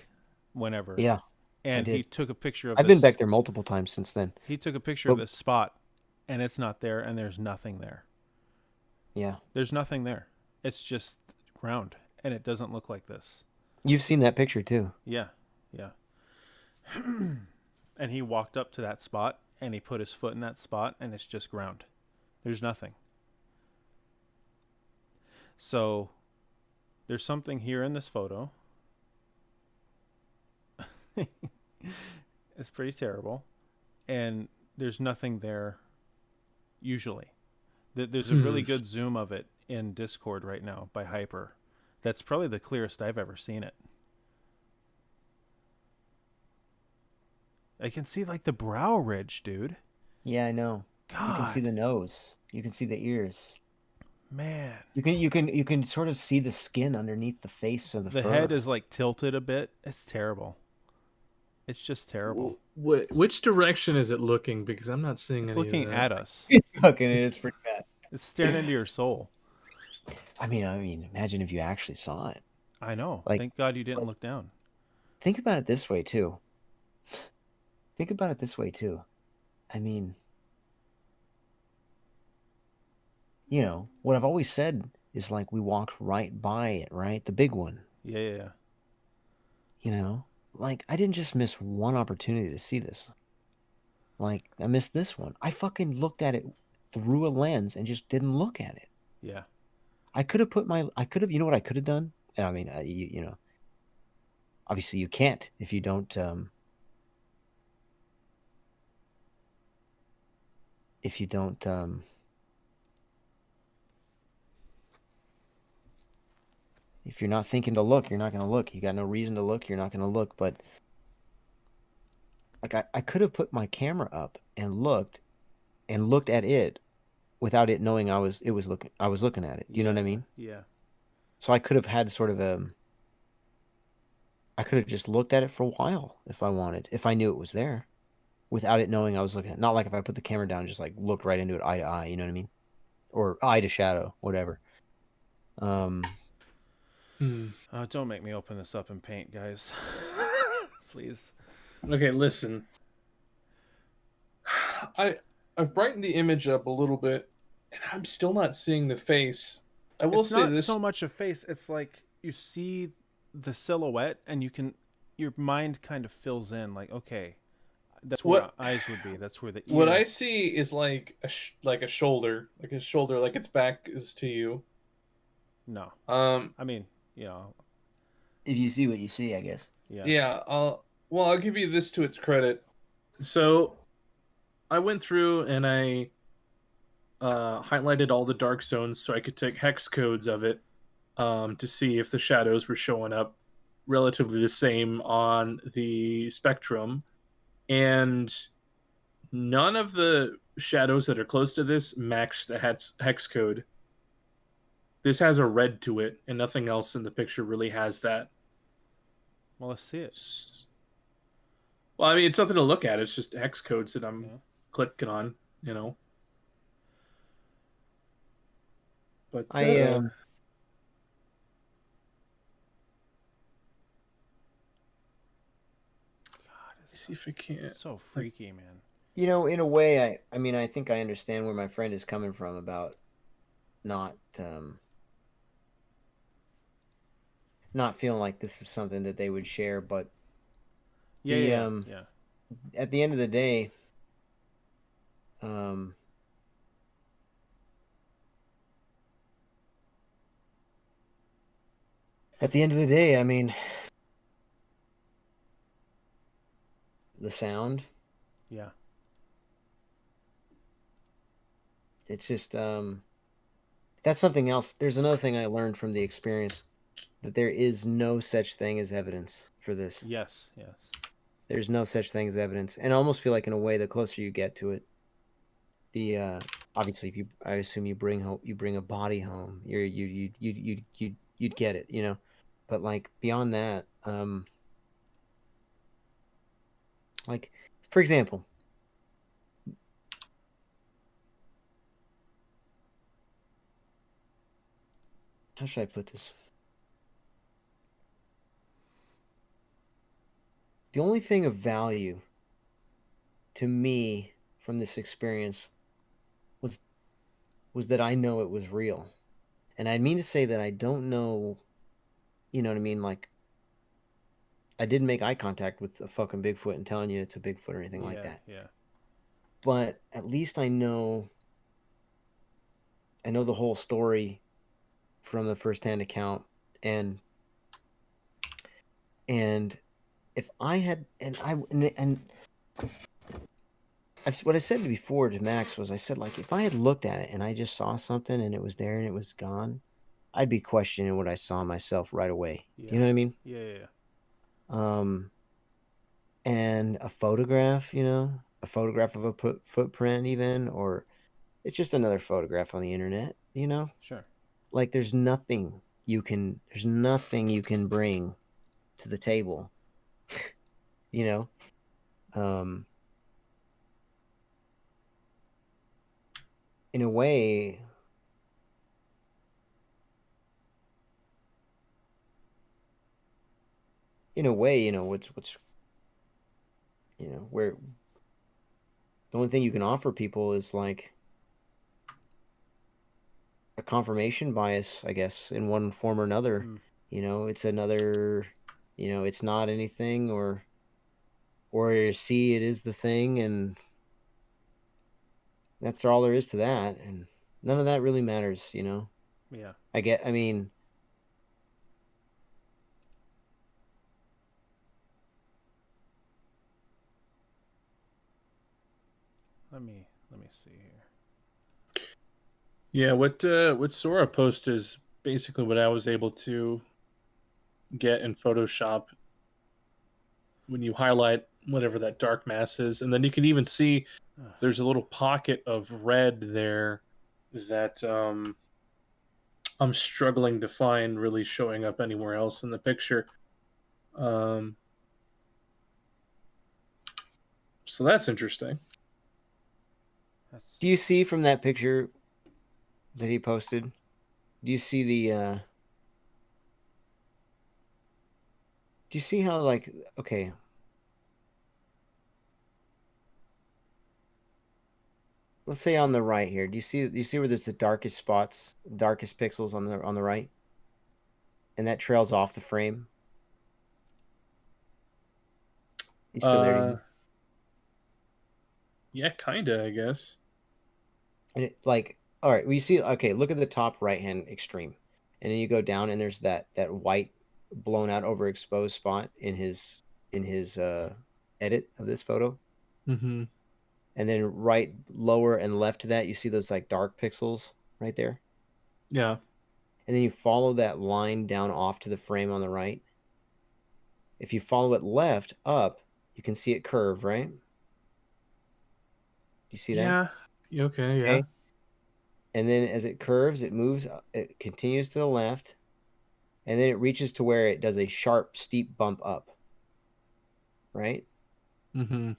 whenever. Yeah. And he took a picture of I've been back there multiple times since then. He took a picture of this spot, and it's not there, and there's nothing there. Yeah. There's nothing there. It's just ground, and it doesn't look like this. You've seen that picture too. Yeah. And he walked up to that spot, and he put his foot in that spot, and it's just ground. There's nothing. So there's something here in this photo. It's pretty terrible, and there's nothing there usually. There's a really good zoom of it in Discord right now by Hyper. That's probably the clearest I've ever seen it. I can see like the brow ridge, dude. Yeah, I know. You can see God, the nose. You can see the ears. man. You can sort of see the skin underneath the face of the The fur. head is like tilted a bit. It's terrible. It's just terrible. Which direction is it looking? Because I'm not seeing It's any looking of that. at us. It's fucking. It's- It's pretty bad. It's staring into your soul. I mean, imagine if you actually saw it. I know. Like- Thank God you didn't look down. Think about it this way too. I mean, what I've always said is like we walked right by it, right? The big one, Yeah. Like I didn't just miss one opportunity to see this. Like I missed this one. I fucking looked at it through a lens and just didn't look at it. Yeah. I could have, you know what I could have done? And I mean, obviously you can't if you don't, if you don't, if you're not thinking to look, you're not going to look. You got no reason to look. You're not going to look. But like I could have put my camera up and looked at it without it knowing I was looking at it. You know what I mean? Yeah. So I could have had sort of I could have just looked at it for a while if I wanted, if I knew it was there, without it knowing I was looking at it. Not like if I put the camera down and just like looked right into it eye to eye, you know what I mean? Or eye to shadow, whatever. Don't make me open this up and paint, guys. Please. Okay, listen. I've brightened the image up a little bit, and I'm still not seeing the face. I will It's say not this. so much a face. It's like you see the silhouette and your mind kind of fills in like, okay, that's where What- eyes would be. That's where the ear. What I see is like a shoulder, like its back is to you. No. Um, I mean, If you see what you see, I guess. yeah. yeah. I'll give you this to its credit. So, I went through and I highlighted all the dark zones so I could take hex codes of it to see if the shadows were showing up relatively the same on the spectrum. And none of the shadows that are close to this match the hex code. This has a red to it, and nothing else in the picture really has that. Well, let's see it. Well, I mean, it's something to look at. It's just hex codes that I'm Yeah. clicking on, But I see if I can. It's so freaky, man. in a way, I mean, I think I understand where my friend is coming from about not not feeling like this is something that they would share, but Yeah, The, yeah, um, yeah. at the end of the day, I mean, the sound, Yeah. it's just that's something else. There's another thing I learned from the experience, that there is no such thing as evidence for this. Yes, yes. There's no such thing as evidence, and I almost feel like in a way, the closer you get to it, the obviously, if I assume you bring a body home, you'd get it, but like beyond that, like for example, how should I put this? The only thing of value to me from this experience was that I know it was real. And I mean to say that I don't know, you know what I mean? Like, I didn't make eye contact with a fucking Bigfoot and telling you it's a Bigfoot or anything like that. Yeah. But at least I know the whole story from the first-hand account, and if I had, what I said before to Max was, I said, like, if I had looked at it and I just saw something and it was there and it was gone, I'd be questioning what I saw myself right away. Yeah. You know what I mean? Yeah. and a photograph, a photograph of a footprint even, or it's just another photograph on the internet, Sure. like there's nothing there's nothing you can bring to the table, you know? Um, in a way, what's where the only thing you can offer people is like a confirmation bias, I guess, in one form or another. Mm. It's another, it's not anything, or see it is the thing, and that's all there is to that, and none of that really matters. Yeah. I mean, Let me see here. Yeah, what Sora post is basically what I was able to get in Photoshop when you highlight whatever that dark mass is, and then you can even see there's a little pocket of red there that I'm struggling to find really showing up anywhere else in the picture. So that's interesting. do you see from that picture that he posted? Do you see do you see how, like, okay, let's say on the right here, do you see where there's the darkest spots, darkest pixels on the right, and that trails off the frame? You still there? Yeah, kinda, I guess. And it, like, all right, well, you see, okay, look at the top right hand extreme, and then you go down, and there's that white blown out overexposed spot in his edit of this photo. Mm-hmm. And then right lower and left to that, you see those like dark pixels right there. Yeah. And then you follow that line down off to the frame on the right. If you follow it left up, you can see it curve, right? Do you see that? Yeah. Okay. Yeah. Okay. And then as it curves, it moves, it continues to the left, and then it reaches to where it does a sharp, steep bump up, right? Mm-hmm.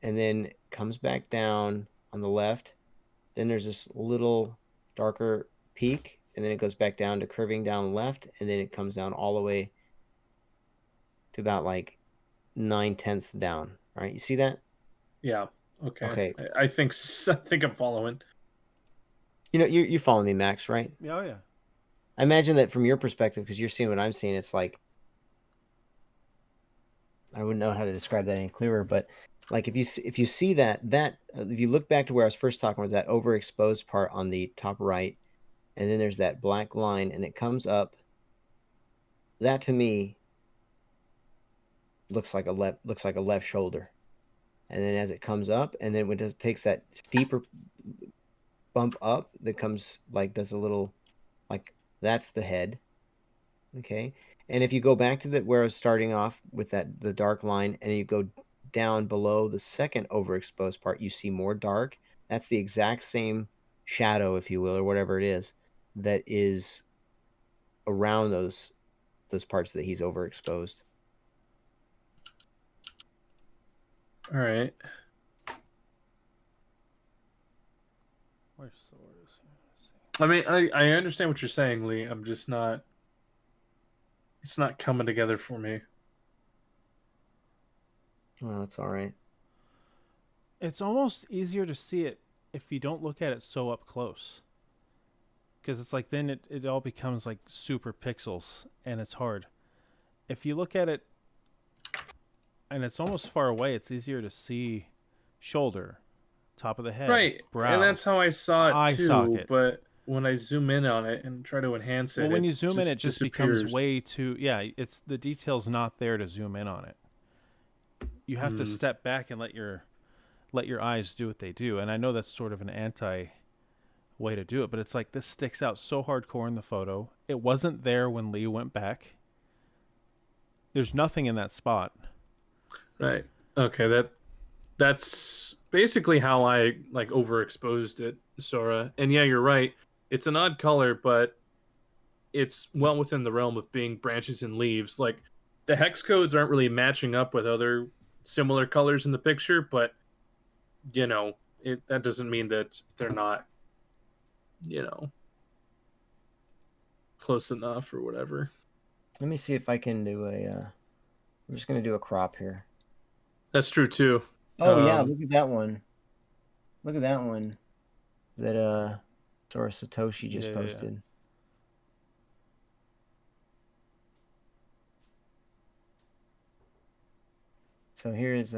And then comes back down on the left. Then there's this little darker peak, and then it goes back down to curving down left, and then it comes down all the way to about like 9/10 down. Right? You see that? Yeah. Okay. Okay. I think I'm following. You follow me, Max, right? Oh yeah. I imagine that from your perspective, because you're seeing what I'm seeing, it's like, I wouldn't know how to describe that any clearer, but like if you see that if you look back to where I was first talking, was that overexposed part on the top right, and then there's that black line, and it comes up. That to me looks like a left shoulder, and then as it comes up, and then when it takes that steeper bump up, that comes like does a little, like, that's the head. Okay. And if you go back to where I was starting off with the dark line, and you go down below the second overexposed part, you see more dark. That's the exact same shadow, if you will, or whatever it is, that is around those parts that he's overexposed. All right. Where's Sora's? I mean, I understand what you're saying, Lee. I'm just not. It's not coming together for me. Well, that's all right. It's almost easier to see it if you don't look at it so up close. Because it's like then it all becomes like super pixels, and it's hard. If you look at it and it's almost far away, it's easier to see shoulder, top of the head, Right. brow. And that's how I saw it eye too. socket. But when I zoom in on it and try to enhance it, Well, when you zoom in, it just disappears. becomes way too. Yeah, it's the detail's not there to zoom in on it. You have to step back and let your eyes do what they do. And I know that's sort of an anti way to do it, but it's like this sticks out so hardcore in the photo. It wasn't there when Lee went back. There's nothing in that spot. Right. Okay, that's basically how I like overexposed it, Sora. And yeah, you're right. It's an odd color, but it's well within the realm of being branches and leaves. Like the hex codes aren't really matching up with other similar colors in the picture, but you know, that doesn't mean that they're not, you know, close enough or whatever. Let me see if I can do a. I'm just gonna do a crop here. That's true too. Oh yeah, Um, look at that one. Look at that one. That Sora Satoshi just Yeah, yeah, yeah. posted. So here is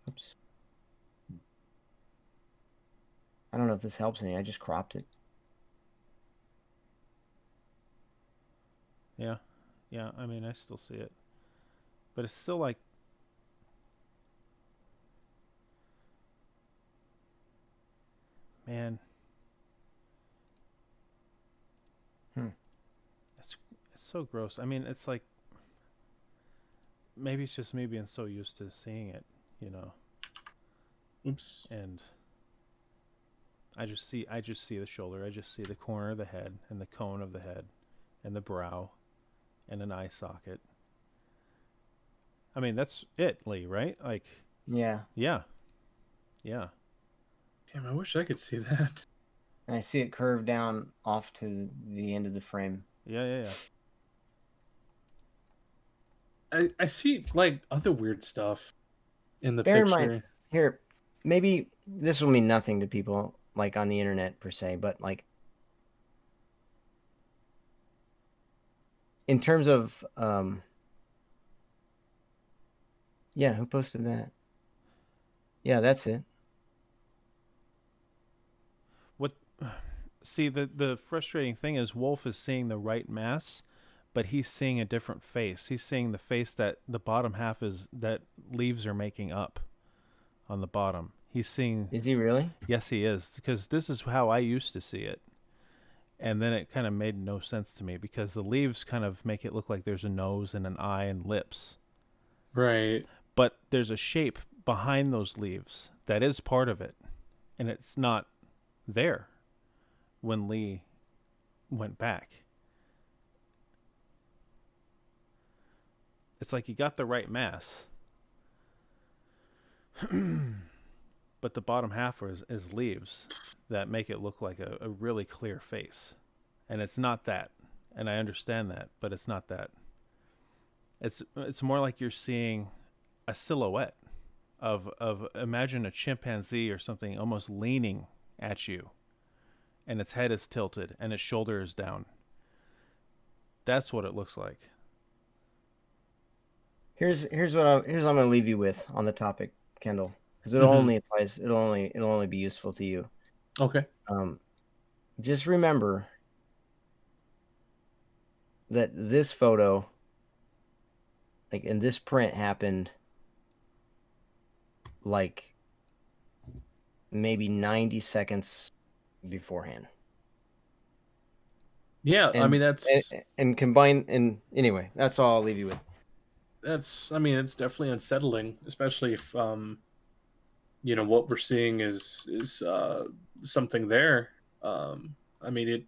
oops. I don't know if this helps any. I just cropped it. Yeah. Yeah, I mean, I still see it. But it's still like, man. Hmm. It's so gross. I mean, it's like, maybe it's just me being so used to seeing it, you know. oops. And I just see the shoulder. I just see the corner of the head and the cone of the head and the brow and an eye socket. I mean, that's it, Lee, right? Like, Yeah, yeah. Yeah. Damn, I wish I could see that. and I see it curved down off to the end of the frame. Yeah, yeah, yeah. I see like other weird stuff in the Bear in picture. mind, here, maybe this will mean nothing to people like on the internet per se, but like in terms of yeah, who posted that? Yeah, that's it. What See, the frustrating thing is Wolf is seeing the right mass, but he's seeing a different face. He's seeing the face that the bottom half is that leaves are making up on the bottom. He's seeing, Is he really? yes, he is, because this is how I used to see it. And then it kind of made no sense to me because the leaves kind of make it look like there's a nose and an eye and lips. Right. But there's a shape behind those leaves that is part of it. And it's not there when Lee went back. It's like you got the right mass. But the bottom half is leaves that make it look like a really clear face. And it's not that. And I understand that, but it's not that. It's more like you're seeing a silhouette of imagine a chimpanzee or something almost leaning at you, and its head is tilted and its shoulder is down. That's what it looks like. Here's what I'm going to leave you with on the topic, Kendall, because it'll Mhm. only applies. It'll only be useful to you. Okay. Just remember that this photo, like in this print, happened like maybe 90 seconds beforehand. Yeah, I mean and combine and anyway, that's all I'll leave you with. I mean it's definitely unsettling, especially if you know what we're seeing is something there. I mean it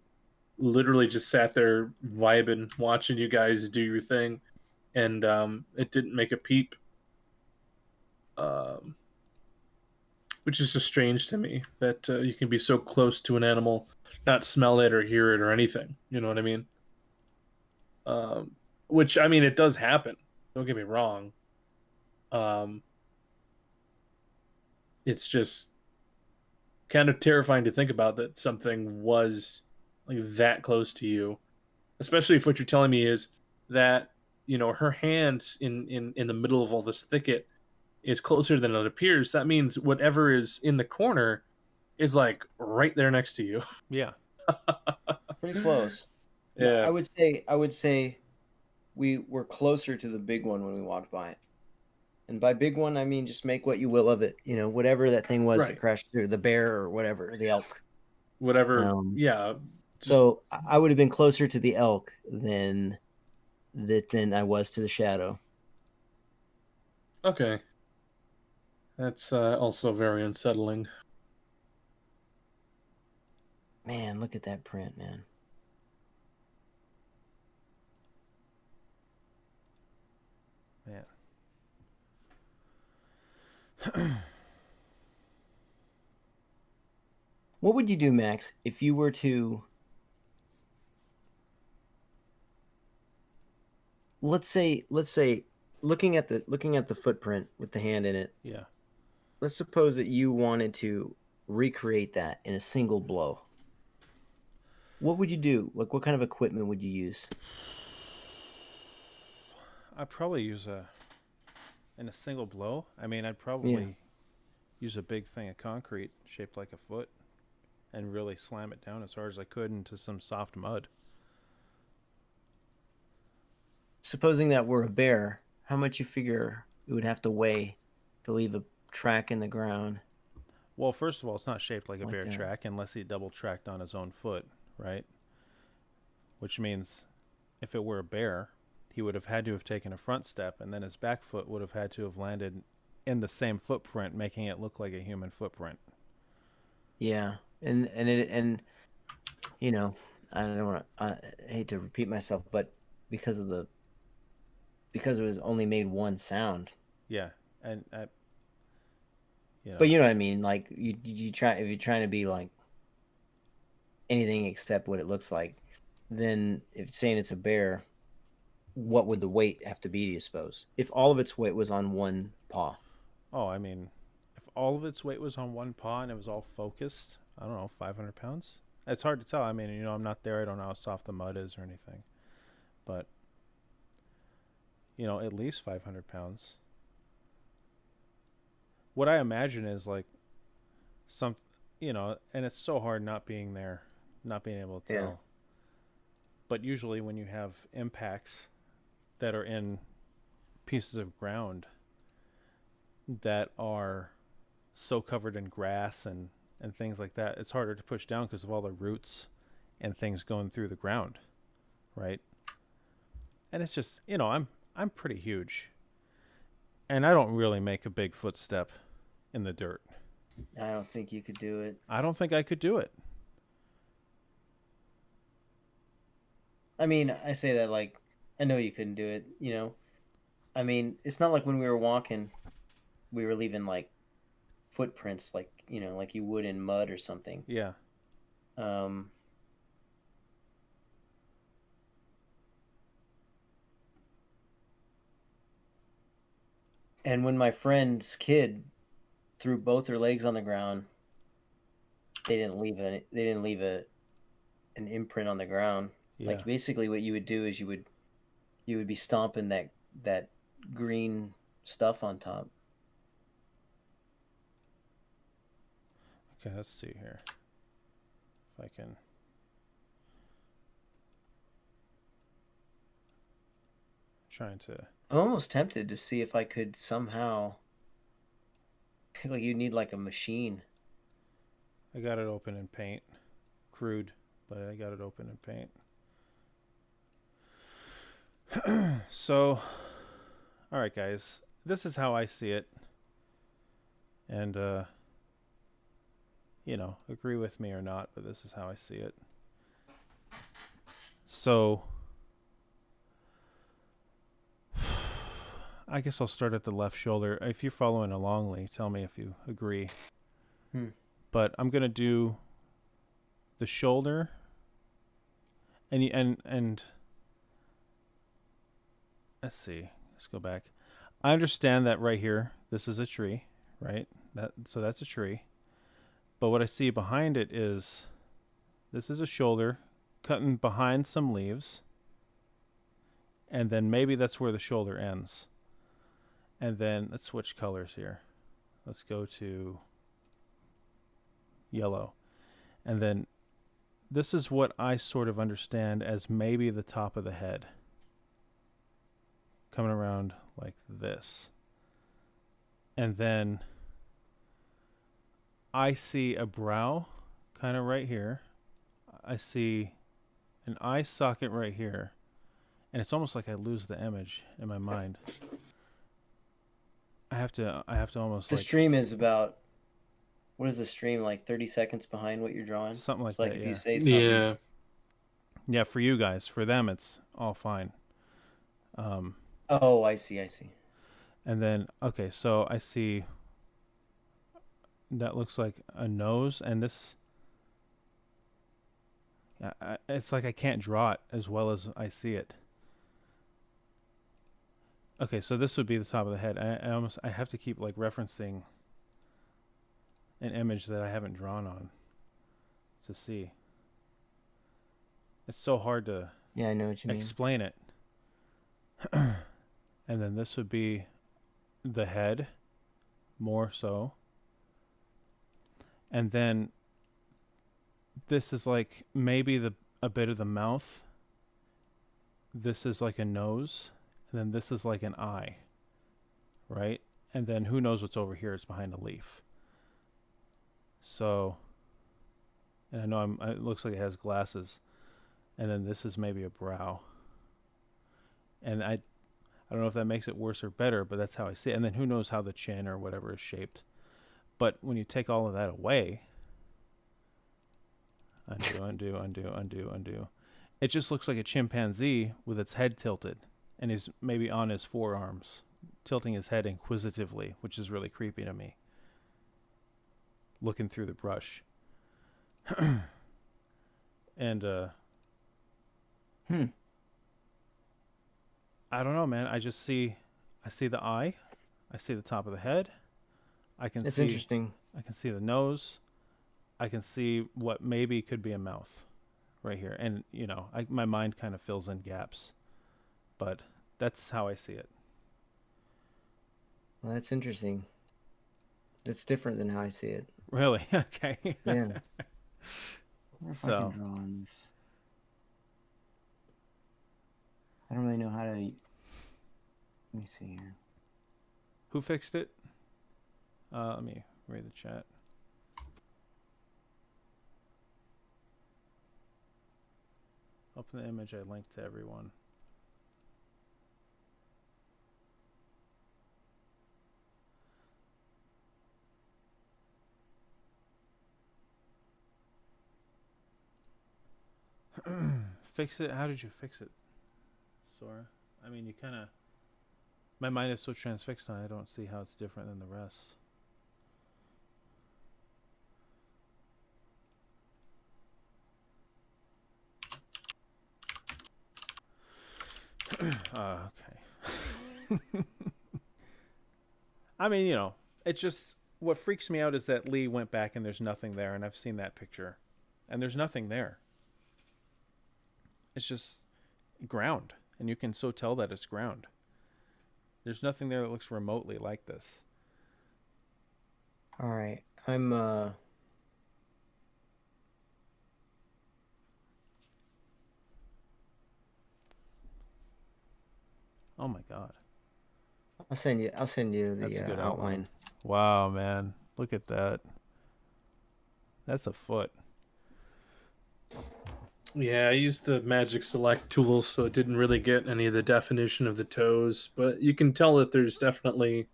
literally just sat there vibing, watching you guys do your thing, and it didn't make a peep. Which is just strange to me that you can be so close to an animal, not smell it or hear it or anything. You know what I mean? Which I mean, it does happen. Don't get me wrong. It's just kind of terrifying to think about that something was like that close to you, especially if what you're telling me is that you know her hand in the middle of all this thicket is closer than it appears. That means whatever is in the corner is like right there next to you. Yeah. Pretty close. Yeah. I would say we were closer to the big one when we walked by it. And by big one, I mean just make what you will of it. You know, whatever that thing was Right. that crashed through, the bear or whatever, the elk. Whatever. Yeah. So I would have been closer to the elk than than I was to the shadow. Okay. That's also very unsettling. Man, look at that print, man. What would you do, Max, if you were to, let's say looking at the footprint with the hand in it, Yeah. let's suppose that you wanted to recreate that in a single blow. What would you do? Like, what kind of equipment would you use? I'd probably use in a single blow. I mean, I'd probably use a big thing of concrete shaped like a foot and really slam it down as hard as I could into some soft mud. Supposing that were a bear, how much you figure it would have to weigh to leave a track in the ground? Well, first of all, it's not shaped like a Like bear that. track unless he double tracked on his own foot, right? Which means if it were a bear, he would have had to have taken a front step, and then his back foot would have had to have landed in the same footprint, making it look like a human footprint. Yeah, and you know, I don't want to. I hate to repeat myself, but because it was only made one sound. Yeah, and But you know what I mean. Like you try if you're trying to be like anything except what it looks like, then if saying it's a bear, what would the weight have to be? Do you suppose if all of its weight was on one paw? oh, I mean, if all of its weight was on one paw and it was all focused, I don't know, 500 pounds. It's hard to tell. I mean, I'm not there. I don't know how soft the mud is or anything, but at least 500 pounds. What I imagine is like some, and it's so hard not being there, not being able to tell. But usually when you have impacts that are in pieces of ground that are so covered in grass and things like that, it's harder to push down because of all the roots and things going through the ground, right? And it's just, I'm pretty huge. And I don't really make a big footstep in the dirt. I don't think you could do it. I don't think I could do it. I mean, I say that like I know you couldn't do it. I mean, it's not like when we were walking, we were leaving like footprints, like like you would in mud or something. Yeah. Um, and when my friend's kid threw both their legs on the ground, they didn't leave an imprint on the ground. Yeah. Like basically, what you would do is you would be stomping that green stuff on top. Okay, let's see here. If I can. Trying to. I'm almost tempted to see if I could somehow. Like you need like a machine. I got it open in paint. Crude, but I got it open in paint. So, all right, guys. This is how I see it. And, agree with me or not, but this is how I see it. So, I guess I'll start at the left shoulder. If you're following along, Lee, tell me if you agree. But I'm going to do the shoulder and let's see. Let's go back. I understand that right here, this is a tree, right? So that's a tree. But what I see behind it is this is a shoulder cutting behind some leaves. And then maybe that's where the shoulder ends. And then let's switch colors here. Let's go to yellow. And then this is what I sort of understand as maybe the top of the head. Coming around like this. And then I see a brow kind of right here. I see an eye socket right here. and it's almost like I lose the image in my mind. I have to almost The like stream is about, what is the stream, like 30 seconds behind what you're drawing? something like It's like that. if Yeah. you say something. Yeah. Yeah, for you guys, for them, it's all fine. Oh, I see. And then okay, so I see that looks like a nose, and this. It's like I can't draw it as well as I see it. Okay, so this would be the top of the head. I have to keep like referencing an image that I haven't drawn on to see. It's so hard to Yeah, I know what you mean. explain it. And then this would be the head, more so. And then this is like maybe a bit of the mouth. This is like a nose, and then this is like an eye, right? And then who knows what's over here? It's behind a leaf. So, and I know it looks like it has glasses, and then this is maybe a brow. And I don't know if that makes it worse or better, but that's how I see it. And then who knows how the chin or whatever is shaped. But when you take all of that away, undo. It just looks like a chimpanzee with its head tilted, and he's maybe on his forearms, tilting his head inquisitively, which is really creepy to me. Looking through the brush. And I don't know, man. I see the eye, I see the top of the head. It's interesting. I can see the nose. I can see what maybe could be a mouth right here. And, my mind kind of fills in gaps. But that's how I see it. Well, that's interesting. That's different than how I see it. Really? Okay. Yeah. I wonder if I So- can draw on this. I don't really know how to. Let me see here. Who fixed it? Let me read the chat. Open the image I linked to everyone. Fix it? How did you fix it, Sora? I mean, you kind of... My mind is so transfixed on it, I don't see how it's different than the rest. Okay. I mean, it's just... What freaks me out is that Lee went back and there's nothing there, and I've seen that picture. And there's nothing there. It's just ground, and you can so tell that it's ground. There's nothing there that looks remotely like this. All right. I'm Oh my god. I'll send you That's a the good outline. Wow, man. Look at that. That's a foot. Yeah, I used the Magic Select tool, so it didn't really get any of the definition of the toes, but you can tell that there's definitely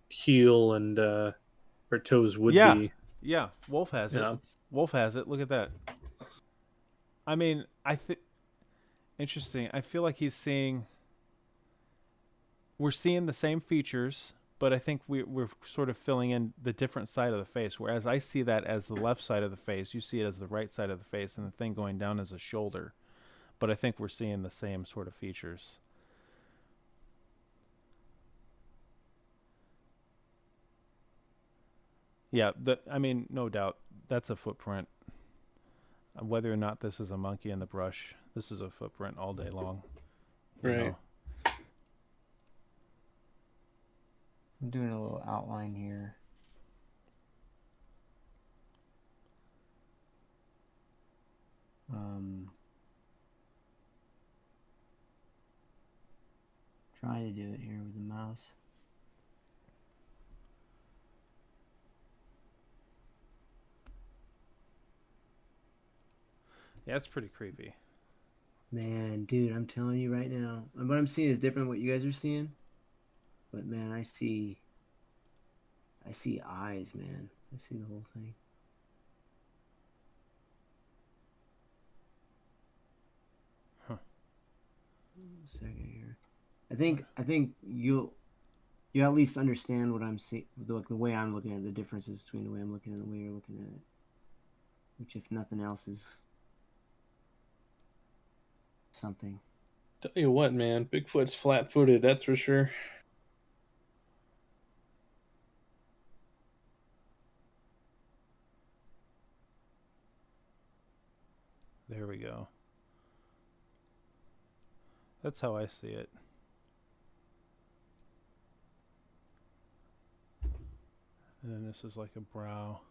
heel and where toes would Yeah. be. Yeah, Wolf has it. Yeah. Wolf has it. Look at that. I mean, interesting. I feel like we're seeing the same features, but I think we're sort of filling in the different side of the face. Whereas I see that as the left side of the face, you see it as the right side of the face, and the thing going down as a shoulder. But I think we're seeing the same sort of features. Yeah, I mean, no doubt, that's a footprint. Whether or not this is a monkey in the brush, this is a footprint all day long. you Right. know. I'm doing a little outline here. Trying to do it here with the mouse. Yeah, it's pretty creepy. Man, dude, I'm telling you right now, and what I'm seeing is different than what you guys are seeing. But man, I see eyes, man. I see the whole thing. Huh. A second here. I think you'll at least understand what I'm seeing, the way I'm looking at it, the differences between the way I'm looking at it and the way you're looking at it. Which, if nothing else, is something. Tell you what, man, Bigfoot's flat-footed. That's for sure. There we go. That's how I see it. And then this is like a brow.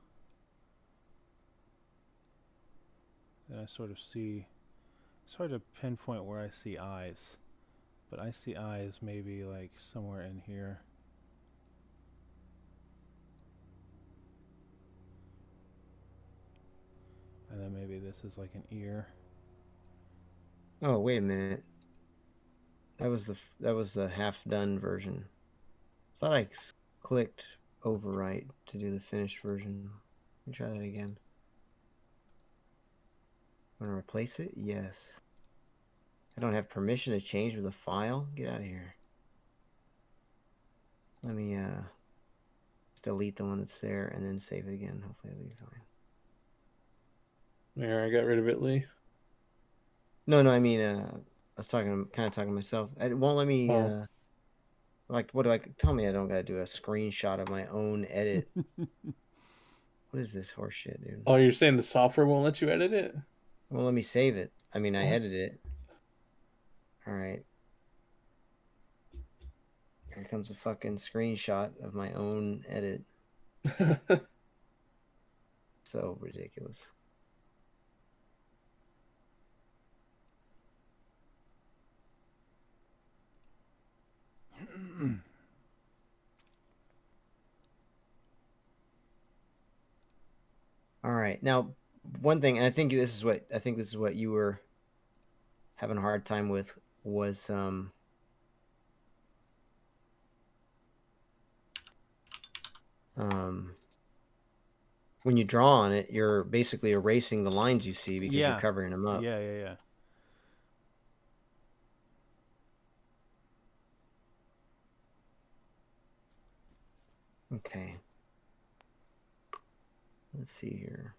And I sort of see, it's hard to pinpoint where I see eyes, but I see eyes maybe like somewhere in here. And then maybe this is like an ear. Oh, wait a minute. That was the half done version. Thought I clicked overwrite to do the finished version. Let me try that again. Want to replace it? Yes. I don't have permission to change with a file? Get out of here. Let me just delete the one that's there and then save it again. Hopefully it'll be fine. There, I got rid of it, Lee. No, I mean, I was kind of talking to myself. It won't let me, Oh. like, what do I, tell me I don't gotta do a screenshot of my own edit. What is this horse shit, dude? Oh, you're saying the software won't let you edit it? Well, let me save it. I mean, I What? edited it. All right. Here comes a fucking screenshot of my own edit. So ridiculous. All right. Now, one thing, and I think this is what you were having a hard time with, was when you draw on it, you're basically erasing the lines you see because Yeah. you're covering them up. Yeah. Okay. Let's see here.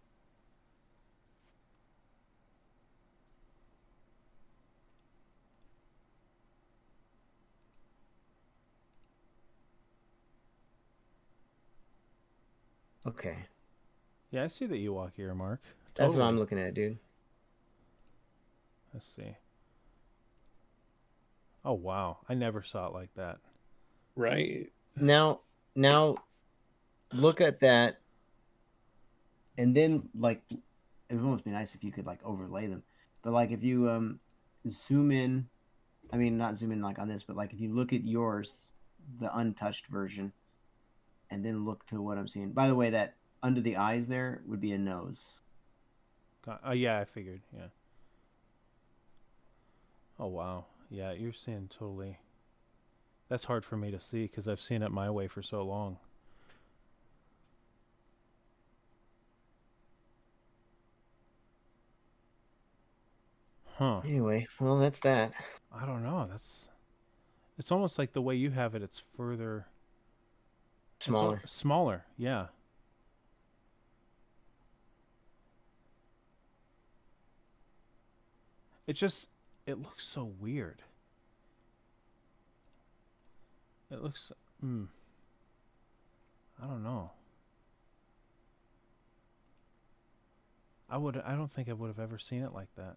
Okay. Yeah, I see the Ewok ear mark. That's what I'm Totally. looking at, dude. Let's see. Oh, wow. I never saw it like that. Right. Now look at that, and then, like, it would almost be nice if you could, like, overlay them. But, like, if you zoom in, I mean, not zoom in like on this, but, like, if you look at yours, the untouched version, and then look to what I'm seeing. By the way, that under the eyes there would be a nose. Yeah, I figured. Yeah. Oh, wow. Yeah, you're seeing totally. That's hard for me to see because I've seen it my way for so long. Huh. Anyway, well, that's that. I don't know. It's almost like the way you have it, it's further. Smaller. Smaller, yeah. It looks so weird. It looks, I don't know. I don't think I would have ever seen it like that.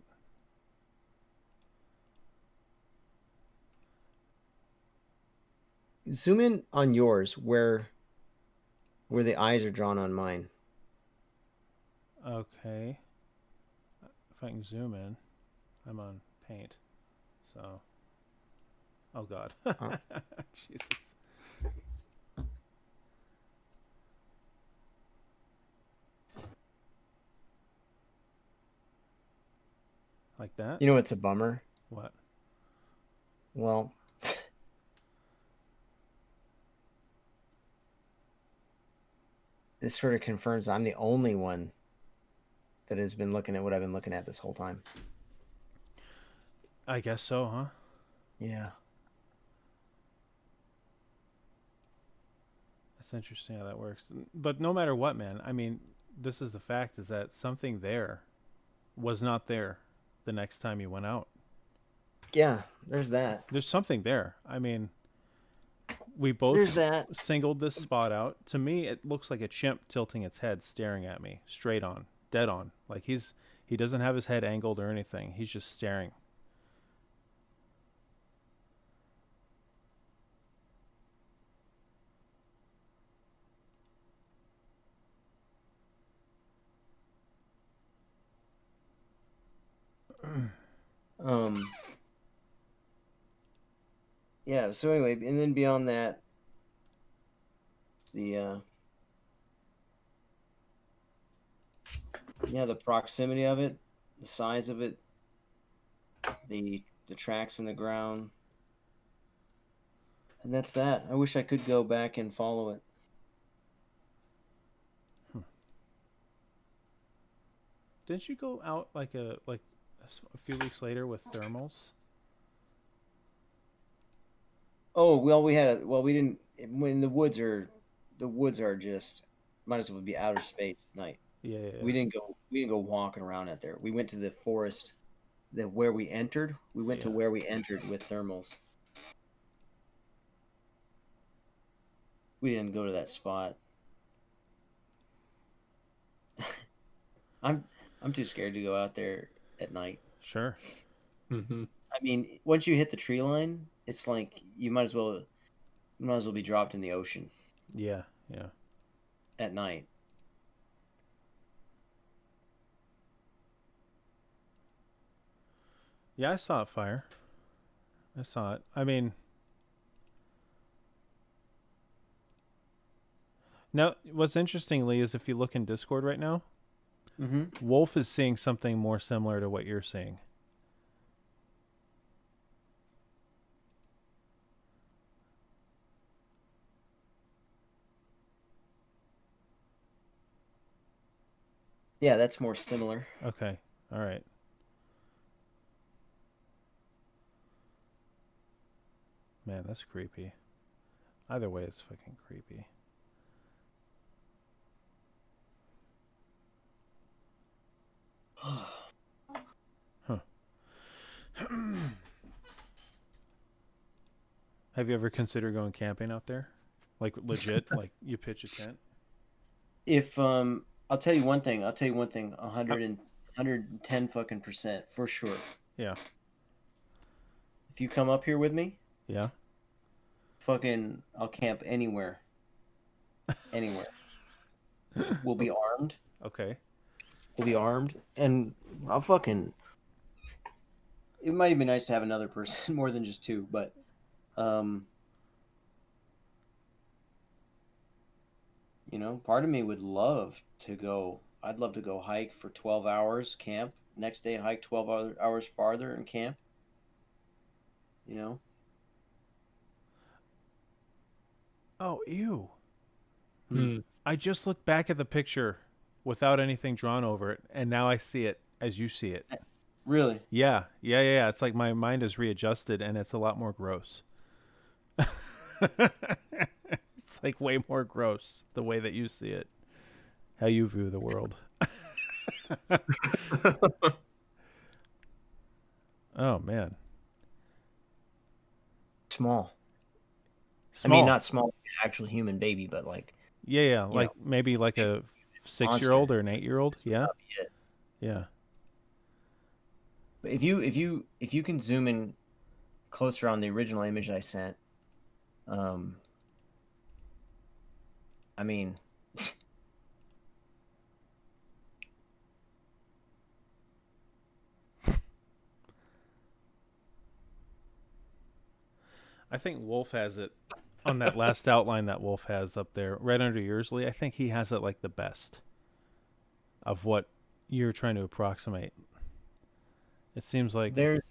Zoom in on yours where the eyes are drawn on mine. Okay. If I can zoom in, I'm on paint. So, oh God. Jesus. Like that? You know what's a bummer? What? Well, this sort of confirms I'm the only one that has been looking at what I've been looking at this whole time. I guess so, huh? Yeah. That's interesting how that works. But no matter what, man, I mean, this is the fact, is that something there was not there the next time you went out. Yeah, there's that. There's something there. I mean, we both There's that. singled this spot out. To me, it looks like a chimp tilting its head, staring at me, straight on, dead on. Like he doesn't have his head angled or anything. He's just staring. Um. Yeah. So anyway, and then beyond that, the the proximity of it, the size of it, the tracks in the ground, and that's that. I wish I could go back and follow it. Didn't you go out like a few weeks later with thermals? Oh well, we didn't. When the woods are just might as well be outer space at night. Yeah, yeah, yeah. We didn't go walking around out there. We went to the forest, where we entered. We went to where we entered with thermals. We didn't go to that spot. I'm too scared to go out there at night. Sure. Mm-hmm. I mean, once you hit the tree line, it's like you might as well be dropped in the ocean Yeah, yeah. at night. Yeah, I saw it fire. I saw it. I mean, now what's interesting, Lee, is if you look in Discord right now, Mm-hmm. Wolf is seeing something more similar to what you're seeing. Yeah, that's more similar. Okay. All right. Man, that's creepy. Either way, it's fucking creepy. Huh. Have you ever considered going camping out there? Like legit, like you pitch a tent? If I'll tell you one thing. 110 fucking percent for sure. Yeah. If you come up here with me, Yeah. fucking, I'll camp anywhere. Anywhere. We'll be armed. Okay. We'll be armed, and I'll fucking. It might be nice to have another person more than just two, but, part of me would love to go. I'd love to go hike for 12 hours, camp. Next day, hike 12 hours farther and camp. Oh, ew. Hmm. I just looked back at the picture without anything drawn over it, and now I see it as you see it. Really? Yeah. It's like my mind is readjusted, and it's a lot more gross. It's like way more gross the way that you see it, how you view the world. Oh man, Small. small. I mean, not small, like an actual human baby, but like. Yeah, you like maybe like a 6-year-old or an 8-year-old. Yeah, That'd be it. yeah. But if you can zoom in closer on the original image I sent, I mean, I think Wolf has it on that last outline that Wolf has up there, right under yours, Lee. I think he has it like the best of what you're trying to approximate. It seems like There's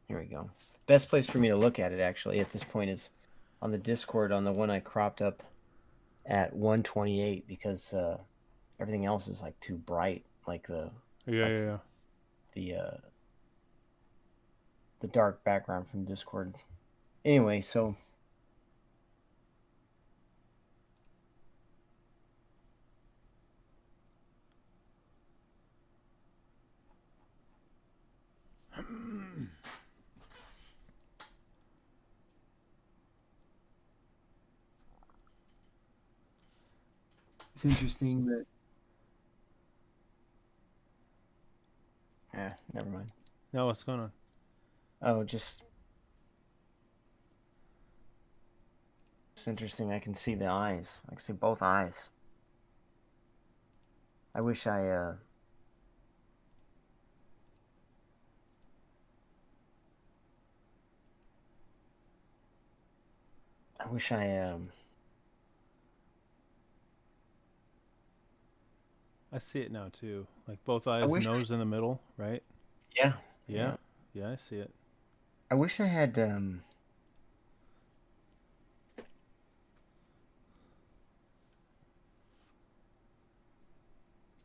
here we go. Best place for me to look at it actually at this point is on the Discord on the one I cropped up at 128 because everything else is like too bright, like yeah. the the dark background from Discord. Anyway, so it's interesting that never mind. No, what's going on? Oh, just it's interesting. I can see the eyes. I can see both eyes. I wish I wish I see it now too. Like both eyes, wish nose in the middle, right? yeah. Yeah. Yeah, I see it. I wish I had I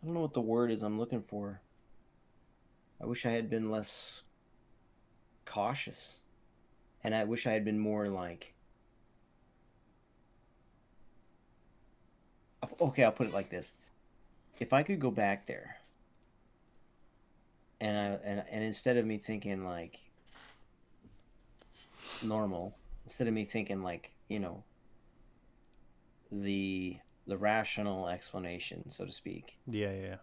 don't know what the word is I'm looking for. I wish I had been less cautious. And I wish I had been more like okay, I'll put it like this. If I could go back there and instead of me thinking like normal, instead of me thinking like, you know, the rational explanation, so to speak. Yeah.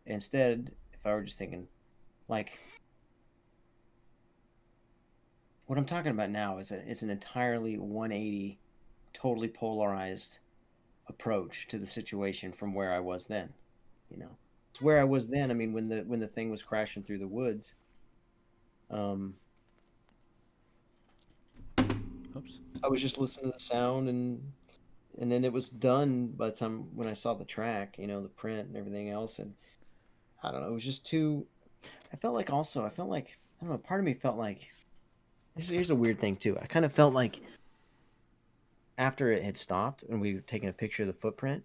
Instead, if I were just thinking like what I'm talking about now is an entirely 180 totally polarized approach to the situation from where I was then, you know. Where I was then, I mean when the thing was crashing through the woods, Oops. I was just listening to the sound and then it was done by the time when I saw the track, you know, the print and everything else, and I don't know, it was just too. I felt like I don't know. Part of me felt like here's a weird thing too. I kind of felt like after it had stopped and we were taking a picture of the footprint,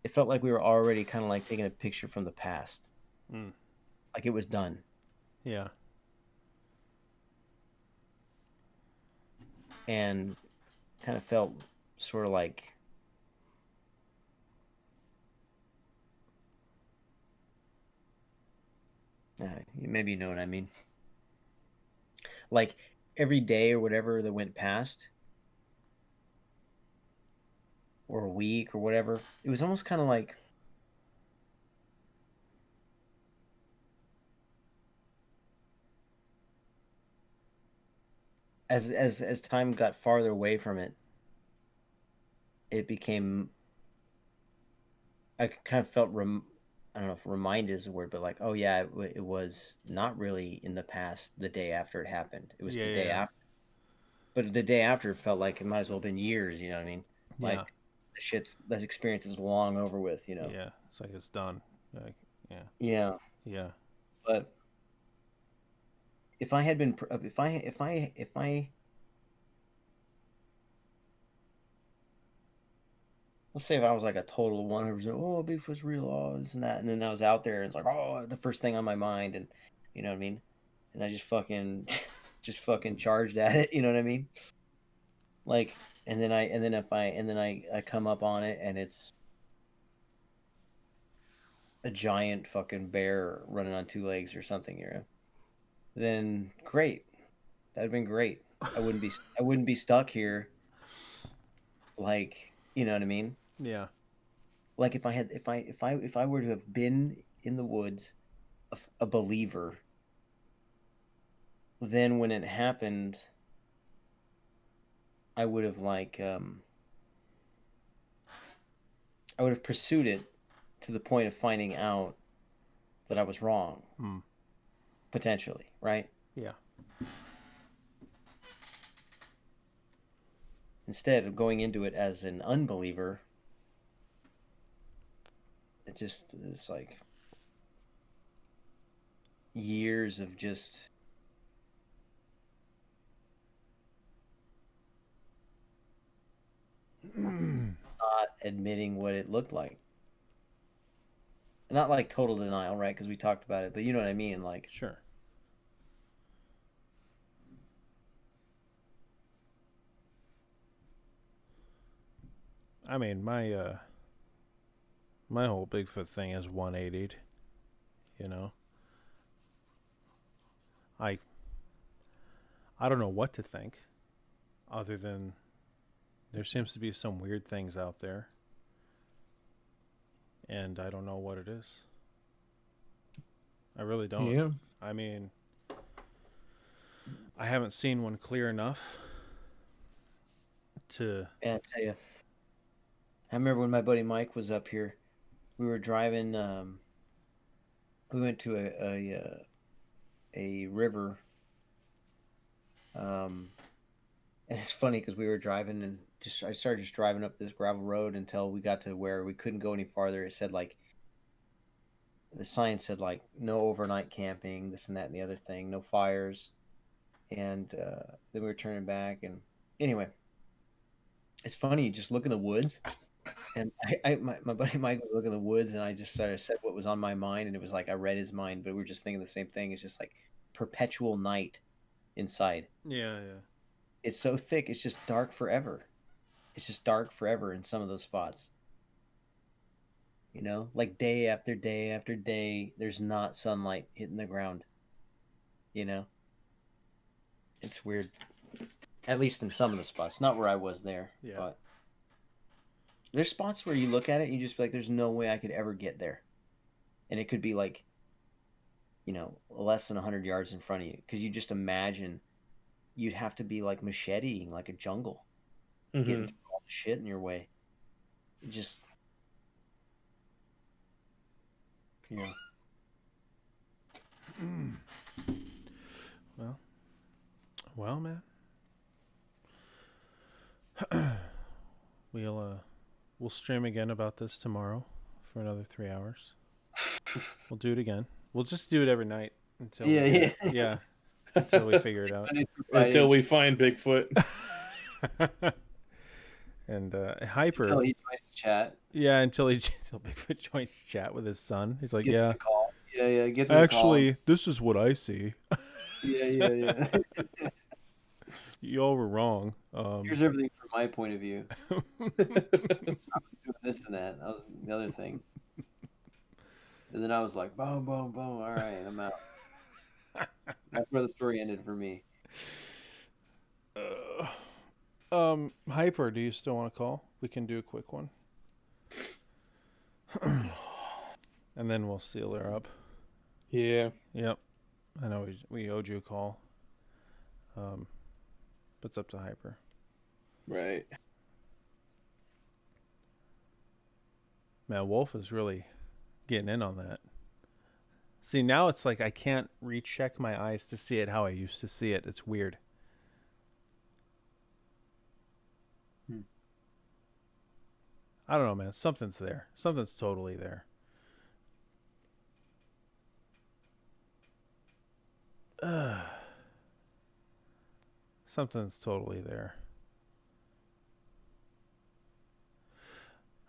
it felt like we were already kind of like taking a picture from the past, like it was done. Yeah. And kind of felt sort of like maybe you know what I mean. Like every day or whatever that went past, or a week or whatever, it was almost kind of like as time got farther away from it, it became. I kind of felt I don't know if "remind" is a word, but like, oh yeah, it was not really in the past the day after it happened. It was the day after. But the day after felt like it might as well have been years. You know what I mean? Like that experience is long over with. You know? Yeah. It's like it's done. Like, yeah. Yeah. Yeah. But if I had been, if I let's say if I was like a total 100%, oh, Bigfoot's real, oh, this and that, and then I was out there and it's like, oh, the first thing on my mind, and you know what I mean, and I just fucking, just fucking charged at it, you know what I mean, like, and then I come up on it and it's a giant fucking bear running on two legs or something, you know, then great, that'd been great. I wouldn't be stuck here, like, you know what I mean. Yeah. Like if I were to have been in the woods a believer, then when it happened I would have I would have pursued it to the point of finding out that I was wrong. Potentially, right? Yeah. Instead of going into it as an unbeliever, it just is like years of just not admitting what it looked like. Not like total denial, right? Because we talked about it, but you know what I mean. Like, Sure. I mean, my whole Bigfoot thing is 180'd, you know. I don't know what to think other than there seems to be some weird things out there and I don't know what it is. I really don't. Yeah. I mean, I haven't seen one clear enough to. yeah, I tell you, I remember when my buddy Mike was up here. We were driving. We went to a river. And it's funny because we were driving and I started just driving up this gravel road until we got to where we couldn't go any farther. It said like the sign said like no overnight camping, this and that and the other thing, no fires, and then we were turning back and anyway, it's funny. You just look in the woods, and my buddy Mike was looking in the woods, and I just sort of said what was on my mind, and it was like I read his mind, but we were just thinking the same thing. It's just like perpetual night inside. Yeah. It's so thick. It's just dark forever. It's just dark forever in some of those spots. You know, like day after day after day, there's not sunlight hitting the ground. You know, it's weird. At least in some of the spots, not where I was there. Yeah. But there's spots where you look at it and you just be like, "There's no way I could ever get there," and it could be like, you know, less than 100 yards in front of you, because you just imagine you'd have to be like macheteing like a jungle, getting through all the shit in your way. It just, you know. Well, man. We'll stream again about this tomorrow for another 3 hours. We'll do it again. We'll just do it every night until yeah, until we figure it out. Until we find Bigfoot. And Hyper. Until he joins the chat. Yeah, until Bigfoot joins chat with his son. He's like, Gets yeah. a call. Yeah, gets a call. Actually, this is what I see. Yeah. Y'all were wrong. Here's everything from my point of view. I was doing this and that. That was the other thing. And then I was like, boom, boom, boom. All right, I'm out. That's where the story ended for me. Hyper, do you still want to call? We can do a quick one. And then we'll seal her up. Yeah. Yep. I know we owed you a call. But it's up to Hyper. Right. Man, Wolf is really getting in on that. See, now it's like I can't recheck my eyes to see it how I used to see it. It's weird. I don't know, man. Something's there. Something's totally there. Something's totally there.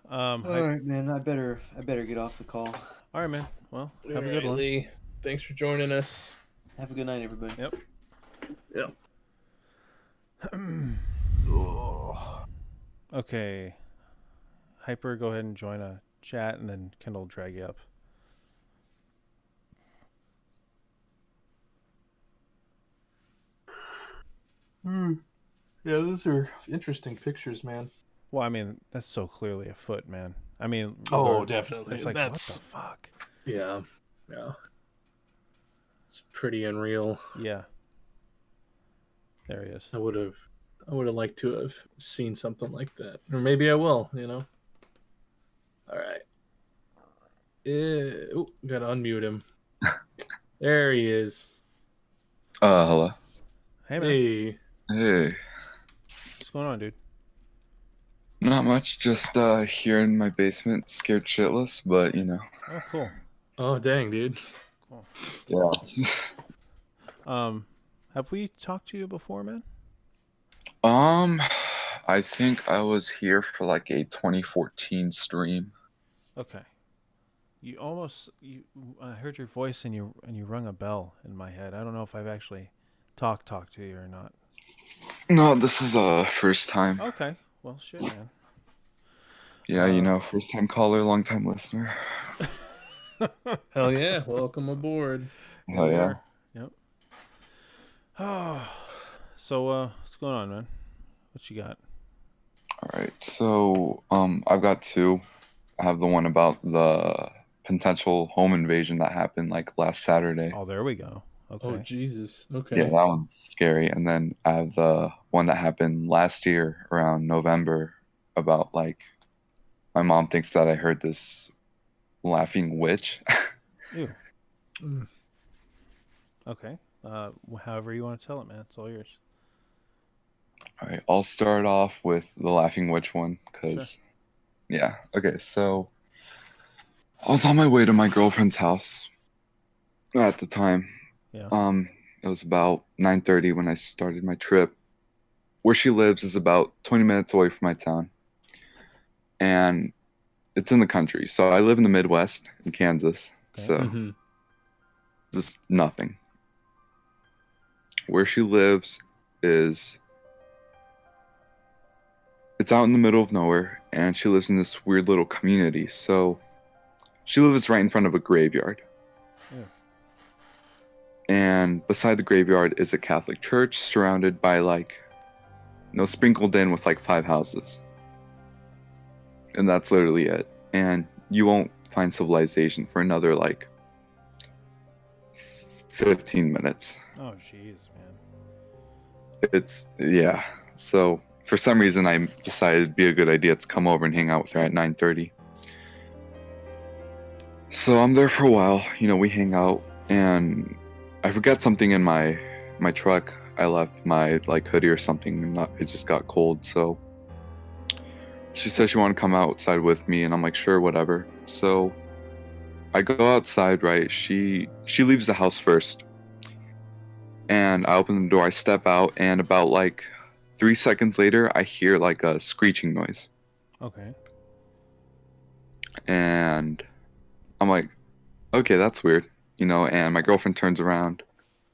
All right, man. I better get off the call. All right, man. Well, have a good one. Lee, thanks for joining us. Have a good night, everybody. Yep. Yep. Okay. Hyper, go ahead and join a chat, and then Kendall will drag you up. Yeah, those are interesting pictures, man. Well, I mean, that's so clearly a foot, man. I mean, Oh, definitely. It's like, That's what the fuck? yeah. It's pretty unreal. Yeah. There he is. I would have liked to have seen something like that, or maybe I will. All right. Gotta unmute him. There he is. Hello. Hey man, Hey. Hey, what's going on, dude? not much. Just here in my basement, scared shitless, but you know, Oh, cool. Oh, dang, dude. yeah. Have we talked to you before, man? Um, I think I was here for like a 2014 stream. Okay. You I heard your voice and you rung a bell in my head. I don't know if I've actually talked to you or not. No, this is first time. Okay. Well, shit, man. Yeah, you know, first time caller, long time listener. Hell yeah. Welcome aboard. Hell yeah. are. Yep. Oh. So, what's going on, man? What you got? All right. So, I've got two. I have the one about the potential home invasion that happened like last Saturday. Oh, there we go. Okay. Oh, Jesus. Yeah, Okay. that one's scary. And then I have the one that happened last year around November about like my mom thinks that I heard this laughing witch. Ew. Mm. Okay. However you want to tell it, man. It's all yours. All right, I'll start off with the laughing witch one because, yeah. Okay, so I was on my way to my girlfriend's house at the time. Yeah. It was about 9:30 when I started my trip. Where she lives is about 20 minutes away from my town, and it's in the country. So I live in the Midwest in Kansas. Okay. So Mhm. just nothing. Where she lives is it's out in the middle of nowhere, and she lives in this weird little community. So she lives right in front of a graveyard. Yeah. And beside the graveyard is a Catholic church surrounded by like, sprinkled in with like 5 houses. And that's literally it. And you won't find civilization for another like 15 minutes. Oh, jeez, man. It's, yeah. So for some reason, I decided it'd be a good idea to come over and hang out with her at 9:30. So I'm there for a while. We hang out, and I forgot something in my truck. I left my like hoodie or something, and it just got cold. So she said she wanted to come outside with me, and I'm like, sure, whatever. So I go outside. Right, she leaves the house first, and I open the door. I step out, and about like 3 seconds later, I hear like a screeching noise, Okay. and I'm like, okay, that's weird, and my girlfriend turns around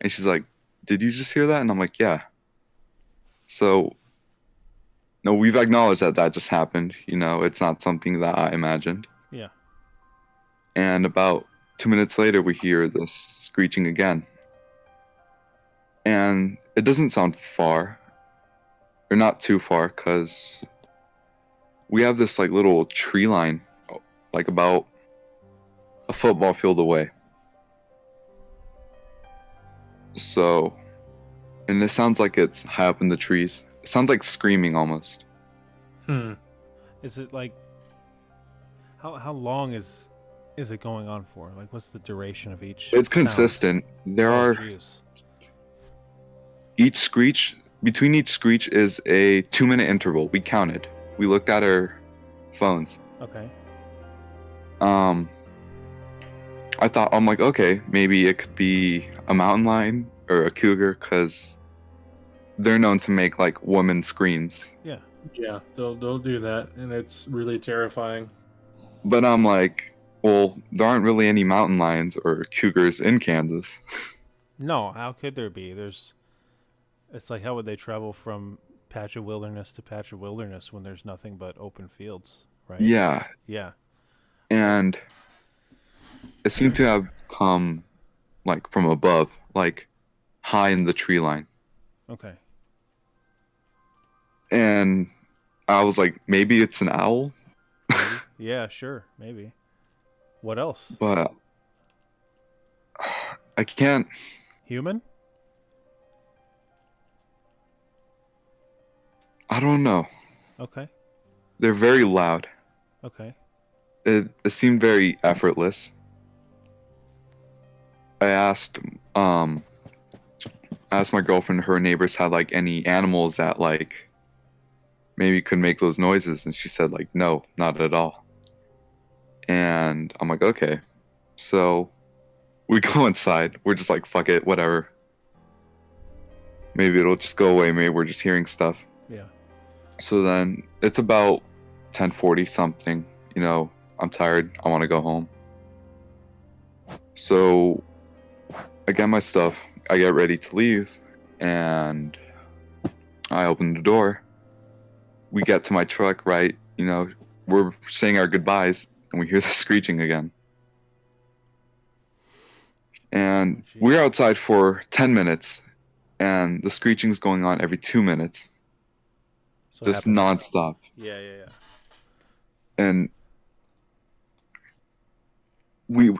and she's like, did you just hear that? And I'm like, yeah. So, no, we've acknowledged that that just happened. It's not something that I imagined. Yeah. And about 2 minutes later, we hear this screeching again. And it doesn't sound far, or not too far, because we have this like little tree line, like about a football field away. So, and it sounds like it's high up in the trees. It sounds like screaming almost. Hmm. Is it like how long is it going on for? Like, what's the duration of each? It's sound? consistent. There Oh, are jeez. between each screech is a 2-minute interval. We counted. We looked at our phones. Okay. I'm like, okay, maybe it could be a mountain lion or a cougar, because they're known to make like woman screams. Yeah. Yeah, they'll do that, and it's really terrifying. But I'm like, well, there aren't really any mountain lions or cougars in Kansas. No, how could there be? It's like, how would they travel from patch of wilderness to patch of wilderness when there's nothing but open fields, right? Yeah, Yeah. and it seemed to have come like from above, like high in the tree line. Okay. And I was like, maybe it's an owl, Maybe. Yeah, sure, maybe. What else? but I can't. Human? I don't know. Okay. They're very loud. Okay. It seemed very effortless. I asked I asked my girlfriend if her neighbors had like any animals that like maybe could make those noises, and she said like no, not at all. And I'm like, okay. So we go inside. We're just like, fuck it, whatever. Maybe it'll just go away. Maybe we're just hearing stuff. Yeah. So then it's about 10:40 something. You know, I'm tired. I want to go home. So I get my stuff. I get ready to leave, and I open the door. We get to my truck, right? You know, we're saying our goodbyes, and we hear the screeching again. And we're outside for 10 minutes, and the screeching's going on every 2 minutes, So just happens- nonstop. Yeah, yeah, yeah. And we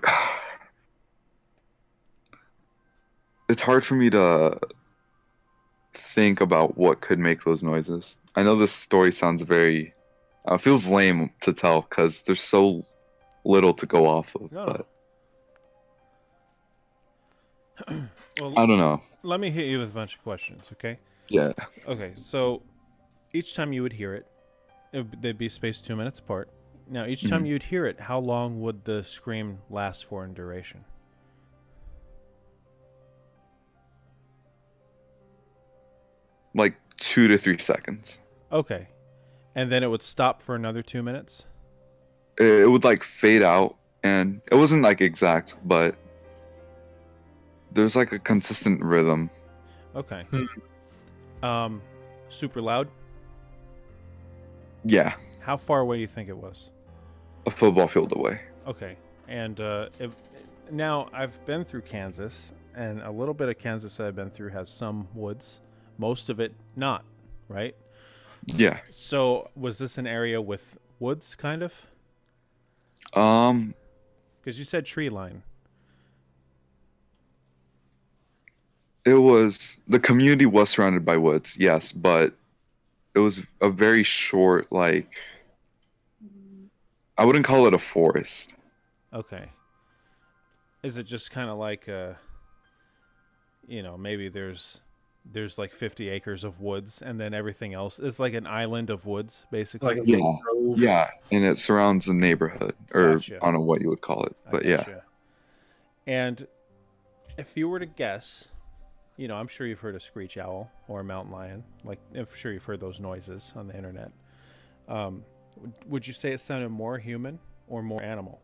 it's hard for me to think about what could make those noises. I know this story sounds very feels lame to tell because there's so little to go off of, No, but Well, I don't know. let me hit you with a bunch of questions, okay? Yeah. Okay, so each time you would hear it, they'd be spaced 2 minutes apart. Now, each time you'd hear it, how long would the scream last for in duration? Like 2 to 3 seconds. Okay. And then it would stop for another 2 minutes? It would like fade out, and it wasn't like exact, but there's like a consistent rhythm. Okay. Super loud? Yeah, How far away do you think it was? a football field away. Okay. And now I've been through Kansas, and a little bit of Kansas that I've been through has some woods, most of it not, right? Yeah. So was this an area with woods, kind of? Um, Because you said tree line. the community was surrounded by woods, yes, but it was a very short, like, I wouldn't call it a forest. Okay. Is it just kind of like maybe there's like 50 acres of woods, and then everything else is like an island of woods, basically? Like Yeah. grove. Yeah, and it surrounds the neighborhood, or Gotcha. I don't know what you would call it, I but yeah. gotcha. And if you were to guess, I'm sure you've heard a screech owl or a mountain lion. Like, I'm sure you've heard those noises on the internet. Would you say it sounded more human or more animal?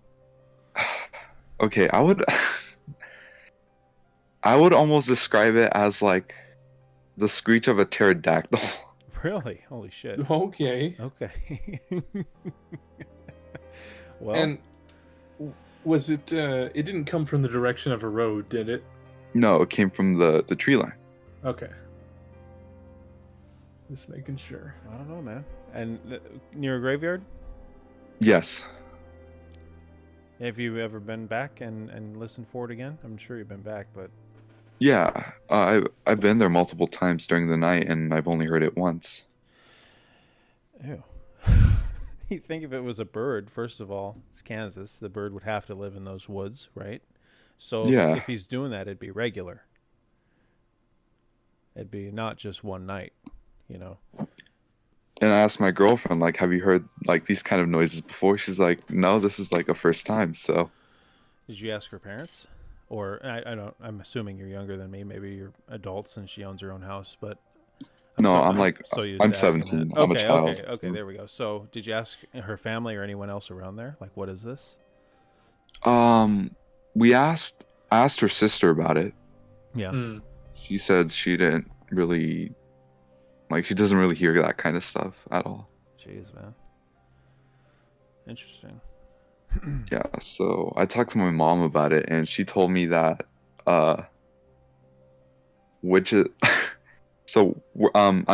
Okay, I would I would almost describe it as like the screech of a pterodactyl. Really? Holy shit. Okay. Okay. Well, And was it? It didn't come from the direction of a road, did it? No, it came from the tree line. Okay. Just making sure. I don't know, man. And near a graveyard? Yes. Have you ever been back and listened for it again? I'm sure you've been back, but Yeah, I've been there multiple times during the night, and I've only heard it once. ew. You think if it was a bird, first of all, it's Kansas. The bird would have to live in those woods, right? So Yeah. if he's doing that, it'd be regular. It'd be not just one night, And I asked my girlfriend, like, have you heard like these kind of noises before? She's like, no, this is like a first time. So Did you ask her parents? Or I don't. I'm assuming you're younger than me. Maybe you're adults and she owns her own house. But no, I'm like, so used I'm to asking 17. that. I'm a Okay, child. okay. There we go. So did you ask her family or anyone else around there? Like, what is this? I asked her sister about it. Yeah. Hmm. She said she didn't really, like, she doesn't really hear that kind of stuff at all. Jeez, man. Interesting. Yeah, so I talked to my mom about it, and she told me that, I'm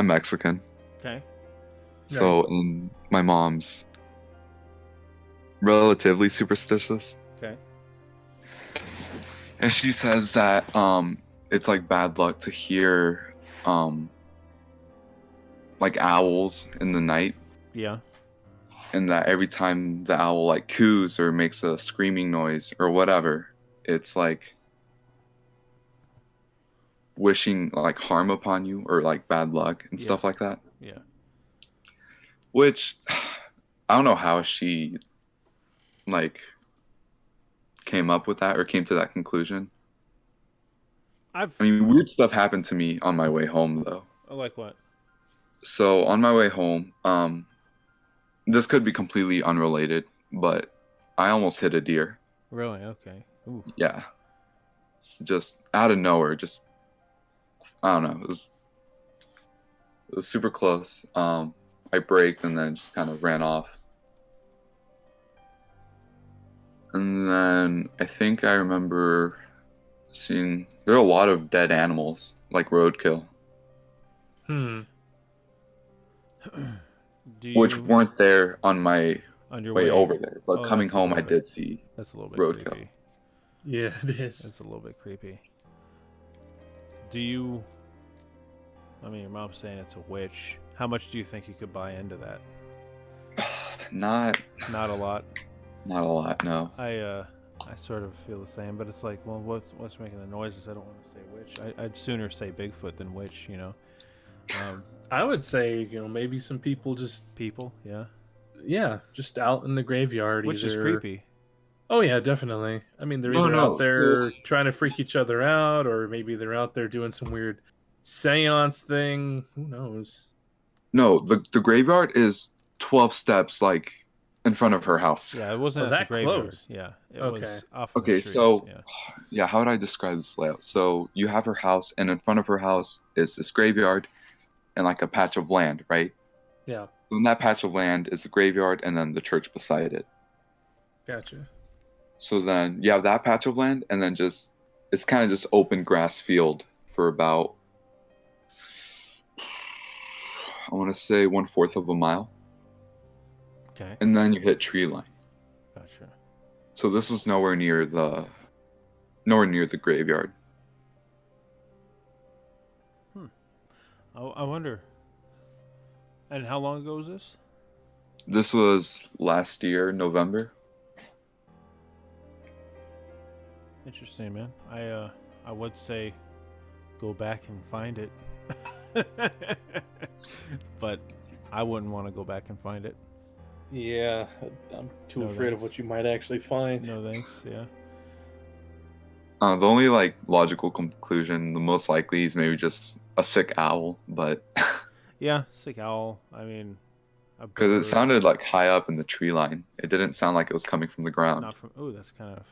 Mexican. Okay. So, and my mom's relatively superstitious. Okay. And she says that it's like bad luck to hear like owls in the night, Yeah. and that every time the owl like coos or makes a screaming noise or whatever, it's like wishing like harm upon you or like bad luck and Yeah. stuff like that. Yeah. Which I don't know how she like came up with that or came to that conclusion. I mean, weird stuff happened to me on my way home though. Like what? So on my way home, this could be completely unrelated, but I almost hit a deer. Really? Okay. Ooh. Yeah. Just out of nowhere, just I don't know. It was super close. I braked and then just kind of ran off. And then I think I remember seeing there are a lot of dead animals, like roadkill, Hmm. Do which you- weren't there on my on your way over there. But Oh, coming that's a home, I little bit- did see. That's a little bit roadkill. creepy. Yeah, it is. That's a little bit creepy. Do you? I mean, your mom's saying it's a witch. How much do you think you could buy into that? Not Not a lot. a lot, no. I sort of feel the same, but it's like, well, what's making the noises? I don't want to say witch. I'd sooner say Bigfoot than witch. You know, I would say, maybe some people just, people. Yeah, just out in the graveyard. which is either- creepy. Oh yeah, definitely. I mean, they're No, either no, out there yes. trying to freak each other out, or maybe they're out there doing some weird seance thing. Who knows? No, the graveyard is 12 steps like in front of her house. Yeah, it wasn't Oh, at that the graveyard. close? Yeah, it Okay. was off. in the Okay, trees, so yeah. yeah, how would I describe this layout? So you have her house, and in front of her house is this graveyard and like a patch of land, right? Yeah, So in that patch of land is the graveyard and then the church beside it. gotcha. So then you have that patch of land, and then just it's kind of just open grass field for about I want to say 1/4 of a mile, Okay, and then you hit tree line. gotcha. So this was nowhere near the graveyard. I wonder. And how long ago was this? This was last year, November. Interesting, man. I would say go back and find it. But I wouldn't want to go back and find it. Yeah, I'm too No afraid of thanks. what you might actually find. No thanks. Yeah. The only like logical conclusion, the most likely is maybe just a sick owl, but Yeah, sick owl. I mean, a because bird, it sounded like high up in the tree line. It didn't sound like it was coming from the ground. not from. Oh, that's kind of.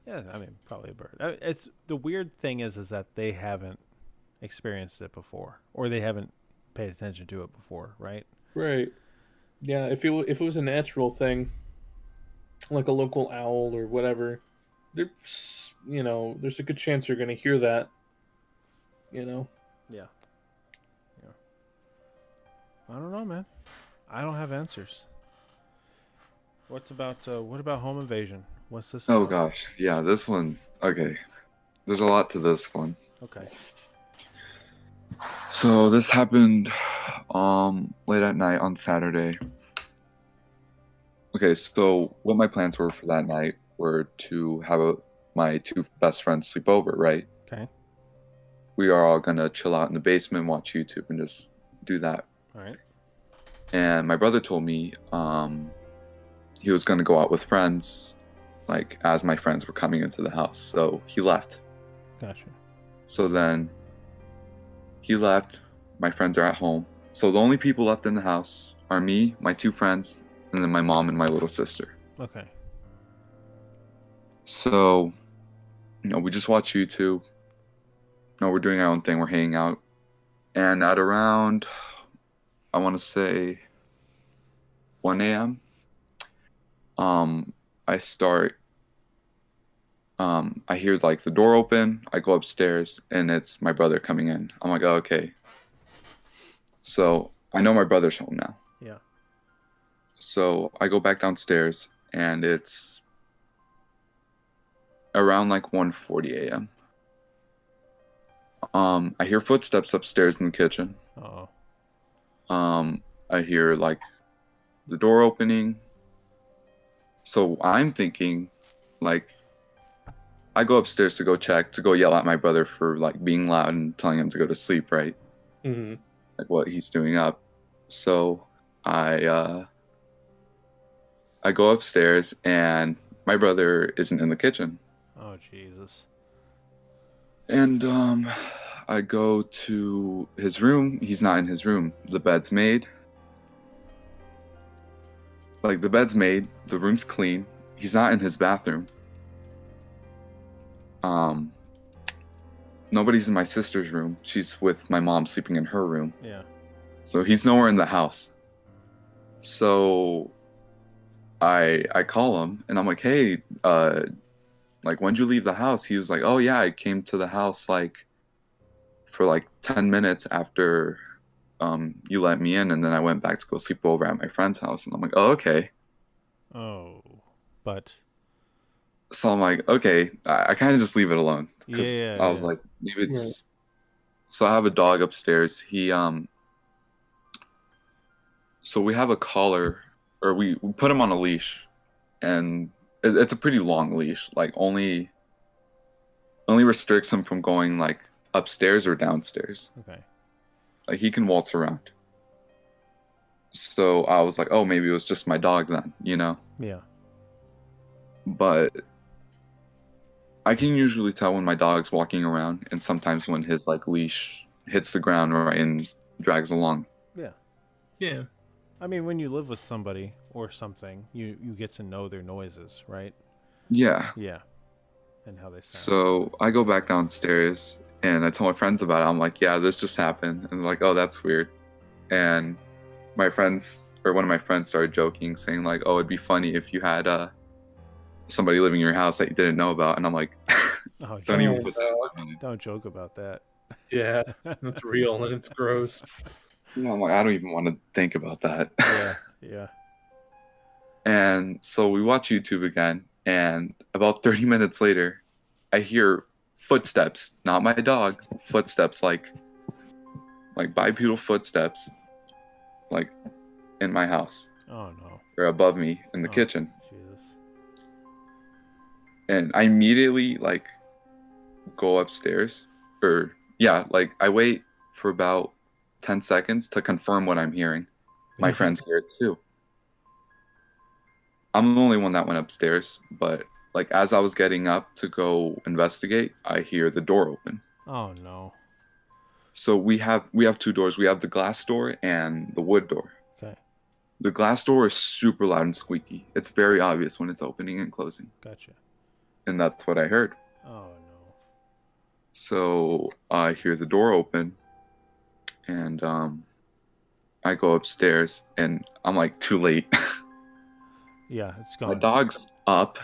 Yeah, I mean, probably a bird. It's the weird thing is that they haven't experienced it before, or they haven't paid attention to it before, right? Right. Yeah, if it was a natural thing, like a local owl or whatever, there's a good chance you're going to hear that. Yeah. I don't know, man. I don't have answers. What about home invasion? What's this? Oh about? gosh, yeah, this one. Okay, there's a lot to this one. Okay. So this happened late at night on Saturday. Okay, so what my plans were for that night were to have my two best friends sleep over, right? Okay. We are all gonna chill out in the basement, watch YouTube, and just do that. All right. And my brother told me he was gonna go out with friends, like as my friends were coming into the house. So he left. Gotcha. So then he left. My friends are at home. So the only people left in the house are me, my two friends, and then my mom and my little sister. Okay. So, we just watch YouTube. No, we're doing our own thing. We're hanging out. And at around, I want to say 1 a.m., I hear like the door open. I go upstairs and it's my brother coming in. I'm like, oh, okay. So I know my brother's home now. Yeah. So I go back downstairs and it's around like 1:40 a.m. I hear footsteps upstairs in the kitchen. Oh. I hear like the door opening. So I'm thinking like I go upstairs to go check, to go yell at my brother for like being loud and telling him to go to sleep, right? Mm-hmm. Like what he's doing up. So I go upstairs and my brother isn't in the kitchen. Oh Jesus. And I go to his room. He's not in his room. The bed's made. Like the bed's made, the room's clean. He's not in his bathroom. Nobody's in my sister's room. She's with my mom sleeping in her room. Yeah. So he's nowhere in the house. So I call him and I'm like, hey, like when'd you leave the house? He was like, oh yeah, I came to the house like for like 10 minutes after you let me in, and then I went back to go sleep over at my friend's house. And I'm like, oh, okay. Oh, but So I'm like, okay, I kind of just leave it alone. Because Yeah, I was yeah. like, maybe it's. So I have a dog upstairs. So we have a collar, or we put him on a leash, and it's a pretty long leash. Like only restricts him from going like upstairs or downstairs. okay. Like he can waltz around. So I was like, oh, maybe it was just my dog then, you know? Yeah. But I can usually tell when my dog's walking around, and sometimes when his like leash hits the ground right and drags along. Yeah. I mean, when you live with somebody or something, you get to know their noises, right? Yeah. Yeah. And how they sound. So I go back downstairs and I tell my friends about it. I'm like, yeah, this just happened. And they're like, oh, that's weird. And my friends, or one of my friends, started joking, saying like, oh, it'd be funny if you had somebody living in your house that you didn't know about. And I'm like, Oh, don't even Oh, put no. that on. don't joke about that. Yeah, that's real and it's gross. You know, I'm like, I don't even want to think about that. Yeah. Yeah. And so we watch YouTube again, and about 30 minutes later, I hear footsteps, not my dog, footsteps, like bipedal footsteps, like in my house Oh no. or above me in the Oh. kitchen. Jesus. And I immediately like go upstairs, or yeah, like I wait for about 10 seconds to confirm what I'm hearing. My friends hear it too. I'm the only one that went upstairs, but like as I was getting up to go investigate, I hear the door open. Oh no. So we have two doors. We have the glass door and the wood door. Okay. The glass door is super loud and squeaky. It's very obvious when it's opening and closing. Gotcha. And that's what I heard. Oh no. So I hear the door open, and I go upstairs, and I'm like, too late. Yeah, it's My gone. dog's up,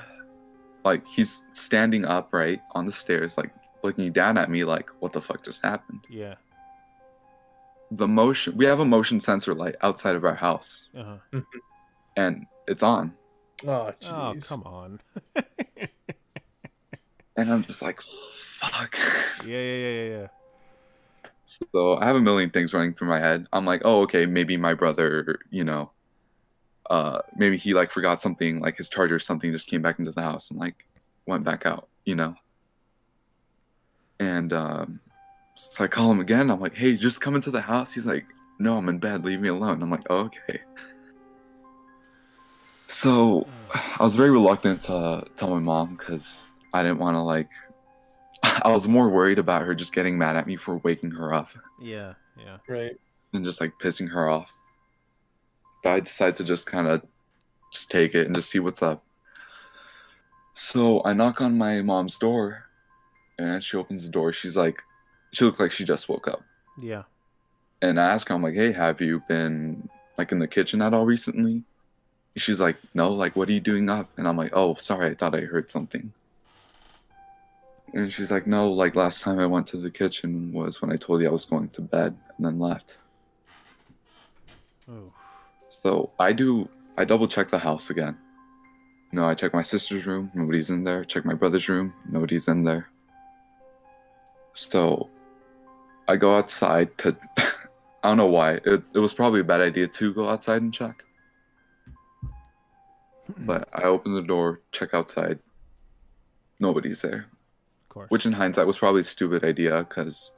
like he's standing upright on the stairs, like looking down at me, like, what the fuck just happened? Yeah. We have a motion sensor light outside of our house, Uh-huh. and it's on. Oh, Oh, jeez. come on. And I'm just like, fuck. Yeah. So I have a million things running through my head. I'm like, oh, okay, maybe my brother, you know, maybe he like forgot something, like his charger or something, just came back into the house and like went back out, you know. And so I call him again. I'm like, hey, just come into the house. He's like, no, I'm in bed. Leave me alone. I'm like, oh, okay. So I was very reluctant to tell my mom because I didn't want to like. I was more worried about her just getting mad at me for waking her up Yeah. Right. and just like pissing her off. But I decided to just kind of just take it and just see what's up. So I knock on my mom's door, and she opens the door. She looks like she just woke up. Yeah. And I ask her, I'm like, hey, have you been like in the kitchen at all recently? She's like, no, like, what are you doing up? And I'm like, oh, sorry, I thought I heard something. And she's like, no, like last time I went to the kitchen was when I told you I was going to bed and then left. Oh. So I double check the house again. No, I check my sister's room, nobody's in there. Check my brother's room, nobody's in there. So I go outside to, I don't know why. It was probably a bad idea to go outside and check. But I open the door, check outside. Nobody's there. Of course. which in hindsight was probably a stupid idea because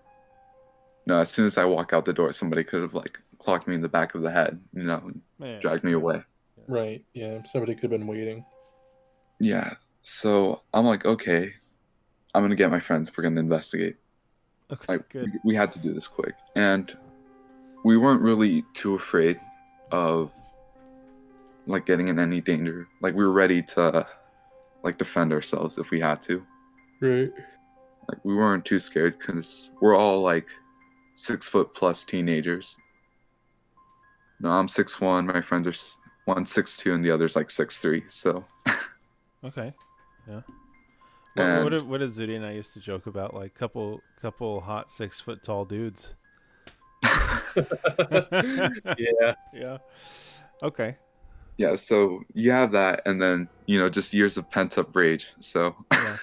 no, as soon as I walk out the door, somebody could have like clocked me in the back of the head, and Yeah. dragged me away. Right. Yeah. Somebody could have been waiting. Yeah. So I'm like, okay, I'm gonna get my friends. We're gonna investigate. Okay. Like Good. we had to do this quick, and we weren't really too afraid of like getting in any danger. Like we were ready to like defend ourselves if we had to. Right. Like we weren't too scared because we're all like 6 foot plus teenagers. No, I'm 6'1". My friends are one 6'2", and the other's like 6'3". So Okay. Yeah. And- What did Zudi and I used to joke about? Like couple hot 6 foot tall dudes. Yeah. Yeah. Okay. yeah, so you have that, and then just years of pent up rage. So Yeah.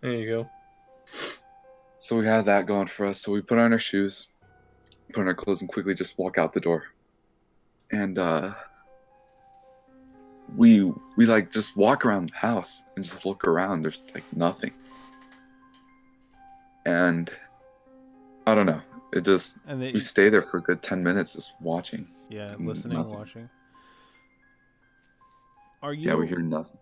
There you go. so we had that going for us. So we put on our shoes, put on our clothes, and quickly just walk out the door. And we like just walk around the house and just look around. There's like nothing. And I don't know. It just And they, we stay there for a good 10 minutes just watching. yeah, and listening, nothing. watching. Are you Yeah, we hear nothing.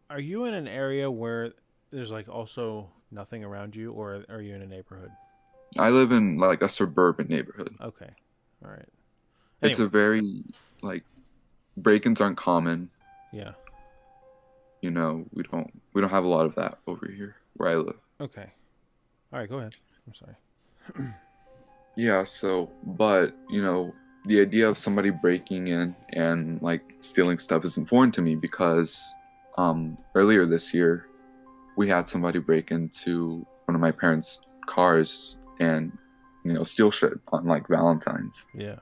Are you in an area where there's like also nothing around you, or are you in a neighborhood? I live in like a suburban neighborhood. Okay. All right. It's a Anyway. very like break-ins aren't common. Yeah. We don't have a lot of that over here where I live. Okay. All right, go ahead. I'm sorry. Yeah, so but the idea of somebody breaking in and like stealing stuff is important to me because earlier this year we had somebody break into one of my parents' cars and steal shit on like Valentine's. Yeah.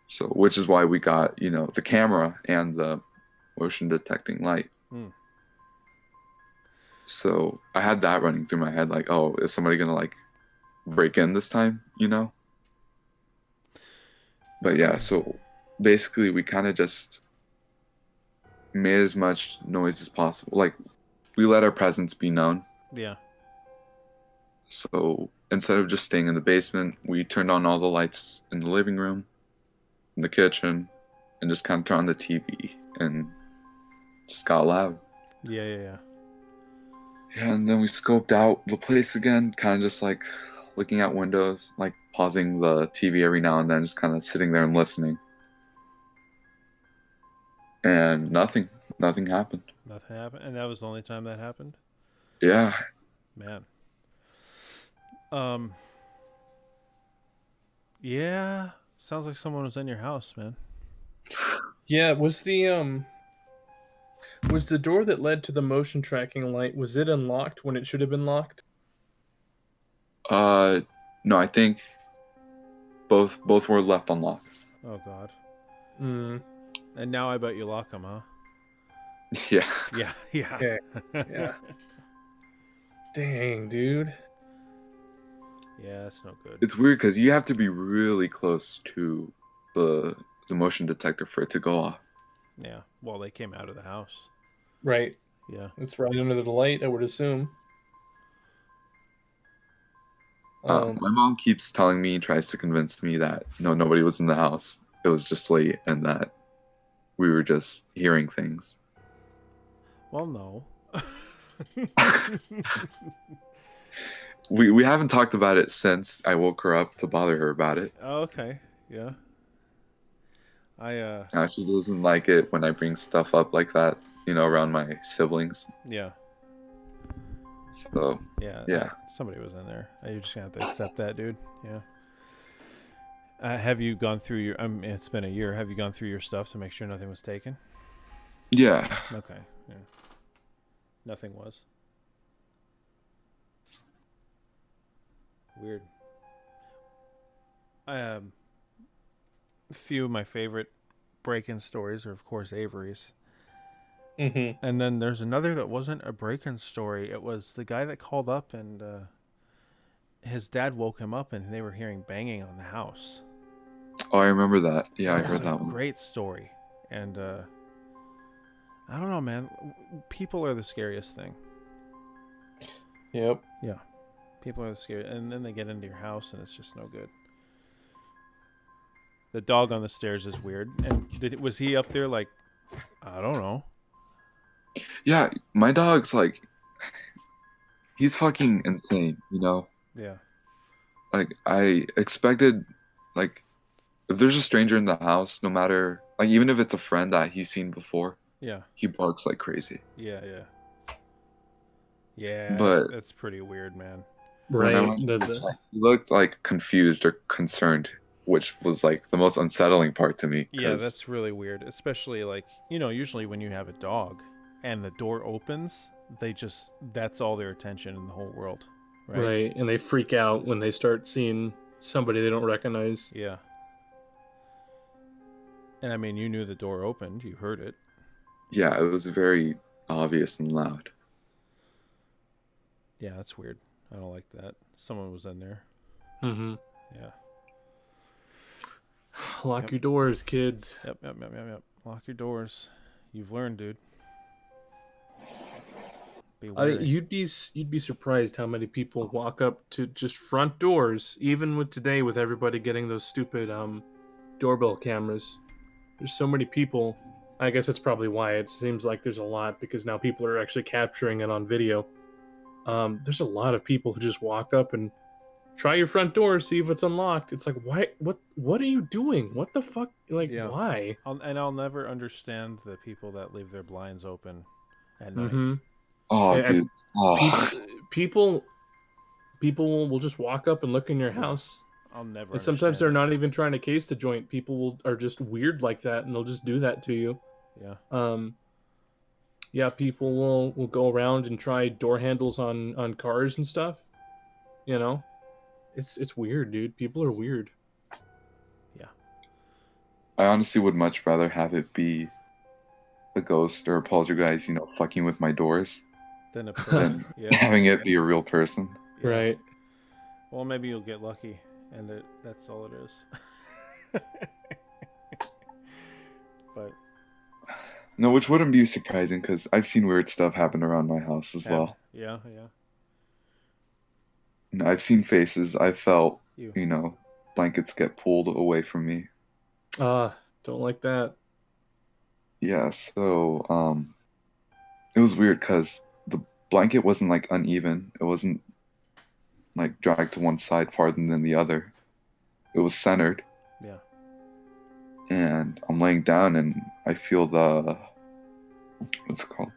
So which is why we got the camera and the motion detecting light. Hmm. So I had that running through my head, like, oh, is somebody gonna like break in this time? But yeah, so basically we kind of just made as much noise as possible. Like we let our presence be known. Yeah. So instead of just staying in the basement, we turned on all the lights in the living room, in the kitchen, and just kind of turned on the TV and just got loud. Yeah, yeah, yeah. Yeah, and then we scoped out the place again, kind of just like looking out windows, like pausing the TV every now and then, just kind of sitting there and listening. And nothing happened. Nothing happened, and that was the only time that happened. Yeah, Man. Yeah. Sounds like someone was in your house, man. Yeah. Was the door that led to the motion tracking light, was it unlocked when it should have been locked? no, I think both were left unlocked. Oh God. Hmm. And now I bet you lock them, huh? Yeah. Yeah. Yeah. Okay. Yeah. Dang, dude. Yeah, that's no good. It's weird because you have to be really close to the motion detector for it to go off. Yeah. Well, they came out of the house. Right. Yeah. It's right under the light, I would assume. Um, My mom keeps telling me, tries to convince me that nobody was in the house. It was just late, and that we were just hearing things. Well, no. We haven't talked about it since I woke her up to bother her about it. Oh, okay. Yeah. She doesn't like it when I bring stuff up like that, around my siblings. Yeah. So Yeah. Yeah. Somebody was in there. You're just gonna have to accept that, dude. Yeah. Have you gone through your? It's been a year. Have you gone through your stuff to make sure nothing was taken? yeah, Okay. Yeah. Nothing was. Weird. A few of my favorite break-in stories are, of course, Avery's. mhm. And then there's another that wasn't a break-in story. It was the guy that called up, and his dad woke him up, and they were hearing banging on the house. oh, I remember that. Yeah, I It was heard a that one. Great story. And I don't know, man. People are the scariest thing. Yep. People are scared, and then they get into your house, and it's just no good. The dog on the stairs is weird. And was he up there like, I don't know? Yeah, my dog's like, he's fucking insane, you know? Yeah. Like, I expected, like, if there's a stranger in the house, no matter, like, even if it's a friend that he's seen before, Yeah. he barks like crazy. Yeah. Yeah. But That's pretty weird, man. when I Right. went to check, he looked like confused or concerned, which was like the most unsettling part to me. Yeah, 'cause- that's really weird. Especially like, usually when you have a dog and the door opens, that's all their attention in the whole world. Right? Right. And they freak out when they start seeing somebody they don't recognize. Yeah. And I mean, you knew the door opened, you heard it. yeah, it was very obvious and loud. Yeah, that's weird. I don't like that. Someone was in there. Mm-hmm. Yeah. Lock Yep. your doors, kids. Yep. Lock your doors. You've learned, dude. Be I, wary. you'd be surprised how many people walk up to just front doors, even with today with everybody getting those stupid doorbell cameras. There's so many people. I guess that's probably why it seems like there's a lot, because now people are actually capturing it on video. There's a lot of people who just walk up and try your front door, see if it's unlocked. It's like, why? What are you doing? What the fuck? Like, Yeah. why? I'll never understand the people that leave their blinds open at night. Mm-hmm. Oh, And dude. Oh. People will just walk up and look in your house. I'll never. And sometimes they're understand not even trying to case the joint. People are just weird like that, and they'll just do that to you. that. Yeah. Yeah, people will go around and try door handles on cars and stuff. You know, it's weird, dude. People are weird. I honestly would much rather have it be a ghost or a poltergeist, fucking with my doors Then a than person. Yeah. having it be a real person. Yeah. Right. Well, maybe you'll get lucky, and that's all it is. But No, which wouldn't be surprising because I've seen weird stuff happen around my house as well. yeah. And I've seen faces. I felt, You. blankets get pulled away from me. Don't like that. Yeah, so it was weird because the blanket wasn't like uneven. It wasn't like dragged to one side farther than the other. It was centered. Yeah. And I'm laying down and I feel what's it called?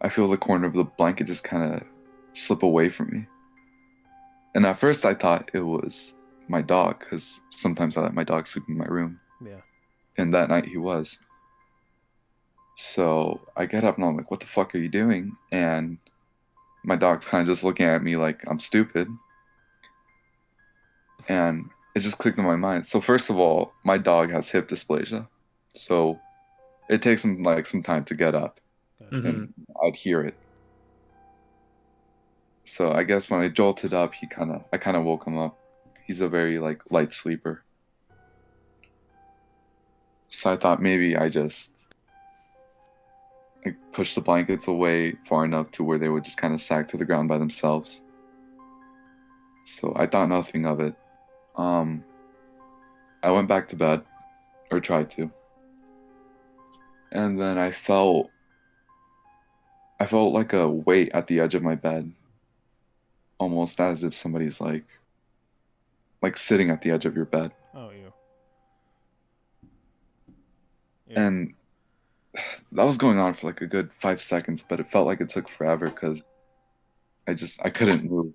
I feel the corner of the blanket just kind of slip away from me. And at first I thought it was my dog because sometimes I let my dog sleep in my room. Yeah. And that night he was. So I get up and I'm like, what the fuck are you doing? And my dog's kind of just looking at me like I'm stupid. And it just clicked in my mind. So first of all, my dog has hip dysplasia. So it takes him like some time to get up Gotcha. Mhm. and I'd hear it. So I guess when I jolted up, I kind of woke him up. He's a very like light sleeper. So I thought maybe I just pushed the blankets away far enough to where they would just kind of sag to the ground by themselves. So I thought nothing of it. I went back to bed, or tried to. And then I felt like a weight at the edge of my bed. Almost as if somebody's like sitting at the edge of your bed. Oh, you. Yeah. And that was going on for like a good 5 seconds, but it felt like it took forever because I couldn't move.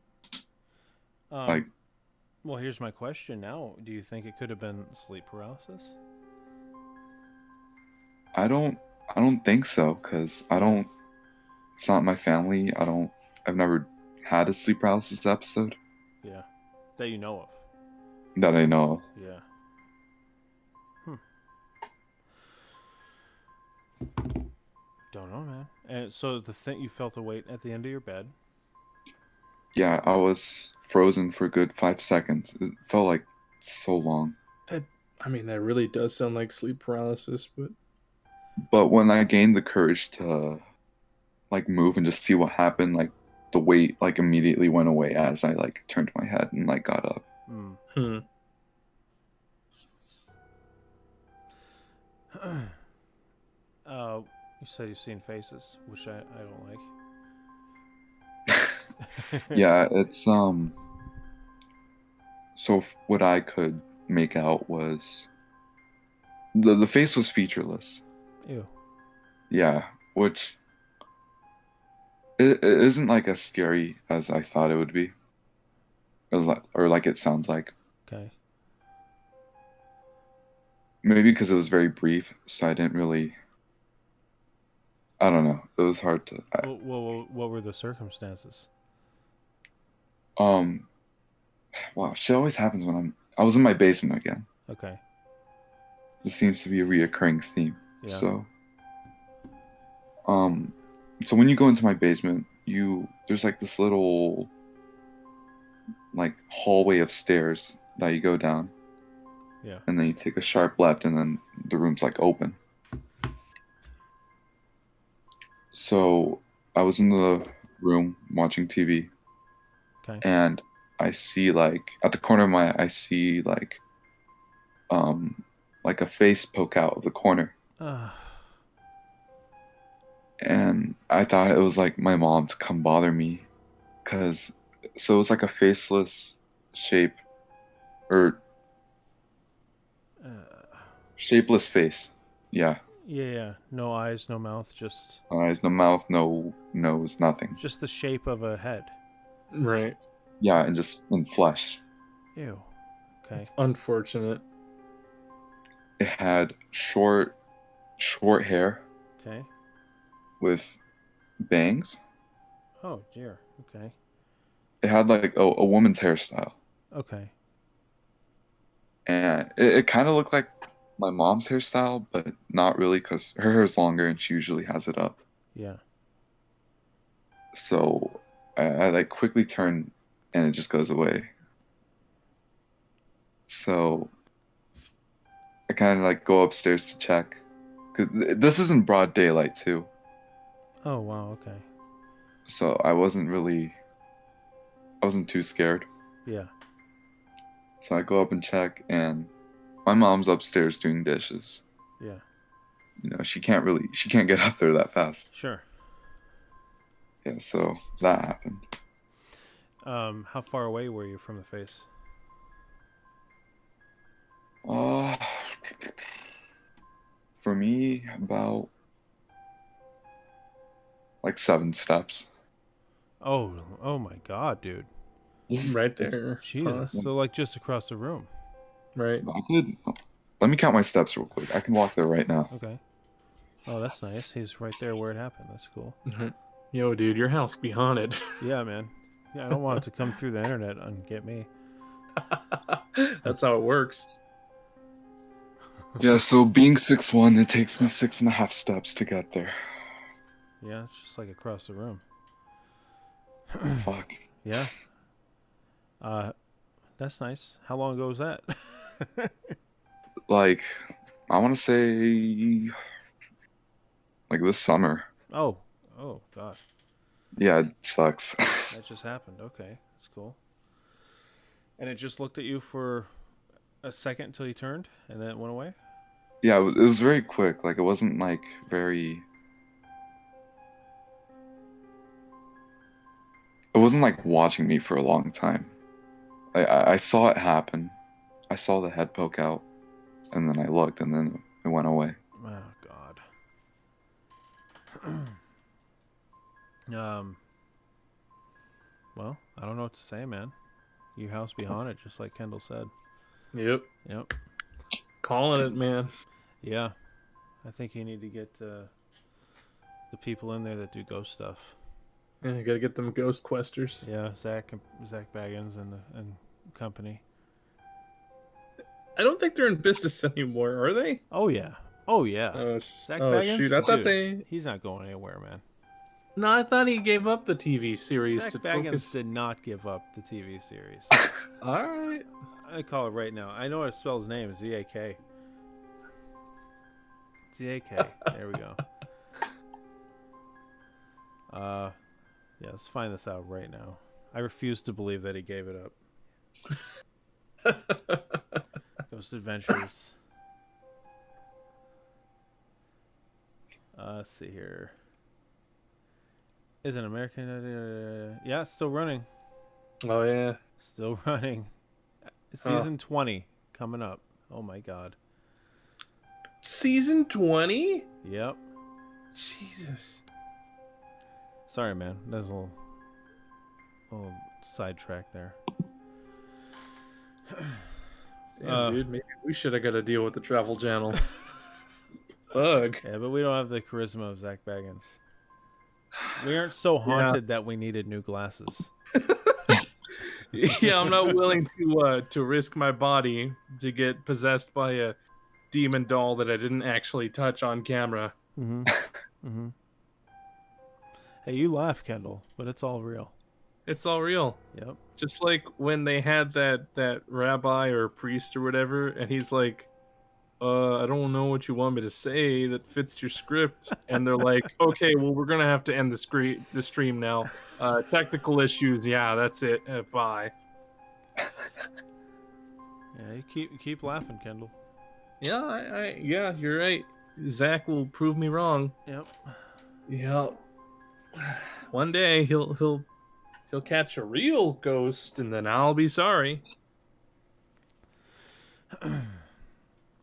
like- Well, here's my question now. Do you think it could have been sleep paralysis? I don't think so because it's not my family. I've never had a sleep paralysis episode Yeah. That you know of. that I know of. Yeah. Don't know, man. And so you felt a weight at the end of your bed. Yeah, I was frozen for a good 5 seconds. It felt like so long. I mean, that really does sound like sleep paralysis, but But when I gained the courage to like move and just see what happened, like the weight like immediately went away as I like turned my head and like got up. Hmm. You said you've seen faces, which I don't like. Yeah, it's so what I could make out was the face was featureless. Ew. Yeah, which it isn't like as scary as I thought it would be. It was like, or like it sounds like. Okay. Maybe because it was very brief, so I didn't really. I don't know. It was hard to. What were the circumstances? Wow, shit always happens when I was in my basement again. Okay. This seems to be a reoccurring theme. Yeah. So when you go into my basement, there's like this little like hallway of stairs that you go down. Yeah. And then you take a sharp left, and then the room's like open. So I was in the room watching TV, Okay. and I see like at the corner of my eye, I see like a face poke out of the corner. And I thought it was like my mom to come bother me, so it was like a faceless shape, or shapeless face. Yeah. Yeah. No eyes, no mouth, just Eyes, no mouth, no nose, nothing. just the shape of a head. Right. Yeah, and just in flesh. Ew. Okay. It's unfortunate. It had short hair Okay. with bangs. Oh dear. Okay. It had like a woman's hairstyle. Okay. And it kind of looked like my mom's hairstyle, but not really, because her hair is longer and she usually has it up. Yeah. So I like quickly turn and it just goes away. So I kind of like go upstairs to check, because this isn't broad daylight too. Oh wow. Okay. So I wasn't too scared. Yeah. So I go up and check, and my mom's upstairs doing dishes. Yeah. You know, she can't get up there that fast. Sure. Yeah, so that happened. How far away were you from the face? For me, about like 7 steps. Oh my God, dude. Right there. Jesus. So like just across the room. Right. Let me count my steps real quick. I can walk there right now. Okay. Oh, that's nice. He's right there where it happened. That's cool. Yo, dude, your house be haunted. Yeah, man. Yeah, I don't want it to come through the internet and get me. That's how it works. Yeah, so being 6'1", it takes me 6.5 steps to get there. Yeah, it's just like across the room. Fuck. Yeah. That's nice. How long ago was that? Like, I want to say, like this summer. Oh God. Yeah, it sucks. That just happened. Okay, that's cool. And it just looked at you for a second until you turned, and then it went away? Yeah, it was very quick. Like, it wasn't like very. It wasn't like watching me for a long time. I saw it happen. I saw the head poke out, and then I looked, and then it went away. Oh God. Well, I don't know what to say, man. Your house be haunted, just like Kendall said. Yep. Yep. Calling it, man. Yeah. I think you need to get the people in there that do ghost stuff. Yeah, you gotta get them ghost questers. Yeah, Zach Baggins and company. I don't think they're in business anymore, are they? Oh yeah. Oh yeah. Zach Baggins? Shoot! I thought Dude, they. He's not going anywhere, man. No, I thought he gave up the TV series Zach to Baggins focus. did not give up the TV series. All right. I call it right now. I know how to spell his name. Z-A-K. Z-A-K. There we go. Yeah, let's find this out right now. I refuse to believe that he gave it up. Ghost Adventures. Let's see here. Is an American? Yeah, it's still running. Oh yeah. Still running. Season 20 coming up. Oh my god. Season 20? Yep. Jesus. Sorry, man. There's a little sidetrack there. Damn, dude, maybe we should have got to deal with the Travel Channel. Bug. Yeah, but we don't have the charisma of Zach Baggins. We aren't so haunted that we needed new glasses. Yeah, I'm not willing to risk my body to get possessed by a demon doll that I didn't actually touch on camera. Mm-hmm. Mm-hmm. Hey, you laugh, Kendall, but it's all real. It's all real. Yep. Just like when they had that rabbi or priest or whatever, and he's like, I don't know what you want me to say that fits your script. And they're like, okay, well, we're going to have to end the stream now. Technical issues. Yeah, that's it. Bye. Yeah, you keep laughing, Kendall. Yeah, yeah, you're right. Zach will prove me wrong. Yep. Yeah. One day he'll catch a real ghost, and then I'll be sorry.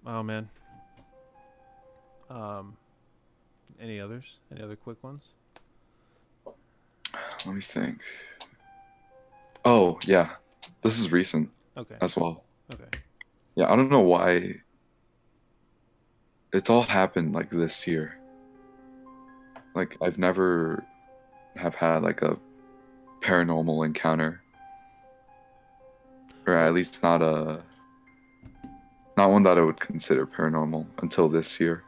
Oh man. Any others? Any other quick ones? Let me think. Oh yeah, this is recent Okay. as well. Okay. Yeah, I don't know why. It's all happened like this year. Like I've never have had like a paranormal encounter, or at least not one that I would consider paranormal until this year.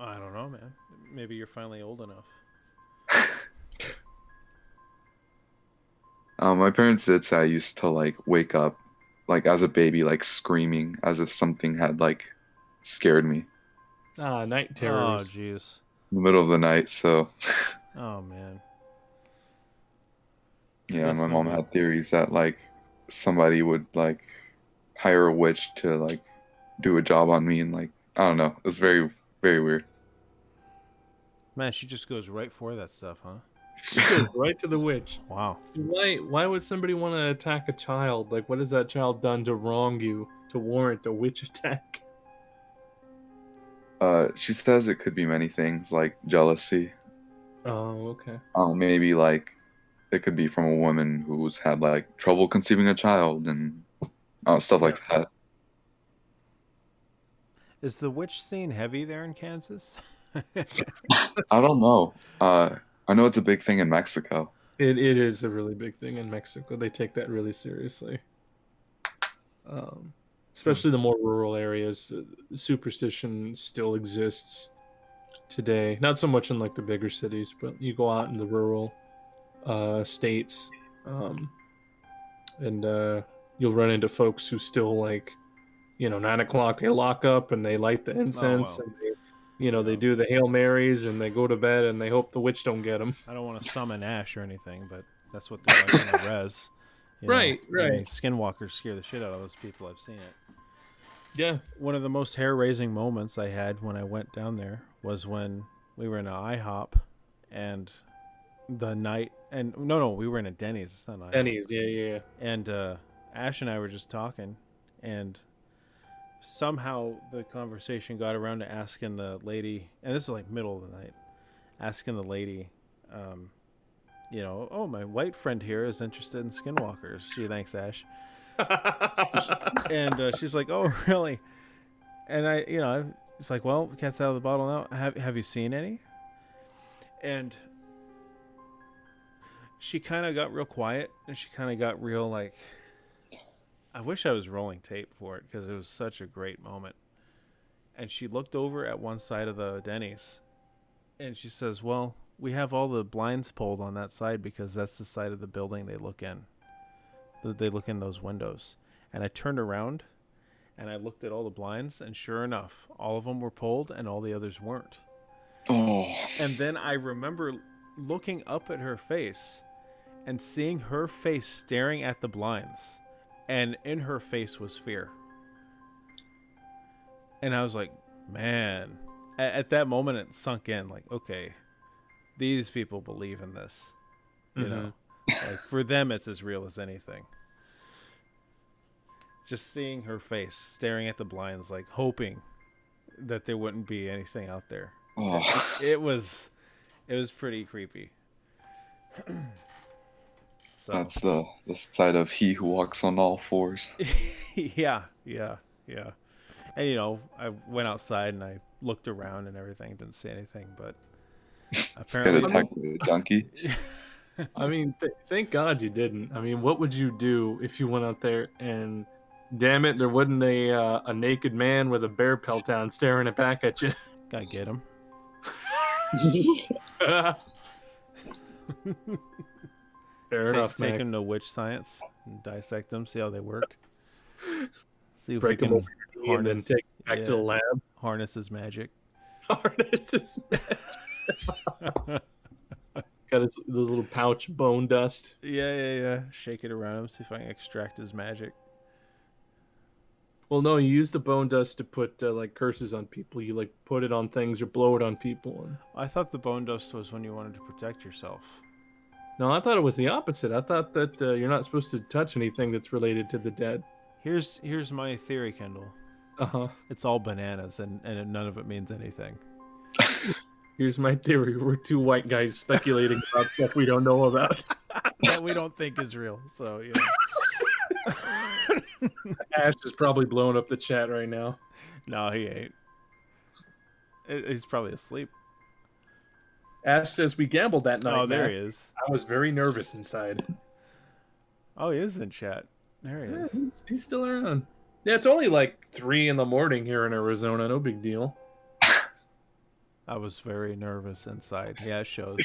I don't know, man. Maybe you're finally old enough. My parents did say I used to like wake up like as a baby, like screaming as if something had like scared me Night Oh, terrors. jeez. in the middle of the night. So Oh, man. yeah, That's my so mom weird. had theories that like somebody would like hire a witch to like do a job on me, and like I don't know, it's very very weird. Man, she just goes right for that stuff, huh? She goes right to the witch. Wow. Why would somebody want to attack a child? Like, what has that child done to wrong you to warrant a witch attack? She says it could be many things like jealousy. Oh, okay. Maybe like it could be from a woman who's had like trouble conceiving a child and stuff like that. Is the witch scene heavy there in Kansas? I don't know. I know it's a big thing in Mexico. It is a really big thing in Mexico. They take that really seriously. Especially the more rural areas, superstition still exists today. Not so much in like the bigger cities, but you go out in the rural states, and you'll run into folks who still like, 9 o'clock they lock up and they light the incense wow. and they do the Hail Marys and they go to bed and they hope the witch don't get them. I don't want to summon Ash or anything, but that's what they're like in the res. You know? Right. I mean, skinwalkers scare the shit out of those people. I've seen it. Yeah. One of the most hair-raising moments I had when I went down there was when we were in an IHOP, and the night, and no, we were in a Denny's. It's not an IHOP. Denny's, yeah. And Ash and I were just talking, and somehow the conversation got around to asking the lady, and this is like middle of the night, asking the lady, oh, my white friend here is interested in skinwalkers. Gee, thanks, Ash. And she's like, oh, really? And it's like, well, cat's out of the bottle now. Have you seen any? And she kind of got real quiet, and she kind of got real like, I wish I was rolling tape for it because it was such a great moment. And she looked over at one side of the Denny's, and she says, well, we have all the blinds pulled on that side because that's the side of the building they look in. They look in those windows. And I turned around and I looked at all the blinds, and sure enough, all of them were pulled and all the others weren't. Oh, And then I remember looking up at her face and seeing her face staring at the blinds, and in her face was fear. And I was like, man, at that moment it sunk in, like, okay, these people believe in this, you know, like for them it's as real as anything. Just seeing her face staring at the blinds, like hoping that there wouldn't be anything out there. Oh, It was pretty creepy. So that's the side of he who walks on all fours. yeah. And you know, I went outside and I looked around and everything, didn't see anything, but Just got apparently attacked by a donkey. I mean, thank God you didn't. I mean, what would you do if you went out there and, damn it, there wasn't a naked man with a bear pelt on staring it back at you? gotta get him. Fair enough, Take man. him to witch science and dissect them, see how they work. See if Break we him can over your knee and then take him back to the lab. harness his magic. Harness his Got those little pouch bone dust. Yeah. Shake it around him, see if I can extract his magic. Well, no, you use the bone dust to put like curses on people. You like put it on things or blow it on people. And... I thought the bone dust was when you wanted to protect yourself. No, I thought it was the opposite. I thought that you're not supposed to touch anything that's related to the dead. Here's my theory, Kendall. Uh-huh. It's all bananas, and none of it means anything. Here's my theory. We're two white guys speculating about stuff we don't know about. That we don't think is real. So yeah. Ash is probably blowing up the chat right now. No, he ain't. He's probably asleep. Ash says we gambled that night. Oh, there Max. he is. I was very nervous inside. Oh, he is in chat. There he Yeah, is. he's still around. Yeah, it's only like 3 a.m. here in Arizona. No big deal. I was very nervous inside. Yeah, it shows.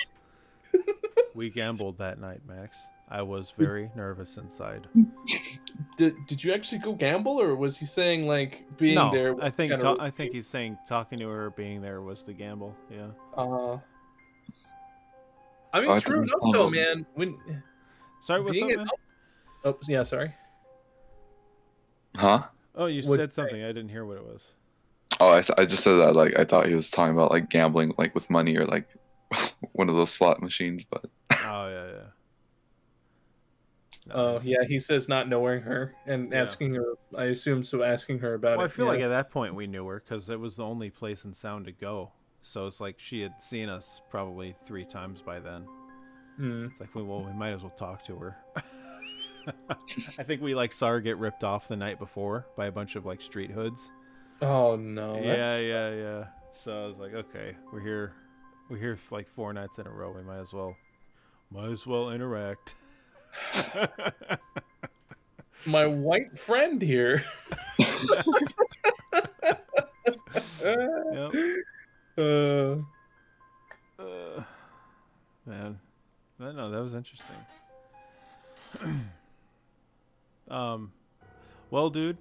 We gambled that night, Max. I was very nervous inside. Did you actually go gamble, or was he saying like being No, there? I think kinda I think he's saying talking to her, being there was the gamble. Yeah. I mean, I true think- enough, though, man. When Sorry, what's being up, at man? oh yeah, sorry. Huh? Oh, you What'd said you say? something. I didn't hear what it was. Oh, I just said that like I thought he was talking about like gambling like with money or like one of those slot machines, but Oh yeah. No, Oh it's- yeah, he says not knowing her and Yeah. asking her. I assume so. Asking her about Well, I it. feel yeah. like at that point we knew her because it was the only place in sound to go. So it's like she had seen us probably 3 times by then. Hmm. It's like, we might as well talk to her. I think we like saw her get ripped off the night before by a bunch of like street hoods. Oh no. Yeah. So I was like, okay, we're here for like 4 nights in a row. We might as well interact. My white friend here. Yep. Man, no, that was interesting. Well, dude,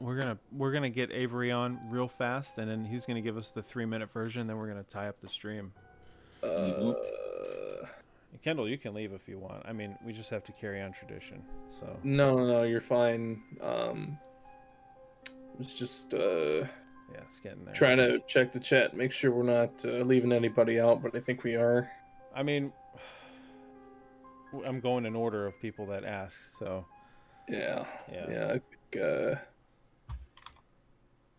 we're gonna get Avery on real fast, and then he's gonna give us the 3-minute version. Then we're gonna tie up the stream. Kendall, you can leave if you want. I mean, we just have to carry on tradition. So No, you're fine. It's just yeah, it's getting there. trying to check the chat, make sure we're not leaving anybody out, but I think we are. I mean, I'm going in order of people that asked. So Yeah. yeah.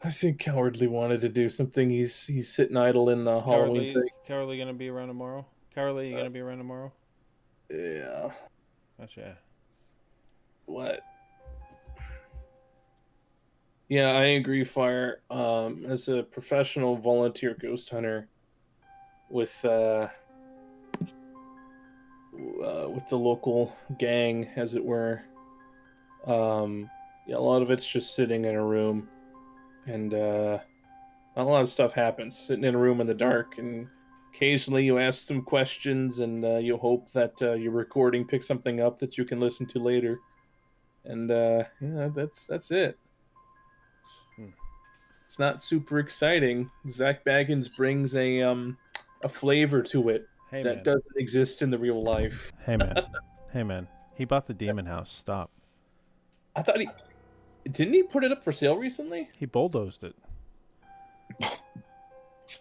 I think Cowardly wanted to do something. He's sitting idle in the Is Halloween thing. Cowardly gonna be around tomorrow? Cowardly, you gonna be around tomorrow? Yeah. Gotcha. What? Yeah, I agree, Fire. As a professional volunteer ghost hunter with the local gang, as it were, yeah, a lot of it's just sitting in a room, and a lot of stuff happens sitting in a room in the dark, and occasionally you ask some questions, and you hope that your recording picks something up that you can listen to later, and yeah, that's it. It's not super exciting. Zach Baggins brings a flavor to it. Hey that man. doesn't exist in the real life. Hey man. Hey man. He bought the demon house. Stop. I thought didn't he put it up for sale recently? He bulldozed it.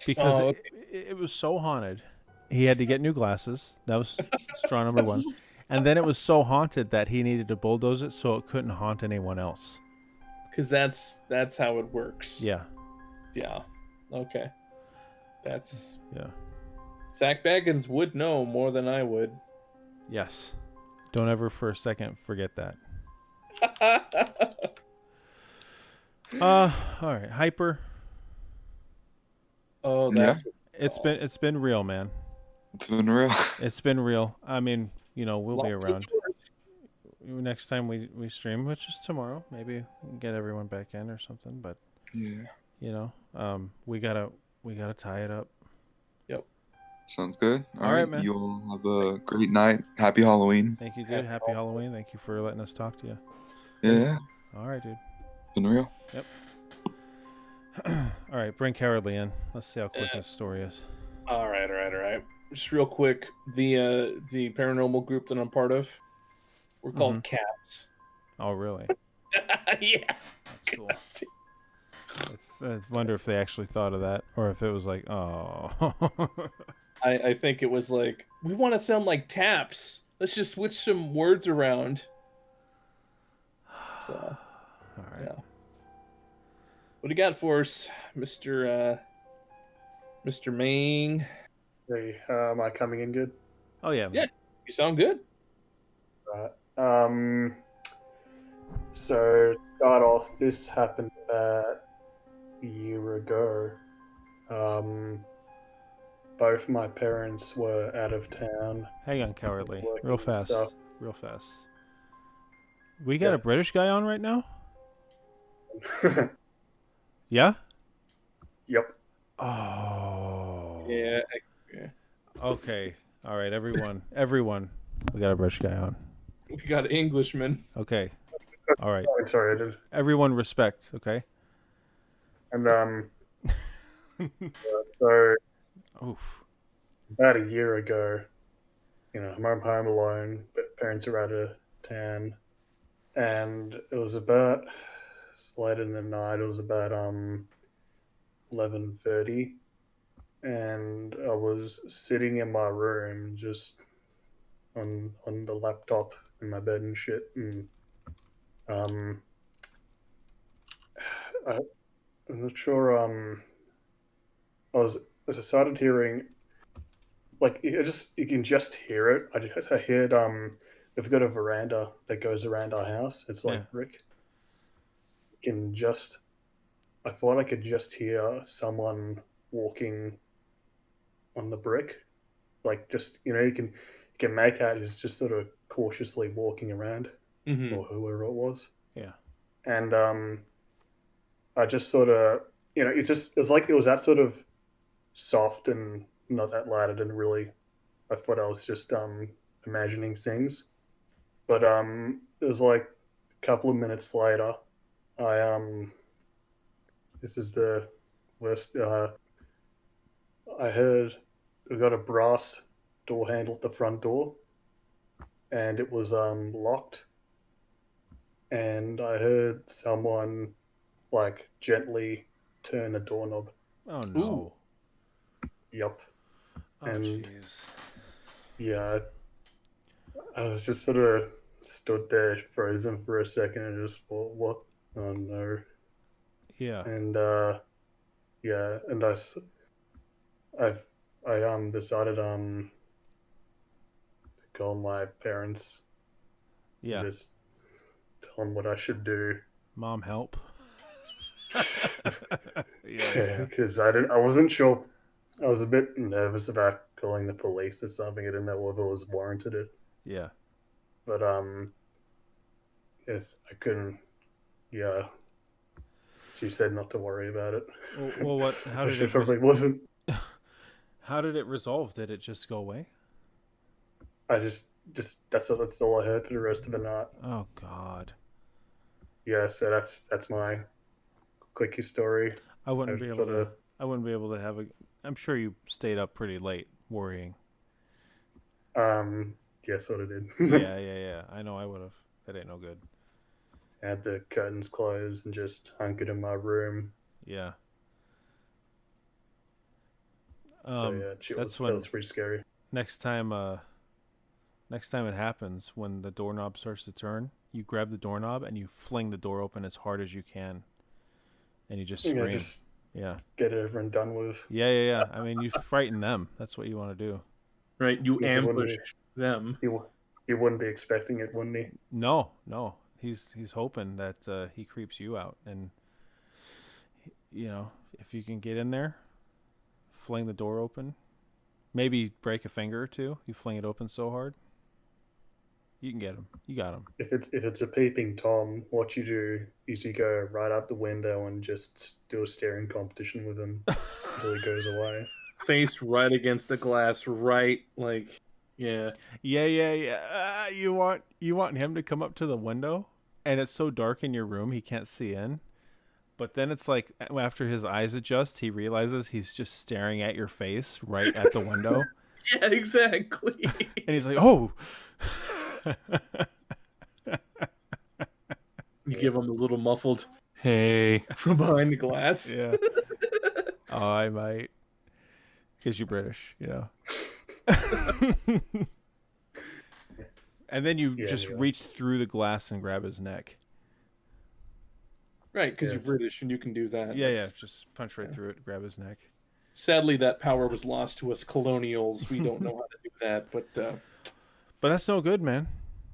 Because Oh, it was so haunted. He had to get new glasses. That was straw number one. And then it was so haunted that he needed to bulldoze it so it couldn't haunt anyone else. because that's how it works. Yeah. Yeah. Okay. That's Yeah. Zach Baggins would know more than I would. Yes. Don't ever for a second forget that. All right. Hyper. Oh, Yeah. that's It's been real, man. It's been real. It's been real. I mean, we'll be long around. story. Next time we stream, which is tomorrow, maybe we can get everyone back in or something, but Yeah. we gotta tie it up. Sounds good. All right, man. You all have a great night. Happy Halloween. Thank you, dude. Happy Halloween. Thank you for letting us talk to you. Yeah. All right, dude. Been real. All right, bring Cowardly in. Let's see how quick Yeah. his story is. All right. Just real quick, the paranormal group that I'm part of, we're called CAPS. Oh, really? Yeah. That's cool. I wonder if they actually thought of that, or if it was like, oh. I think it was like, we want to sound like Taps. Let's just switch some words around. So, All right. yeah. What do you got for us, Mr. Main? Hey, am I coming in good? Oh yeah. Yeah. You sound good. Right. So to start off, this happened about a year ago. Both my parents were out of town. Hang on, Cowardly. Working Real fast. stuff. Real fast. We got Yeah. a British guy on right now? Yeah? Yep. Oh. Yeah. Okay. All right, everyone. Everyone. We got a British guy on. We got an Englishman. Okay. All right. I'm sorry, I did. Everyone respect, okay? And so Oof. about a year ago, I'm home alone, but parents are out of town, and it was late in the night. It was about 11:30, and I was sitting in my room just on the laptop in my bed and shit, and I'm not sure. I started hearing, like, you can just hear it. I heard we've got a veranda that goes around our house. It's like Yeah. brick. I thought I could just hear someone walking on the brick, like, just you can make out he's just sort of cautiously walking around, Mm-hmm. or whoever it was. Yeah. And I just sort of, it's like it was that sort of soft and not that loud. I thought I was just imagining things, but it was like a couple of minutes later, this is the worst. I heard we got a brass door handle at the front door, and it was locked, and I heard someone like gently turn a doorknob. Oh no. Yep. Oh And- jeez. Yeah, I was just sort of stood there frozen for a second and just thought, what? Oh no. Yeah. And yeah, and I decided to call my parents Yeah. and just tell them what I should do. Mom, help. Yeah, because I wasn't sure. I was a bit nervous about calling the police or something. I didn't know whether it was warranted it. Yeah. But yes, I couldn't. Yeah, she said not to worry about it. Well, what? How did She it? probably wasn't. How did it resolve? Did it just go away? I just that's all I heard for the rest of the night. Oh God. Yeah, so that's my quickie story. I wouldn't I be able sorta- to. I wouldn't be able to have a. I'm sure you stayed up pretty late worrying. Yeah, sort of did. Yeah. I know I would have. That ain't no good. I had the curtains closed and just hunkered in my room. Yeah. So yeah, it that's that when was pretty scary. next time it happens, when the doorknob starts to turn, you grab the doorknob and you fling the door open as hard as you can, and you just Yeah, scream. just Yeah. get it over and done with. Yeah. I mean, you frighten them. That's what you want to do. Right, you Yeah, he wouldn't ambush them. He wouldn't be expecting it, wouldn't he? No. He's hoping that he creeps you out, and if you can get in there, fling the door open, maybe break a finger or two. You fling it open so hard, you can get him. You got him. If it's a peeping Tom, what you do is you go right out the window and just do a staring competition with him until he goes away. Face right against the glass, right, like, yeah. Yeah. You want him to come up to the window, and it's so dark in your room he can't see in. But then it's like after his eyes adjust, he realizes he's just staring at your face right at the window. Yeah, exactly. And he's like, "Oh." You give him a little muffled, "Hey," from behind the glass. Yeah. Oh, I might. Because you're British, And then you just reach through the glass and grab his neck. Right, because Yes. you're British and you can do that. Yeah. Just punch right through it, grab his neck. Sadly, that power was lost to us colonials. We don't know how to do that, but But that's no good, man.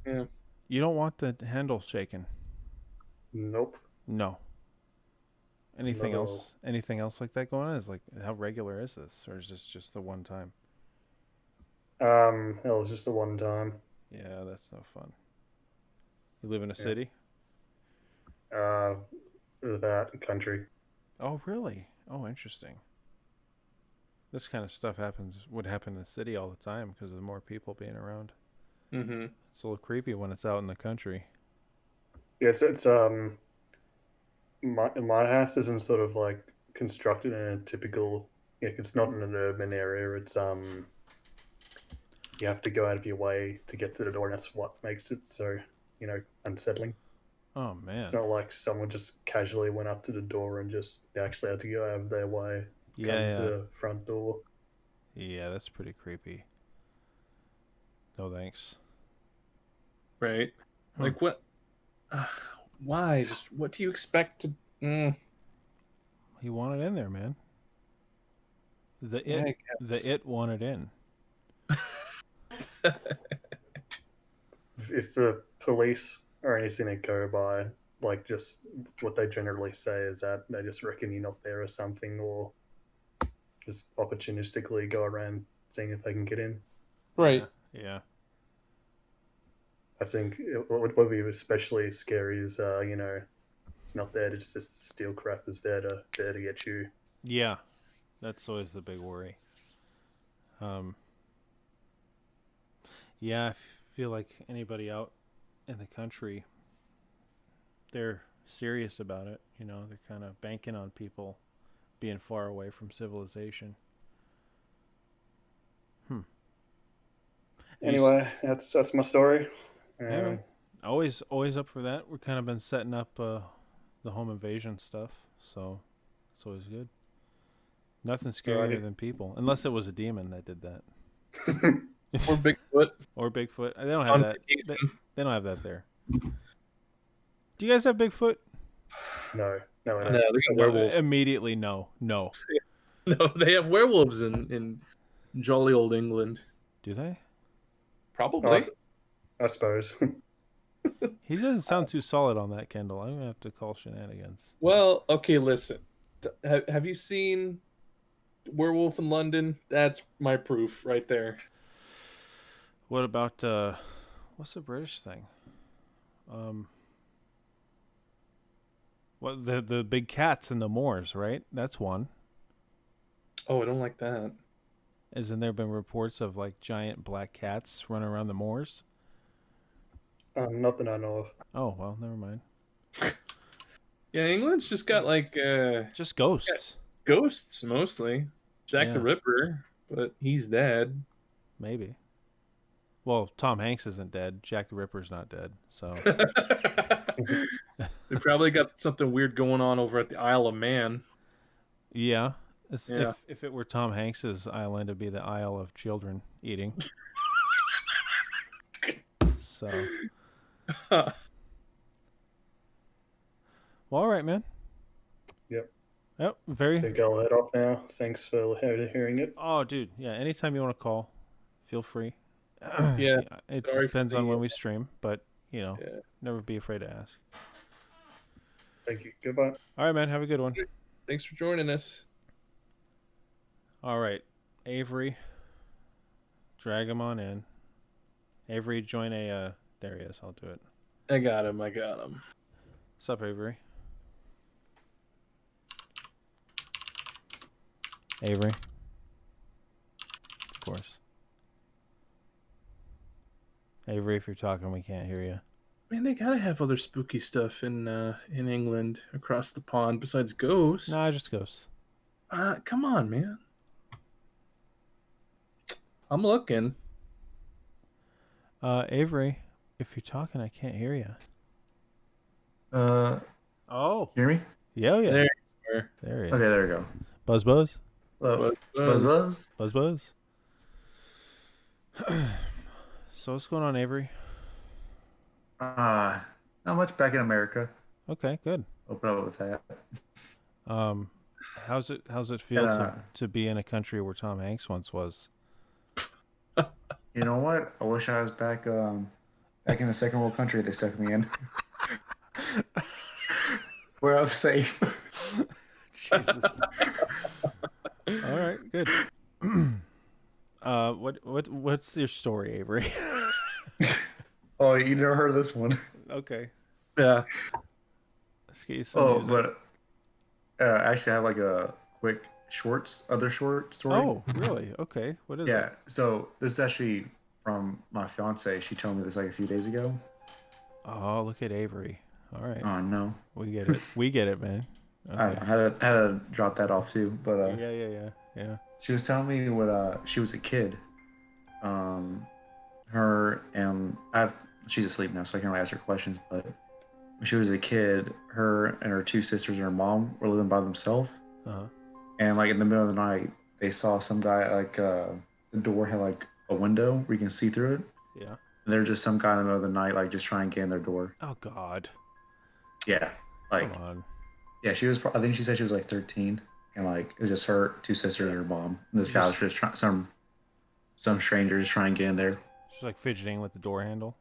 yeah. You don't want the handle shaken. Nope. No. Anything No. else? Anything else like that going on? Is like, how regular is this, or is this just the one time? It was just a one time. Yeah, that's no fun. You live in a city? That country. Oh, really? Oh, interesting. This kind of stuff would happen in the city all the time because of more people being around. Mm-hmm. It's a little creepy when it's out in the country. Yes, it's my house isn't sort of like constructed in a typical. It's not in an urban area. It's you have to go out of your way to get to the door, and that's what makes it so unsettling. Oh, man. It's not like someone just casually went up to the door and just actually had to go out of their way, come to the front door. Yeah, that's pretty creepy. No thanks. Right. Like what? Why? Just what do you expect to? He wanted in there, man. The it wanted in. If the police or anything that go by, like just what they generally say is that they just reckon you're not there or something, or just opportunistically go around seeing if they can get in. Right. Yeah. I think what would be especially scary is, it's not there to just steal crap. It's there to get you. Yeah. That's always the big worry. Yeah, I feel like anybody out in the country, they're serious about it. They're kind of banking on people being far away from civilization. Anyway, that's my story. Yeah, always up for that. We've kind of been setting up the home invasion stuff, so it's always good. Nothing scarier than people, unless it was a demon that did that. Or Bigfoot. Or Bigfoot. They don't have that. They don't have that there. Do you guys have Bigfoot? No, they got werewolves. Immediately, no. No, they have werewolves in jolly old England. Do they? Probably. I suppose. He doesn't sound too solid on that, Kendall. I'm gonna have to call shenanigans. Well, okay, listen. Have you seen Werewolf in London? That's my proof right there. What about what's the British thing? What the big cats and the moors, right? That's one. Oh, I don't like that. Isn't there been reports of like giant black cats running around the moors? Not that I know of. Oh well, never mind. Yeah, England's just got like just ghosts. Ghosts mostly. Jack the Ripper, but he's dead. Maybe. Well, Tom Hanks isn't dead. Jack the Ripper's not dead. So They probably got something weird going on over at the Isle of Man. yeah. Yeah. If it were Tom Hanks's island, it'd be the Isle of Children eating. So, well, all right, man. Yep. Yep. Very. So go head off now. Thanks for hearing it. Oh, dude. Yeah. Anytime you want to call, feel free. Yeah. It Sorry for depends on being- when we stream, but Yeah. never be afraid to ask. Thank you. Goodbye. All right, man. Have a good one. Thanks for joining us. All right, Avery. Drag him on in. Avery, join a. There he is. I'll do it. I got him. What's up, Avery? Avery. Of course. Avery, if you're talking, we can't hear you. Man, they gotta have other spooky stuff in England across the pond besides ghosts. Nah, just ghosts. Come on, man. I'm looking. Avery, if you're talking, I can't hear you. Oh. Hear me? Yeah, yeah. There you are. There he is. Okay, there we go. Buzz, buzz. Hello. Buzz, Buzz. Buzz, buzz. So what's going on, Avery? Not much back in America. Okay, good. Open up with that. How's it feel Yeah. to be in a country where Tom Hanks once was? You know what? I wish I was back back in the second world country they stuck me in. Where I'm safe. Jesus. All right, good. What's your story, Avery? Oh, you never heard of this one? Okay. Yeah. Let's get you some Oh, music. but actually, I have like a quick other short story. Oh, really? Okay. What is Yeah, it? so this is actually from my fiance. She told me this like a few days ago. Oh, look at Avery. All right. Oh no, We get it. We get it, man. I Okay. had to drop that off too. But Yeah. she was telling me when she was a kid. Her and she's asleep now, so I can't really ask her questions. But when she was a kid, her and her two sisters and her mom were living by themselves. Uh-huh. And like in the middle of the night, they saw some guy like the door had like a window where you can see through it. Yeah. And there's just some guy in the middle of the night like just trying to get in their door. Oh God. Yeah, like Come on. yeah, she was. I think she said she was like 13, and like it was just her two sisters and her mom. And this guy was just trying some stranger just trying to get in there. She's like fidgeting with the door handle.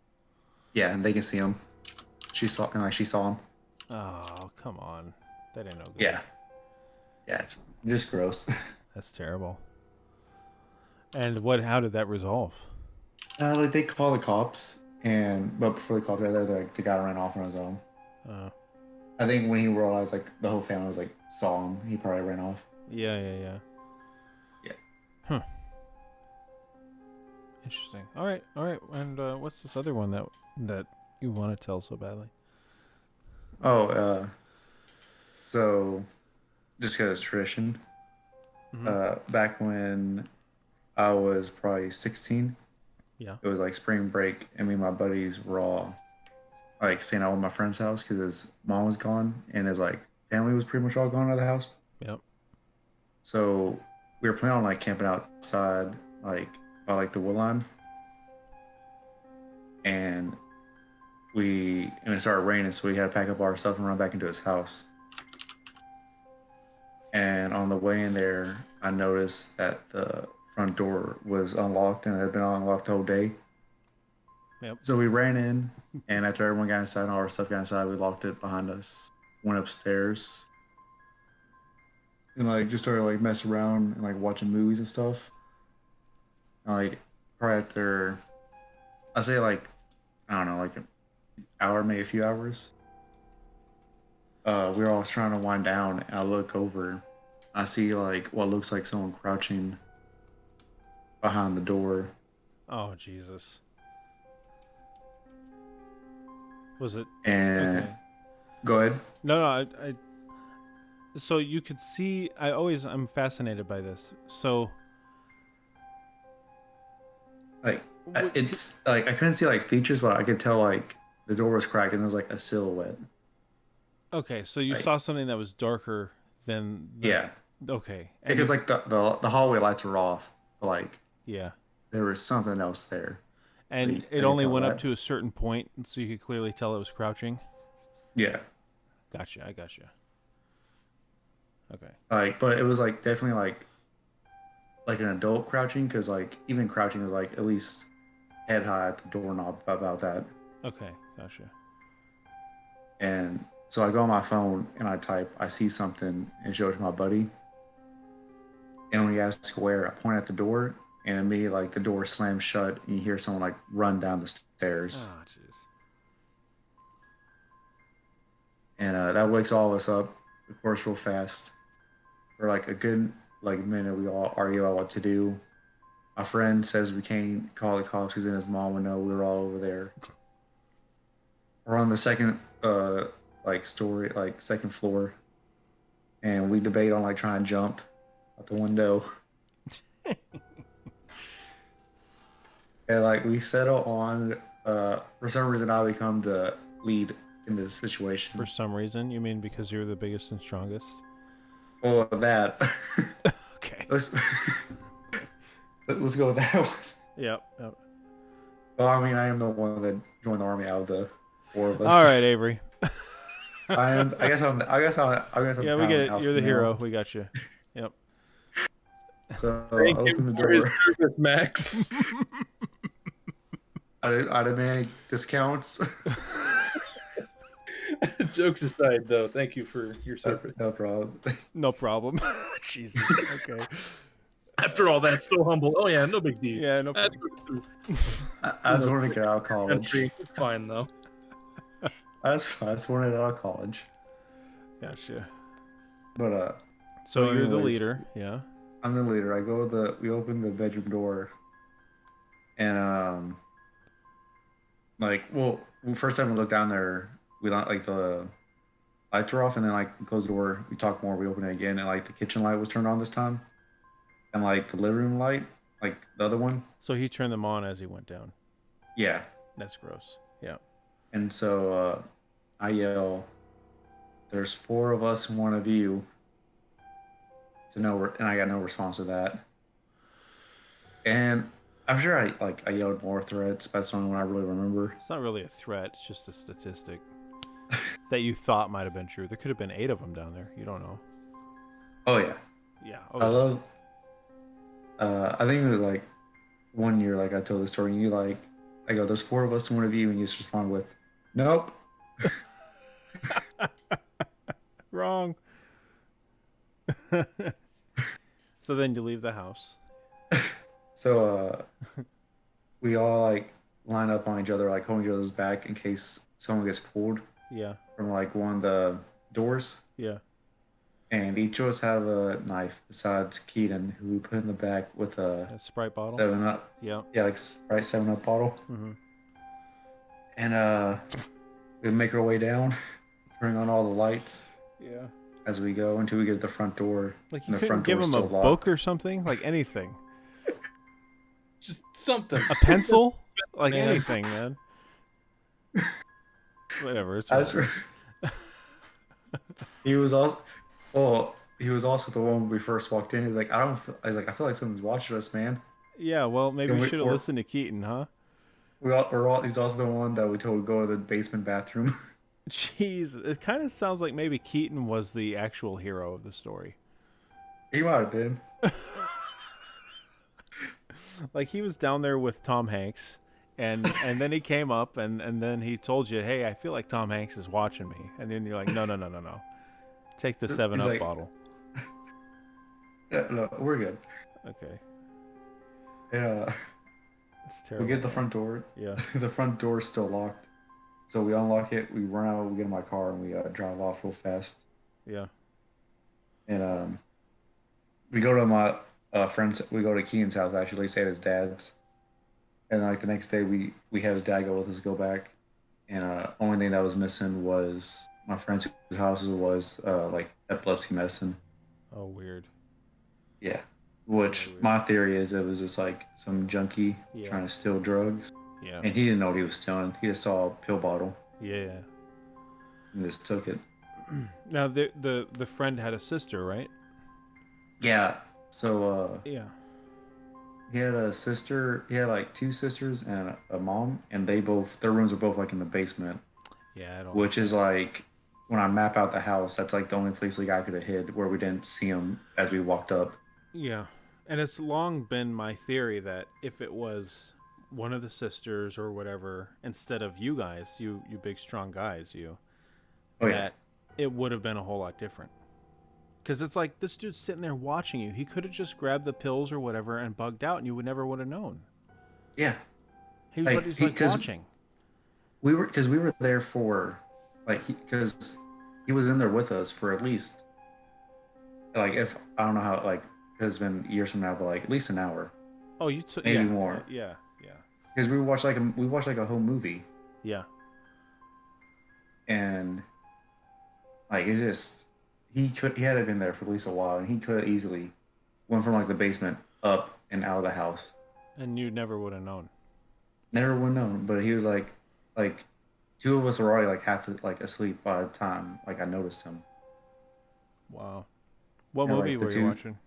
Yeah, and they can see him. She saw him. Oh, come on. That ain't no good. Yeah, yeah, it's just gross. That's terrible. And how did that resolve? Like they call the cops, but before the cops got there, like the guy ran off on his own. I think when he realized like the whole family was like saw him, he probably ran off. Yeah. Yeah. Huh. Interesting. All right. And what's this other one that you want to tell so badly? Oh, so just because it's tradition. Back when I was probably 16. Yeah. It was like spring break, and me and my buddies were all like staying out with my friend's house because his mom was gone and his like family was pretty much all gone out of the house. Yep. So we were planning on like camping outside, like by like the wood line, and it started raining, so we had to pack up our stuff and run back into his house. And on the way in there, I noticed that the front door was unlocked and it had been unlocked the whole day. Yep. So we ran in, and after everyone got inside and all our stuff got inside, we locked it behind us, went upstairs, and like just started like messing around and like watching movies and stuff. And, like probably after, I'd say like, I don't know, like an hour, maybe a few hours. We were all trying to wind down, and I look over. I see like what looks like someone crouching behind the door. Oh Jesus. Was it? And Okay. go ahead. No. I. So you could see. I'm fascinated by this. So. Like It's like I couldn't see like features, but I could tell like the door was cracked and there was like a silhouette. Okay, so you Like, saw something that was darker than the, yeah, Okay, and because like the hallway lights were off, but like yeah, there was something else there. and I it can only tell went up that. to a certain point, so you could clearly tell it was crouching. Yeah, Gotcha, I gotcha. Okay. like but it was like definitely like an adult crouching because like even crouching was like at least head high at the doorknob about that. Okay, gotcha. And so I go on my phone and I type, I see something and show it to my buddy. And when he asks where, I point at the door and immediately like the door slams shut and you hear someone like run down the stairs. Oh, jeez. And that wakes all of us up, of course, real fast. For like a good like minute, we all argue about what to do. My friend says we can't call the cops because then his mom would know we were all over there. We're on the second story, like second floor, and we debate on like trying to jump out the window. And like we settle on for some reason I become the lead in this situation. For some reason, you mean because you're the biggest and strongest? Well, that. Okay. Let's go with that one. Yep. Well, I mean, I am the one that joined the army out of the four of us. All right, Avery. I am. I guess I'm. Yeah, we get it. You're the hero. We got you. Yep. So Thank open him the for his door. service, Max. I demand discounts. Jokes aside, though, thank you for your service. No problem. No problem. Jesus. Okay. After all that, so humble. Oh yeah, no big deal. Yeah, no Had problem. to go to I just wanted to get out of college. country. Fine though. I just wanted to get out of college. Gotcha. But So you're the anyways, leader. Yeah. I'm the leader. We open the bedroom door, and first time we look down there, we don't like the lights were off, and then like we close the door, we talk more, we open it again, and like the kitchen light was turned on this time, and like the living room light, like the other one, So he turned them on as he went down. yeah. That's gross. Yeah. And so I yell, "There's four of us and one of you." And I got no response to that. And I'm sure I yelled more threats. That's the only one I really remember. It's not really a threat. It's just a statistic that you thought might have been true. There could have been 8 of them down there. You don't know. Oh yeah, Yeah. I love. I think it was like one year, like I told the story, and you like, I go, "There's four of us and one of you," and you just respond with, "Nope." Wrong. So then you leave the house. So we all like line up on each other, like holding each other's back in case someone gets pulled Yeah. from like one of the doors. Yeah. And each of us have a knife besides Keaton, who we put in the back with a A Sprite bottle. 7-Up. Yeah. Yeah, like Sprite 7-Up bottle. Mm-hmm. And we make our way down, turning on all the lights Yeah. as we go until we get to the front door. Like and you the couldn't front give door's him a still locked. book or something, like anything, Just something. a pencil, like Man. anything, man. Whatever. It's That's fine. right. He was also, well, he was also the one when we first walked in. He was like, I feel like someone's watching us, man. Yeah. Well, maybe And you we- should have we're- listened to Keaton, huh? He's also the one that we told to go to the basement bathroom. Jeez, it kind of sounds like maybe Keaton was the actual hero of the story. He might have been. Like he was down there with Tom Hanks, and then he came up and then he told you, "Hey, I feel like Tom Hanks is watching me," and then you're like, "No, take the He's 7-Up like- bottle." Yeah, no, we're good. Okay, Yeah, that's we terrible. get the front door. Yeah. The front door is still locked. So we unlock it, we run out, we get in my car, and we drive off real fast. Yeah. And we go to my we go to Keaton's house, actually, stay at his dad's. And like the next day, we have his dad go with us, go back. And only thing that was missing was my friend's house was like epilepsy medicine. Oh, weird. Yeah. Which Really my theory is it was just like some junkie Yeah. trying to steal drugs, Yeah. and he didn't know what he was stealing. He just saw a pill bottle Yeah. and just took it. Now the friend had a sister, right? Yeah. So Yeah. he had a sister. He had like two sisters and a mom, and their rooms were both like in the basement, Yeah. I don't. which is like when I map out the house, that's like the only place the guy could have hid where we didn't see him as we walked up. Yeah. And it's long been my theory that if it was one of the sisters or whatever, instead of you guys, you big strong guys, Oh yeah. that it would have been a whole lot different. Because it's like this dude's sitting there watching you. He could have just grabbed the pills or whatever and bugged out, and you would never would have known. Yeah. He's Like, like 'cause watching. We were there for like because he was in there with us for at least like if I don't know how like it's been years from now, but like at least an hour. Oh, you took Maybe yeah, more. Yeah. Yeah. Because we watched like a whole movie, Yeah. and like it just he had to have been there for at least a while, and he could have easily went from like the basement up and out of the house. And you never would have known. Never would have known, but he was like two of us were already like half like asleep by the time like I noticed him. Wow. What Yeah, movie like the were you two- watching?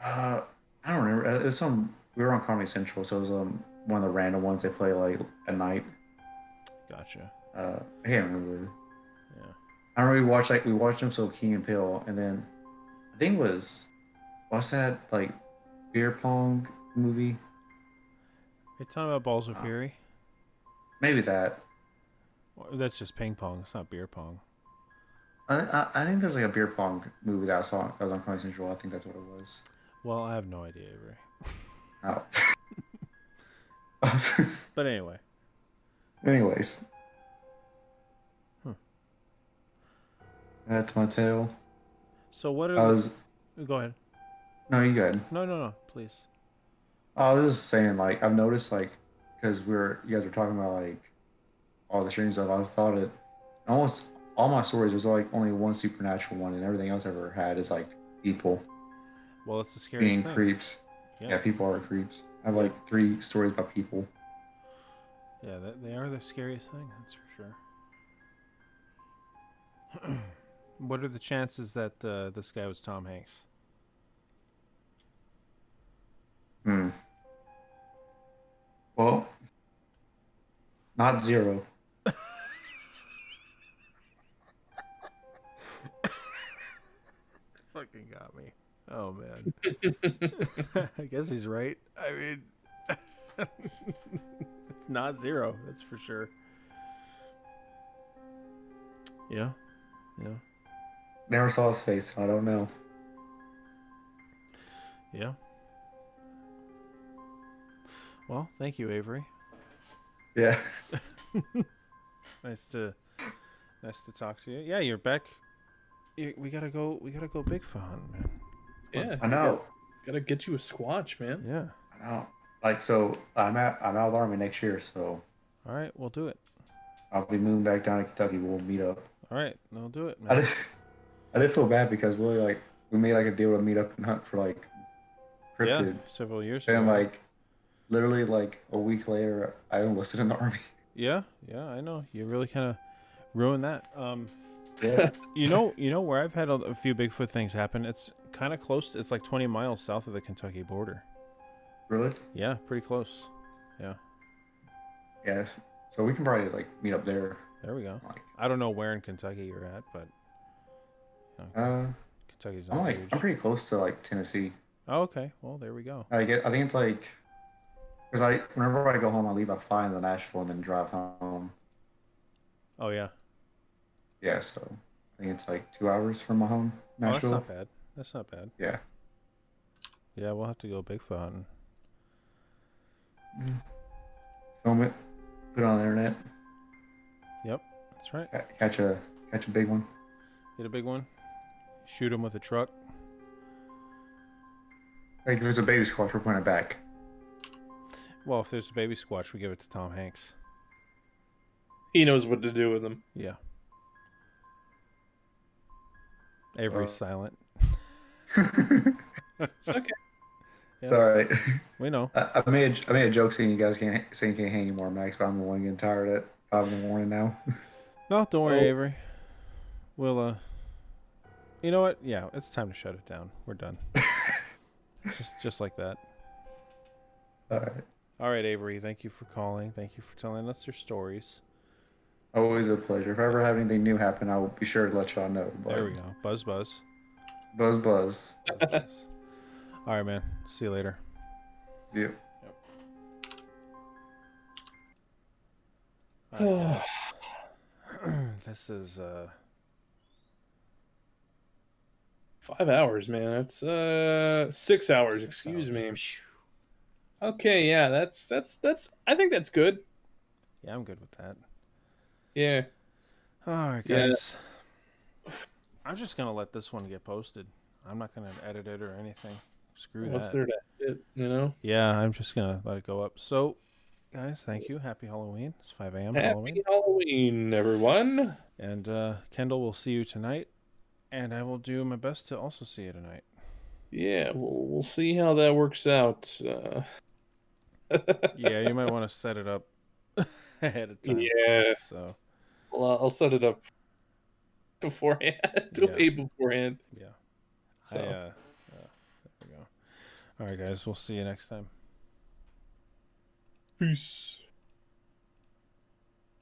I don't remember. It was we were on Comedy Central, so it was one of the random ones they play like at night. Gotcha. I can't remember. Yeah. I remember we watched them so Key and Peele, and then I think it was what's that like beer pong movie? You talking about Balls of Fury? Maybe that. Or that's just ping pong. It's not beer pong. I think there's like a beer pong movie that I saw that was on Comedy Central. I think that's what it was. Well, I have no idea, Avery. Oh. But anyway. Anyways. Hmm. That's my tale. So what are I was Go ahead. no, you good. No, please. I was just saying, like, I've noticed, like, because you guys were talking about, like, all the strange stuff, I thought it, almost all my stories, there's, like, only one supernatural one, and everything else I've ever had is, like, people Well, it's the scariest being thing. creeps. Yeah. Yeah, people are creeps. I have, like, 3 stories about people. Yeah, they are the scariest thing, that's for sure. What are the chances that this guy was Tom Hanks? Well, not 0. Fucking got me. Oh man. I guess he's right. I mean, it's not 0. That's for sure. Yeah. Yeah. Never saw his face, so I don't know. Yeah. Well, thank you, Avery. Yeah. Nice to talk to you. Yeah, you're back. We gotta go Bigfoot hunting, man. Yeah, I know. Gotta get you a Squatch, man. Yeah. I know. Like, so I'm out of the Army next year, so All right, we'll do it. I'll be moving back down to Kentucky. We'll meet up. All right, we'll do it, I man. did feel bad because literally, like, we made like a deal to meet up and hunt for like Yeah, cryptids, several years and ago. like, literally like a week later, I enlisted in the Army. Yeah, I know. You really kind of ruined that. Yeah. You know where I've had a few Bigfoot things happen. It's kind of close. It's like 20 miles south of the Kentucky border. Really? Yeah, pretty close. Yeah, Yes. So we can probably like meet up there. there we go. Like, I don't know where in Kentucky you're at, but you know, Kentucky's not huge. I'm pretty close to like Tennessee. Oh, okay. Well, there we go. I think it's like, because whenever I go home, I leave at 5 in Nashville and then drive home. Oh yeah. Yeah, so I think it's like 2 hours from my home, Oh, that's Nashville. not bad. That's not bad. Yeah. Yeah, we'll have to go Bigfoot hunting. Film it, put it on the internet, That's right. catch a big one. Get a big one. Shoot him with a truck. Like if it's a baby squash, we're putting it back. Well, if there's a baby squatch, we give it to Tom Hanks. He knows what to do with them. Yeah. Avery's silent. It's okay. It's Yeah. all right. We know. I made a joke saying you guys can't hang anymore, Max, but I'm the one getting tired at 5 in the morning now. No, don't worry, Oh. Avery. We'll you know what? Yeah, it's time to shut it down. We're done. just like that. All right. All right, Avery. Thank you for calling. Thank you for telling us your stories. Always a pleasure. If I ever have anything new happen, I will be sure to let y'all know. But There we go. Buzz, buzz. Buzz, buzz. Buzz, buzz. All right, man. See you later. See you. All right, guys. This is 5 hours, man. That's 6 hours. Excuse me. Okay, yeah, that's. I think that's good. Yeah, I'm good with that. Yeah. All right, Yeah. guys. I'm just gonna let this one get posted. I'm not gonna edit it or anything. Screw What's that. there to it, you know? Yeah, I'm just gonna let it go up. So, guys, thank you. Happy Halloween. It's 5 a.m. Halloween. Happy Halloween, everyone. And Kendall will see you tonight, and I will do my best to also see you tonight. Yeah, we'll see how that works out. Yeah, you might want to set it up ahead of time. Yeah. So, Well, I'll set it up beforehand. Way beforehand. yeah. So. There we go. All right, guys. We'll see you next time. Peace.